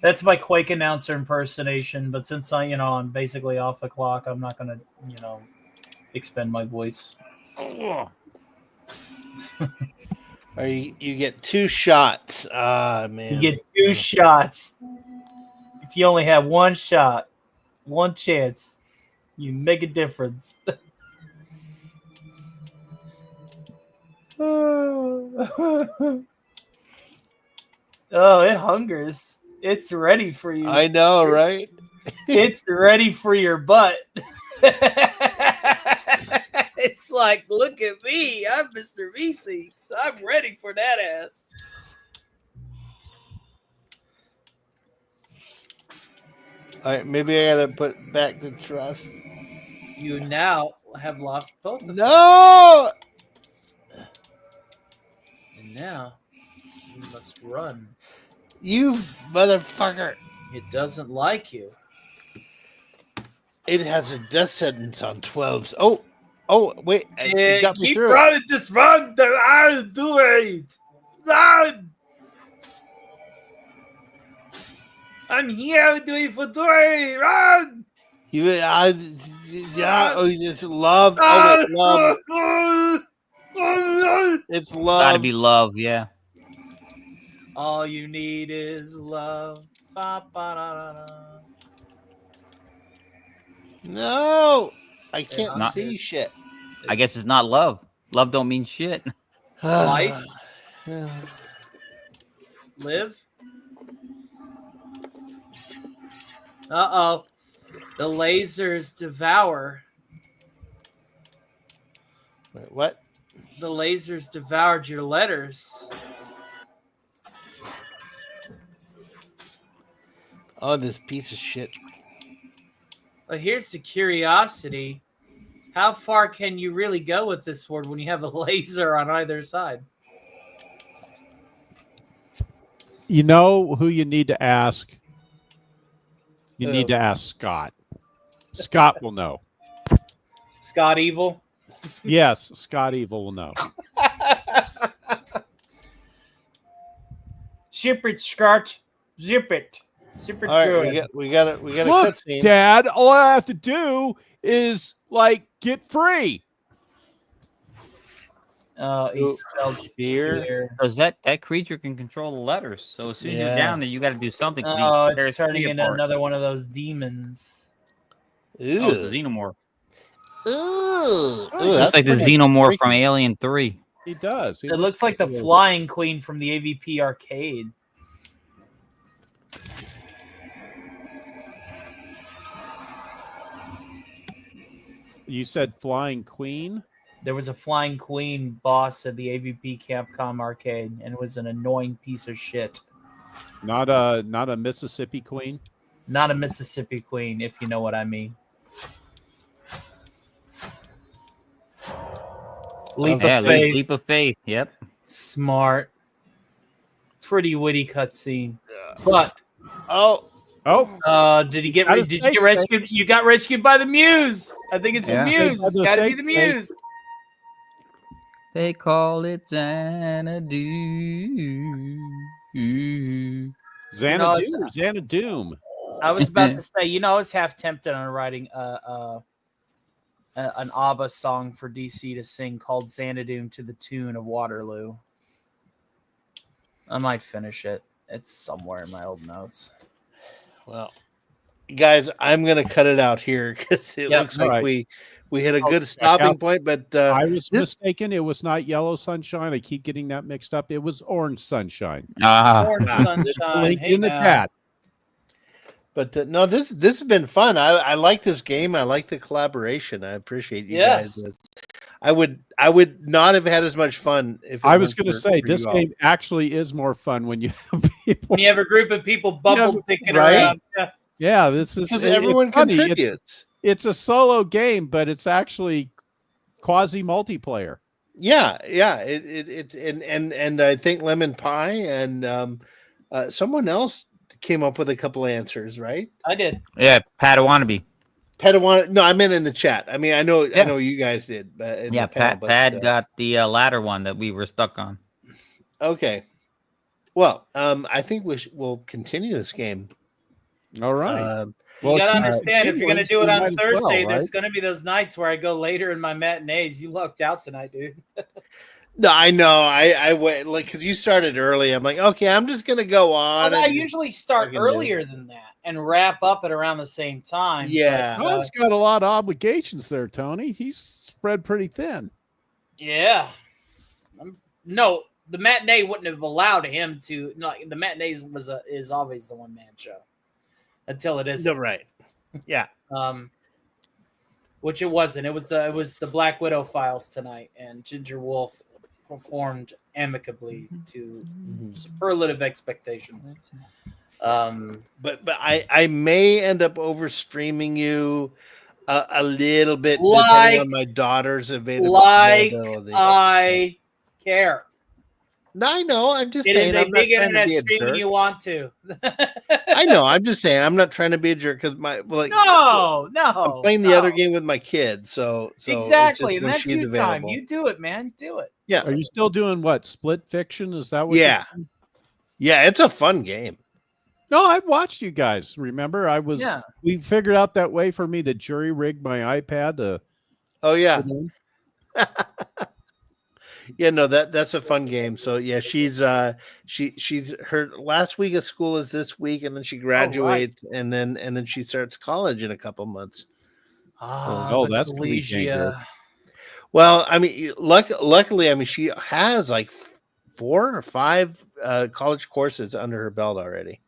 Speaker 9: That's my Quake announcer impersonation. But since I'm basically off the clock, I'm not gonna, expend my voice.
Speaker 1: Or you get 2 shots. Man.
Speaker 9: You get 2 shots. If you only have 1 shot, 1 chance, you make a difference. Oh, it hungers. It's ready for you.
Speaker 1: I know, right?
Speaker 9: It's ready for your butt. It's like, look at me. I'm Mr. V6. I'm ready for that ass.
Speaker 1: All right, maybe I gotta put back the trust.
Speaker 9: You now have lost both of them.
Speaker 1: No!
Speaker 9: And now you must run.
Speaker 1: You motherfucker!
Speaker 9: It doesn't like you.
Speaker 1: It has a death sentence on 12s. Oh, wait! It got me
Speaker 9: keep
Speaker 1: through.
Speaker 9: running. Just run. I'll do it. Run. I'm here doing for doing. Run.
Speaker 1: Yeah. Oh, it's love. Oh, it's love. It's love.
Speaker 2: Gotta be love, yeah.
Speaker 9: All you need is love. Ba, ba, da, da, da.
Speaker 1: No, I can't see shit.
Speaker 2: I guess it's not love. Love don't mean shit.
Speaker 9: Life. Live. Uh-oh. The lasers devour.
Speaker 1: Wait, what?
Speaker 9: The lasers devoured your letters.
Speaker 1: Oh, this piece of shit.
Speaker 9: Well, here's the curiosity. How far can you really go with this sword when you have a laser on either side?
Speaker 5: You know who you need to ask? You need to ask Scott. Scott will know.
Speaker 9: Scott Evil?
Speaker 5: Yes, Scott Evil will know.
Speaker 9: Shipwreck Scott. Zip it. Zip it
Speaker 1: All right,
Speaker 9: good.
Speaker 1: we got a
Speaker 5: Look,
Speaker 1: cutscene.
Speaker 5: Dad, all I have to do is like get free.
Speaker 9: He
Speaker 1: Ooh,
Speaker 9: spelled
Speaker 1: fear.
Speaker 9: fear.
Speaker 2: Because that creature can control the letters. So as soon as you're
Speaker 1: Yeah.
Speaker 2: down there, you got to do something. 'cause he
Speaker 9: Oh, it's
Speaker 2: tears
Speaker 9: turning
Speaker 2: tree
Speaker 9: into
Speaker 2: apart.
Speaker 9: another one of those demons.
Speaker 2: Oh, it's a
Speaker 1: Ooh.
Speaker 2: xenomorph.
Speaker 1: Ooh.
Speaker 5: Oh,
Speaker 1: Ooh,
Speaker 5: he
Speaker 2: Looks
Speaker 1: that's
Speaker 2: like the
Speaker 1: pretty
Speaker 2: xenomorph from
Speaker 1: freaky.
Speaker 2: Alien 3.
Speaker 5: He does. He
Speaker 9: It looks like the
Speaker 5: a-
Speaker 9: Flying Queen from the AVP arcade.
Speaker 5: You said Flying Queen?
Speaker 9: There was a Flying Queen boss at the AVP Capcom arcade, and it was an annoying piece of shit.
Speaker 5: Not a Mississippi Queen?
Speaker 9: Not a Mississippi Queen, if you know what I mean. Leap
Speaker 2: Yeah,
Speaker 9: of faith.
Speaker 2: leap of faith. Yep.
Speaker 9: Smart. Pretty witty cutscene. But
Speaker 1: Oh,
Speaker 5: Oh,
Speaker 9: did he get
Speaker 5: Gotta
Speaker 9: did you
Speaker 5: stay
Speaker 9: get rescued? You got rescued by the Muse. I think it's
Speaker 2: Yeah.
Speaker 9: the Muse.
Speaker 5: By
Speaker 9: It's
Speaker 5: the
Speaker 9: gotta be
Speaker 5: safe
Speaker 9: the
Speaker 5: place.
Speaker 9: Muse.
Speaker 2: They call it Xanadu.
Speaker 5: Xanadu or Xanadoom?
Speaker 9: I was about to say, I was half tempted on writing an ABBA song for DC to sing called Xanadu to the tune of Waterloo. I might finish it. It's somewhere in my old notes.
Speaker 1: well, guys, I'm gonna cut it out here because it
Speaker 9: Yep.
Speaker 1: looks like
Speaker 5: Alright.
Speaker 1: we hit a good
Speaker 5: Check
Speaker 1: stopping
Speaker 5: out-
Speaker 1: point. But
Speaker 5: I was
Speaker 1: this-
Speaker 5: mistaken. It was not Yellow Sunshine. I keep getting that mixed up. It was Orange Sunshine.
Speaker 9: Orange Sunshine.
Speaker 5: Link
Speaker 9: Hey
Speaker 5: in the
Speaker 9: now.
Speaker 5: chat.
Speaker 1: But no, this has been fun. I like this game. I like the collaboration. I appreciate you guys.
Speaker 9: Yes.
Speaker 1: I would not have had as much fun if it
Speaker 5: I was
Speaker 1: weren't
Speaker 5: going to
Speaker 1: for-
Speaker 5: say
Speaker 1: for
Speaker 5: this
Speaker 1: you all.
Speaker 5: game actually is more fun when you have people.
Speaker 9: When you have a group of people bumble ticking
Speaker 1: right?
Speaker 9: around. Yeah.
Speaker 5: Yeah, this is
Speaker 1: because
Speaker 5: it's
Speaker 1: everyone
Speaker 5: funny.
Speaker 1: contributes.
Speaker 5: It's a solo game, but it's actually quasi multiplayer.
Speaker 1: Yeah. It and I think Lemon Pie and someone else came up with a couple answers, right?
Speaker 9: I did.
Speaker 2: Yeah, Padawannabe.
Speaker 1: Padawan. No, I meant in the chat. I mean, I know
Speaker 2: Yeah.
Speaker 1: you guys did. In
Speaker 2: Yeah,
Speaker 1: the panel,
Speaker 2: Pad got the latter one that we were stuck on.
Speaker 1: Okay. Well, I think we'll continue this game.
Speaker 5: All right.
Speaker 9: You gotta
Speaker 5: keep
Speaker 9: understand, if you're gonna
Speaker 5: continuing,
Speaker 9: do it
Speaker 5: so you
Speaker 9: on
Speaker 5: might as well,
Speaker 9: Thursday,
Speaker 5: right?
Speaker 9: there's gonna be those nights where I go later in my matinees. You lucked out tonight, dude.
Speaker 1: No, I know. I went like because you started early. I'm like, okay, I'm just gonna go on.
Speaker 9: Well, I
Speaker 1: and just
Speaker 9: usually start
Speaker 1: fucking do
Speaker 9: earlier than that and wrap up at around the same time.
Speaker 1: Yeah.
Speaker 9: but,
Speaker 5: Tom's got a lot of obligations there, Tony. He's spread pretty thin.
Speaker 9: yeah. No, the matinee wouldn't have allowed him to. No, the matinee is always the one man show until it
Speaker 1: No,
Speaker 9: isn't.
Speaker 1: right. Yeah.
Speaker 9: Which it wasn't. It was the Black Widow files tonight, and Ginger Wolf performed amicably to superlative expectations.
Speaker 1: But I may end up over streaming you a little bit
Speaker 9: Like-
Speaker 1: depending on my daughter's
Speaker 9: Like
Speaker 1: availability.
Speaker 9: I care.
Speaker 1: No, I know. I'm just
Speaker 9: It
Speaker 1: saying.
Speaker 9: is a
Speaker 1: I'm not
Speaker 9: big
Speaker 1: trying to
Speaker 9: internet
Speaker 1: be a
Speaker 9: stream, and
Speaker 1: jerk.
Speaker 9: you want to.
Speaker 1: I know. I'm just saying. I'm not trying to be a jerk because
Speaker 9: No.
Speaker 1: I'm playing the other game with my kid. So it's just
Speaker 9: exactly, and
Speaker 1: when
Speaker 9: that's
Speaker 1: she's
Speaker 9: your time.
Speaker 1: available.
Speaker 9: You do it, man. Do it.
Speaker 1: Yeah.
Speaker 5: Are you still doing what? Split fiction? Is that what? you're
Speaker 1: Yeah.
Speaker 5: doing?
Speaker 1: Yeah. It's a fun game.
Speaker 5: No, I've watched you guys. Remember,
Speaker 9: Yeah.
Speaker 5: we figured out that way for me to jury rig my iPad to.
Speaker 1: Oh yeah.
Speaker 5: sit in.
Speaker 1: Yeah, no, that's a fun game. So yeah, she's her last week of school is this week, and then she graduates, and then she starts college in a couple months.
Speaker 5: Oh,
Speaker 9: the
Speaker 5: that's gonna be dangerous.
Speaker 9: collegia.
Speaker 1: Well, I mean, luckily, I mean, she has like 4 or 5 college courses under her belt already.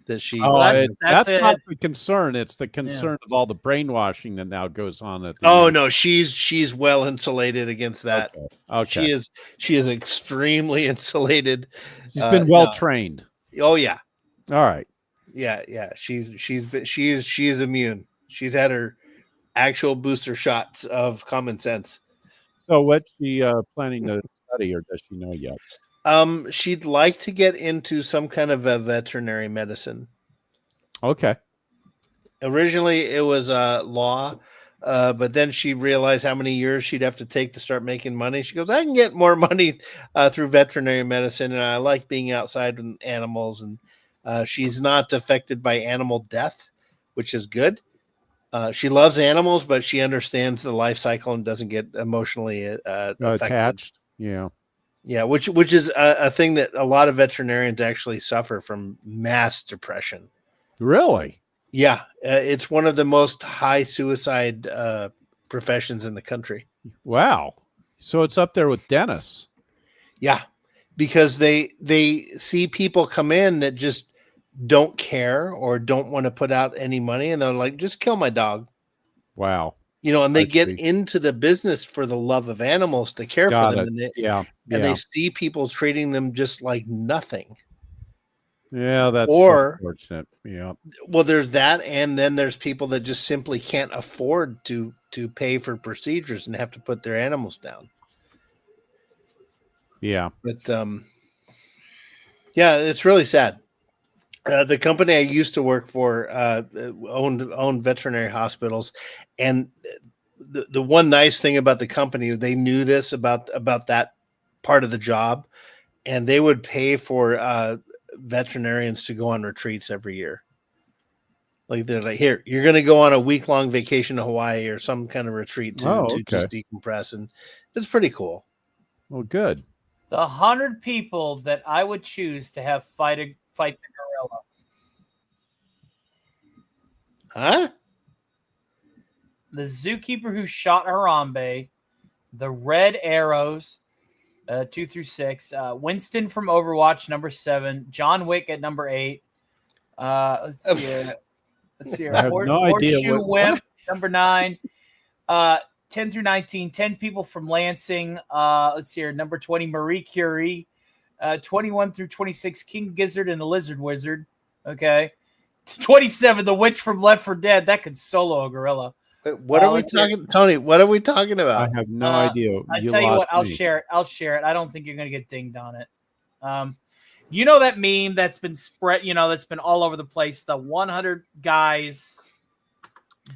Speaker 1: That she
Speaker 5: Oh,
Speaker 9: that's
Speaker 5: that's
Speaker 9: it.
Speaker 5: not the concern. It's the concern of all the brainwashing that now goes on at the.
Speaker 1: Oh no, she's well insulated against that.
Speaker 5: Okay.
Speaker 1: She is extremely insulated.
Speaker 5: She's been well trained.
Speaker 1: Oh yeah.
Speaker 5: All right.
Speaker 1: Yeah. She is immune. She's had her actual booster shots of common sense.
Speaker 5: So, what's she planning to study, or does she know yet?
Speaker 1: She'd like to get into some kind of a veterinary medicine.
Speaker 5: Okay.
Speaker 1: Originally, it was law, But then she realized how many years she'd have to take to start making money. She goes, I can get more money through veterinary medicine, and I like being outside with animals. And she's not affected by animal death, which is good. She loves animals, but she understands the life cycle and doesn't get emotionally affected.
Speaker 5: Attached. Yeah.
Speaker 1: Yeah, which is a thing that a lot of veterinarians actually suffer from, mass depression.
Speaker 5: Really?
Speaker 1: Yeah, it's one of the most high suicide professions in the country.
Speaker 5: Wow. So it's up there with dentists.
Speaker 1: Yeah, because they see people come in that just don't care or don't want to put out any money, and they're like, just kill my dog.
Speaker 5: Wow.
Speaker 1: And they
Speaker 5: I
Speaker 1: get
Speaker 5: see.
Speaker 1: into the business for the love of animals, to care for
Speaker 5: Got
Speaker 1: them,
Speaker 5: it.
Speaker 1: and they
Speaker 5: Yeah.
Speaker 1: and they
Speaker 5: Yeah.
Speaker 1: see people treating them just like nothing.
Speaker 5: Yeah, that's
Speaker 1: Or
Speaker 5: unfortunate. Yeah.
Speaker 1: well, there's that, and then there's people that just simply can't afford to pay for procedures and have to put their animals down.
Speaker 5: Yeah.
Speaker 1: But yeah, it's really sad. The company I used to work for owned veterinary hospitals, and the one nice thing about the company, they knew this about that part of the job, and they would pay for veterinarians to go on retreats every year. Like they're like, here, you're going to go on a week-long vacation to Hawaii or some kind of retreat to
Speaker 5: Okay.
Speaker 1: just decompress, and it's pretty cool.
Speaker 5: Well, good.
Speaker 9: The 100 people that I would choose to have fight the gorilla.
Speaker 1: Huh?
Speaker 9: The zookeeper who shot Harambe, the Red Arrows, 2 through 6, Winston from Overwatch, number 7, John Wick at number 8. Let's see here.
Speaker 5: I have no idea
Speaker 9: Horseshoe
Speaker 5: what-
Speaker 9: Wimp, number 9. 10 through 19, 10 people from Lansing. Let's see here. Number 20, Marie Curie. 21 through 26, King Gizzard and the Lizard Wizard. Okay. 27, the Witch from Left 4 Dead. That could solo a gorilla.
Speaker 1: What are we talking, Tony? What are we talking about?
Speaker 5: I have no idea.
Speaker 9: I tell you what, I'll
Speaker 5: me.
Speaker 9: share it. I don't think you're going to get dinged on it. You know that meme that's been spread, that's been all over the place, the 100 guys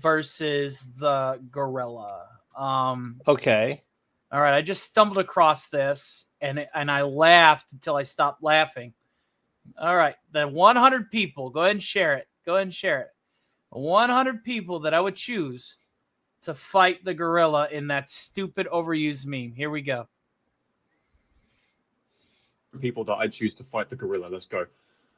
Speaker 9: versus the gorilla.
Speaker 1: Okay.
Speaker 9: All right, I just stumbled across this and I laughed until I stopped laughing. All right, the 100 people, go ahead and share it. 100 people that I would choose to fight the gorilla in that stupid overused meme. Here we go.
Speaker 10: People that I'd choose to fight the gorilla. Let's go.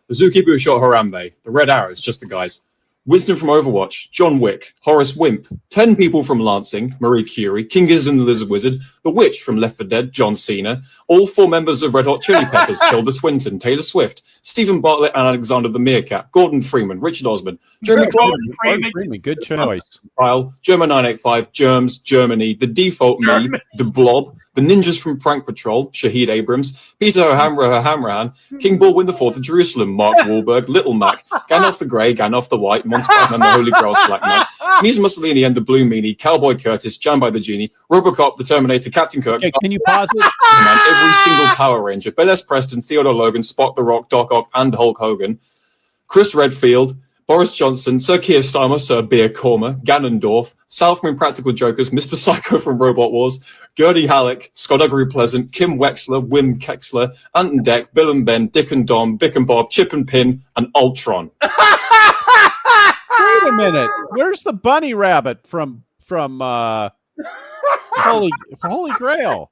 Speaker 10: The zookeeper who shot Harambe, the Red Arrows, just the guys. Winston from Overwatch, John Wick, Horace Wimp, 10 people from Lansing, Marie Curie, King Gizzard and the Lizard Wizard, the Witch from Left 4 Dead, John Cena, all 4 members of Red Hot Chili Peppers, Tilda Swinton, Taylor Swift, Stephen Bartlett and Alexander the Meerkat, Gordon Freeman, Richard Osman, Jeremy
Speaker 9: Gordon
Speaker 5: Gordon Freeman, good choice.
Speaker 10: Kyle, German 985, Germs, Germany, The Default Me, The Blob, The Ninjas from Prank Patrol, Shahid Abrams, Peter O'Hamrahan, King Baldwin IV of Jerusalem, Mark Wahlberg, Little Mac, Gandalf the Grey, Gandalf the White, Monty Python, The Holy Grail's Black Knight, Mies Mussolini and the Blue Meanie, Cowboy Curtis, Jan by the Genie, Robocop, The Terminator, Captain Kirk,
Speaker 5: Okay, can you pause it?
Speaker 10: Man, every single Power Ranger, Bill S. Preston, Theodore Logan, Spock the Rock, Doc Ock, and Hulk Hogan, Chris Redfield, Boris Johnson, Sir Keir Starmer, Sir Beer Korma, Ganondorf, Sal from Impractical Jokers, Mr. Psycho from Robot Wars, Gertie Halleck, Scott Uggery Pleasant, Kim Wexler, Wim Kexler, Ant and Deck, Bill and Ben, Dick and Dom, Bick and Bob, Chip and Pin, and Ultron.
Speaker 5: Wait a minute. Where's the bunny rabbit from Holy Grail?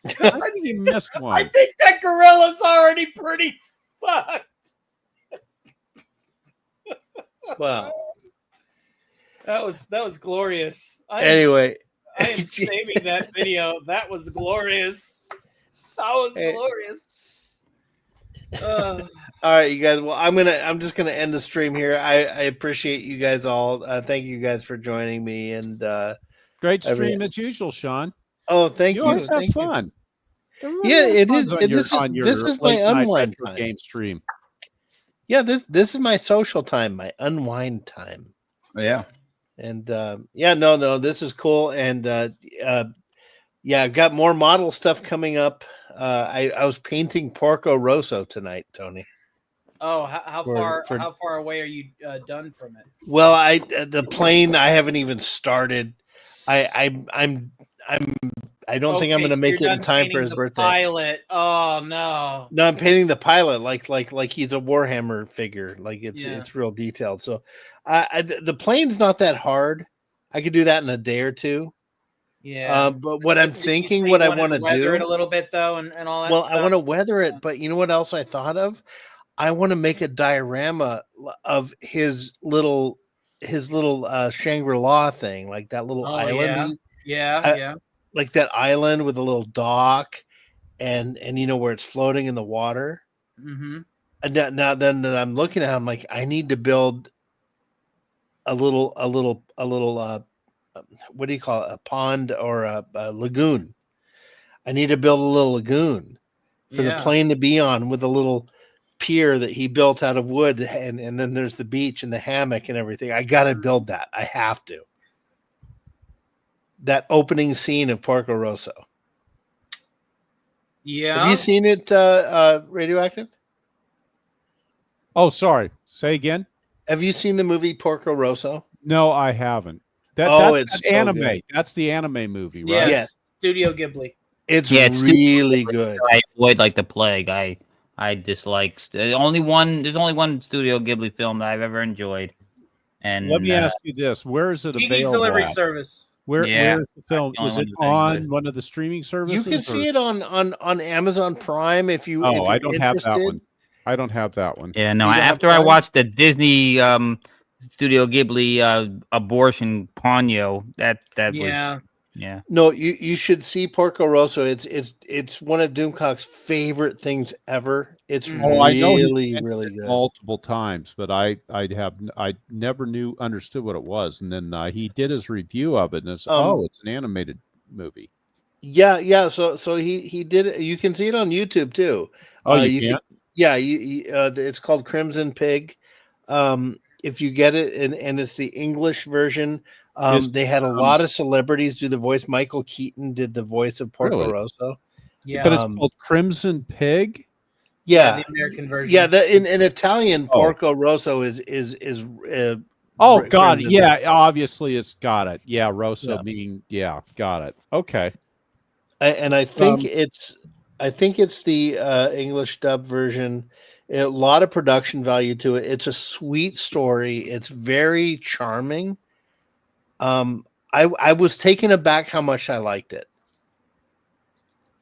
Speaker 5: I think you missed
Speaker 9: I
Speaker 5: one.
Speaker 9: think that gorilla's already pretty fucked.
Speaker 1: Well,
Speaker 9: That was glorious.
Speaker 1: anyway,
Speaker 9: I am saving that video. That was glorious. Glorious.
Speaker 1: all right, you guys. Well, I'm just gonna end the stream here. I appreciate you guys all. Thank you guys for joining me. And
Speaker 5: Great stream as usual, Sean.
Speaker 1: oh, thank
Speaker 5: You
Speaker 1: you.
Speaker 5: always have
Speaker 1: Thank you.
Speaker 5: fun.
Speaker 1: Yeah, it
Speaker 5: Fun's
Speaker 1: is.
Speaker 5: on your
Speaker 1: This is my
Speaker 5: late night
Speaker 1: unwind
Speaker 5: retro
Speaker 1: time.
Speaker 5: game stream.
Speaker 1: Yeah, this is my social time, my unwind time.
Speaker 2: Yeah.
Speaker 1: And no, this is cool. And yeah, I've got more model stuff coming up. I was painting Porco Rosso tonight, Tony.
Speaker 8: Oh, how
Speaker 1: For-
Speaker 8: far
Speaker 1: for-
Speaker 8: how far away are you done from it?
Speaker 1: Well, the plane I haven't even started. I'm I don't think I'm
Speaker 8: Okay,
Speaker 1: going to
Speaker 8: so
Speaker 1: make
Speaker 8: you're
Speaker 1: it in
Speaker 8: done
Speaker 1: time for
Speaker 8: painting
Speaker 1: his
Speaker 8: the
Speaker 1: birthday.
Speaker 8: pilot. Oh no.
Speaker 1: No, I'm painting the pilot like he's a Warhammer figure. Like
Speaker 8: Yeah.
Speaker 1: it's real detailed. So, the plane's not that hard. I could do that in a day or two.
Speaker 8: Yeah.
Speaker 1: But what I'm
Speaker 8: Did you
Speaker 1: thinking,
Speaker 8: say
Speaker 1: what
Speaker 8: you
Speaker 1: I
Speaker 8: wanted
Speaker 1: want to
Speaker 8: weather it
Speaker 1: do,
Speaker 8: a little bit though, and all that
Speaker 1: well, I
Speaker 8: stuff?
Speaker 1: want to weather it. But you know what else I thought of? I want to make a diorama of his little Shangri-La thing, like that little
Speaker 8: Oh
Speaker 1: island.
Speaker 8: yeah. Yeah,
Speaker 1: I,
Speaker 8: yeah.
Speaker 1: like that island with a little dock, and you know where it's floating in the water.
Speaker 8: Mm-hmm.
Speaker 1: And now then I'm looking at it, I'm like, I need to build a little what do you call it? A pond or a lagoon. I need to build a little lagoon for the
Speaker 8: Yeah.
Speaker 1: plane to be on with a little pier that he built out of wood, and then there's the beach and the hammock and everything. I got to build that. I have to. That opening scene of Porco Rosso.
Speaker 8: Yeah.
Speaker 1: Have you seen it, Radioactive?
Speaker 5: Oh, sorry. Say again.
Speaker 1: Have you seen the movie Porco Rosso?
Speaker 5: No, I haven't.
Speaker 1: Oh,
Speaker 5: That's
Speaker 1: it's
Speaker 5: an
Speaker 1: so
Speaker 5: anime.
Speaker 1: good.
Speaker 5: That's the anime movie, right?
Speaker 8: Yes.
Speaker 1: Yes.
Speaker 8: Studio Ghibli.
Speaker 1: It's
Speaker 2: Yeah, it's stupid.
Speaker 1: really good.
Speaker 2: I avoid like the plague. I dislike. Only one. There's only one Studio Ghibli film that I've ever enjoyed. And
Speaker 5: Let me ask you this: where is it
Speaker 8: Kiki's
Speaker 5: available
Speaker 8: Delivery
Speaker 5: at?
Speaker 8: Service.
Speaker 5: Where
Speaker 2: Yeah,
Speaker 5: is the film?
Speaker 2: the only
Speaker 5: Is
Speaker 2: one
Speaker 5: it
Speaker 2: that's any
Speaker 5: on
Speaker 2: good.
Speaker 5: one of the streaming services?
Speaker 1: You can see
Speaker 5: or-
Speaker 1: it on Amazon Prime if you
Speaker 5: Oh,
Speaker 1: if
Speaker 5: I
Speaker 1: you're
Speaker 5: don't have that
Speaker 1: interested.
Speaker 5: one. I don't have that one.
Speaker 2: Yeah, no.
Speaker 1: You don't have
Speaker 2: After I
Speaker 1: Prime?
Speaker 2: watched the Disney Studio Ghibli abortion Ponyo, that
Speaker 8: Yeah.
Speaker 2: was yeah.
Speaker 1: No, you should see Porco Rosso. It's one of Doomcock's favorite things ever. It's
Speaker 5: Oh, I know he's
Speaker 1: really
Speaker 5: mentioned
Speaker 1: really
Speaker 5: it
Speaker 1: good.
Speaker 5: multiple times, but I never understood what it was, and then he did his review of it, and it's it's an animated movie.
Speaker 1: Yeah. So he did it. You can see it on YouTube too.
Speaker 5: Oh, you
Speaker 1: You
Speaker 5: can?
Speaker 1: yeah. It's called Crimson Pig. If you get it, and it's the English version.
Speaker 5: Is
Speaker 1: They had a lot of celebrities do the voice. Michael Keaton did the voice of Porco
Speaker 5: Really?
Speaker 1: Rosso.
Speaker 8: Yeah.
Speaker 5: But it's called Crimson Pig.
Speaker 1: Yeah,
Speaker 8: the American version.
Speaker 1: yeah. In Italian,
Speaker 5: Oh.
Speaker 1: Porco Rosso is
Speaker 5: Oh, God,
Speaker 1: Crimson.
Speaker 5: yeah. Obviously, it's got it. Yeah, Rosso
Speaker 1: Yeah.
Speaker 5: meaning got it. Okay.
Speaker 1: And I think
Speaker 5: Um,
Speaker 1: it's the English dub version. A lot of production value to it. It's a sweet story. It's very charming. I was taken aback how much I liked it.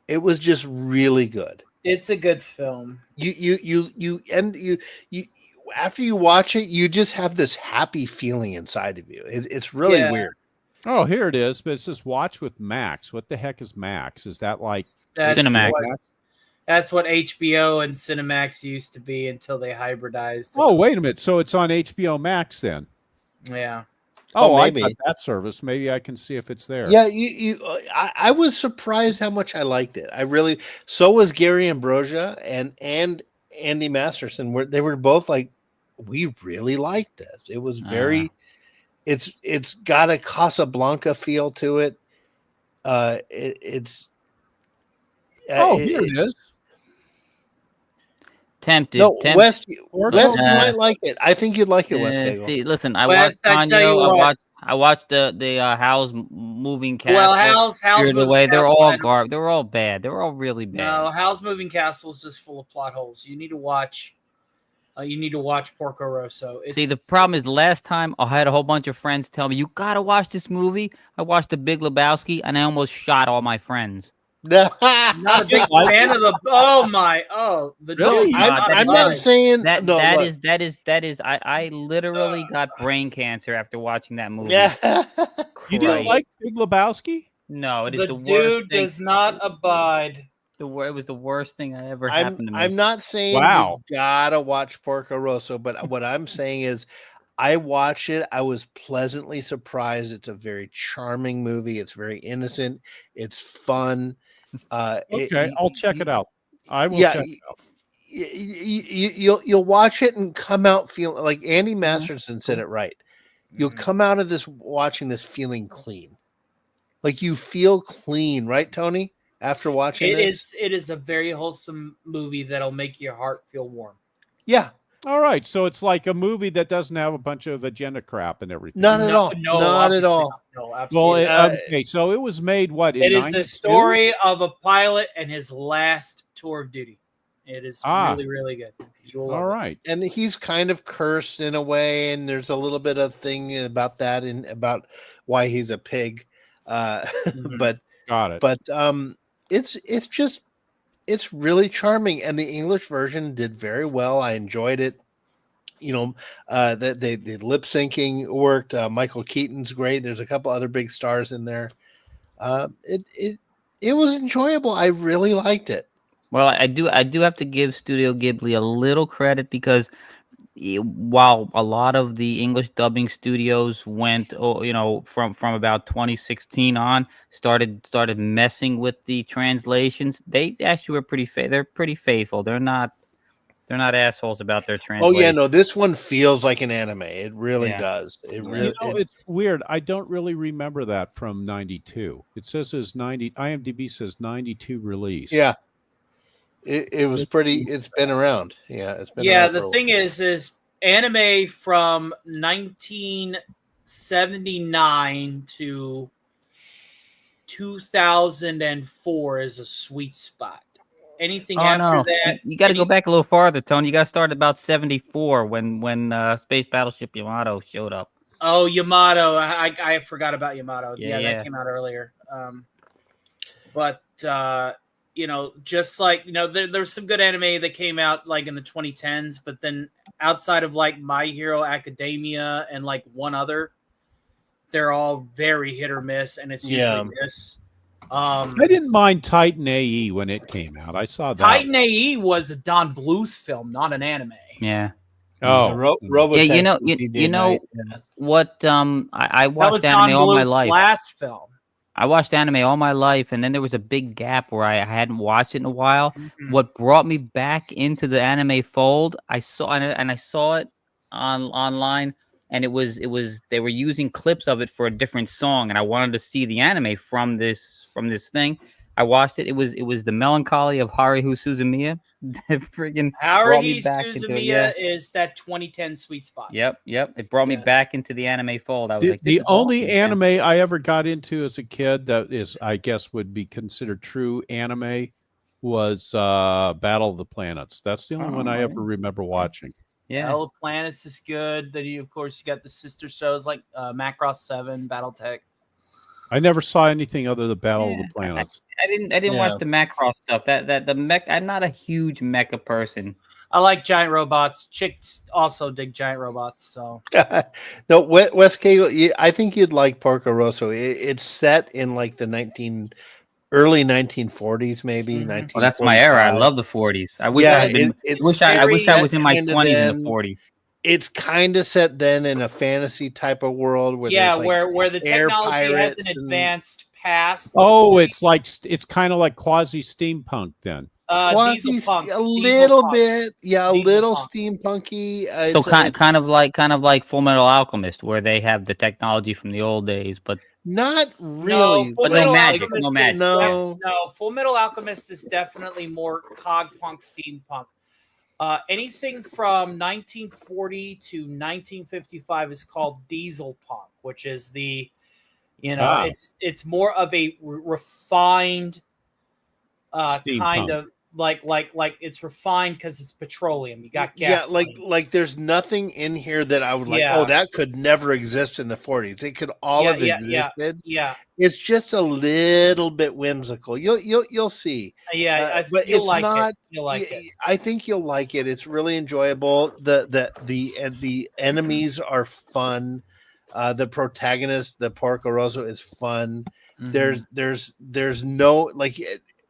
Speaker 1: It was just really good.
Speaker 8: It's a good film.
Speaker 1: You after you watch it, you just have this happy feeling inside of you. It's really
Speaker 8: Yeah.
Speaker 1: weird.
Speaker 5: Oh, here it is. But it says watch with Max. What the heck is Max? Is that like
Speaker 8: That's
Speaker 2: Cinemax.
Speaker 8: that's what HBO and Cinemax used to be until they hybridized.
Speaker 5: Oh, wait a minute. So it's on HBO Max then?
Speaker 8: Yeah.
Speaker 1: Oh,
Speaker 5: I
Speaker 1: maybe.
Speaker 5: got that service. Maybe I can see if it's there.
Speaker 1: Yeah, I was surprised how much I liked it. I really. So was Gary Ambrosia and Andy Masterson. They were both like, we really liked this. It was very. It's got a Casablanca feel to it. It's.
Speaker 5: Here it is.
Speaker 2: Tempted.
Speaker 1: No,
Speaker 2: tempted.
Speaker 1: West. West, you
Speaker 2: Uh,
Speaker 1: might like it. I think you'd like it, West Cagle.
Speaker 2: See, listen, I
Speaker 8: West,
Speaker 2: watched
Speaker 8: I tell you
Speaker 2: Ponyo.
Speaker 8: what.
Speaker 2: I watched the Howl's Moving Castle.
Speaker 8: Well, Howl's
Speaker 2: Spirited
Speaker 8: Moving
Speaker 2: Away. They're
Speaker 8: Castle
Speaker 2: all
Speaker 8: had-
Speaker 2: They're all bad. They're all really bad.
Speaker 8: No, Howl's Moving Castle is just full of plot holes. You need to watch. You need to watch Porco Rosso. It's,
Speaker 2: See, the problem is, last time I had a whole bunch of friends tell me, you gotta watch this movie. I watched The Big Lebowski, and I almost shot all my friends.
Speaker 8: I'm not a big fan of the. Oh my! Oh, the
Speaker 2: Really?
Speaker 8: dude.
Speaker 1: I'm not saying
Speaker 2: That
Speaker 1: no.
Speaker 2: that
Speaker 1: look.
Speaker 2: is that is. I literally got brain cancer after watching that movie.
Speaker 1: Yeah.
Speaker 5: You didn't
Speaker 2: Christ.
Speaker 5: like Big Lebowski?
Speaker 2: No, it is
Speaker 8: The
Speaker 2: the worst
Speaker 8: dude
Speaker 2: thing.
Speaker 8: does not abide.
Speaker 2: It was the worst thing that ever happened to me.
Speaker 1: I'm not saying
Speaker 5: Wow.
Speaker 1: you gotta watch Porco Rosso, but what I'm saying is I watched it. I was pleasantly surprised. It's a very charming movie. It's very innocent. It's fun.
Speaker 5: Okay, I'll check it out. I will
Speaker 1: Yeah,
Speaker 5: check it out.
Speaker 1: you'll watch it and come out feeling like Andy Masterson said it right. You'll come out of this watching this feeling clean, like you feel clean, right, Tony? After watching this,
Speaker 8: It is a very wholesome movie that'll make your heart feel warm.
Speaker 1: yeah.
Speaker 5: All right, so it's like a movie that doesn't have a bunch of agenda crap and everything.
Speaker 1: Not at
Speaker 9: No,
Speaker 1: all.
Speaker 9: no,
Speaker 1: Not at
Speaker 9: obviously
Speaker 1: all.
Speaker 9: not. No,
Speaker 5: Well,
Speaker 9: absolutely.
Speaker 5: okay, so it was made what in
Speaker 9: It is the
Speaker 5: 92?
Speaker 9: story of a pilot and his last tour of duty. It is
Speaker 5: Ah.
Speaker 9: really, really good. You will love
Speaker 5: All
Speaker 9: it.
Speaker 5: right.
Speaker 1: And he's kind of cursed in a way, and there's a little bit of thing about that and about why he's a pig.
Speaker 9: Mhm.
Speaker 1: But
Speaker 5: Got it.
Speaker 1: it's just it's really charming, and the English version did very well. I enjoyed it. The lip syncing worked. Michael Keaton's great. There's a couple other big stars in there. It was enjoyable. I really liked it.
Speaker 2: Well, I do have to give Studio Ghibli a little credit because while a lot of the English dubbing studios went, from about 2016 on, started messing with the translations, they actually were they're pretty faithful. They're not assholes about their
Speaker 1: Oh
Speaker 2: translation.
Speaker 1: yeah, no, this one feels like an anime. It really
Speaker 2: Yeah.
Speaker 1: does. It
Speaker 2: Yeah.
Speaker 1: really.
Speaker 5: It's weird. I don't really remember that from 92. It says it's 90. IMDb says 92 release.
Speaker 1: Yeah. It was pretty. It's been around. Yeah, it's been
Speaker 9: Yeah,
Speaker 1: around.
Speaker 9: the thing is anime from 1979 to 2004 is a sweet spot. Anything
Speaker 2: Oh
Speaker 9: after
Speaker 2: no,
Speaker 9: that,
Speaker 2: you got to go back a little farther, Tony. You got to start at about 74 when Space Battleship Yamato showed up.
Speaker 9: Oh, Yamato. I forgot about Yamato.
Speaker 2: Yeah,
Speaker 9: Yeah, that came out earlier. Just like, there's some good anime that came out like in the 2010s, but then outside of like My Hero Academia and like one other, they're all very hit or miss, and it's usually this.
Speaker 5: I didn't mind Titan AE when it came out. I saw that.
Speaker 9: Titan AE was a Don Bluth film, not an anime.
Speaker 2: Yeah.
Speaker 5: Oh,
Speaker 1: Robotech.
Speaker 2: Yeah,
Speaker 1: DJ Knight,
Speaker 2: what? I
Speaker 9: That was
Speaker 2: watched anime
Speaker 9: Don
Speaker 2: all my
Speaker 9: Bluth's
Speaker 2: life.
Speaker 9: last film.
Speaker 2: I watched anime all my life, and then there was a big gap where I hadn't watched it in a while.
Speaker 9: Mhm.
Speaker 2: What brought me back into the anime fold, I saw it online, and it was they were using clips of it for a different song, and I wanted to see the anime from this thing. I watched it. It was the Melancholy of Haruhi Suzumiya. Friggin' brought me
Speaker 9: Haruhi
Speaker 2: back into it.
Speaker 9: Suzumiya
Speaker 2: Yeah.
Speaker 9: is that 2010 sweet spot.
Speaker 2: Yep. It brought me back into the anime fold. I was like,
Speaker 5: The
Speaker 2: this is
Speaker 5: only
Speaker 2: awesome, man.
Speaker 5: anime I ever got into as a kid that is, I guess, would be considered true anime was Battle of the Planets. That's the only one I ever remember watching.
Speaker 2: Yeah.
Speaker 9: Battle of Planets is good. Then you got the sister shows like Macross 7, Battletech.
Speaker 5: I never saw anything other than Battle of the Planets.
Speaker 2: I didn't watch the Macross stuff. That the mech. I'm not a huge mecha person.
Speaker 9: I like giant robots. Chicks also dig giant robots. So
Speaker 1: No, West Cagle. I think you'd like Porco Rosso. It's set in like the early 1940s, maybe.
Speaker 2: Well, that's my era. I love the 40s. I wish I had been. I wish I was in my 20s in the 40s.
Speaker 1: It's kind of set then in a fantasy type of world where there's like
Speaker 9: where the
Speaker 1: air
Speaker 9: technology
Speaker 1: pirates
Speaker 9: hasn't
Speaker 1: and-
Speaker 9: advanced past.
Speaker 5: Oh, it's kind of like quasi steampunk then.
Speaker 1: Quasi,
Speaker 9: Dieselpunk.
Speaker 1: a little
Speaker 9: Dieselpunk.
Speaker 1: bit, yeah, a little
Speaker 9: Dieselpunk.
Speaker 1: steampunky.
Speaker 2: So
Speaker 1: It's
Speaker 2: kind of like Full Metal Alchemist, where they have the technology from the old days, but
Speaker 1: not
Speaker 9: No,
Speaker 1: really,
Speaker 2: But no
Speaker 9: Fullmetal
Speaker 2: magic,
Speaker 9: Alchemist
Speaker 2: no magic.
Speaker 9: is
Speaker 1: No.
Speaker 9: Full Metal Alchemist is definitely more cogpunk, steampunk. Anything from 1940 to 1955 is called diesel punk, which is it's more of a refined kind
Speaker 5: Steampunk.
Speaker 9: of like it's refined because it's petroleum. You got
Speaker 1: yeah,
Speaker 9: gas.
Speaker 1: like there's nothing in here that I would like.
Speaker 9: Yeah.
Speaker 1: Oh, that could never exist in the 40s. It could all have existed.
Speaker 9: Yeah.
Speaker 1: It's just a little bit whimsical. You'll see.
Speaker 9: But
Speaker 1: it's
Speaker 9: like
Speaker 1: not.
Speaker 9: it. You'll like it.
Speaker 1: I think you'll like it. It's really enjoyable. The enemies are fun. The protagonist, the Porco Rosso, is fun. There's no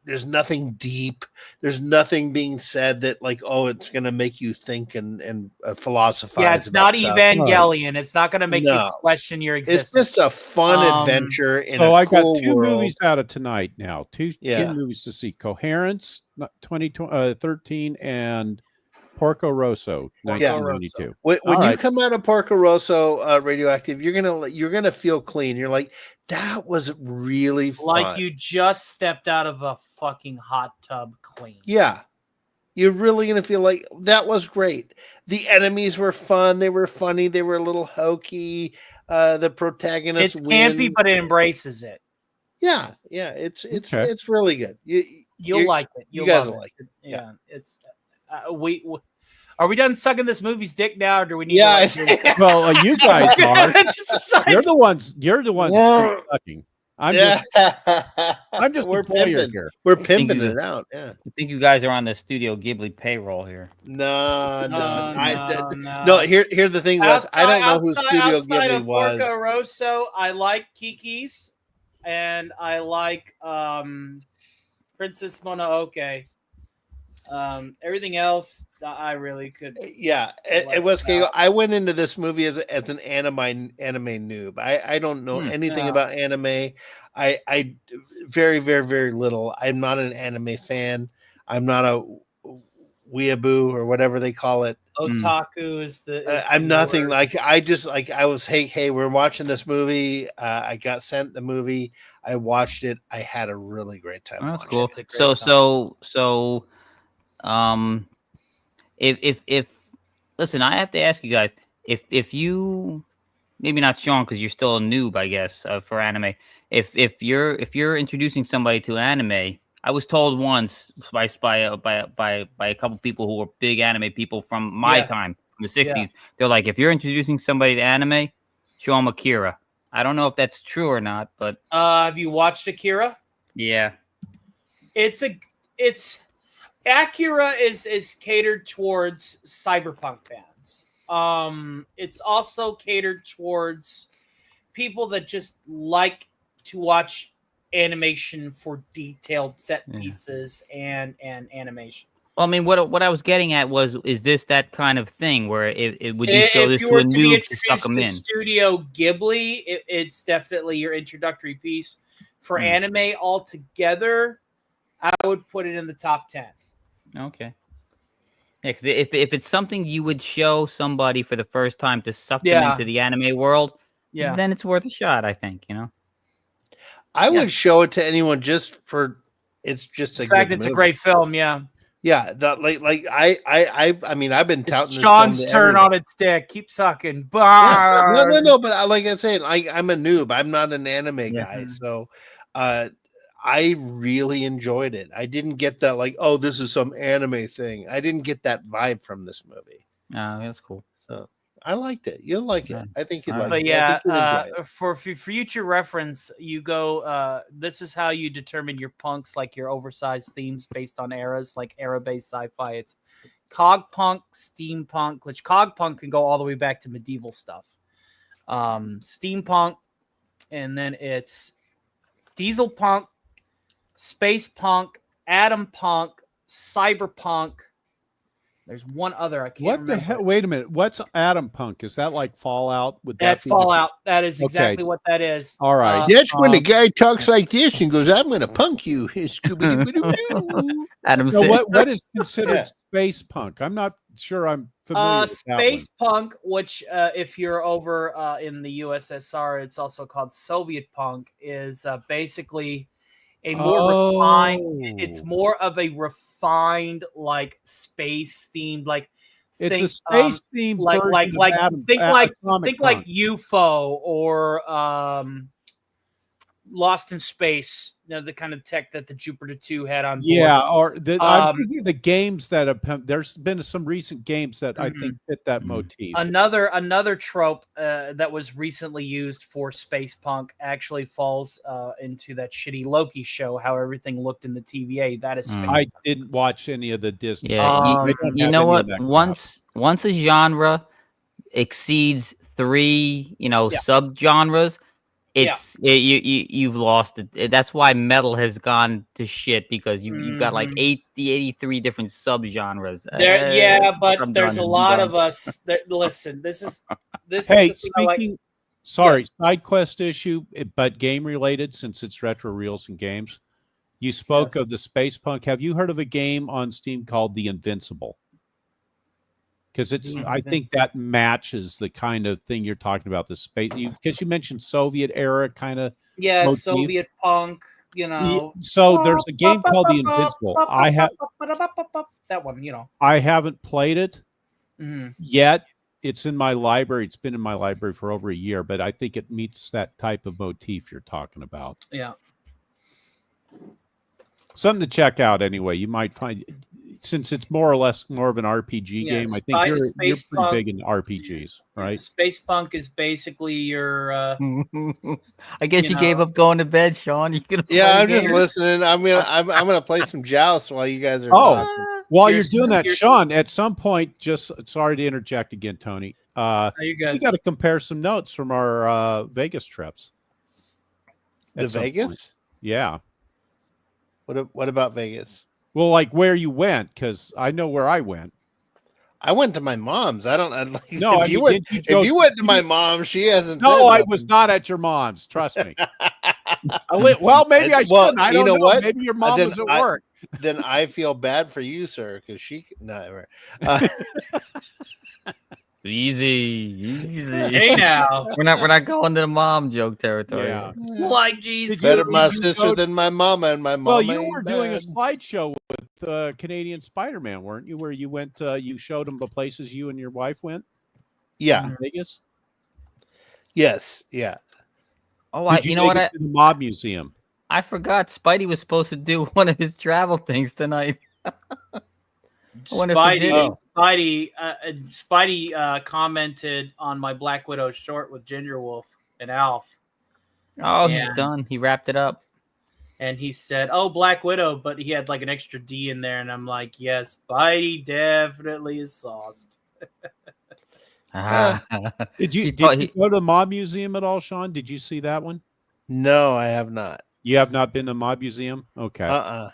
Speaker 1: there's nothing deep. There's nothing being said that it's going to make you think and philosophize.
Speaker 9: Yeah, it's
Speaker 1: about
Speaker 9: not
Speaker 1: stuff.
Speaker 9: Evangelion. It's not going to make you
Speaker 1: No.
Speaker 9: question your
Speaker 1: It's
Speaker 9: existence.
Speaker 1: just a fun adventure in
Speaker 5: So
Speaker 1: a
Speaker 5: I
Speaker 1: cool
Speaker 5: got two
Speaker 1: world.
Speaker 5: movies out of tonight now. Two movies to see: Coherence, 2013, and Porco Rosso, 1992.
Speaker 1: When
Speaker 5: All
Speaker 1: you
Speaker 5: right.
Speaker 1: come out of Porco Rosso Radioactive, you're gonna feel clean. You're like, that was really fun.
Speaker 9: Like you just stepped out of a fucking hot tub clean.
Speaker 1: Yeah. You're really gonna feel like that was great. The enemies were fun. They were funny. They were a little hokey. The protagonist
Speaker 8: It's campy,
Speaker 1: wins.
Speaker 8: but it embraces it.
Speaker 1: Yeah, yeah.
Speaker 5: Okay.
Speaker 1: It's really good.
Speaker 8: You'll like it.
Speaker 1: You
Speaker 8: You'll
Speaker 1: guys
Speaker 8: love
Speaker 1: will
Speaker 8: it.
Speaker 1: like it.
Speaker 8: Yeah, it's are we done sucking this movie's dick now, or do we need
Speaker 1: Yeah.
Speaker 8: to like,
Speaker 5: Well, you guys are.
Speaker 8: Just
Speaker 5: You're the ones. You're the ones
Speaker 1: Whoa.
Speaker 5: sucking. I'm
Speaker 1: Yeah.
Speaker 5: just
Speaker 1: We're
Speaker 5: a player
Speaker 1: pimping.
Speaker 5: here.
Speaker 1: We're
Speaker 2: think
Speaker 1: pimping
Speaker 2: you-
Speaker 1: it out. Yeah.
Speaker 2: I think you guys are on the Studio Ghibli payroll here.
Speaker 1: No.
Speaker 8: no.
Speaker 1: No. Here's the thing, Wes. I don't know who Studio
Speaker 8: outside
Speaker 1: Ghibli
Speaker 8: of
Speaker 1: was.
Speaker 8: Porco Rosso, I like Kiki's, and I like Princess Mononoke. Everything else, I really could.
Speaker 1: Yeah,
Speaker 8: Like
Speaker 1: it was
Speaker 8: that.
Speaker 1: I went into this movie as an anime noob. I don't know anything
Speaker 8: Yeah.
Speaker 1: about anime. I very very little. I'm not an anime fan. I'm not a weeaboo or whatever they call it.
Speaker 8: Otaku is the.
Speaker 1: I'm nothing
Speaker 8: word.
Speaker 1: like I just like I was hey we're watching this movie. I got sent the movie. I watched it. I had a really great time.
Speaker 2: Oh, that's
Speaker 1: watching
Speaker 2: cool.
Speaker 1: it.
Speaker 8: It's a great
Speaker 2: So if listen, I have to ask you guys if you maybe not Sean because you're still a noob, I guess, for anime. If you're introducing somebody to anime, I was told once by a couple people who were big anime people from my
Speaker 8: Yeah.
Speaker 2: time from the '60s.
Speaker 8: Yeah.
Speaker 2: They're like, if you're introducing somebody to anime, show them Akira. I don't know if that's true or not, but
Speaker 8: Have you watched Akira?
Speaker 2: yeah.
Speaker 8: It's Akira is catered towards cyberpunk fans. It's also catered towards people that just like to watch animation for detailed set pieces and animation.
Speaker 2: Well, I mean, what I was getting at is this that kind of thing where it would you show
Speaker 8: If
Speaker 2: this
Speaker 8: you
Speaker 2: to
Speaker 8: were
Speaker 2: a
Speaker 8: to be
Speaker 2: noob to suck
Speaker 8: introduced
Speaker 2: them
Speaker 8: to
Speaker 2: in?
Speaker 8: Studio Ghibli, it's definitely your introductory piece. For anime altogether, I would put it in the top 10.
Speaker 2: Okay. Yeah, because if it's something you would show somebody for the first time to suck them into the anime world, then it's worth a shot. I think
Speaker 1: I would show it to anyone just for it's just
Speaker 8: In
Speaker 1: a
Speaker 8: fact,
Speaker 1: good
Speaker 8: it's a
Speaker 1: movie.
Speaker 8: great film. Yeah.
Speaker 1: Yeah, I mean, I've been touting
Speaker 8: It's
Speaker 1: this
Speaker 8: Sean's
Speaker 1: film to
Speaker 8: turn
Speaker 1: everyone.
Speaker 8: on its dick. Keep sucking.
Speaker 1: Yeah.
Speaker 8: Bah!
Speaker 1: No, but like I'm saying, I'm a noob. I'm not an anime guy, so I really enjoyed it. I didn't get that like, oh, this is some anime thing. I didn't get that vibe from this movie.
Speaker 2: Oh, that's cool.
Speaker 1: So I liked it. You'll like it. I think you'd like
Speaker 8: But
Speaker 1: it. I
Speaker 8: yeah,
Speaker 1: think you'll enjoy it.
Speaker 8: for future reference, you go. This is how you determine your punks, like your oversized themes based on eras, like era-based sci-fi. It's cogpunk, steampunk, which cogpunk can go all the way back to medieval stuff. Steampunk, and then it's diesel punk, space punk, atom punk, cyberpunk. There's one other I can't
Speaker 5: What
Speaker 8: remember.
Speaker 5: the hell? Wait a minute. What's Atom Punk? Is that like Fallout? Would that
Speaker 8: That's
Speaker 5: be
Speaker 8: Fallout. That is
Speaker 5: Okay.
Speaker 8: exactly what that is.
Speaker 5: All right.
Speaker 1: That's when the guy talks like this and goes, "I'm going to punk you." Scooby-Doo.
Speaker 2: Adam
Speaker 5: So
Speaker 2: said,
Speaker 5: what is considered
Speaker 1: Yeah.
Speaker 5: space punk? I'm not sure I'm familiar with that
Speaker 8: Space punk, which if you're over in the USSR, it's also called Soviet punk, is basically a more refined. It's more of a refined, like space themed, like
Speaker 5: It's
Speaker 8: think,
Speaker 5: a space themed version of Atom,
Speaker 8: think
Speaker 5: Atomic
Speaker 8: like
Speaker 5: Punk.
Speaker 8: UFO or Lost in Space. You know, the kind of tech that the Jupiter 2 had on board.
Speaker 5: Yeah, or I'm thinking of the games that have. There's been some recent games that I think fit that motif.
Speaker 8: Another trope that was recently used for space punk actually falls into that shitty Loki show. How everything looked in the TVA. That is space.
Speaker 5: I didn't watch any of the Disney.
Speaker 2: yeah,
Speaker 5: I don't
Speaker 2: you
Speaker 5: have
Speaker 2: know
Speaker 5: any
Speaker 2: what?
Speaker 5: of that crap.
Speaker 2: Once a genre exceeds 3, subgenres, you've lost it. That's why metal has gone to shit because you've got like 83 different subgenres.
Speaker 8: But there's a lot of us that listen. This is
Speaker 5: Hey,
Speaker 8: is the thing I like.
Speaker 5: speaking. Sorry, side quest issue, but game related since it's retro reels and games. You spoke of the space punk. Have you heard of a game on Steam called The Invincible? Because I think that matches the kind of thing you're talking about. The space, because you mentioned Soviet era kind of.
Speaker 8: Yeah,
Speaker 5: motif.
Speaker 8: Soviet punk. you know.
Speaker 5: So there's a game called The Invincible.
Speaker 8: That one, you know.
Speaker 5: I haven't played it
Speaker 8: Mhm.
Speaker 5: yet. It's in my library. It's been in my library for over a year, but I think it meets that type of motif you're talking about.
Speaker 8: Yeah.
Speaker 5: Something to check out anyway. You might find, since it's more or less more of an RPG
Speaker 8: Yeah,
Speaker 5: game. I think you're
Speaker 8: Space
Speaker 5: pretty
Speaker 8: Punk-
Speaker 5: big into RPGs, right?
Speaker 8: Space Punk is basically your
Speaker 2: I guess
Speaker 8: You
Speaker 2: you gave
Speaker 8: know.
Speaker 2: up going to bed, Sean. You gonna
Speaker 1: Yeah,
Speaker 2: play
Speaker 1: I'm just
Speaker 2: games?
Speaker 1: listening. I'm gonna play some Joust while you guys are
Speaker 5: Oh,
Speaker 1: talking.
Speaker 5: while
Speaker 8: You're
Speaker 5: you're doing that,
Speaker 8: you're-
Speaker 5: Sean, at some point, just sorry to interject again, Tony.
Speaker 8: Are you
Speaker 5: You
Speaker 8: good?
Speaker 5: got to compare some notes from our Vegas trips.
Speaker 1: The
Speaker 5: At some point.
Speaker 1: Vegas?
Speaker 5: Yeah.
Speaker 1: What about Vegas?
Speaker 5: Well, like where you went, because I know where I went.
Speaker 1: I went to my mom's. I don't. Like,
Speaker 5: No,
Speaker 1: if
Speaker 5: I
Speaker 1: you
Speaker 5: mean,
Speaker 1: went,
Speaker 5: did you go-
Speaker 1: if you went to my mom, she hasn't.
Speaker 5: No,
Speaker 1: said
Speaker 5: I
Speaker 1: nothing.
Speaker 5: was not at your mom's. Trust me. Well, maybe I should.
Speaker 1: Well,
Speaker 5: I
Speaker 1: you
Speaker 5: don't
Speaker 1: know
Speaker 5: know.
Speaker 1: what?
Speaker 5: Maybe your mom
Speaker 1: Then
Speaker 5: was at
Speaker 1: I-
Speaker 5: work.
Speaker 1: Then I feel bad for you, sir, because she never. Uh,
Speaker 2: Easy.
Speaker 8: Hey now.
Speaker 2: We're not going to the mom joke territory.
Speaker 5: Yeah.
Speaker 8: Like geez.
Speaker 1: better my
Speaker 5: you
Speaker 1: sister
Speaker 5: go-
Speaker 1: than my mama, and my mama.
Speaker 5: Well, you
Speaker 1: ain't
Speaker 5: were doing a
Speaker 1: bad.
Speaker 5: slideshow with Canadian Spider-Man, weren't you? Where you went, you showed them the places you and your wife went.
Speaker 1: Yeah.
Speaker 5: In Vegas.
Speaker 1: Yes. Yeah.
Speaker 2: Oh,
Speaker 5: Did
Speaker 2: you know what?
Speaker 5: make it to the Mob Museum?
Speaker 2: I forgot. Spidey was supposed to do one of his travel things tonight. wonder if he did
Speaker 8: Spidey,
Speaker 1: it.
Speaker 8: Spidey commented on my Black Widow short with Ginger Wolf and Alf,
Speaker 2: Oh,
Speaker 8: Yeah.
Speaker 2: he's done. He wrapped it up.
Speaker 8: and he said, "Oh, Black Widow," but he had like an extra D in there, and I'm like, "Yes, Spidey definitely is sauced."
Speaker 5: Did you
Speaker 2: He thought
Speaker 5: go to the Mob Museum at all, Sean? Did you see that one?
Speaker 1: No, I have not.
Speaker 5: You have not been to Mob Museum? Okay.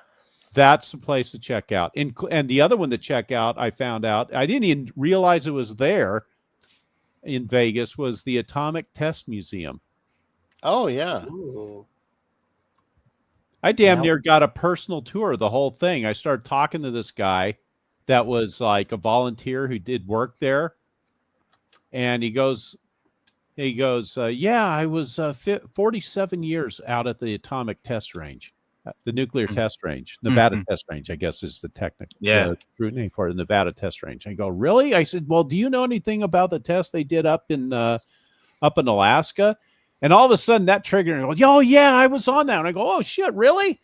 Speaker 5: That's the place to check out. And the other one to check out, I found out, I didn't even realize it was there in Vegas, was the Atomic Test Museum.
Speaker 1: Oh yeah.
Speaker 8: Ooh.
Speaker 5: I damn near got a personal tour of the whole thing. I started talking to this guy that was like a volunteer who did work there. And he goes, yeah, I was 47 years out at the atomic test range, the nuclear test range, Nevada test range, I guess is the technical true name for it, the Nevada test range. I go, really? I said, well, do you know anything about the test they did up in Alaska? And all of a sudden that triggered, and I go, oh, yeah, I was on that. And I go, oh, shit, really?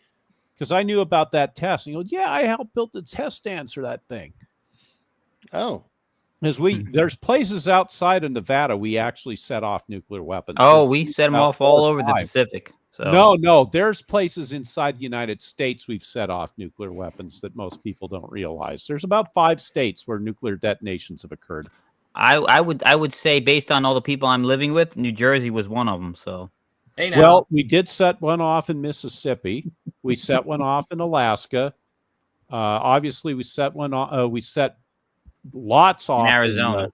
Speaker 5: Because I knew about that test. And he goes, yeah, I helped build the test stands for that thing.
Speaker 1: Oh.
Speaker 5: Because there's places outside of Nevada we actually set off nuclear weapons.
Speaker 2: Oh, we set them off all over the Pacific. So.
Speaker 5: No, there's places inside the United States we've set off nuclear weapons that most people don't realize. There's about 5 states where nuclear detonations have occurred.
Speaker 2: I would say, based on all the people I'm living with, New Jersey was one of them. So,
Speaker 8: Hey now.
Speaker 5: well, we did set one off in Mississippi. We set one off in Alaska. Obviously, we set one off. We set lots off
Speaker 2: in Arizona.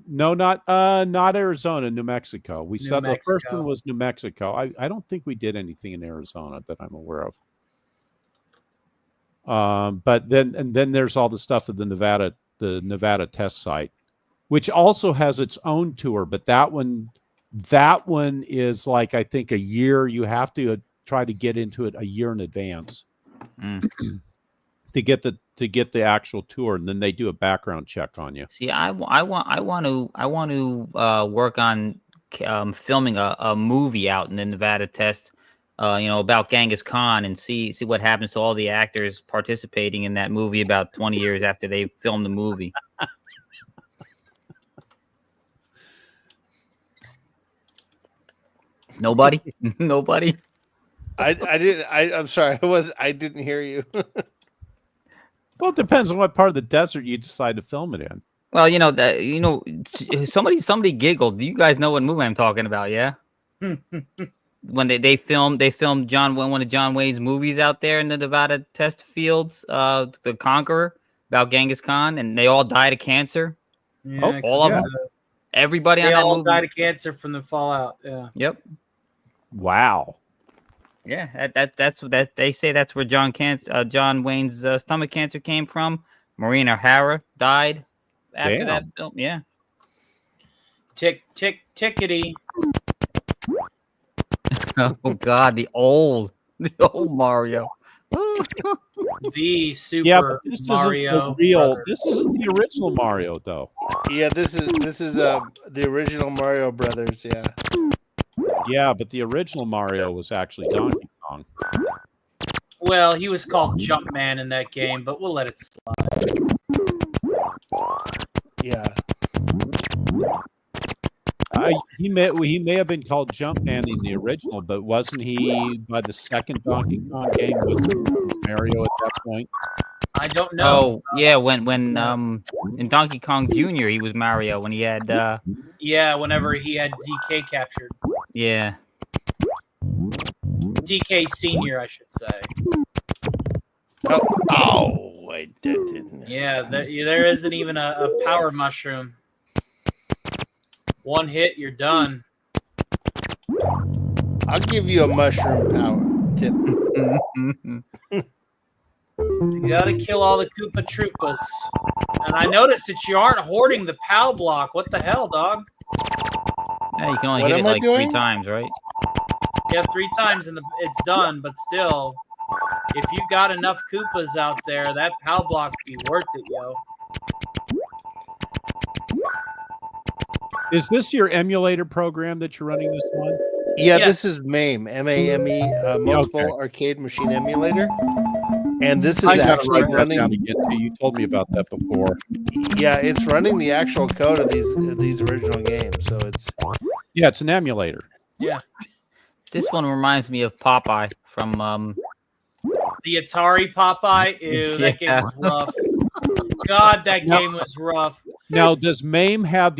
Speaker 5: Not Arizona, New Mexico. We said the first
Speaker 8: Mexico.
Speaker 5: one was New Mexico. I don't think we did anything in Arizona that I'm aware of. But then there's all the stuff at the Nevada test site, which also has its own tour. But that one is like, I think, a year. You have to try to get into it a year in advance. to get the actual tour, and then they do a background check on you.
Speaker 2: See, I want to work on filming a movie out in the Nevada test, about Genghis Khan, and see what happens to all the actors participating in that movie about 20 years after they filmed the movie. Nobody.
Speaker 1: I'm sorry. I didn't hear you.
Speaker 5: Well, it depends on what part of the desert you decide to film it in.
Speaker 2: Well, somebody giggled. Do you guys know what movie I'm talking about? Yeah. When they filmed one of John Wayne's movies out there in the Nevada test fields, The Conqueror, about Genghis Khan, and they all died of cancer.
Speaker 8: Yeah,
Speaker 2: all of them. Everybody
Speaker 8: they
Speaker 2: on that
Speaker 8: all
Speaker 2: movie
Speaker 8: died of cancer from the fallout. Yeah.
Speaker 2: Yep.
Speaker 5: Wow.
Speaker 2: Yeah, that's they say that's where John Wayne's stomach cancer came from. Maureen O'Hara died after that film. Yeah.
Speaker 8: Tick tick tickety.
Speaker 2: Oh God, the old. The old Mario.
Speaker 9: The Super
Speaker 5: Yeah, but this
Speaker 9: Mario.
Speaker 5: isn't the real.
Speaker 9: Brothers.
Speaker 5: This isn't the original Mario, though.
Speaker 1: Yeah, this is the original Mario Brothers. Yeah.
Speaker 5: Yeah, but the original Mario was actually Donkey Kong.
Speaker 9: Well, he was called Jumpman in that game, but we'll let it slide.
Speaker 1: Yeah.
Speaker 5: He may have been called Jumpman in the original, but wasn't he by the second Donkey Kong game was Mario at that point?
Speaker 9: I don't know.
Speaker 2: Oh yeah, when in Donkey Kong Jr. he was Mario when he had
Speaker 9: Yeah, whenever he had DK captured.
Speaker 2: yeah.
Speaker 9: DK Senior, I should say.
Speaker 1: Oh, I didn't.
Speaker 9: Yeah, there isn't even a power mushroom. One hit, you're done.
Speaker 1: I'll give you a mushroom power tip.
Speaker 9: You gotta kill all the Koopa Troopas. And I noticed that you aren't hoarding the POW block. What the hell, dog?
Speaker 2: Yeah, you can only
Speaker 1: What
Speaker 2: hit it
Speaker 1: am I
Speaker 2: like
Speaker 1: doing?
Speaker 2: 3 times, right?
Speaker 9: Yeah, 3 times and it's done, but still, if you got enough Koopas out there, that POW block would be worth it, yo.
Speaker 5: Is this your emulator program that you're running this on?
Speaker 1: Yeah,
Speaker 9: Yes.
Speaker 1: this is MAME, M-A-M-E, multiple
Speaker 5: Okay.
Speaker 1: arcade machine emulator. And this is
Speaker 5: I gotta
Speaker 1: actually
Speaker 5: write that
Speaker 1: running.
Speaker 5: down again too. You told me about that before.
Speaker 1: Yeah, it's running the actual code of these original games. So it's
Speaker 5: Yeah, it's an emulator.
Speaker 2: This one reminds me of Popeye from
Speaker 9: The Atari Popeye, ew, that game
Speaker 2: Yeah.
Speaker 9: was rough. God, that game was rough.
Speaker 5: Now, does MAME have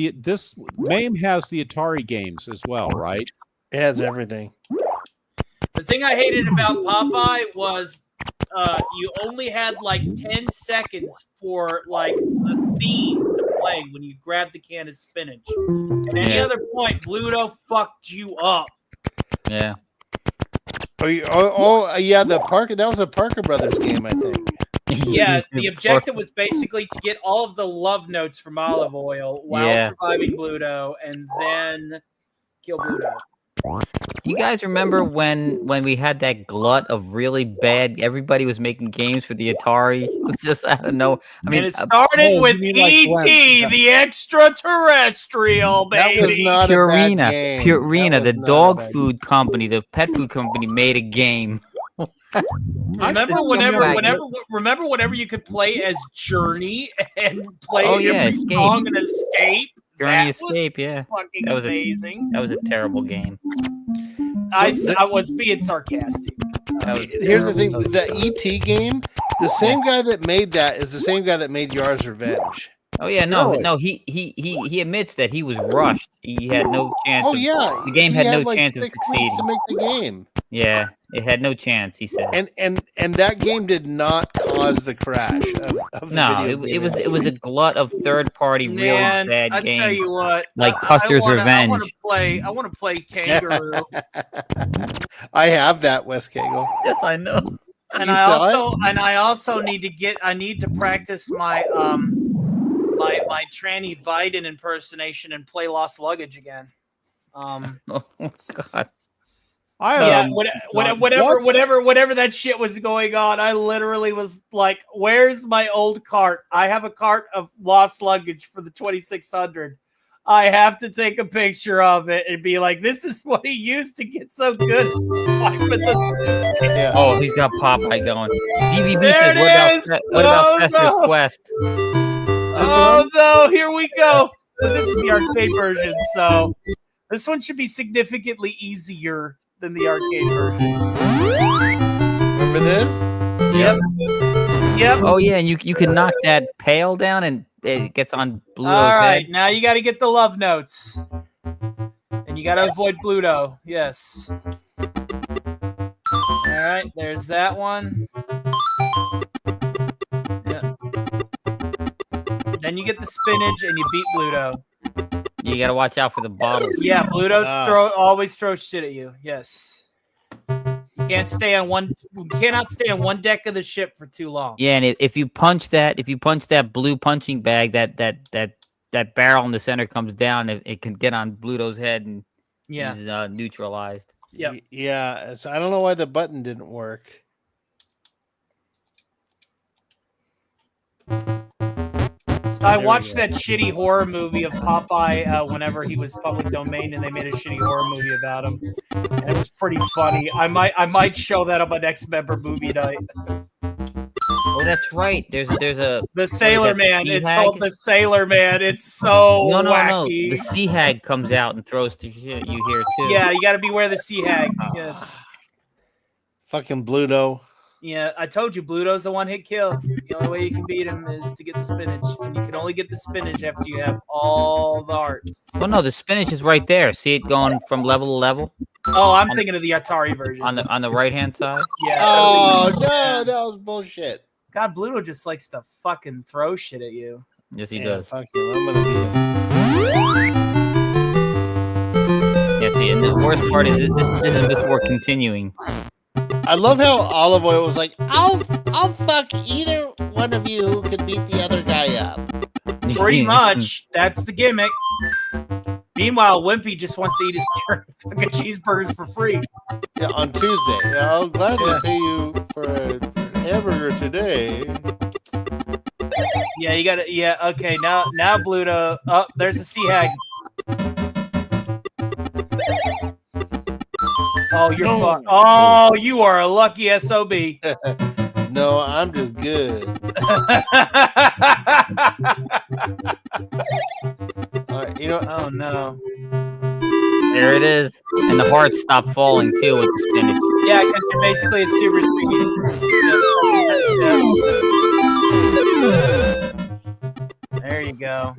Speaker 5: MAME has the Atari games as well, right?
Speaker 1: it has everything.
Speaker 9: The thing I hated about Popeye was you only had like 10 seconds for like the theme to play when you grabbed the can of spinach. At any
Speaker 2: Yeah.
Speaker 9: other point, Bluto fucked you up.
Speaker 2: yeah.
Speaker 1: Yeah, the Parker. That was a Parker Brothers game, I think.
Speaker 9: Yeah, the objective was basically to get all of the love notes from Olive Oil while
Speaker 2: Yeah.
Speaker 9: surviving Bluto and then kill Bluto.
Speaker 2: Do you guys remember when we had that glut of really bad? Everybody was making games for the Atari. It was just I don't know. I mean,
Speaker 9: And it started
Speaker 5: you
Speaker 9: with
Speaker 5: mean like
Speaker 9: E.T.,
Speaker 5: Glenn?
Speaker 9: the extraterrestrial,
Speaker 1: That was
Speaker 9: baby.
Speaker 1: not a bad
Speaker 2: Purina,
Speaker 1: game.
Speaker 2: Purina,
Speaker 1: That
Speaker 2: the
Speaker 1: was not a
Speaker 2: dog
Speaker 1: bad
Speaker 2: food company, the pet food company, made a game.
Speaker 9: Remember whenever you could play as Journey and play
Speaker 2: Oh, yeah,
Speaker 9: every
Speaker 2: Escape.
Speaker 9: song and Escape?
Speaker 2: Journey
Speaker 9: That
Speaker 2: Escape, yeah,
Speaker 9: was fucking
Speaker 2: That was a-
Speaker 9: amazing.
Speaker 2: that was a terrible game.
Speaker 9: I was being sarcastic.
Speaker 2: That was
Speaker 1: Here's the thing:
Speaker 2: terrible.
Speaker 1: the ET game. The same guy that made that is the same guy that made Yar's Revenge.
Speaker 2: Oh yeah, no,
Speaker 5: Really?
Speaker 2: no, he admits that he was rushed. He had no chance.
Speaker 1: Oh
Speaker 2: of-
Speaker 1: yeah,
Speaker 2: the game
Speaker 1: he
Speaker 2: had no
Speaker 1: like
Speaker 2: chance of
Speaker 1: 6 weeks
Speaker 2: succeeding.
Speaker 1: to make the game,
Speaker 2: Yeah, it had no chance. He said.
Speaker 1: and that game did not cause the crash of the
Speaker 2: No,
Speaker 1: video
Speaker 2: it
Speaker 1: game
Speaker 2: was a
Speaker 1: industry.
Speaker 2: glut of third party really
Speaker 9: Man,
Speaker 2: bad
Speaker 9: I
Speaker 2: games.
Speaker 9: tell you what,
Speaker 2: like Custer's
Speaker 9: I
Speaker 2: Revenge.
Speaker 9: want to play Kangaroo,
Speaker 1: I have that, Wes Cagle.
Speaker 2: Yes, I know.
Speaker 9: and
Speaker 1: You saw it?
Speaker 9: I also need to practice my my tranny Biden impersonation and play Lost Luggage again.
Speaker 2: Oh God.
Speaker 5: I
Speaker 9: Yeah,
Speaker 5: what?
Speaker 9: whatever that shit was going on, I literally was like, "Where's my old cart? I have a cart of Lost Luggage for the 2600. I have to take a picture of it and be like, this is what he used to get so good."
Speaker 1: Yeah.
Speaker 2: Oh, he's got Popeye going. DVB
Speaker 9: There
Speaker 2: says,
Speaker 9: it is!
Speaker 2: what about
Speaker 9: Oh,
Speaker 2: Fester's
Speaker 9: no.
Speaker 2: Quest?
Speaker 9: Oh no, here we go. But this is the arcade version, so this one should be significantly easier than the arcade version.
Speaker 1: Remember this?
Speaker 9: Yep. Yep.
Speaker 2: Oh yeah, and you can knock that pail down and it gets on Bluto's
Speaker 9: All right,
Speaker 2: head.
Speaker 9: now you got to get the love notes, and you got to avoid Bluto. Yes. All right, there's that one. Yeah. Then you get the spinach, and you beat Bluto.
Speaker 2: You gotta watch out for the bottles.
Speaker 9: Yeah, Bluto's
Speaker 1: Ah.
Speaker 9: always throws shit at you. Yes. You cannot stay on one deck of the ship for too long.
Speaker 2: Yeah, and if you punch that blue punching bag, that barrel in the center comes down, it can get on Bluto's head and
Speaker 9: Yeah.
Speaker 2: he's neutralized.
Speaker 8: Yep.
Speaker 1: Yeah, so I don't know why the button didn't work.
Speaker 8: So I
Speaker 1: There we
Speaker 8: watched
Speaker 1: go.
Speaker 8: that shitty horror movie of Popeye whenever he was public domain, and they made a shitty horror movie about him, and it was pretty funny. I might show that on my next member movie night.
Speaker 2: Oh, that's right. There's a
Speaker 8: The Sailor
Speaker 2: that, the
Speaker 8: Man.
Speaker 2: sea
Speaker 8: It's
Speaker 2: hag?
Speaker 8: called the Sailor Man. It's so
Speaker 2: No.
Speaker 8: wacky.
Speaker 2: The sea hag comes out and throws the shit you hear too.
Speaker 8: Yeah, you got to beware the sea hag. Yes.
Speaker 1: Fucking Bluto.
Speaker 8: Yeah, I told you, Bluto's a one-hit kill. The only way you can beat him is to get the spinach, and you can only get the spinach after you have all the hearts.
Speaker 2: Oh no, the spinach is right there. See it going from level to level
Speaker 8: Oh, I'm thinking of the Atari version.
Speaker 2: on the right hand side.
Speaker 8: Yeah.
Speaker 1: Oh no, that was bullshit.
Speaker 8: God, Bluto just likes to fucking throw shit at you.
Speaker 2: Yes, he
Speaker 1: Yeah,
Speaker 2: does.
Speaker 1: fuck you. I'm gonna be.
Speaker 2: Yeah, see, and the worst part is this is before continuing.
Speaker 1: I love how Olive Oil was like, I'll fuck either one of you who can beat the other guy up.
Speaker 8: Pretty much. That's the gimmick. Meanwhile, Wimpy just wants to eat his fucking cheeseburgers for free.
Speaker 1: Yeah, on Tuesday. Yeah, I'll gladly pay you for a hamburger today.
Speaker 8: Yeah, you gotta. Yeah, okay. Now, Bluto. Oh, there's a sea hag. Oh, you're fucked. Oh, you are a lucky SOB.
Speaker 1: No, I'm just good. All right, you know.
Speaker 8: Oh no.
Speaker 2: There it is, and the hearts stop falling too with the spinach.
Speaker 8: Yeah, because basically it's super sweet. There you go.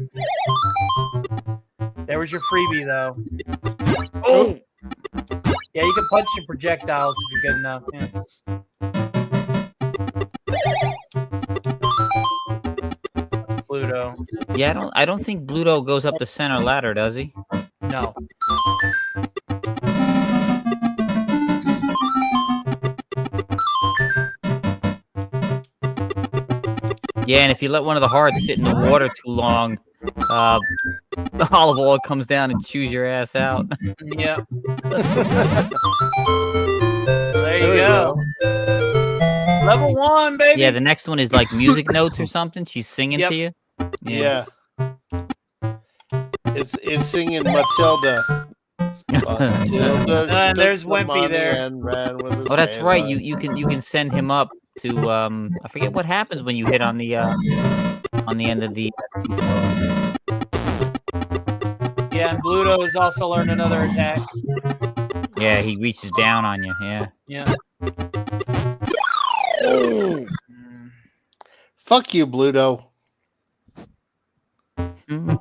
Speaker 8: There was your freebie, though. Oh! Yeah, you can punch your projectiles if you're good enough. Yeah. Pluto.
Speaker 2: Yeah, I don't think Bluto goes up the center ladder, does he?
Speaker 8: No.
Speaker 2: Yeah, and if you let one of the hearts sit in the water too long, the olive oil comes down and chews your ass out.
Speaker 8: Yeah. There you go. Level 1, baby.
Speaker 2: Yeah, the next one is like music notes or something. She's singing
Speaker 8: Yep.
Speaker 2: to you.
Speaker 1: Yeah. It's singing Matilda. Matilda
Speaker 8: And there's
Speaker 1: took the
Speaker 8: Wimpy
Speaker 1: money
Speaker 8: there.
Speaker 1: and ran with the
Speaker 2: Oh, that's right.
Speaker 1: sailor.
Speaker 2: You can send him up to I forget what happens when you hit on the end of the.
Speaker 8: Yeah, and Bluto has also learned another attack.
Speaker 2: Yeah, he reaches down on you. Yeah.
Speaker 8: Yeah.
Speaker 1: Fuck you, Bluto.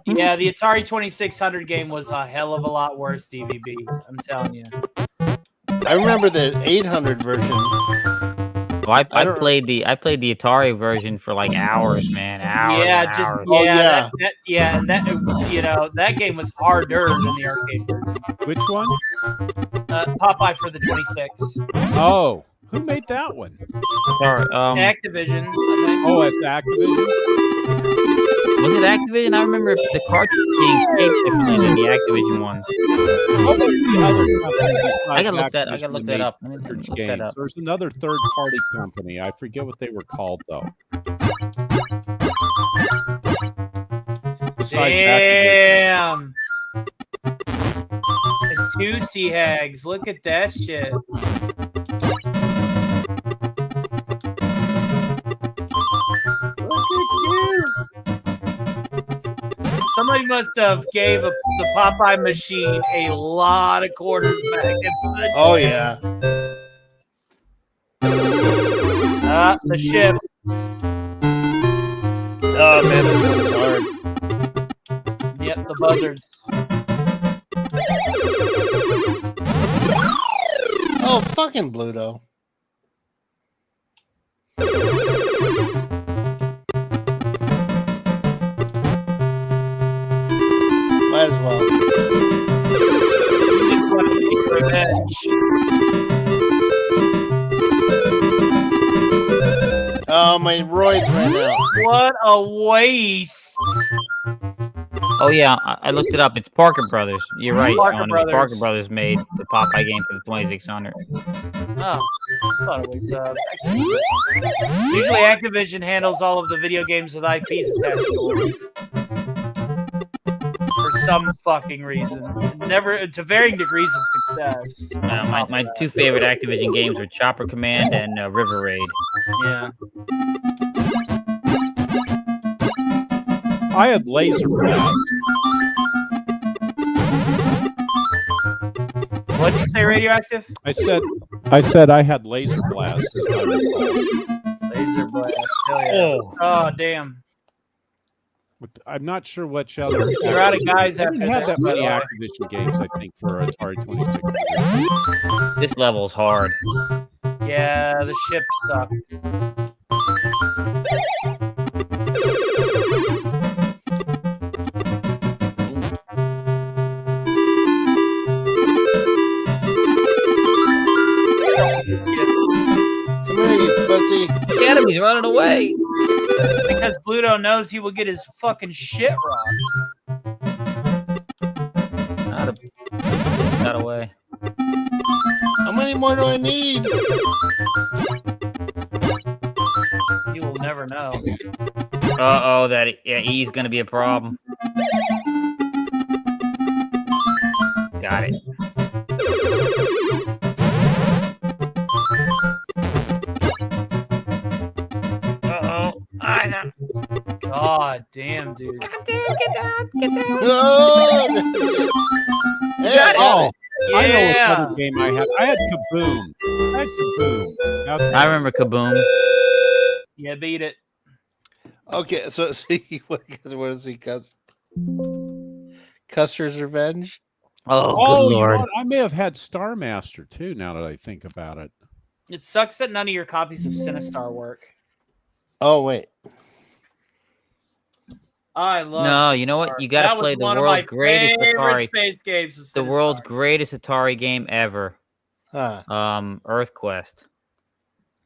Speaker 8: Yeah, the Atari 2600 game was a hell of a lot worse, DVB. I'm telling you.
Speaker 1: I remember the 800 version.
Speaker 2: Well, I played the Atari version for like hours, man. Hours.
Speaker 8: Yeah,
Speaker 2: and
Speaker 8: just
Speaker 2: hours.
Speaker 1: Oh,
Speaker 8: yeah,
Speaker 1: yeah.
Speaker 8: and that that game was harder than the arcade version.
Speaker 5: Which one?
Speaker 8: Popeye for the 26.
Speaker 5: Oh, who made that one?
Speaker 2: Sorry.
Speaker 8: Activision. I think.
Speaker 5: Oh, it's Activision.
Speaker 2: Was it Activision? I remember the cartridge being taped differently than the Activision ones.
Speaker 5: What was the other company
Speaker 2: I gotta look that up. Let me
Speaker 5: cartridge
Speaker 2: look that
Speaker 5: games?
Speaker 2: up.
Speaker 5: There's another third-party company. I forget what they were called though. Besides Activision.
Speaker 8: Damn. And 2 sea hags. Look at that shit. Look at you. Somebody must have gave the Popeye machine a lot of quarters back.
Speaker 1: Oh, yeah.
Speaker 8: The ship.
Speaker 1: Oh, man, this one's hard.
Speaker 8: Yep, the buzzards.
Speaker 1: Oh, fucking Bluto. Might as well.
Speaker 8: Just want to take revenge.
Speaker 1: Oh, my roids ran out.
Speaker 8: What a waste.
Speaker 2: Oh yeah, I looked it up. It's Parker Brothers. You're right.
Speaker 9: Parker
Speaker 2: Sean, it was Parker
Speaker 9: Brothers.
Speaker 2: Brothers made the Popeye game for the 2600.
Speaker 9: Oh, I thought it was. Usually, Activision handles all of the video games with IPs attached to them for some fucking reason. Never to varying degrees of success.
Speaker 2: My two favorite Activision games were Chopper Command and River Raid.
Speaker 9: Yeah.
Speaker 5: I had Laser Blast.
Speaker 9: What did you say, Radioactive?
Speaker 5: I said I had Laser Blast.
Speaker 9: Laser Blast. Hell yeah. Oh, damn.
Speaker 5: I'm not sure what other.
Speaker 9: You're out of guys
Speaker 5: I
Speaker 9: after
Speaker 5: didn't have
Speaker 9: this,
Speaker 5: that
Speaker 9: by
Speaker 5: many
Speaker 9: the way.
Speaker 5: Activision games, I think, for Atari 2600.
Speaker 2: This level's hard.
Speaker 9: Yeah, the ship sucked.
Speaker 1: Come here, you pussy.
Speaker 2: Get him! He's running away.
Speaker 9: Because Bluto knows he will get his fucking shit rocked.
Speaker 2: Got away.
Speaker 1: How many more do I need?
Speaker 9: He will never know.
Speaker 2: Uh-oh, E's gonna be a problem. Got it. Uh-oh. I know.
Speaker 9: God damn, dude.
Speaker 2: Get down.
Speaker 1: Oh,
Speaker 2: Got it.
Speaker 5: Oh, I know what
Speaker 9: Yeah.
Speaker 5: other game I had. I had Kaboom. Now,
Speaker 2: I remember Kaboom.
Speaker 9: Yeah, beat it.
Speaker 1: okay, so see what is he? Custer's Revenge.
Speaker 2: Oh, good
Speaker 5: oh, you know
Speaker 2: lord.
Speaker 5: what? I may have had Star Master too. Now that I think about it.
Speaker 9: It sucks that none of your copies of Sinistar work.
Speaker 1: Oh wait,
Speaker 9: I love.
Speaker 2: No, you know what?
Speaker 9: Sinistar.
Speaker 2: You gotta
Speaker 9: That was
Speaker 2: play the
Speaker 9: one of
Speaker 2: world's
Speaker 9: my
Speaker 2: greatest
Speaker 9: favorite
Speaker 2: Atari.
Speaker 9: space games. Was
Speaker 2: The
Speaker 9: Sinistar.
Speaker 2: world's greatest Atari game ever.
Speaker 1: huh?
Speaker 2: EarthQuest.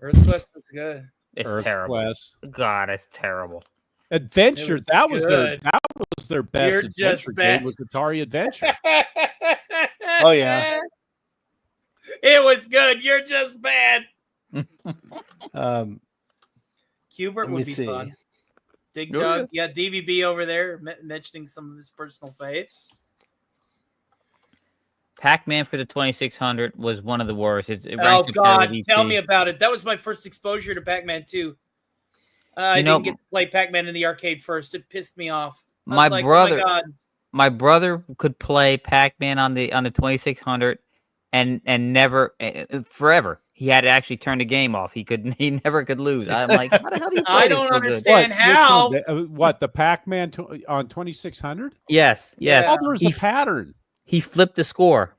Speaker 9: EarthQuest was good.
Speaker 2: It's terrible.
Speaker 5: EarthQuest.
Speaker 2: God, it's terrible.
Speaker 5: Adventure.
Speaker 9: It was
Speaker 5: That was
Speaker 9: good.
Speaker 5: their best
Speaker 9: You're
Speaker 5: adventure
Speaker 9: just
Speaker 5: game.
Speaker 9: bad.
Speaker 5: Was Atari Adventure.
Speaker 1: Oh yeah.
Speaker 9: It was good. You're just bad.
Speaker 1: Um,
Speaker 9: Cubert
Speaker 1: let me
Speaker 9: would be
Speaker 1: see.
Speaker 9: fun. Dig
Speaker 2: Oh,
Speaker 9: Dug. Yeah, DVB over there mentioning some of his personal faves.
Speaker 2: Pac-Man for the 2600 was one of the worst. It
Speaker 9: Oh
Speaker 2: ranks up there
Speaker 9: God,
Speaker 2: with
Speaker 9: tell
Speaker 2: ET.
Speaker 9: me about it. That was my first exposure to Pac-Man 2. I
Speaker 2: You know,
Speaker 9: didn't get to play Pac-Man in the arcade first. It pissed me off. I
Speaker 2: My
Speaker 9: was like,
Speaker 2: brother-
Speaker 9: oh my God.
Speaker 2: My brother could play Pac-Man on the 2600 and never forever. He had to actually turn the game off. He never could lose. I'm like, how the hell do you play
Speaker 9: I
Speaker 2: this
Speaker 9: don't
Speaker 2: so good?
Speaker 9: understand how.
Speaker 5: Which one? What, the Pac-Man on 2600?
Speaker 2: Yes.
Speaker 9: Yeah.
Speaker 5: Oh, there's a pattern.
Speaker 2: He flipped the score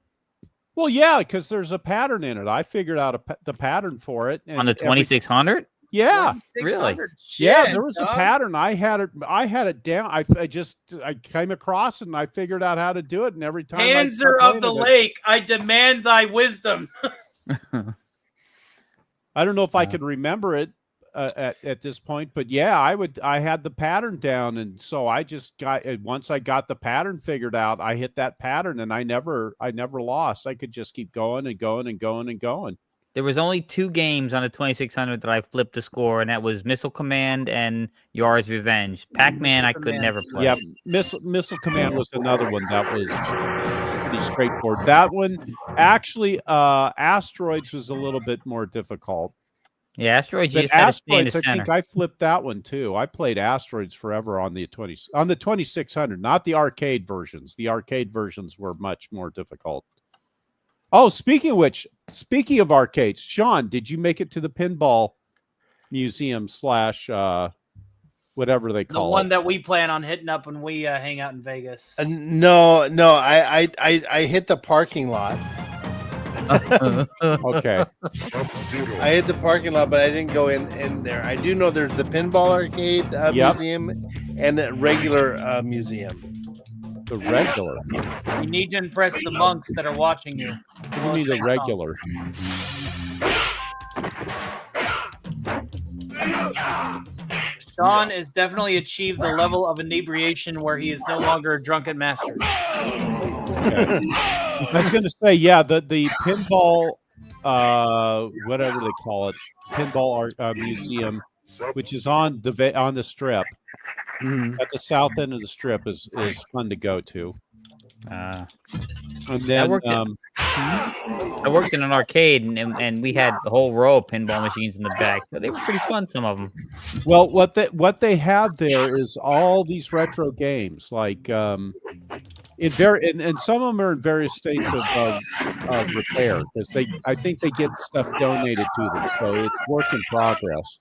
Speaker 5: Well, yeah, because there's a pattern in it. I figured out the pattern for it. And
Speaker 2: on the 2600.
Speaker 5: yeah,
Speaker 9: 2600.
Speaker 5: yeah,
Speaker 9: Shit,
Speaker 5: there was a
Speaker 9: dog.
Speaker 5: pattern. I had it down. I came across it and I figured out how to do it. And every time
Speaker 9: Panzer of the Lake, I demand thy wisdom.
Speaker 5: I don't know if I can remember it at this point, but yeah, I had the pattern down, and so I just got once I got the pattern figured out, I hit that pattern, and I never lost. I could just keep going and going and going and going.
Speaker 2: There was only 2 games on the 2600 that I flipped the score, and that was Missile Command and Yar's Revenge. Pac-Man, I could never play.
Speaker 5: Yeah, Missile Command was another one that was pretty straightforward. That one, actually, Asteroids was a little bit more difficult.
Speaker 2: Yeah, Asteroids, you
Speaker 5: But
Speaker 2: just had to stay in the
Speaker 5: Asteroids, I
Speaker 2: center.
Speaker 5: think I flipped that one too. I played Asteroids forever on the 2600, not the arcade versions. The arcade versions were much more difficult. Oh, speaking of arcades, Sean, did you make it to the pinball museum / whatever they
Speaker 9: The
Speaker 5: call
Speaker 9: one
Speaker 5: it?
Speaker 9: that we plan on hitting up when we hang out in Vegas.
Speaker 1: no, I hit the parking lot.
Speaker 5: Okay.
Speaker 1: I hit the parking lot, but I didn't go in there. I do know there's the pinball arcade
Speaker 5: Yep.
Speaker 1: museum and the regular museum.
Speaker 5: The regular.
Speaker 9: You need to impress the monks that are watching you.
Speaker 5: What do you mean the regular?
Speaker 8: Sean has definitely achieved the level of inebriation where he is no longer a drunken master.
Speaker 5: I was going to say, yeah, the pinball, whatever they call it, pinball art museum, which is on the strip at the south end of the strip, is fun to go to. And then
Speaker 2: I worked in an arcade, and we had the whole row of pinball machines in the back. So they were pretty fun, some of them.
Speaker 5: Well, what they have there is all these retro games, like and some of them are in various states of repair because I think they get stuff donated to them, so it's work in progress.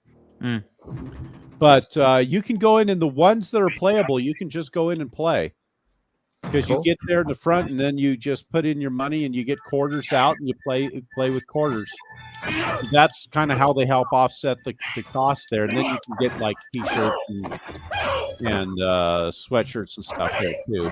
Speaker 5: But you can go in, and the ones that are playable, you can just go in and play. Because you get there in the front, and then you just put in your money, and you get quarters out, and you play with quarters. So that's kind of how they help offset the cost there, and then you can get like T-shirts and sweatshirts and stuff there too.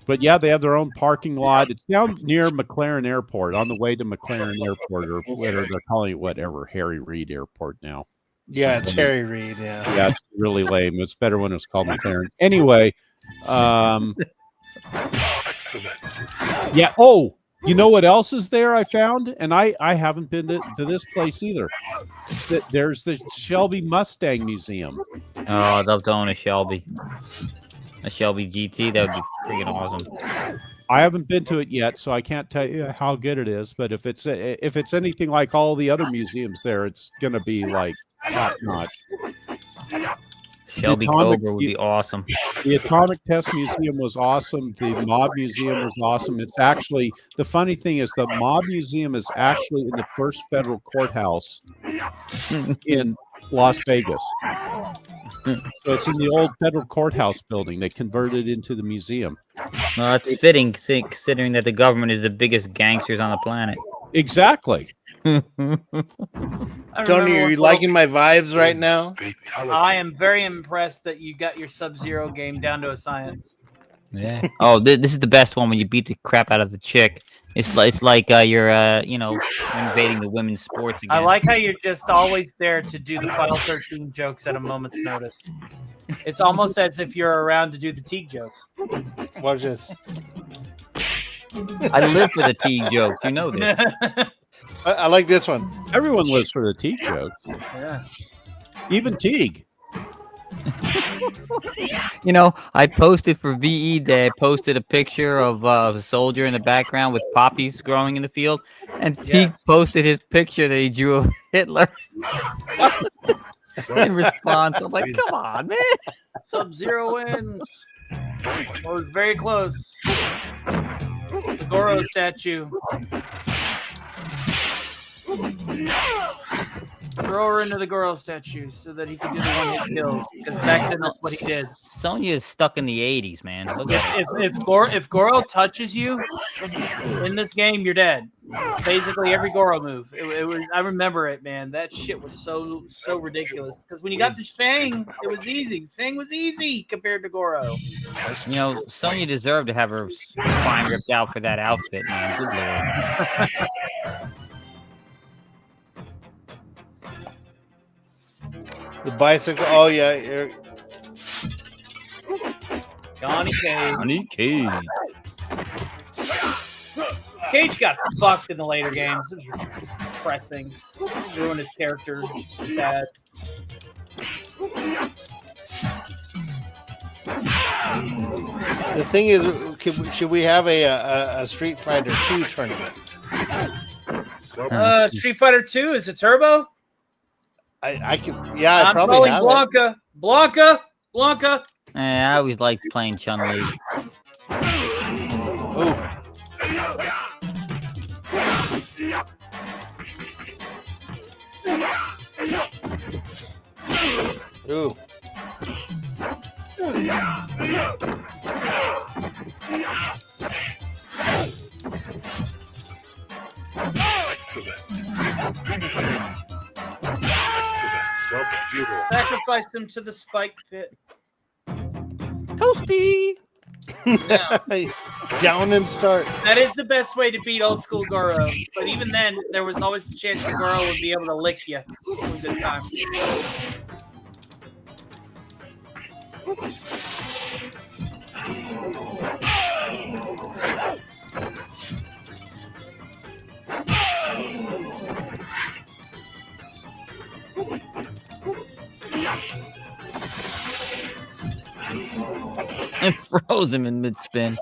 Speaker 5: But yeah, they have their own parking lot. It's down near McLaren Airport, on the way to McLaren Airport, or whatever they're calling it, whatever, Harry Reid Airport now.
Speaker 1: Yeah, it's Harry Reid. Yeah,
Speaker 5: it's really lame. It's better when it was called McLaren. Anyway, yeah. Oh, you know what else is there? I found, and I haven't been to this place either. There's the Shelby Mustang Museum.
Speaker 2: Oh, I'd love to own a Shelby GT. That would be freaking awesome.
Speaker 5: I haven't been to it yet, so I can't tell you how good it is. But if it's anything like all the other museums there, it's going to be like top notch.
Speaker 2: Shelby Cobra would be awesome.
Speaker 5: The Atomic Test Museum was awesome. The Mob Museum was awesome. It's actually, the funny thing is, the Mob Museum is actually in the first federal courthouse in Las Vegas. So it's in the old federal courthouse building. They converted it into the museum.
Speaker 2: Well, that's fitting, considering that the government is the biggest gangsters on the planet.
Speaker 5: Exactly.
Speaker 1: Tony, are you liking my vibes right now?
Speaker 8: I am very impressed that you got your Sub-Zero game down to a science.
Speaker 2: Yeah. Oh, this is the best one when you beat the crap out of the chick. It's like you're invading the women's sports again.
Speaker 8: I like how you're just always there to do the Final 13 jokes at a moment's notice. It's almost as if you're around to do the Teague jokes.
Speaker 1: Watch this.
Speaker 2: I live for the Teague jokes. You know this.
Speaker 1: I like this one.
Speaker 5: Everyone lives for the Teague jokes.
Speaker 8: Yeah.
Speaker 5: Even Teague.
Speaker 2: You know, I posted for VE Day. I posted a picture of a soldier in the background with poppies growing in the field, and Teague posted his picture that he drew of Hitler. In response, I'm like, "Come on, man!"
Speaker 8: Sub-Zero wins. It was very close. The Goro statue. Throw her into the Goro statue so that he can do the one-hit kills. Because back then, that's what he did.
Speaker 2: Sonya is stuck in the 80s, man. Look at
Speaker 8: If Goro touches you in this game, you're dead. Basically, every Goro move. It was. I remember it, man. That shit was so ridiculous. Because when you got the Fang, it was easy. Fang was easy compared to Goro.
Speaker 2: You know, Sonya deserved to have her spine ripped out for that outfit, man. Good Lord.
Speaker 1: The bicycle. Oh yeah.
Speaker 8: Johnny Cage.
Speaker 2: Johnny Cage.
Speaker 8: Cage got fucked in the later games. It was depressing. Ruined his character. Sad.
Speaker 1: The thing is, should we have a Street Fighter 2 tournament?
Speaker 8: Street Fighter 2 is it Turbo?
Speaker 1: I can. Yeah, I
Speaker 8: I'm
Speaker 1: probably
Speaker 8: calling
Speaker 1: have
Speaker 8: Blanca.
Speaker 1: It.
Speaker 8: Blanca.
Speaker 2: I always liked playing Chun-Li.
Speaker 1: Ooh.
Speaker 8: Sacrifice him to the spike pit.
Speaker 2: Toasty.
Speaker 1: Down and start.
Speaker 8: That is the best way to beat old school Goro. But even then, there was always a chance that Goro would be able to lick you. It was a good time.
Speaker 2: And froze him in mid-spin.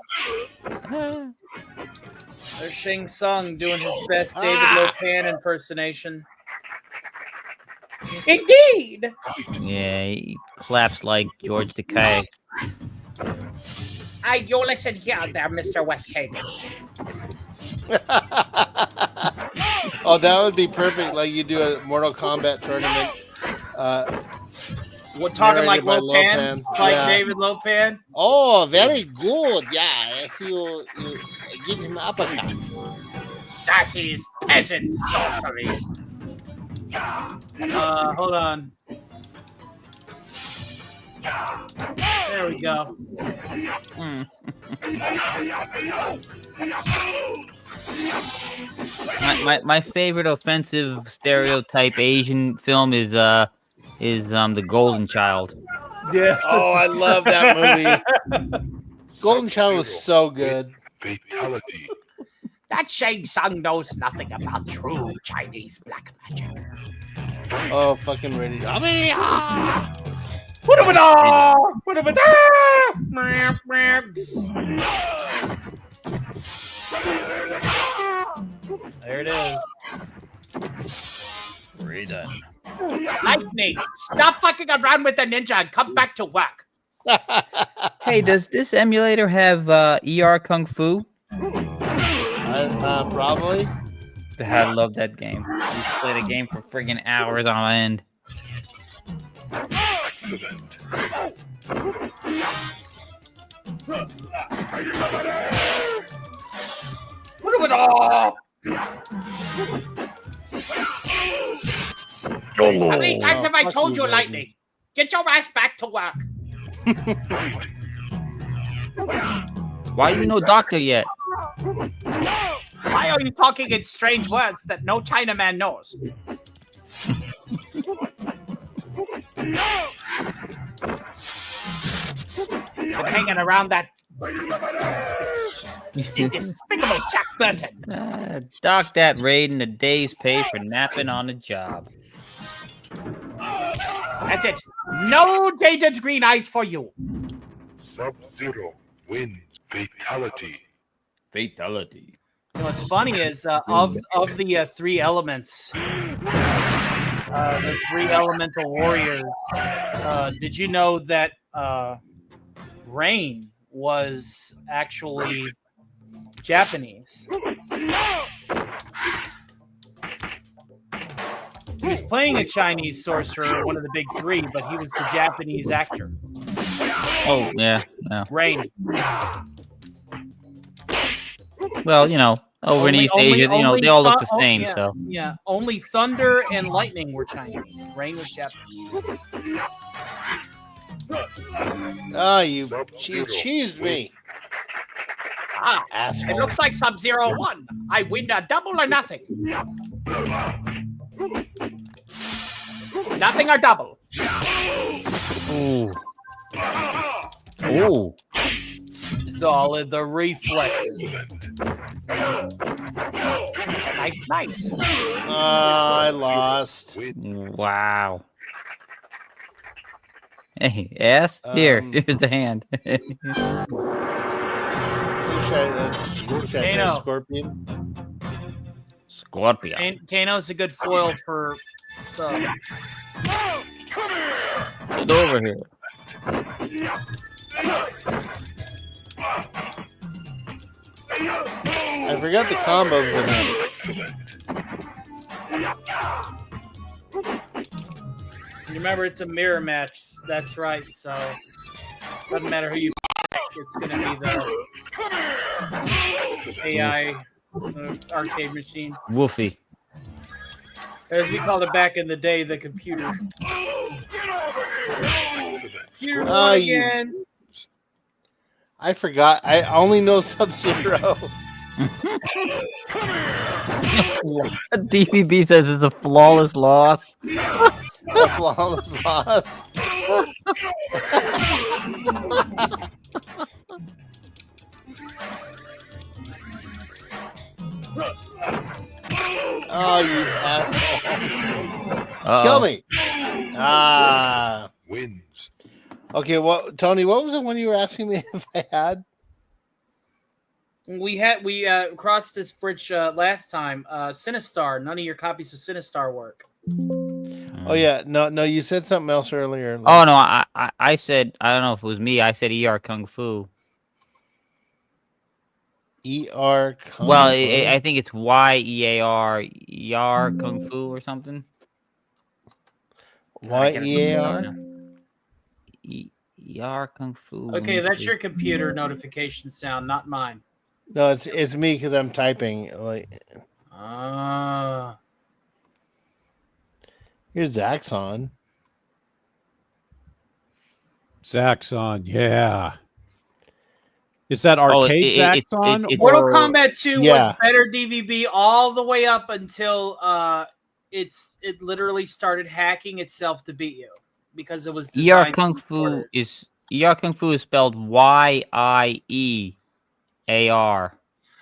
Speaker 8: There's Shang Tsung doing his best David Lopan impersonation. Indeed!
Speaker 2: Yeah, he claps like George Takei.
Speaker 8: You listen here there, Mr. Westcaden.
Speaker 1: Oh, that would be perfect. Like you do a Mortal Kombat tournament.
Speaker 8: We're talking like
Speaker 1: narrated by
Speaker 8: Lopan, like
Speaker 1: Yeah.
Speaker 8: David Lopan.
Speaker 1: Oh, very good. Yeah, I see you give him uppercut.
Speaker 8: That is peasant sorcery. Hold on. There we go.
Speaker 2: My favorite offensive stereotype Asian film is The Golden Child.
Speaker 8: Yes.
Speaker 1: Oh, I love that movie. Golden Child was so good.
Speaker 11: Fatality.
Speaker 8: That Shang Tsung knows nothing about true Chinese black magic.
Speaker 1: Oh, fucking ready. I mean,
Speaker 8: There it is.
Speaker 2: Redone.
Speaker 8: Lightning, stop fucking around with the ninja and come back to work.
Speaker 2: Hey, does this emulator have ER Kung Fu?
Speaker 1: probably.
Speaker 2: I love that game. I used to play the game for friggin' hours on end.
Speaker 8: How many times have I told you, Lightning? Get your ass back to work.
Speaker 2: Why you no doctor yet?
Speaker 8: Why are you talking in strange words that no Chinaman knows? Been hanging around that despicable Jack Burton.
Speaker 2: Dock that raid in a day's pay for napping on the job.
Speaker 8: That's it. No dated green eyes for you.
Speaker 11: Sub-Zero wins fatality.
Speaker 2: Fatality.
Speaker 8: You know, what's funny is of the three elements, the three elemental warriors. Did you know that Rain was actually Japanese? He was playing a Chinese sorcerer, one of the big three, but he was the Japanese actor.
Speaker 2: Oh yeah, yeah.
Speaker 8: Rain.
Speaker 2: Well, you know, over in East Asia, you know, they all look the same.
Speaker 8: Yeah,
Speaker 2: So
Speaker 8: yeah, only Thunder and Lightning were Chinese. Rain was Japanese.
Speaker 1: Oh, you cheesed me.
Speaker 8: Ah,
Speaker 1: Asshole.
Speaker 8: it looks like Sub-Zero won. I win a double or nothing. Nothing or double.
Speaker 2: ooh, ooh.
Speaker 8: Solid the reflex. Nice.
Speaker 1: I lost.
Speaker 2: Wow. Hey, ass. Here, here's the hand.
Speaker 8: Kano.
Speaker 1: Scorpion.
Speaker 2: Scorpion.
Speaker 8: Kano's a good foil for Sub.
Speaker 2: Get over here.
Speaker 1: I forgot the combo of
Speaker 8: Remember, it's a mirror match. That's right. So doesn't matter who you pick, it's going to be the AI arcade machine.
Speaker 2: Woofy.
Speaker 8: As we called it back in the day, the computer. Computer won again.
Speaker 1: I forgot. I only know Sub-Zero.
Speaker 2: DVB says it's a flawless loss.
Speaker 1: A flawless loss. Oh, you asshole! Kill me! Ah.
Speaker 11: Wins.
Speaker 1: Okay, well, Tony, what was the one you were asking me if I had?
Speaker 8: We crossed this bridge last time. Sinistar. None of your copies of Sinistar work.
Speaker 1: Oh yeah, no, you said something else earlier.
Speaker 2: Oh no, I said, I don't know if it was me. I said ER Kung Fu.
Speaker 1: ER Kung
Speaker 2: Well,
Speaker 1: Fu?
Speaker 2: I think it's YEAR ER Kung Fu or something.
Speaker 1: YEAR?
Speaker 2: ER Kung Fu.
Speaker 8: Okay, that's your computer notification sound, not mine.
Speaker 1: No, it's me because I'm typing. Like, here's Zaxxon.
Speaker 5: Zaxxon, yeah. Is that arcade Zaxxon?
Speaker 8: Mortal Kombat 2
Speaker 1: Yeah.
Speaker 8: was better DVB all the way up until it literally started hacking itself to beat you because it was
Speaker 2: ER
Speaker 8: designed
Speaker 2: Kung
Speaker 8: for
Speaker 2: Fu
Speaker 8: orders.
Speaker 2: is spelled YIEAR.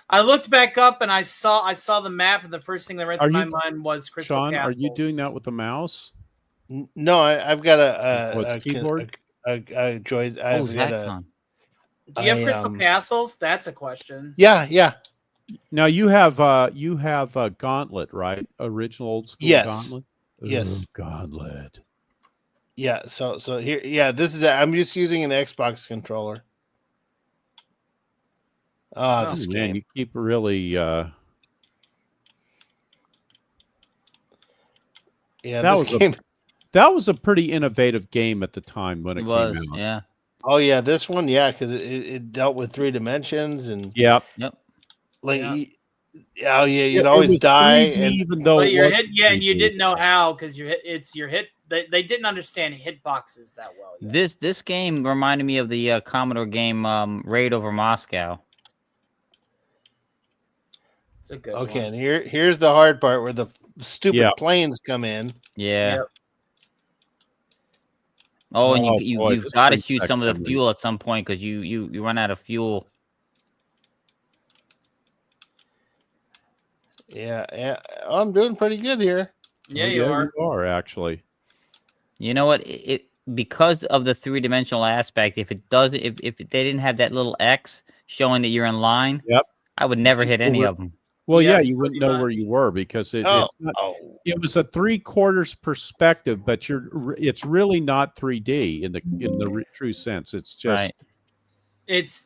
Speaker 8: I looked back up and I saw the map, and the first thing that ran through my mind was Crystal
Speaker 5: Sean,
Speaker 8: Castles.
Speaker 5: are you doing that with the mouse?
Speaker 1: No, I've got a
Speaker 5: keyboard.
Speaker 1: A joy. I've got a.
Speaker 8: Do you have Crystal Castles? That's a question.
Speaker 1: Yeah.
Speaker 5: Now you have Gauntlet, right? Original old school Gauntlet.
Speaker 1: Yes.
Speaker 5: Ooh, Gauntlet.
Speaker 1: Yeah. So here, yeah. This is. I'm just using an Xbox controller. This
Speaker 5: man,
Speaker 1: game.
Speaker 5: you keep really.
Speaker 1: Yeah,
Speaker 5: that was a pretty innovative game at the time when it came out.
Speaker 2: Yeah.
Speaker 1: Oh yeah, this one, yeah, because it dealt with 3 dimensions and
Speaker 5: yep.
Speaker 1: Like, oh yeah, you'd always die,
Speaker 5: 3D,
Speaker 1: and
Speaker 5: even though
Speaker 8: But
Speaker 5: it
Speaker 8: you're
Speaker 5: wasn't
Speaker 8: hit, yeah, and you
Speaker 5: 3D.
Speaker 8: didn't know how because your hit. They didn't understand hitboxes that well. Yet.
Speaker 2: This game reminded me of the Commodore game Raid Over Moscow.
Speaker 8: It's a good
Speaker 1: okay,
Speaker 8: one.
Speaker 1: and here's the hard part where the stupid planes come in.
Speaker 2: Yeah.
Speaker 8: Yep.
Speaker 2: Oh, and
Speaker 5: boy,
Speaker 2: you've
Speaker 5: this
Speaker 2: got to
Speaker 5: brings
Speaker 2: shoot
Speaker 5: back
Speaker 2: some of the
Speaker 5: memories.
Speaker 2: fuel at some point because you run out of fuel.
Speaker 1: Yeah. Oh, I'm doing pretty good here.
Speaker 8: Yeah,
Speaker 5: Oh,
Speaker 8: you are.
Speaker 5: You are actually.
Speaker 2: You know what? It because of the 3-dimensional aspect. If they didn't have that little X showing that you're in line, I would never hit any of them.
Speaker 5: Well,
Speaker 8: Yeah,
Speaker 5: yeah, you wouldn't know where you were because it was a 3/4 perspective, but it's really not 3D in the true sense. It's just
Speaker 2: Right.
Speaker 8: It's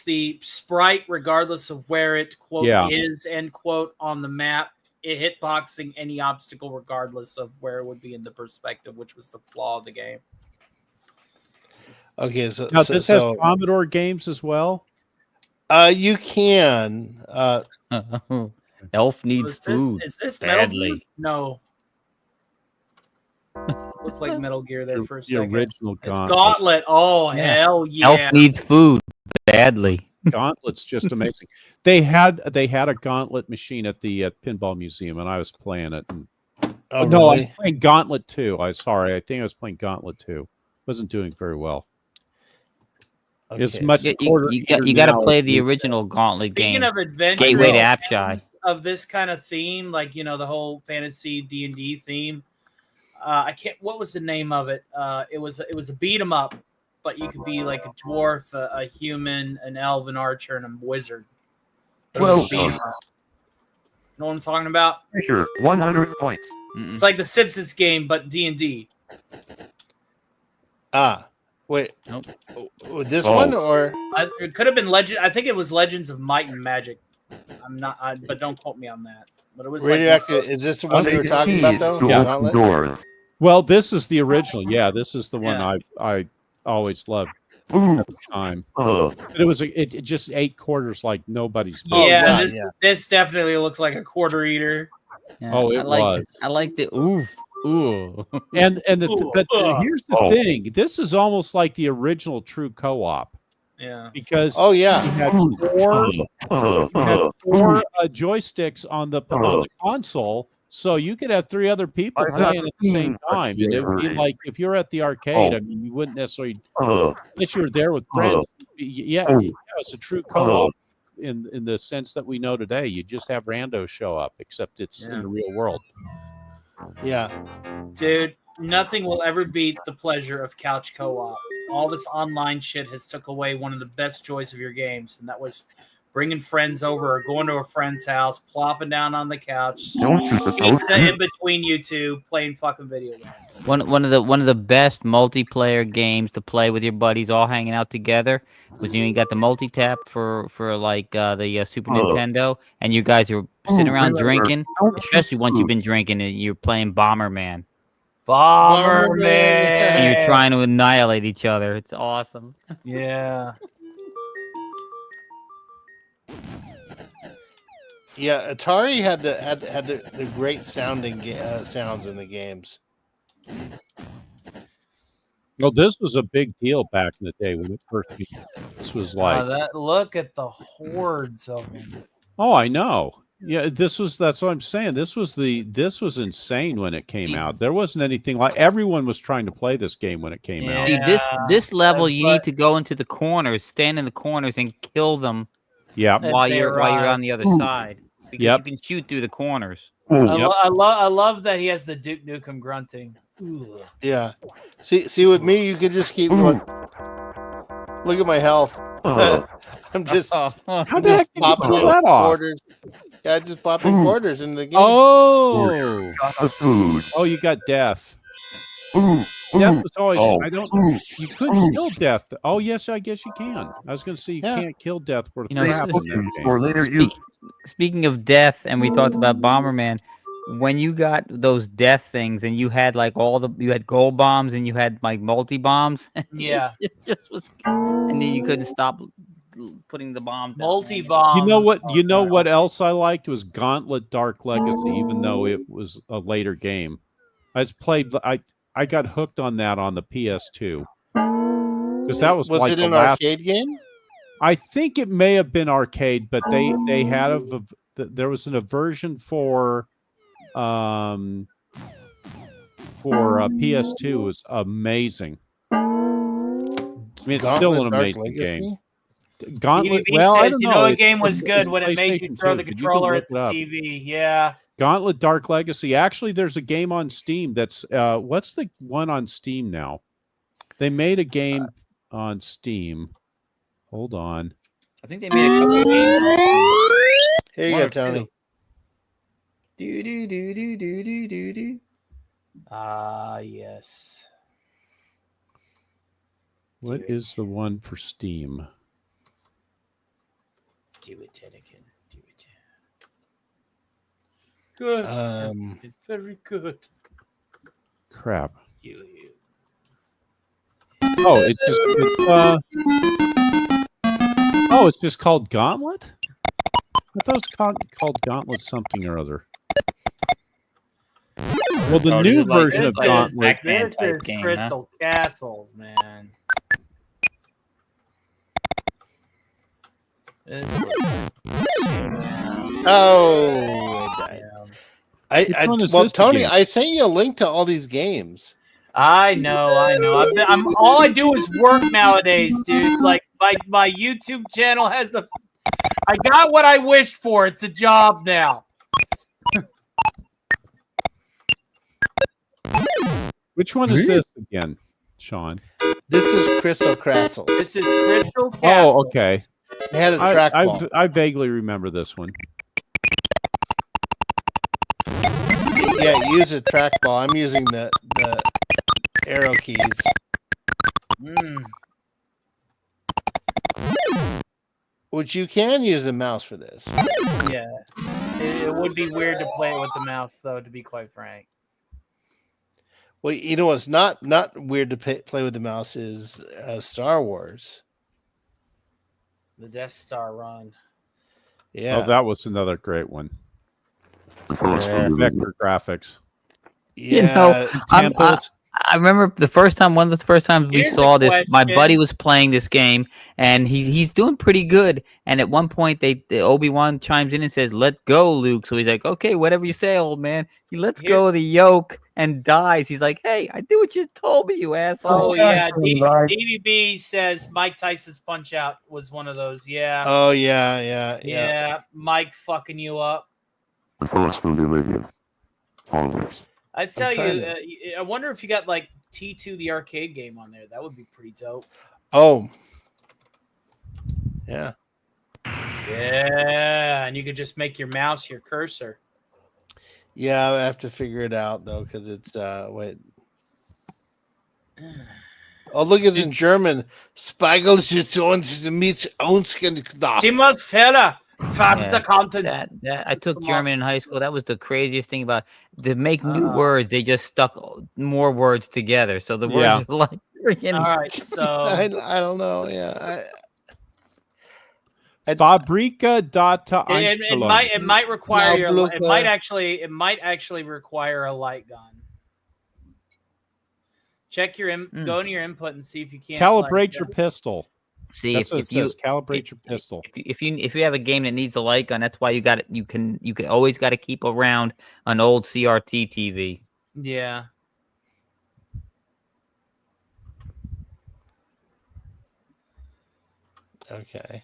Speaker 8: the sprite, regardless of where it quote is end quote on the map. It hitboxing any obstacle, regardless of where it would be in the perspective, which was the flaw of the game.
Speaker 1: Okay, so
Speaker 5: now this has Commodore games as well.
Speaker 1: You can.
Speaker 2: Elf needs food.
Speaker 8: Is this Metal Gear?
Speaker 2: badly.
Speaker 8: No. Looked like Metal Gear there for a
Speaker 5: The
Speaker 8: second.
Speaker 5: original
Speaker 8: It's
Speaker 5: Gauntlet.
Speaker 8: Gauntlet. Oh hell yeah!
Speaker 2: Elf needs food badly.
Speaker 5: Gauntlet's just amazing. They had a Gauntlet machine at the Pinball Museum, and I was playing it. And,
Speaker 1: Oh,
Speaker 5: no, I was
Speaker 1: really?
Speaker 5: playing Gauntlet 2. I think I was playing Gauntlet 2. Wasn't doing very well. It's
Speaker 1: Okay,
Speaker 5: much
Speaker 2: You
Speaker 5: quarter
Speaker 2: got to
Speaker 5: now
Speaker 2: play
Speaker 5: as
Speaker 2: the
Speaker 5: it-
Speaker 2: original Gauntlet
Speaker 8: Speaking
Speaker 2: game.
Speaker 8: of adventure
Speaker 2: Gateway to
Speaker 8: games
Speaker 2: Apshai.
Speaker 8: of this kind of theme, like the whole fantasy D&D theme. I can't. What was the name of it? It was a beat 'em up, but you could be like a dwarf, a human, an elf, an archer, and a wizard. But it was a beat 'em up. Know what I'm talking about?
Speaker 11: Sure, 100 points.
Speaker 8: It's like the Simpsons game, but D&D.
Speaker 1: Wait.
Speaker 2: Nope.
Speaker 1: This one or
Speaker 8: It could have been Legend. I think it was Legends of Might and Magic. I'm not, but don't quote me on that. But it was
Speaker 1: radioactive? Is this the one we were talking about though?
Speaker 5: Yeah.
Speaker 1: Gauntlet?
Speaker 5: Well, this is the original. Yeah, this is the one I always loved at the time. But it just 8 quarters like nobody's.
Speaker 8: Yeah, this definitely looks like a quarter eater.
Speaker 2: Yeah,
Speaker 5: Oh, it was.
Speaker 2: I like the oof. Ooh.
Speaker 5: But here's the thing. This is almost like the original true co-op.
Speaker 8: Yeah.
Speaker 5: because
Speaker 1: Oh
Speaker 5: you
Speaker 1: yeah,
Speaker 5: had four joysticks on the console, so you could have 3 other people
Speaker 11: I've
Speaker 5: playing
Speaker 11: never
Speaker 5: at the same
Speaker 11: seen such
Speaker 5: time, and it would be
Speaker 11: bravery.
Speaker 5: like if you're at the arcade.
Speaker 11: Oh.
Speaker 5: I mean, you wouldn't necessarily,
Speaker 11: Uh,
Speaker 5: unless you were there with friends. Yeah, it's a true co-op in the sense that we know today. You just have randos show up, except it's in the real world.
Speaker 1: yeah.
Speaker 8: Dude, nothing will ever beat the pleasure of couch co-op. All this online shit has took away one of the best joys of your games, and that was bringing friends over or going to a friend's house, plopping down on the couch,
Speaker 11: don't you suppose
Speaker 8: pizza in between you two, playing fucking video games.
Speaker 2: One of the best multiplayer games to play with your buddies, all hanging out together, was you got the multi tap for like the Super Nintendo, and you guys are sitting around drinking. Especially once you've been drinking and you're playing Bomberman,
Speaker 8: Bomberman.
Speaker 2: and you're trying to annihilate each other. It's awesome.
Speaker 8: Yeah.
Speaker 1: Yeah, Atari had the great sounding sounds in the games.
Speaker 5: Well, this was a big deal back in the day when it first came out. This was like,
Speaker 8: Look at the hordes of them.
Speaker 5: oh, I know. Yeah, that's what I'm saying. This was insane when it came out. There wasn't anything like, everyone was trying to play this game when it came out.
Speaker 2: See, this level, you need to go into the corners, stand in the corners, and kill them.
Speaker 5: Yeah,
Speaker 2: while you're on the other side, because you can shoot through the corners.
Speaker 8: I love that he has the Duke Nukem grunting. Ooh.
Speaker 1: Yeah. See, with me, you can just keep going. Look at my health. I'm just,
Speaker 5: How
Speaker 1: I'm
Speaker 5: the
Speaker 1: just
Speaker 5: heck did you
Speaker 1: popping
Speaker 5: pull
Speaker 1: in
Speaker 5: that off?
Speaker 1: quarters. Yeah, just popping quarters in the game.
Speaker 5: Oh, you got death. Death was always.
Speaker 11: Oh.
Speaker 5: I don't. You couldn't kill death. Oh yes, I guess you can. I was going to say you can't kill death worth crap in that game.
Speaker 11: Or later you.
Speaker 2: Speaking of death, and we talked about Bomberman, when you got those death things, and you had like you had gold bombs, and you had like multi bombs.
Speaker 8: Yeah.
Speaker 2: It just was, and then you couldn't stop putting the bombs.
Speaker 8: Multi bomb.
Speaker 5: You know what? You know what else I liked was Gauntlet Dark Legacy, even though it was a later game. I got hooked on that on the PS2 because that was like
Speaker 1: it
Speaker 5: the
Speaker 1: an
Speaker 5: last
Speaker 1: arcade game?
Speaker 5: I think it may have been arcade, but they had there was a version for PS2. It was amazing. I mean, it's still an amazing game. Gauntlet. Well, I don't
Speaker 8: you know a game was good when it made you throw the controller at the TV. Yeah.
Speaker 5: Gauntlet Dark Legacy. Actually, there's a game on Steam that's what's the one on Steam now? They made a game on Steam. Hold on.
Speaker 2: I think they made a couple of games.
Speaker 1: Here you go, Tony.
Speaker 2: Do.
Speaker 8: Ah, yes.
Speaker 5: What is the one for Steam?
Speaker 8: Do it, Anakin. Do it. Good. It's very good.
Speaker 5: Crap. Oh, it's just called Gauntlet? I thought it was called Gauntlet something or other. Well, the new version of Gauntlet.
Speaker 8: This is Crystal Castles, man.
Speaker 1: Well, Tony, I sent you a link to all these games.
Speaker 8: I know. I'm all I do is work nowadays, dude. Like my YouTube channel has I got what I wished for. It's a job now.
Speaker 5: Which one is this again, Sean?
Speaker 1: This is Crystal Castles.
Speaker 8: This is Crystal Castles.
Speaker 5: Oh, okay.
Speaker 1: They had a trackball.
Speaker 5: I vaguely remember this one.
Speaker 1: Yeah, use a trackball. I'm using the arrow keys. Which you can use the mouse for this.
Speaker 8: Yeah. It would be weird to play it with the mouse, though, to be quite frank.
Speaker 1: Well, you know what's not weird to play with the mouse is Star Wars.
Speaker 8: The Death Star run.
Speaker 1: Yeah.
Speaker 5: Oh, that was another great one. Vector graphics.
Speaker 1: Yeah.
Speaker 2: I remember one of the first times we
Speaker 8: Here's a
Speaker 2: saw this. My
Speaker 8: question.
Speaker 2: buddy was playing this game, and he's doing pretty good. And at one point, the Obi-Wan chimes in and says, "Let go, Luke." So he's like, "Okay, whatever you say, old man." He lets go of the yoke and dies. He's like, "Hey, I did what you told me, you asshole."
Speaker 8: Oh yeah,
Speaker 11: Right.
Speaker 8: DVB says Mike Tyson's Punch Out was one of those. Yeah,
Speaker 1: Oh yeah.
Speaker 8: yeah, Mike fucking you up.
Speaker 11: The force will be with you. Always.
Speaker 8: I tell
Speaker 1: trying
Speaker 8: you, I wonder if you got like T2 the arcade game on there. That would be pretty dope.
Speaker 1: Oh. Yeah.
Speaker 8: Yeah, and you could just make your mouse your cursor.
Speaker 1: Yeah, I have to figure it out though, because it's wait. Oh, look, it's in German. Spiegel ist uns mit uns gedacht.
Speaker 8: Simmers Fehler.
Speaker 2: Yeah,
Speaker 8: The content.
Speaker 2: that I took German in high school. That was the craziest thing about to make new words. They just stuck more words together, so the words are like freaking.
Speaker 8: All right, so
Speaker 1: I don't know. Yeah.
Speaker 5: Fabrika data
Speaker 8: it might require
Speaker 1: Now,
Speaker 8: it might actually require a light gun. Check your go into your input and see if you can't
Speaker 5: Calibrate your pistol.
Speaker 2: See
Speaker 5: That's what
Speaker 2: if
Speaker 5: it
Speaker 2: you
Speaker 5: says. Calibrate your pistol.
Speaker 2: if you have a game that needs a light gun, that's why you got it. You can always got to keep around an old CRT TV.
Speaker 8: Yeah.
Speaker 1: Okay.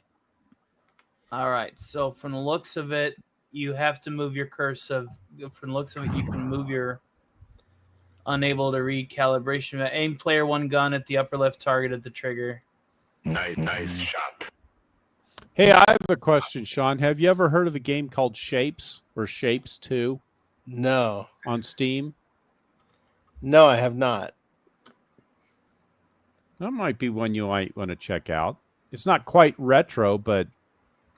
Speaker 8: All right. So from the looks of it, you have to move your cursor. From the looks of it, you can move your unable to read calibration. Aim player one gun at the upper left target of the trigger.
Speaker 11: Nice shot.
Speaker 5: Hey, I have a question, Sean. Have you ever heard of a game called Shapes or Shapes 2
Speaker 1: No.
Speaker 5: on Steam?
Speaker 1: No, I have not.
Speaker 5: That might be one you might want to check out. It's not quite retro, but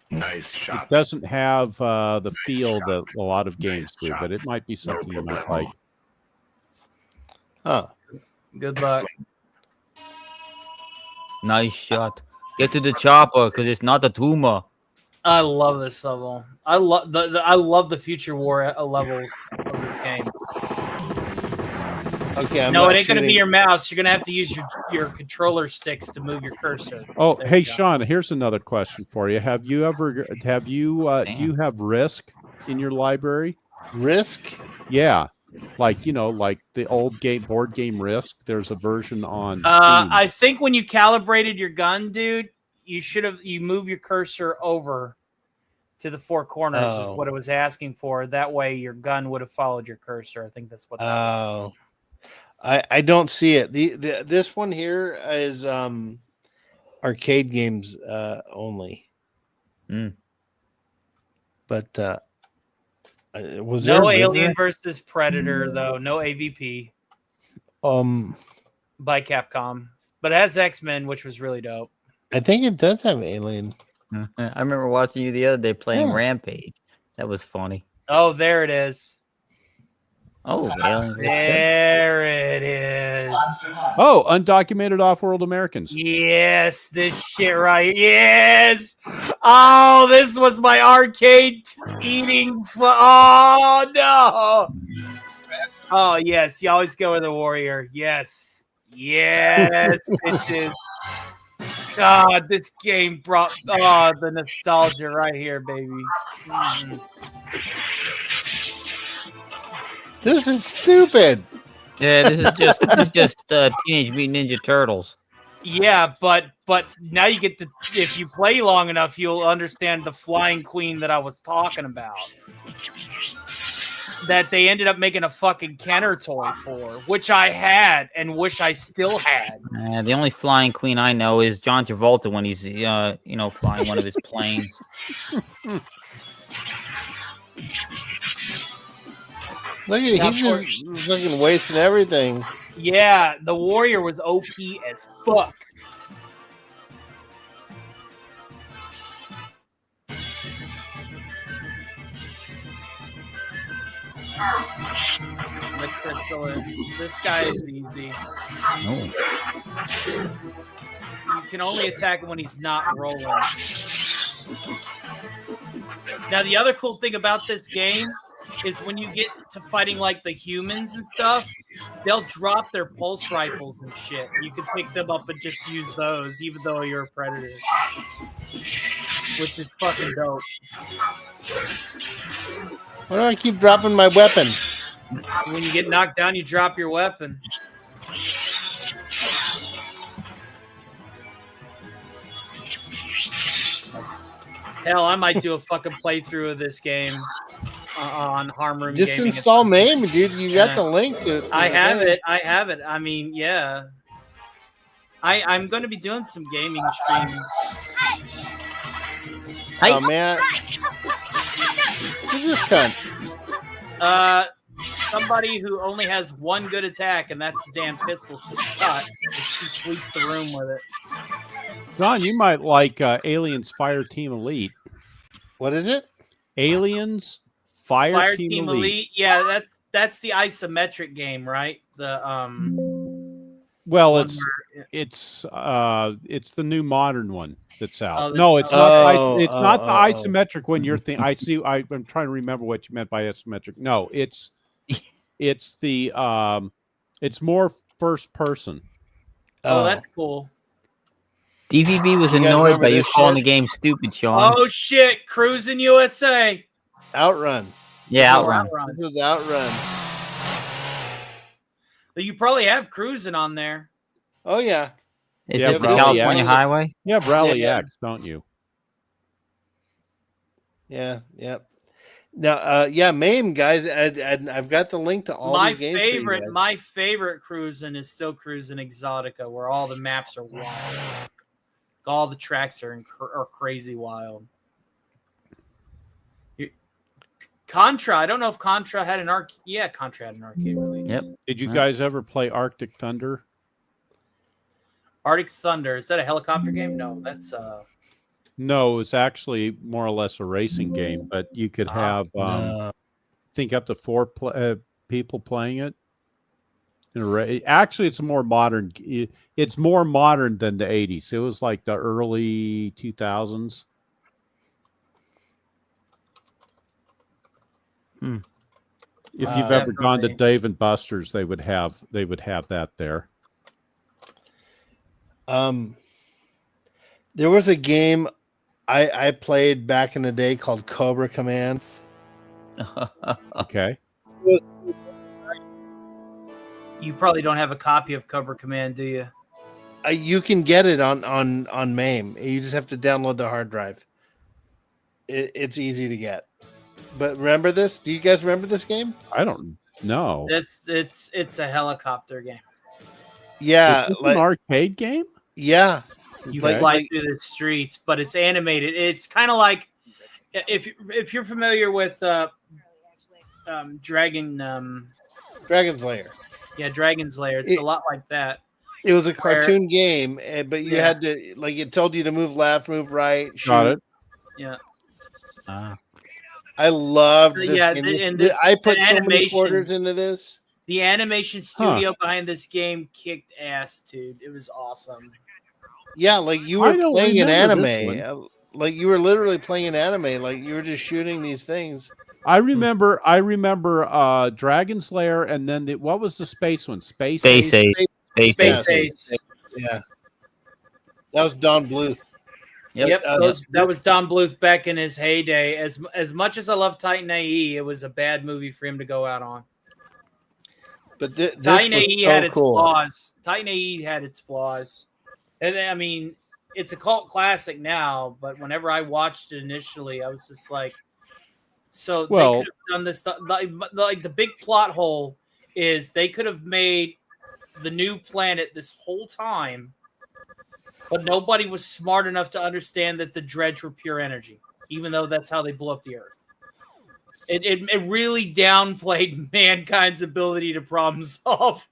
Speaker 11: Nice shot.
Speaker 5: it doesn't have the feel that a lot of games do, but it might be something you might like.
Speaker 1: Huh.
Speaker 8: Good luck.
Speaker 2: Nice shot. Get to the chopper because it's not a tumor.
Speaker 8: I love this level. I love the future war levels of this game.
Speaker 1: Okay. I'm
Speaker 8: No,
Speaker 1: not
Speaker 8: it ain't gonna be
Speaker 1: shooting-
Speaker 8: your mouse. You're gonna have to use your controller sticks to move your cursor.
Speaker 5: Oh,
Speaker 8: There
Speaker 5: hey,
Speaker 8: you go.
Speaker 5: Sean, here's another question for you. Do you have Risk in your library?
Speaker 1: Risk.
Speaker 5: Yeah. Like the old board game Risk. There's a version on Steam.
Speaker 8: I think when you calibrated your gun, dude, you move your cursor over to the four corners
Speaker 1: Oh.
Speaker 8: is what it was asking for. That way your gun would have followed your cursor. I think that's what that was.
Speaker 1: I don't see it. This one here is arcade games only.
Speaker 2: Mm.
Speaker 1: But was
Speaker 8: No
Speaker 1: there
Speaker 8: Alien versus Predator though. No AVP by Capcom. But it has X-Men, which was really dope.
Speaker 1: I think it does have Alien.
Speaker 2: I remember watching you the other day playing
Speaker 1: Yeah.
Speaker 2: Rampage. That was funny.
Speaker 8: Oh, there it is.
Speaker 2: Oh, Alien.
Speaker 8: There it is.
Speaker 5: Oh, undocumented off-world Americans.
Speaker 8: Yes, this shit right. Yes. Oh, this was my arcade eating. Oh no. Oh yes, you always go with the warrior. Yes, yes, bitches. God, this game brought the nostalgia right here, baby. Mhm.
Speaker 1: This is stupid.
Speaker 2: Yeah, this is just Teenage Mutant Ninja Turtles.
Speaker 8: Yeah, but now you get to, if you play long enough, you'll understand the Flying Queen that I was talking about. That they ended up making a fucking Kenner toy for, which I had and wish I still had.
Speaker 2: The only flying queen I know is John Travolta when he's flying one of his planes.
Speaker 1: Look at he's just fucking wasting everything.
Speaker 8: Yeah, the warrior was OP as fuck. The crystal is, this guy is easy.
Speaker 2: No.
Speaker 8: You can only attack him when he's not rolling. Now, the other cool thing about this game is when you get to fighting like the humans and stuff,
Speaker 9: they'll drop their pulse rifles and shit. You can pick them up and just use those, even though you're a predator, which is fucking dope.
Speaker 1: Why do I keep dropping my weapon?
Speaker 9: When you get knocked down, you drop your weapon. Hell, I might do a fucking playthrough of this game on Harm Room
Speaker 1: Just
Speaker 9: Gaming.
Speaker 1: install MAME, dude. You got the link to
Speaker 9: I
Speaker 1: the
Speaker 9: have
Speaker 1: thing.
Speaker 9: it. I have it. I mean, yeah. I'm going to be doing some gaming streams.
Speaker 1: Oh man, who's this cunt?
Speaker 9: Somebody who only has one good attack, and that's the damn pistol she's got. She sweeps the room with it.
Speaker 5: John, you might like Aliens Fire Team Elite.
Speaker 1: What is it?
Speaker 5: Aliens Fire Team Elite.
Speaker 9: Yeah, that's the isometric game, right? The
Speaker 5: Well,
Speaker 9: one
Speaker 5: it's the new modern one that's out.
Speaker 9: Oh,
Speaker 5: No, it's
Speaker 9: oh,
Speaker 5: not. It's not the
Speaker 1: oh.
Speaker 5: isometric one. You're thinking. I'm trying to remember what you meant by isometric. No, it's the it's more first person.
Speaker 9: Oh, that's cool.
Speaker 2: DVB was
Speaker 1: You guys
Speaker 2: annoyed
Speaker 1: remember
Speaker 2: by you
Speaker 1: this
Speaker 2: calling
Speaker 1: shit?
Speaker 2: the game stupid, Sean.
Speaker 9: Oh shit, Cruising USA.
Speaker 1: Outrun.
Speaker 2: Yeah,
Speaker 9: Oh,
Speaker 2: Outrun.
Speaker 1: This was Outrun.
Speaker 9: You probably have Cruising on there.
Speaker 1: Oh yeah.
Speaker 2: Is
Speaker 5: Yeah,
Speaker 2: this the
Speaker 5: Rally
Speaker 2: California
Speaker 5: X.
Speaker 2: Highway?
Speaker 5: You have Rally
Speaker 1: Yeah.
Speaker 5: X, don't you?
Speaker 1: Yeah. Yep. Now, yeah, MAME guys. I've got the link to all
Speaker 9: My
Speaker 1: these games. for you
Speaker 9: favorite,
Speaker 1: guys.
Speaker 9: my favorite Cruising is still Cruising Exotica, where all the maps are wild. All the tracks are crazy wild. Contra, I don't know if Contra had an arcade. Yeah, Contra had an arcade release.
Speaker 2: Yep.
Speaker 5: Did you
Speaker 2: Yeah.
Speaker 5: guys ever play Arctic Thunder?
Speaker 9: Arctic Thunder, is that a helicopter game? No, that's
Speaker 5: No, it's actually more or less a racing game, but you could have
Speaker 1: No.
Speaker 5: think up to four people playing it. Actually, it's more modern. It's more modern than the 80s. It was like the early 2000s.
Speaker 2: Hmm.
Speaker 5: If you've ever gone to
Speaker 9: Definitely.
Speaker 5: Dave and Buster's, they would have that there.
Speaker 1: There was a game I played back in the day called Cobra Command.
Speaker 5: Okay.
Speaker 9: you probably don't have a copy of Cobra Command, do you?
Speaker 1: You can get it on MAME. You just have to download the hard drive. It's easy to get. But remember this? Do you guys remember this game?
Speaker 5: I don't know.
Speaker 9: It's a helicopter game.
Speaker 1: Yeah,
Speaker 5: Is this
Speaker 1: like
Speaker 5: an arcade game?
Speaker 1: yeah.
Speaker 9: You
Speaker 5: Okay.
Speaker 9: fly through the streets, but it's animated. It's kind of like if you're familiar with
Speaker 1: Dragon's Lair.
Speaker 9: Dragon's Lair. It's a lot like that.
Speaker 1: It was a cartoon game, but you
Speaker 9: Yeah.
Speaker 1: had to like it told you to move left, move right, shoot.
Speaker 5: Got it.
Speaker 9: Yeah.
Speaker 1: I loved
Speaker 9: So,
Speaker 1: this
Speaker 9: yeah,
Speaker 1: game.
Speaker 9: and
Speaker 1: I put
Speaker 9: the
Speaker 1: so many
Speaker 9: animation-
Speaker 1: quarters into this.
Speaker 9: The animation studio behind this game kicked ass, dude. It was awesome.
Speaker 1: Yeah, like you
Speaker 5: I
Speaker 1: were
Speaker 5: don't
Speaker 1: playing an
Speaker 5: remember this
Speaker 1: anime. Like you were literally playing an anime. Like you were just shooting these things.
Speaker 5: I remember Dragon's Lair, and then what was the space one? Space
Speaker 2: Space
Speaker 5: Ace?
Speaker 2: Ace.
Speaker 9: Space Ace.
Speaker 1: Yeah, that was Don Bluth.
Speaker 9: Yep, that was Don Bluth back in his heyday. As much as I love Titan AE, it was a bad movie for him to go out on.
Speaker 1: But this
Speaker 9: Titan
Speaker 1: was
Speaker 9: AE
Speaker 1: so
Speaker 9: had its
Speaker 1: cool.
Speaker 9: flaws. Titan AE had its flaws. And I mean, it's a cult classic now, but whenever I watched it initially, I was just like, so they could have done this. Like the big plot hole is they could have made the new planet this whole time, but nobody was smart enough to understand that the dredge were pure energy, even though that's how they blew up the Earth. It really downplayed mankind's ability to problem solve.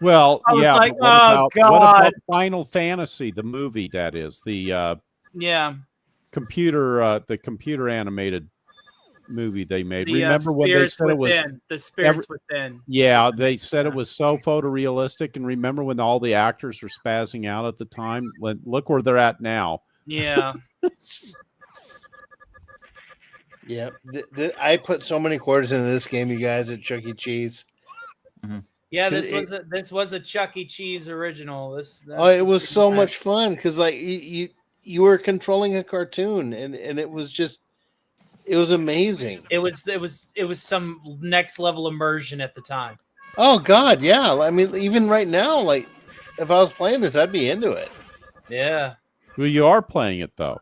Speaker 5: Well,
Speaker 9: I was
Speaker 5: yeah.
Speaker 9: like,
Speaker 5: but
Speaker 9: oh,
Speaker 5: what about
Speaker 9: God.
Speaker 5: Final Fantasy, the movie? That is the
Speaker 9: Yeah.
Speaker 5: computer animated movie they made.
Speaker 9: The
Speaker 5: Remember when they
Speaker 9: Spirits
Speaker 5: said it was
Speaker 9: Within. The Spirits Within.
Speaker 5: Yeah, they said it was so photorealistic, and remember when all the actors were spazzing out at the time? Look where they're at now.
Speaker 9: Yeah.
Speaker 1: Yeah, I put so many quarters into this game, you guys, at Chuck E. Cheese.
Speaker 9: Yeah,
Speaker 1: 'Cause
Speaker 9: this was a Chuck E. Cheese original. This
Speaker 1: it was so much fun because like you were controlling a cartoon and it was amazing.
Speaker 9: It was some next level immersion at the time.
Speaker 1: Oh God, yeah. I mean, even right now, like if I was playing this, I'd be into it.
Speaker 9: Yeah.
Speaker 5: Well, you are playing it though.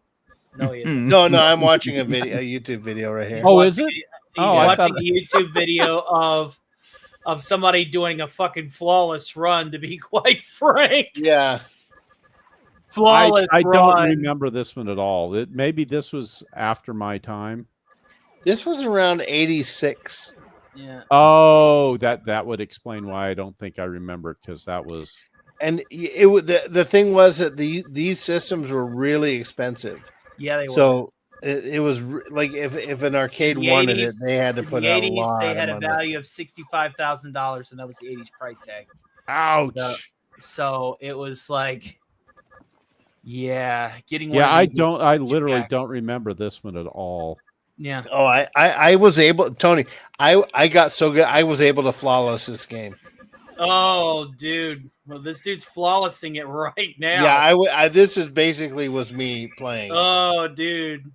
Speaker 9: No, he isn't.
Speaker 1: No, I'm watching a YouTube video right here.
Speaker 5: Oh, is it?
Speaker 9: He's
Speaker 5: Oh, I
Speaker 9: watching
Speaker 5: thought-
Speaker 9: a YouTube video of somebody doing a fucking flawless run. To be quite frank,
Speaker 1: Yeah.
Speaker 9: flawless.
Speaker 5: I don't
Speaker 9: run.
Speaker 5: remember this one at all. Maybe this was after my time.
Speaker 1: This was around 86.
Speaker 9: Yeah.
Speaker 5: Oh, that would explain why I don't think I remember it, because that was.
Speaker 1: And the thing was that these systems were really expensive.
Speaker 9: Yeah, they were.
Speaker 1: So it was like if an arcade
Speaker 9: The
Speaker 1: wanted
Speaker 9: 80s
Speaker 1: it, they had to
Speaker 9: in
Speaker 1: put
Speaker 9: the
Speaker 1: out
Speaker 9: 80s,
Speaker 1: a lot
Speaker 9: they had
Speaker 1: of
Speaker 9: a
Speaker 1: money.
Speaker 9: value of $65,000, and that was the 80s price tag.
Speaker 5: Ouch.
Speaker 9: So it was like, yeah, getting one.
Speaker 5: Yeah,
Speaker 9: of
Speaker 5: I
Speaker 9: these
Speaker 5: don't. I literally
Speaker 9: back.
Speaker 5: don't remember this one at all.
Speaker 9: Yeah.
Speaker 1: Oh, I was able, Tony. I got so good. I was able to flawless this game.
Speaker 9: Oh, dude. Well, this dude's flawlessing it right now.
Speaker 1: Yeah, this is basically was me playing.
Speaker 9: Oh, dude.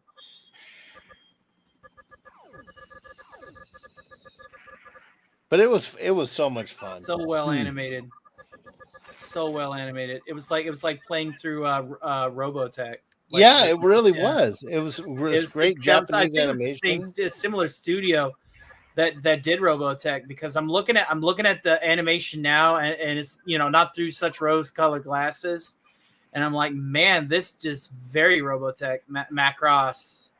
Speaker 1: But it was so much fun.
Speaker 9: So well animated. So well animated. It was like playing through Robotech. Like,
Speaker 1: yeah, it really
Speaker 9: yeah.
Speaker 1: was. It was great Japanese animation.
Speaker 9: A similar studio that did Robotech, because I'm looking at the animation now, and it's not through such rose-colored glasses, and I'm like, man, this just very Robotech, Macross,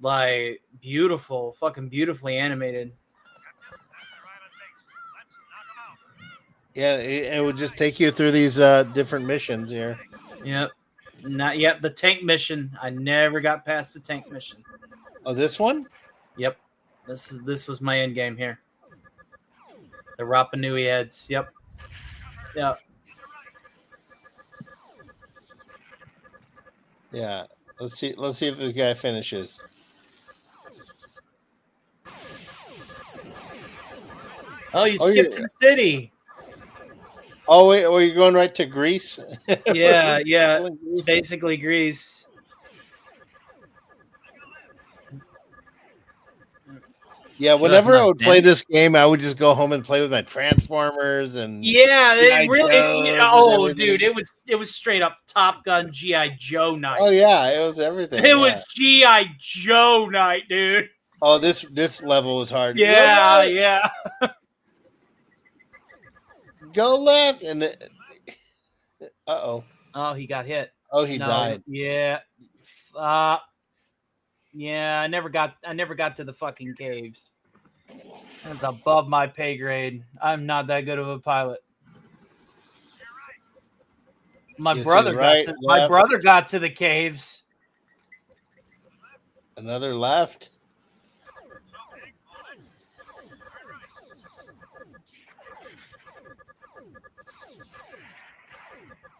Speaker 9: like beautiful, fucking beautifully animated.
Speaker 1: Yeah, it would just take you through these different missions here.
Speaker 9: Yep. Not yet. The tank mission. I never got past the tank mission.
Speaker 1: Oh, this one?
Speaker 9: Yep. This was my end game here. The Rapa Nui heads. Yep. Yep.
Speaker 1: Yeah. Let's see if this guy finishes.
Speaker 9: Oh, you skipped to the city.
Speaker 1: Oh wait, are you going right to Greece?
Speaker 9: Yeah, yeah.
Speaker 1: Greece?
Speaker 9: Basically Greece.
Speaker 1: Yeah, whenever I would play this game, I would just go home and play with my Transformers and
Speaker 9: yeah,
Speaker 1: G.I.
Speaker 9: it really.
Speaker 1: Joes
Speaker 9: Oh,
Speaker 1: and
Speaker 9: dude, it was straight up Top Gun GI Joe night.
Speaker 1: Oh yeah, it was everything.
Speaker 9: It was GI Joe night, dude.
Speaker 1: Oh, this level was hard.
Speaker 9: Yeah, yeah.
Speaker 1: Go left and uh-oh.
Speaker 9: Oh, he got hit.
Speaker 1: Oh, he died.
Speaker 9: Yeah. Yeah, I never got to the fucking caves. That's above my pay grade. I'm not that good of a pilot. My brother got to the caves.
Speaker 1: Another left.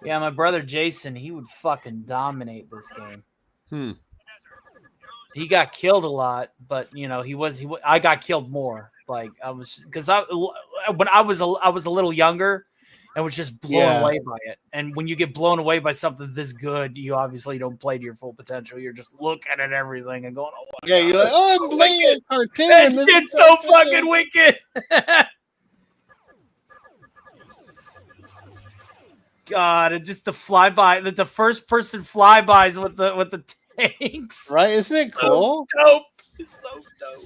Speaker 9: Yeah, my brother Jason, he would fucking dominate this game. He got killed a lot, but I got killed more. Like when I was a little younger and was just blown away by it. And when you get blown away by something this good, you obviously don't play to your full potential. You're just looking at everything and going, "Oh my God,
Speaker 1: you're like, oh, I'm playing a cartoon.
Speaker 9: That shit's so fucking wicked." God, and just the flyby, the first person flybys with the tanks.
Speaker 1: Right? Isn't it cool?
Speaker 9: So dope. It's so dope.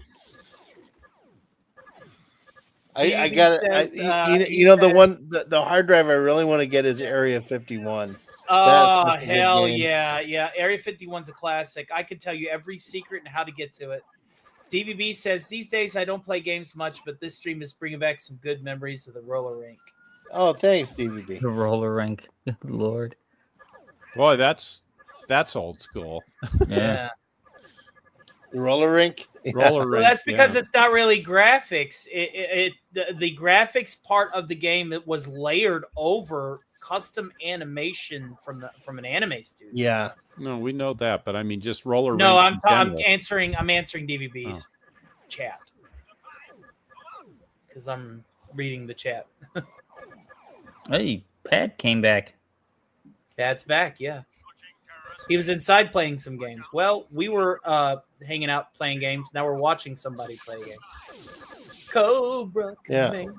Speaker 1: I got it. The hard drive I really want to get is Area 51.
Speaker 9: Oh, hell yeah. Yeah. Area 51's a classic. I can tell you every secret and how to get to it. DVB says, these days I don't play games much, but this stream is bringing back some good memories of the roller rink.
Speaker 1: Oh, thanks, DVB.
Speaker 2: The roller rink. Lord.
Speaker 5: Boy, that's old school.
Speaker 2: Yeah.
Speaker 1: Roller rink.
Speaker 5: Roller rink.
Speaker 9: Well, that's because it's not really graphics. The graphics part of the game was layered over custom animation from an anime studio.
Speaker 1: Yeah.
Speaker 5: No, we know that, but I mean, just roller.
Speaker 9: No,
Speaker 5: rink
Speaker 9: I'm answering DVB's chat because I'm reading the chat.
Speaker 2: Hey, Pat came back.
Speaker 9: Pat's back. Yeah, he was inside playing some games. Well, we were hanging out playing games. Now we're watching somebody play games. Cobra
Speaker 1: Yeah.
Speaker 9: Command.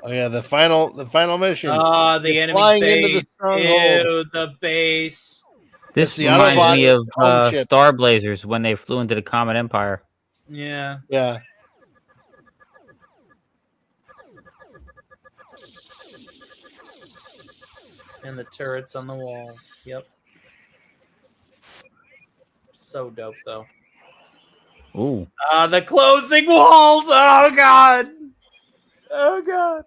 Speaker 1: Oh yeah, the final mission.
Speaker 9: Ah, the
Speaker 1: You're
Speaker 9: enemy
Speaker 1: flying
Speaker 9: base.
Speaker 1: into the stronghold.
Speaker 9: Ew, the base.
Speaker 2: This
Speaker 1: the
Speaker 2: reminds
Speaker 1: Autobot
Speaker 2: me of
Speaker 1: home ship.
Speaker 2: Star Blazers when they flew into the Comet Empire.
Speaker 9: Yeah.
Speaker 1: Yeah.
Speaker 9: And the turrets on the walls. Yep. So dope, though.
Speaker 2: Ooh.
Speaker 9: The closing walls. Oh, God. Oh, God.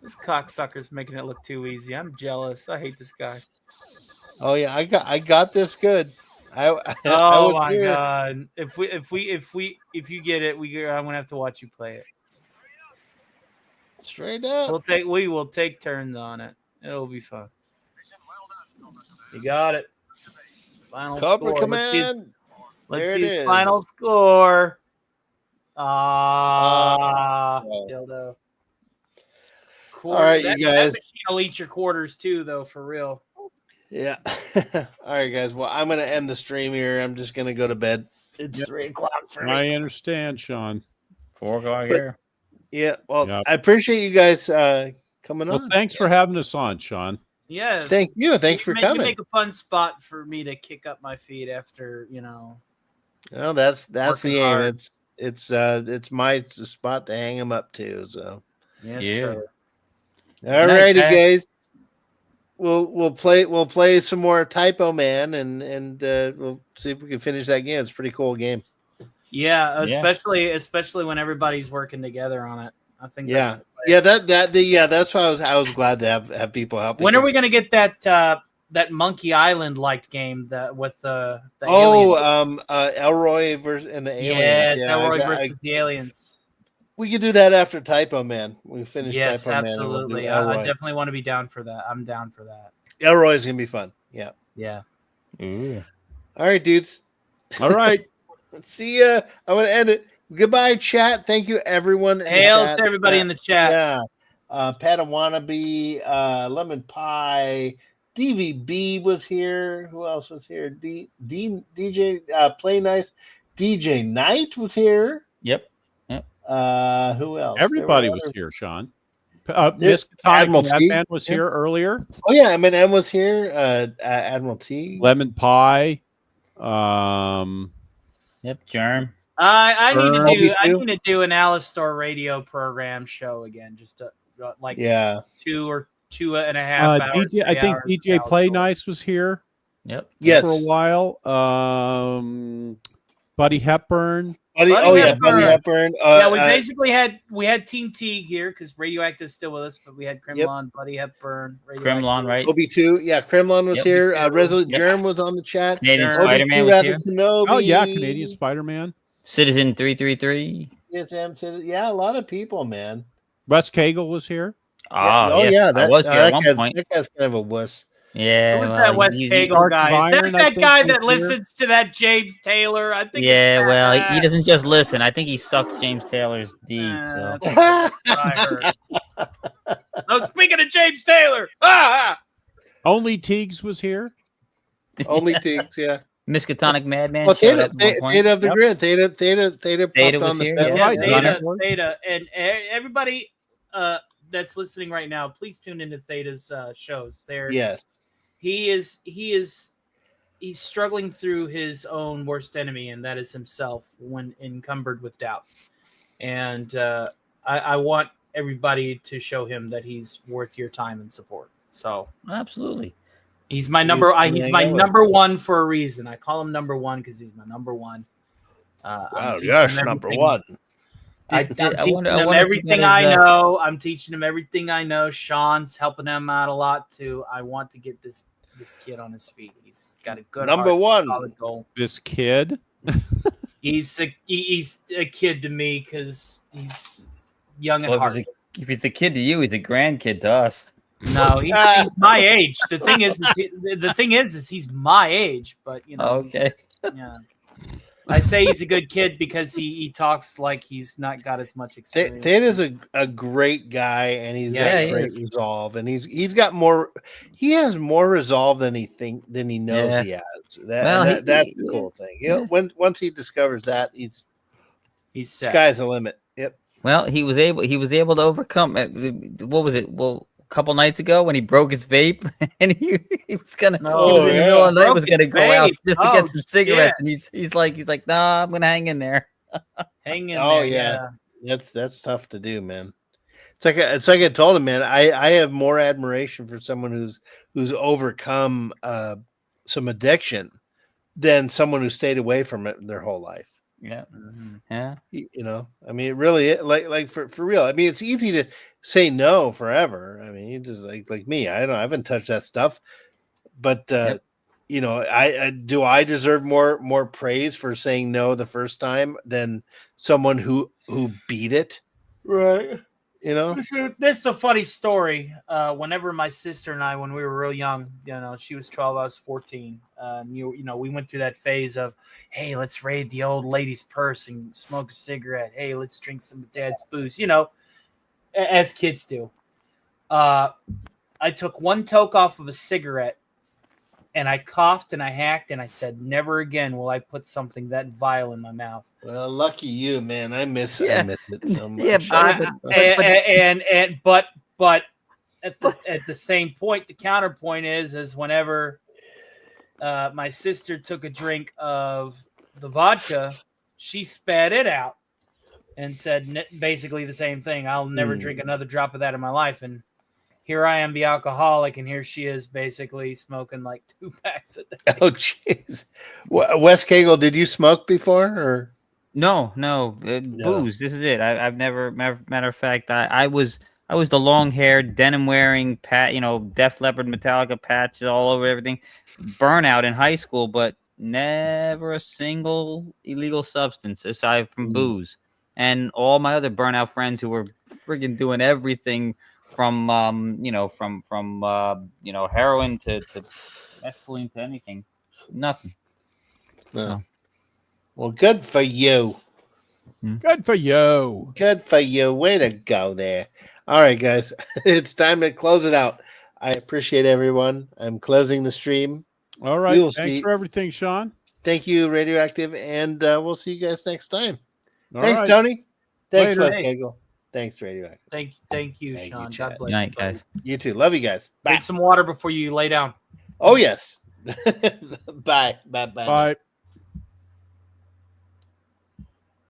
Speaker 9: This cocksucker's making it look too easy. I'm jealous. I hate this guy.
Speaker 1: Oh yeah, I got this good. I
Speaker 9: Oh
Speaker 1: was
Speaker 9: my
Speaker 1: here.
Speaker 9: God! If you get it, I'm gonna have to watch you play it.
Speaker 1: Straight up.
Speaker 9: We will take turns on it. It'll be fun. You got it. Final
Speaker 1: Cobra
Speaker 9: score.
Speaker 1: Command.
Speaker 9: Let's
Speaker 1: There
Speaker 9: see
Speaker 1: it
Speaker 9: his
Speaker 1: is.
Speaker 9: final score.
Speaker 1: Well.
Speaker 9: Dildo.
Speaker 1: All right,
Speaker 9: that,
Speaker 1: you guys.
Speaker 9: That machine will eat your quarters too, though, for real.
Speaker 1: Yeah. All right, guys. Well, I'm gonna end the stream here. I'm just gonna go to bed. It's
Speaker 5: Yep.
Speaker 1: 3:00 for me.
Speaker 5: I understand, Sean.
Speaker 2: 4 o'clock
Speaker 1: But-
Speaker 2: here.
Speaker 1: Yeah. Well,
Speaker 5: Yep.
Speaker 1: I appreciate you guys coming
Speaker 5: Well,
Speaker 1: on.
Speaker 5: thanks for having us on, Sean.
Speaker 9: Yeah.
Speaker 1: Thank you. Thanks for
Speaker 9: You
Speaker 1: coming.
Speaker 9: make a fun spot for me to kick up my feet after,
Speaker 1: Well, that's
Speaker 9: working
Speaker 1: the aim.
Speaker 9: hard.
Speaker 1: It's my spot to hang them up to. So,
Speaker 9: Yes,
Speaker 2: Yeah.
Speaker 9: sir.
Speaker 1: all
Speaker 2: night,
Speaker 1: righty,
Speaker 2: Pat.
Speaker 1: guys. We'll play some more Typoman and we'll see if we can finish that game. It's a pretty cool game.
Speaker 9: Yeah,
Speaker 2: Yeah.
Speaker 9: especially when everybody's working together on it. I think.
Speaker 1: Yeah,
Speaker 9: That's
Speaker 1: that's why I was glad to have people help.
Speaker 9: when are
Speaker 1: because-
Speaker 9: we gonna get that Monkey Island like game with the
Speaker 1: Oh,
Speaker 9: aliens?
Speaker 1: Elroy versus and the aliens.
Speaker 9: Yes,
Speaker 1: Yeah,
Speaker 9: Elroy versus the aliens.
Speaker 1: we could do that after Typoman. We finish
Speaker 9: Yes,
Speaker 1: Typoman.
Speaker 9: absolutely.
Speaker 1: And we'll do
Speaker 9: I
Speaker 1: Elroy.
Speaker 9: definitely want to be down for that. I'm down for that.
Speaker 1: Elroy's gonna be fun. Yeah.
Speaker 9: Yeah.
Speaker 2: Ooh.
Speaker 1: All right, dudes.
Speaker 5: All right.
Speaker 1: Let's see ya. I'm gonna end it. Goodbye, chat. Thank you, everyone. in the
Speaker 9: Hail
Speaker 1: chat.
Speaker 9: to everybody in the chat.
Speaker 1: Yeah. Padawannabe, Lemon Pie, DVB was here. Who else was here? DJ Play Nice. DJ Knight was here.
Speaker 2: Yep.
Speaker 1: Who else?
Speaker 5: Everybody
Speaker 1: There were
Speaker 5: was
Speaker 1: other-
Speaker 5: here, Sean.
Speaker 1: There's
Speaker 5: Miss
Speaker 1: Admiral
Speaker 5: Katonic
Speaker 1: T.
Speaker 5: Madman was here earlier.
Speaker 1: Oh yeah, M&M was here. Admiral T.
Speaker 5: Lemon Pie.
Speaker 2: Yep. Germ.
Speaker 9: I
Speaker 1: Sure.
Speaker 9: need to do an Alistar radio program show again, just to, like
Speaker 1: Yeah.
Speaker 9: 2 or 2.5 hours.
Speaker 5: DJ, I
Speaker 9: 3
Speaker 5: think
Speaker 9: hours,
Speaker 5: DJ
Speaker 9: 3
Speaker 5: Play
Speaker 9: hours.
Speaker 5: Nice was here
Speaker 2: Yep.
Speaker 1: Yes.
Speaker 5: for a while. Buddy Hepburn.
Speaker 1: Buddy
Speaker 9: Hepburn.
Speaker 1: Hepburn.
Speaker 9: Yeah, we basically had we Team Teague here because Radioactive's still with us, but we had Kremlon, Buddy Hepburn,
Speaker 2: Kremlon, right?
Speaker 1: Obi-2. Yeah, Kremlon was
Speaker 2: Yep.
Speaker 1: here. Resolute
Speaker 2: Yep.
Speaker 1: Germ was on the chat.
Speaker 2: Canadian
Speaker 9: Sure.
Speaker 2: Spider-Man
Speaker 1: Obi-2
Speaker 2: was
Speaker 1: Rather
Speaker 2: here.
Speaker 1: Kenobi.
Speaker 5: Oh yeah, Canadian Spider-Man.
Speaker 2: Citizen 333.
Speaker 1: Yes, yeah, a lot of people, man.
Speaker 5: Russ Cagle was here.
Speaker 2: Oh, yes,
Speaker 1: yeah,
Speaker 2: I was here at one point.
Speaker 1: That guy's kind of a wuss.
Speaker 2: Yeah,
Speaker 9: Who's
Speaker 2: well,
Speaker 9: that Wes
Speaker 2: he's-
Speaker 9: Cagle
Speaker 5: Dark
Speaker 9: guy? Is
Speaker 5: Iron,
Speaker 9: that
Speaker 5: I
Speaker 9: that
Speaker 5: think,
Speaker 9: guy
Speaker 5: was
Speaker 9: that
Speaker 5: here.
Speaker 9: listens to that James Taylor? I think.
Speaker 2: Yeah,
Speaker 9: it's
Speaker 2: well,
Speaker 9: that
Speaker 2: he doesn't just listen. I think he sucks James Taylor's deep. So.
Speaker 9: That's what I heard. No, speaking of James Taylor,
Speaker 5: Only Teagues was here.
Speaker 1: Only Teagues, yeah.
Speaker 2: Miskatonic Madman
Speaker 1: Well,
Speaker 2: showed up at one point.
Speaker 1: Theta of the
Speaker 5: Yep.
Speaker 1: Grid. Theta
Speaker 2: Theta
Speaker 1: popped
Speaker 2: was
Speaker 1: on the
Speaker 2: here,
Speaker 1: panel.
Speaker 9: yeah,
Speaker 5: right,
Speaker 2: Theta.
Speaker 9: Theta, and everybody that's listening right now, please tune into Theta's shows.
Speaker 1: Yes.
Speaker 9: He's struggling through his own worst enemy, and that is himself when encumbered with doubt. And I want everybody to show him that he's worth your time and support. So
Speaker 2: Absolutely.
Speaker 9: he's my number. He's my
Speaker 1: hang out
Speaker 9: number one for a reason. I call him number one because he's my number one. I'm teaching him everything. I'm teaching him everything I know. I'm teaching him everything I know. Sean's helping him out a lot too. I want to get this kid on his feet. He's got a good
Speaker 1: Number
Speaker 9: heart,
Speaker 1: one.
Speaker 9: solid goal.
Speaker 5: This kid.
Speaker 9: He's a kid to me because he's young at
Speaker 2: Well,
Speaker 9: heart.
Speaker 2: if he's a kid to you, he's a grandkid to us.
Speaker 9: No, he's my age. The thing is he's my age. But you know,
Speaker 2: Okay.
Speaker 9: yeah.
Speaker 8: I say he's a good kid because he talks like he's not got as much experience.
Speaker 1: Theda's a great guy, and he's
Speaker 8: Yeah,
Speaker 1: got
Speaker 2: he
Speaker 1: great
Speaker 2: is.
Speaker 1: resolve, and he's got more. He has more resolve than he knows
Speaker 2: Yeah.
Speaker 1: he has.
Speaker 2: Well,
Speaker 1: That's the cool thing. Once he discovers that,
Speaker 8: he's set.
Speaker 1: sky's the limit. Yep.
Speaker 2: Well, he was able to overcome what was it? Well, a couple nights ago when he broke his vape and he was gonna he was in the middle of the night,
Speaker 8: Broke
Speaker 2: was gonna
Speaker 8: his
Speaker 2: go out
Speaker 8: vape.
Speaker 2: just to
Speaker 8: Oh,
Speaker 2: get some cigarettes,
Speaker 8: shit.
Speaker 2: and he's like, nah, I'm gonna hang in there.
Speaker 8: Hang in
Speaker 1: Oh
Speaker 8: there.
Speaker 1: yeah. That's tough to do, man. It's like I told him, man. I have more admiration for someone who's overcome some addiction than someone who stayed away from it their whole life.
Speaker 2: Yeah,
Speaker 8: Mhm.
Speaker 2: yeah.
Speaker 1: You know, I mean, it really like for real. I mean, it's easy to say no forever. I mean, you just like me. I haven't touched that stuff, but
Speaker 2: Yep.
Speaker 1: you know, I deserve more praise for saying no the first time than someone who beat it.
Speaker 8: Right.
Speaker 1: You know,
Speaker 8: This is a funny story. Whenever my sister and I, when we were real young, she was 12, I was 14. We went through that phase of, hey, let's raid the old lady's purse and smoke a cigarette. Hey, let's drink some of Dad's booze. As kids do. I took one toke off of a cigarette, and I coughed and I hacked and I said, never again will I put something that vile in my mouth.
Speaker 1: well, lucky you, man. I miss
Speaker 2: Yeah.
Speaker 1: it so much.
Speaker 2: Yeah,
Speaker 8: But at the same point, the counterpoint is whenever my sister took a drink of the vodka, she spat it out and said basically the same thing. I'll never drink another drop of that in my life. And here I am, the alcoholic, and here she is basically smoking like 2 packs a day.
Speaker 1: Oh, jeez. Wes Cagle, did you smoke before? Or
Speaker 2: No, booze. This is it. I've never. Matter of fact, I was the long-haired, denim-wearing, Def Leppard, Metallica patches all over everything. Burnout in high school, but never a single illegal substance aside from booze. And all my other burnout friends who were friggin' doing everything from heroin to mescaline to anything. Nothing.
Speaker 1: no. Well, good for you.
Speaker 5: Good for you.
Speaker 1: Good for you. Way to go there. All right, guys. It's time to close it out. I appreciate everyone. I'm closing the stream.
Speaker 5: All right.
Speaker 1: We will
Speaker 5: Thanks
Speaker 1: see.
Speaker 5: for everything, Sean.
Speaker 1: Thank you, Radioactive, and we'll see you guys next time.
Speaker 5: All
Speaker 1: Thanks,
Speaker 5: right.
Speaker 1: Tony. Thanks,
Speaker 5: Later.
Speaker 1: Wes Cagle. Thanks, Radioactive.
Speaker 8: Thank you,
Speaker 1: Thank you,
Speaker 8: Sean.
Speaker 1: Chad.
Speaker 8: God bless
Speaker 2: Good night,
Speaker 8: you, buddy.
Speaker 2: guys.
Speaker 1: You too. Love you guys. Bye.
Speaker 8: Drink some water before you lay down.
Speaker 1: Oh, yes. Bye. Bye. Bye.
Speaker 5: Bye.